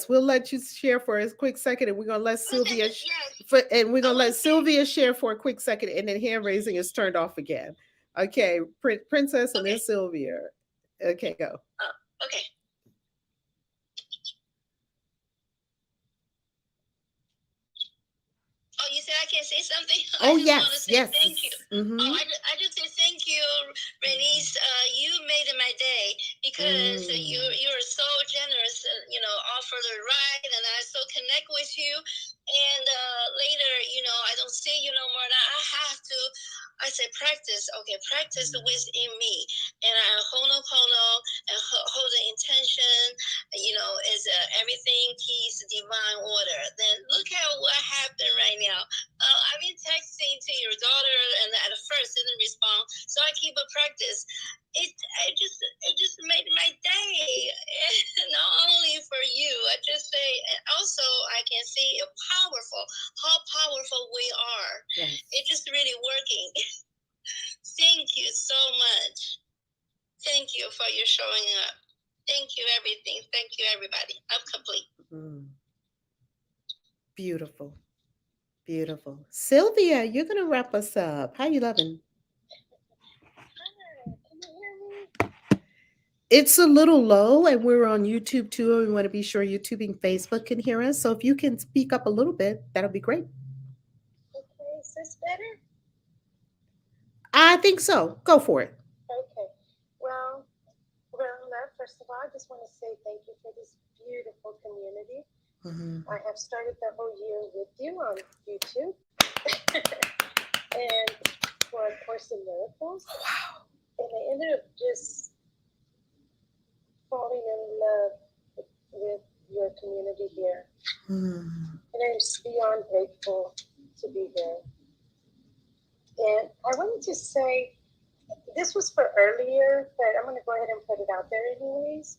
we'll let you share for a quick second, and we're gonna let Sylvia Sylvia share for a quick second, and then hand raising is turned off again. Okay, Princess, and then Sylvia. Okay, go. Okay. Oh, you said I can say something? Oh, I just yes, want to say yes. Thank you. Mm-hmm. I just say thank you, Renice. You made my day because you're so generous. Offer the ride, and I so connect with you. And later, I don't see you no more. And I have to. I say practice. Okay, practice within me, and I ho'oponopono and hold the intention. Is everything peace, divine order. Then look at what happened right now. I've been texting to your daughter, and at first didn't respond, so I keep a practice. It just made my day. Not only for you, I just say, and also I can see how powerful we are. Yes. It's just really working. Thank you so much. Thank you for your showing up. Thank you, everything. Thank you, everybody. I'm complete. Beautiful. Sylvia, you're going to wrap us up. How you loving? Hi, can you hear me? It's a little low, and we're on YouTube too, and we want to be sure YouTube and Facebook can hear us. So if you can speak up a little bit, that'll be great. Okay, is this better? I think so. Go for it. Okay. Well, love, first of all, I just want to say thank you for this beautiful community. Mm-hmm. I have started the whole year with you on YouTube. And for A Course in Miracles. Wow. And I ended up just falling in love with your community here. And I'm beyond grateful to be here. And I wanted to say, this was for earlier, but I'm going to go ahead and put it out there anyways.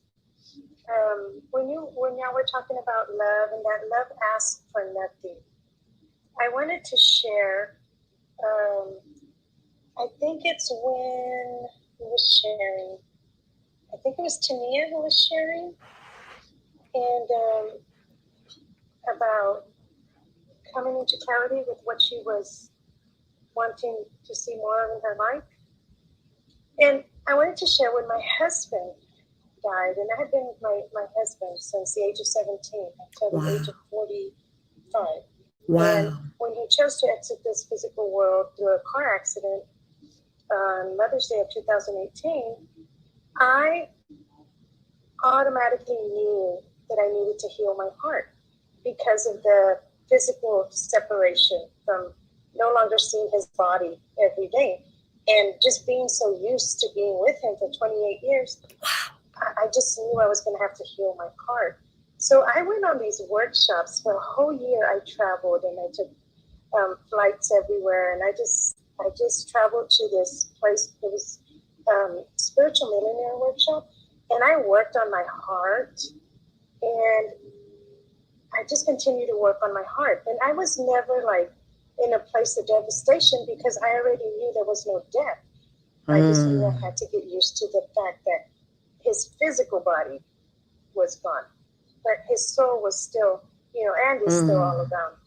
When y'all were talking about love, and that love asks for nothing, I wanted to share, I think it's when who was sharing, I think it was Tania who was sharing, and about coming into clarity with what she was wanting to see more of in her life. And I wanted to share when my husband died, and I had been with my husband since the age of 17 until the age of 45. Wow. And when he chose to exit this physical world through a car accident on Mother's Day of 2018, I automatically knew that I needed to heal my heart because of the physical separation from no longer seeing his body every day and just being so used to being with him for 28 years. I just knew I was going to have to heal my heart. So I went on these workshops for a whole year. I traveled and I took flights everywhere, and I just traveled to this place. It was spiritual millionaire workshop, and I worked on my heart, and I just continued to work on my heart. And I was never like in a place of devastation because I already knew there was no death. I just knew I had to get used to the fact that his physical body was gone, but his soul was still, and is still all around.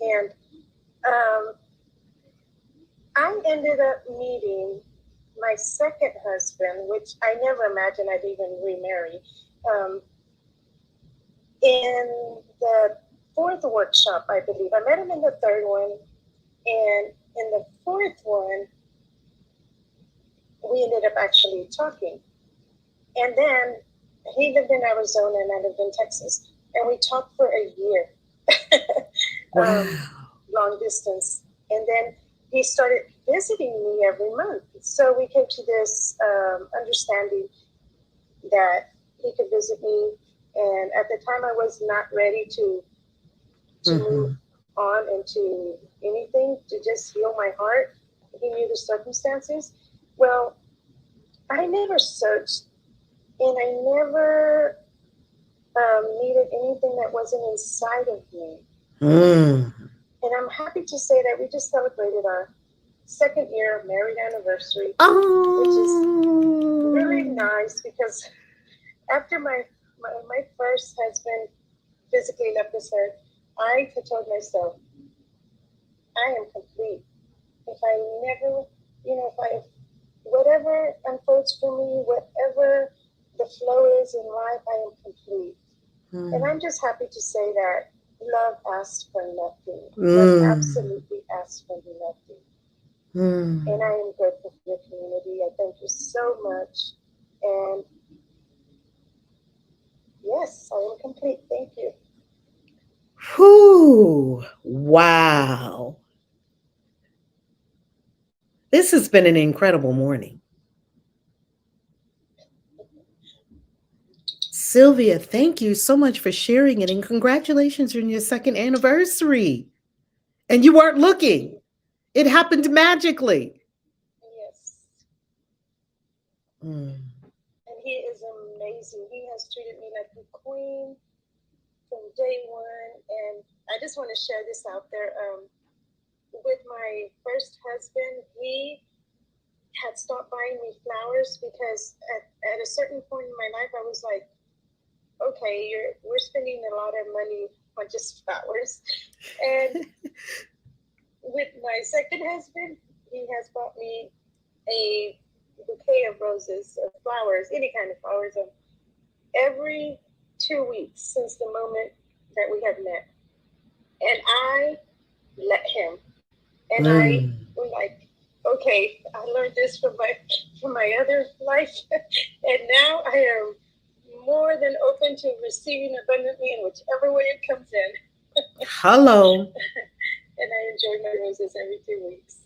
And I ended up meeting my second husband, which I never imagined I'd even remarry, in the fourth workshop, I believe. I met him in the third one, and in the fourth one, we ended up actually talking. And then he lived in Arizona and I lived in Texas, and we talked for a year. Long distance. And then he started visiting me every month. So we came to this understanding that he could visit me. And at the time I was not ready to move on into anything, to just heal my heart. He knew the circumstances. Well, I never searched, and I never needed anything that wasn't inside of me. And I'm happy to say that we just celebrated our second year married anniversary, which is really nice because after my first husband physically left this earth, I told myself, I am complete. If I never, whatever unfolds for me, whatever the flow is in life, I am complete. And I'm just happy to say that love asks for nothing. Love absolutely asks for nothing. And I am grateful for your community. I thank you so much. And yes, I am complete. Thank you. Whew. Wow. This has been an incredible morning. Sylvia, thank you so much for sharing it, and congratulations on your second anniversary. And you weren't looking. It happened magically. Yes. Mm. And he is amazing. He has treated me like a queen from day one. And I just want to share this out there. With my first husband, he had stopped buying me flowers because at a certain point in my life, I was like, okay, we're spending a lot of money on just flowers. And with my second husband, he has bought me a bouquet of roses or flowers, any kind of flowers, every 2 weeks since the moment that we have met. And I let him. And I was like, okay, I learned this from my other life. And now I am more than open to receiving abundantly in whichever way it comes in. Hello. And I enjoy my roses every 2 weeks.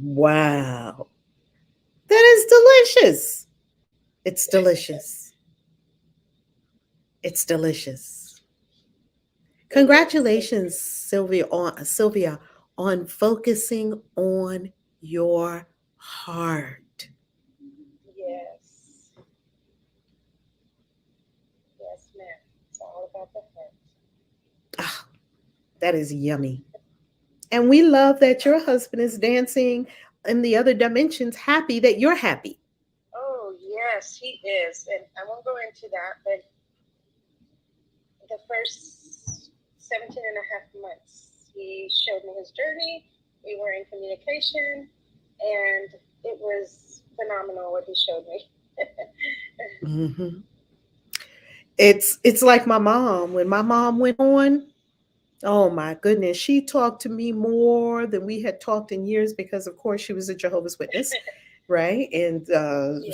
Wow. That is delicious. It's delicious. It's delicious. Congratulations, Sylvia, on focusing on your heart. Yes. Yes, ma'am. It's all about the heart. Ah, that is yummy. And we love that your husband is dancing in the other dimensions, happy that you're happy. Oh, yes, he is. And I won't go into that, but the first 17 and a half months he showed me his journey. We were in communication, and it was phenomenal what he showed me. Mm-hmm. It's like my mom. When my mom went on, oh my goodness, she talked to me more than we had talked in years because, of course, she was a Jehovah's Witness, right? And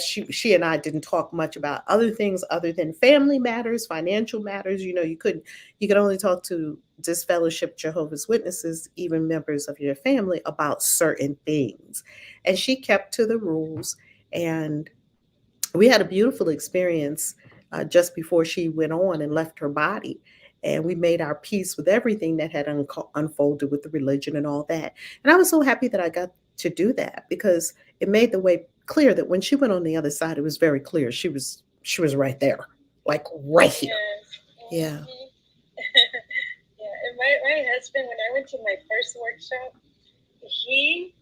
she and I didn't talk much about other things other than family matters, financial matters. You know, you could only talk to disfellowship Jehovah's Witnesses, even members of your family, about certain things. And she kept to the rules, and we had a beautiful experience just before she went on and left her body. And we made our peace with everything that had unfolded with the religion and all that. And I was so happy that I got to do that because it made the way clear that when she went on the other side, it was very clear she was right there, like right here. Yes. Yeah. Yeah. And my husband, when I went to my first workshop, he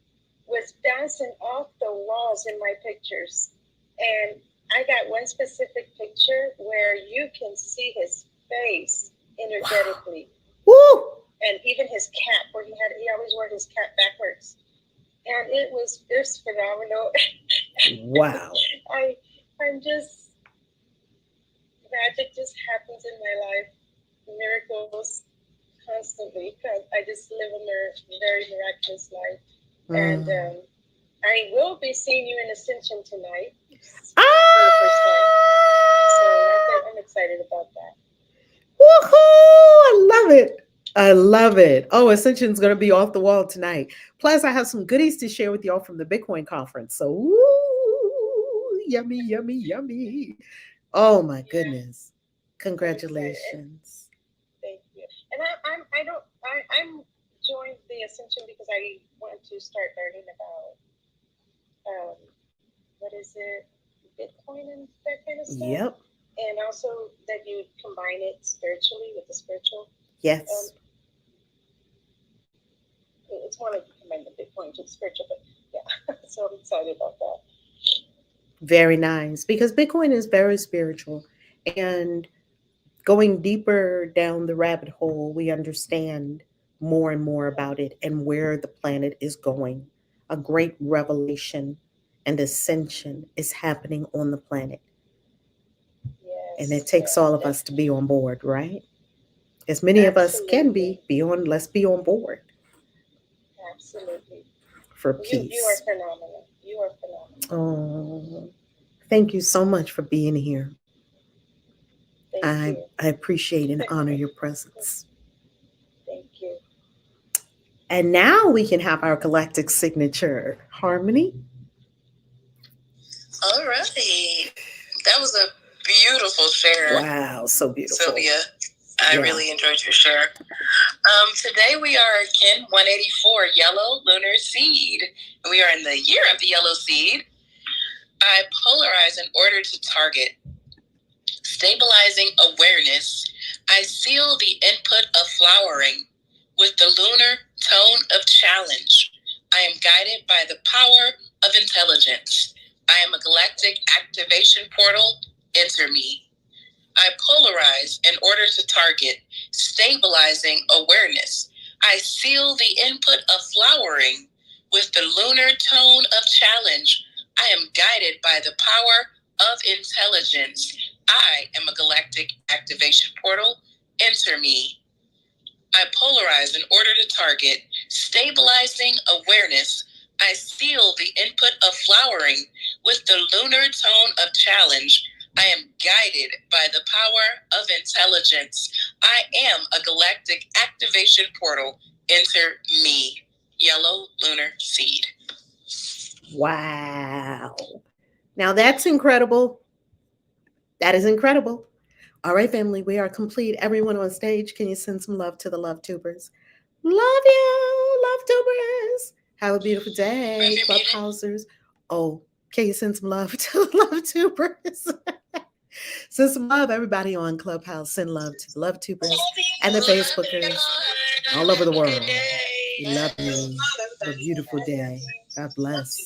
was bouncing off the walls in my pictures. And I got one specific picture where you can see his face energetically. Wow. Woo! And even his cap, where he always wore his cap backwards. And it was phenomenal. Wow. I'm just, magic just happens in my life. Miracles constantly, because I just live a very miraculous life. And I will be seeing you in Ascension tonight. For the first time. So I'm excited about that. Woohoo! I love it. I love it. Oh, Ascension's going to be off the wall tonight. Plus, I have some goodies to share with y'all from the Bitcoin conference. So, woo, yummy, yummy, yummy. Oh my goodness! Congratulations. Thank you. And I'm joined the Ascension because I want to start learning about what is it, Bitcoin and that kind of stuff. Yep. And also that you combine it spiritually with the spiritual. Yes. It's more like you combine the Bitcoin to the spiritual, but yeah. So I'm excited about that. Very nice, because Bitcoin is very spiritual, and going deeper down the rabbit hole, we understand more and more about it and where the planet is going. A great revelation and ascension is happening on the planet. Yes, and it takes all of us to be on board, right? As many of us can let's be on board. Absolutely. For peace. You are phenomenal. You are phenomenal. Oh, thank you so much for being here. I appreciate and honor your presence. Thank you. And now we can have our galactic signature, Harmony. All right. That was a beautiful share. Wow, so beautiful. Sylvia, I really enjoyed your share. Today we are Kin 184, Yellow Lunar Seed. We are in the year of the Yellow Seed. I polarize in order to target. Stabilizing awareness, I seal the input of flowering with the lunar tone of challenge. I am guided by the power of intelligence. I am a galactic activation portal. Enter me. I polarize in order to target. Stabilizing awareness, I seal the input of flowering with the lunar tone of challenge. I am guided by the power of intelligence. I am a galactic activation portal. Enter me. I polarize in order to target. Stabilizing awareness, I seal the input of flowering with the lunar tone of challenge. I am guided by the power of intelligence. I am a galactic activation portal. Enter me. Yellow Lunar Seed. Wow. Now that's incredible. That is incredible. All right, family, we are complete. Everyone on stage, can you send some love to the Love Tubers? Love you, Love Tubers. Have a beautiful day, Clubhousers. Oh, can you send some love to the Love Tubers? Send some love, everybody on Clubhouse. Send love to the Love Tubers and the Facebookers all over the world. We love you. Have a beautiful day. God bless.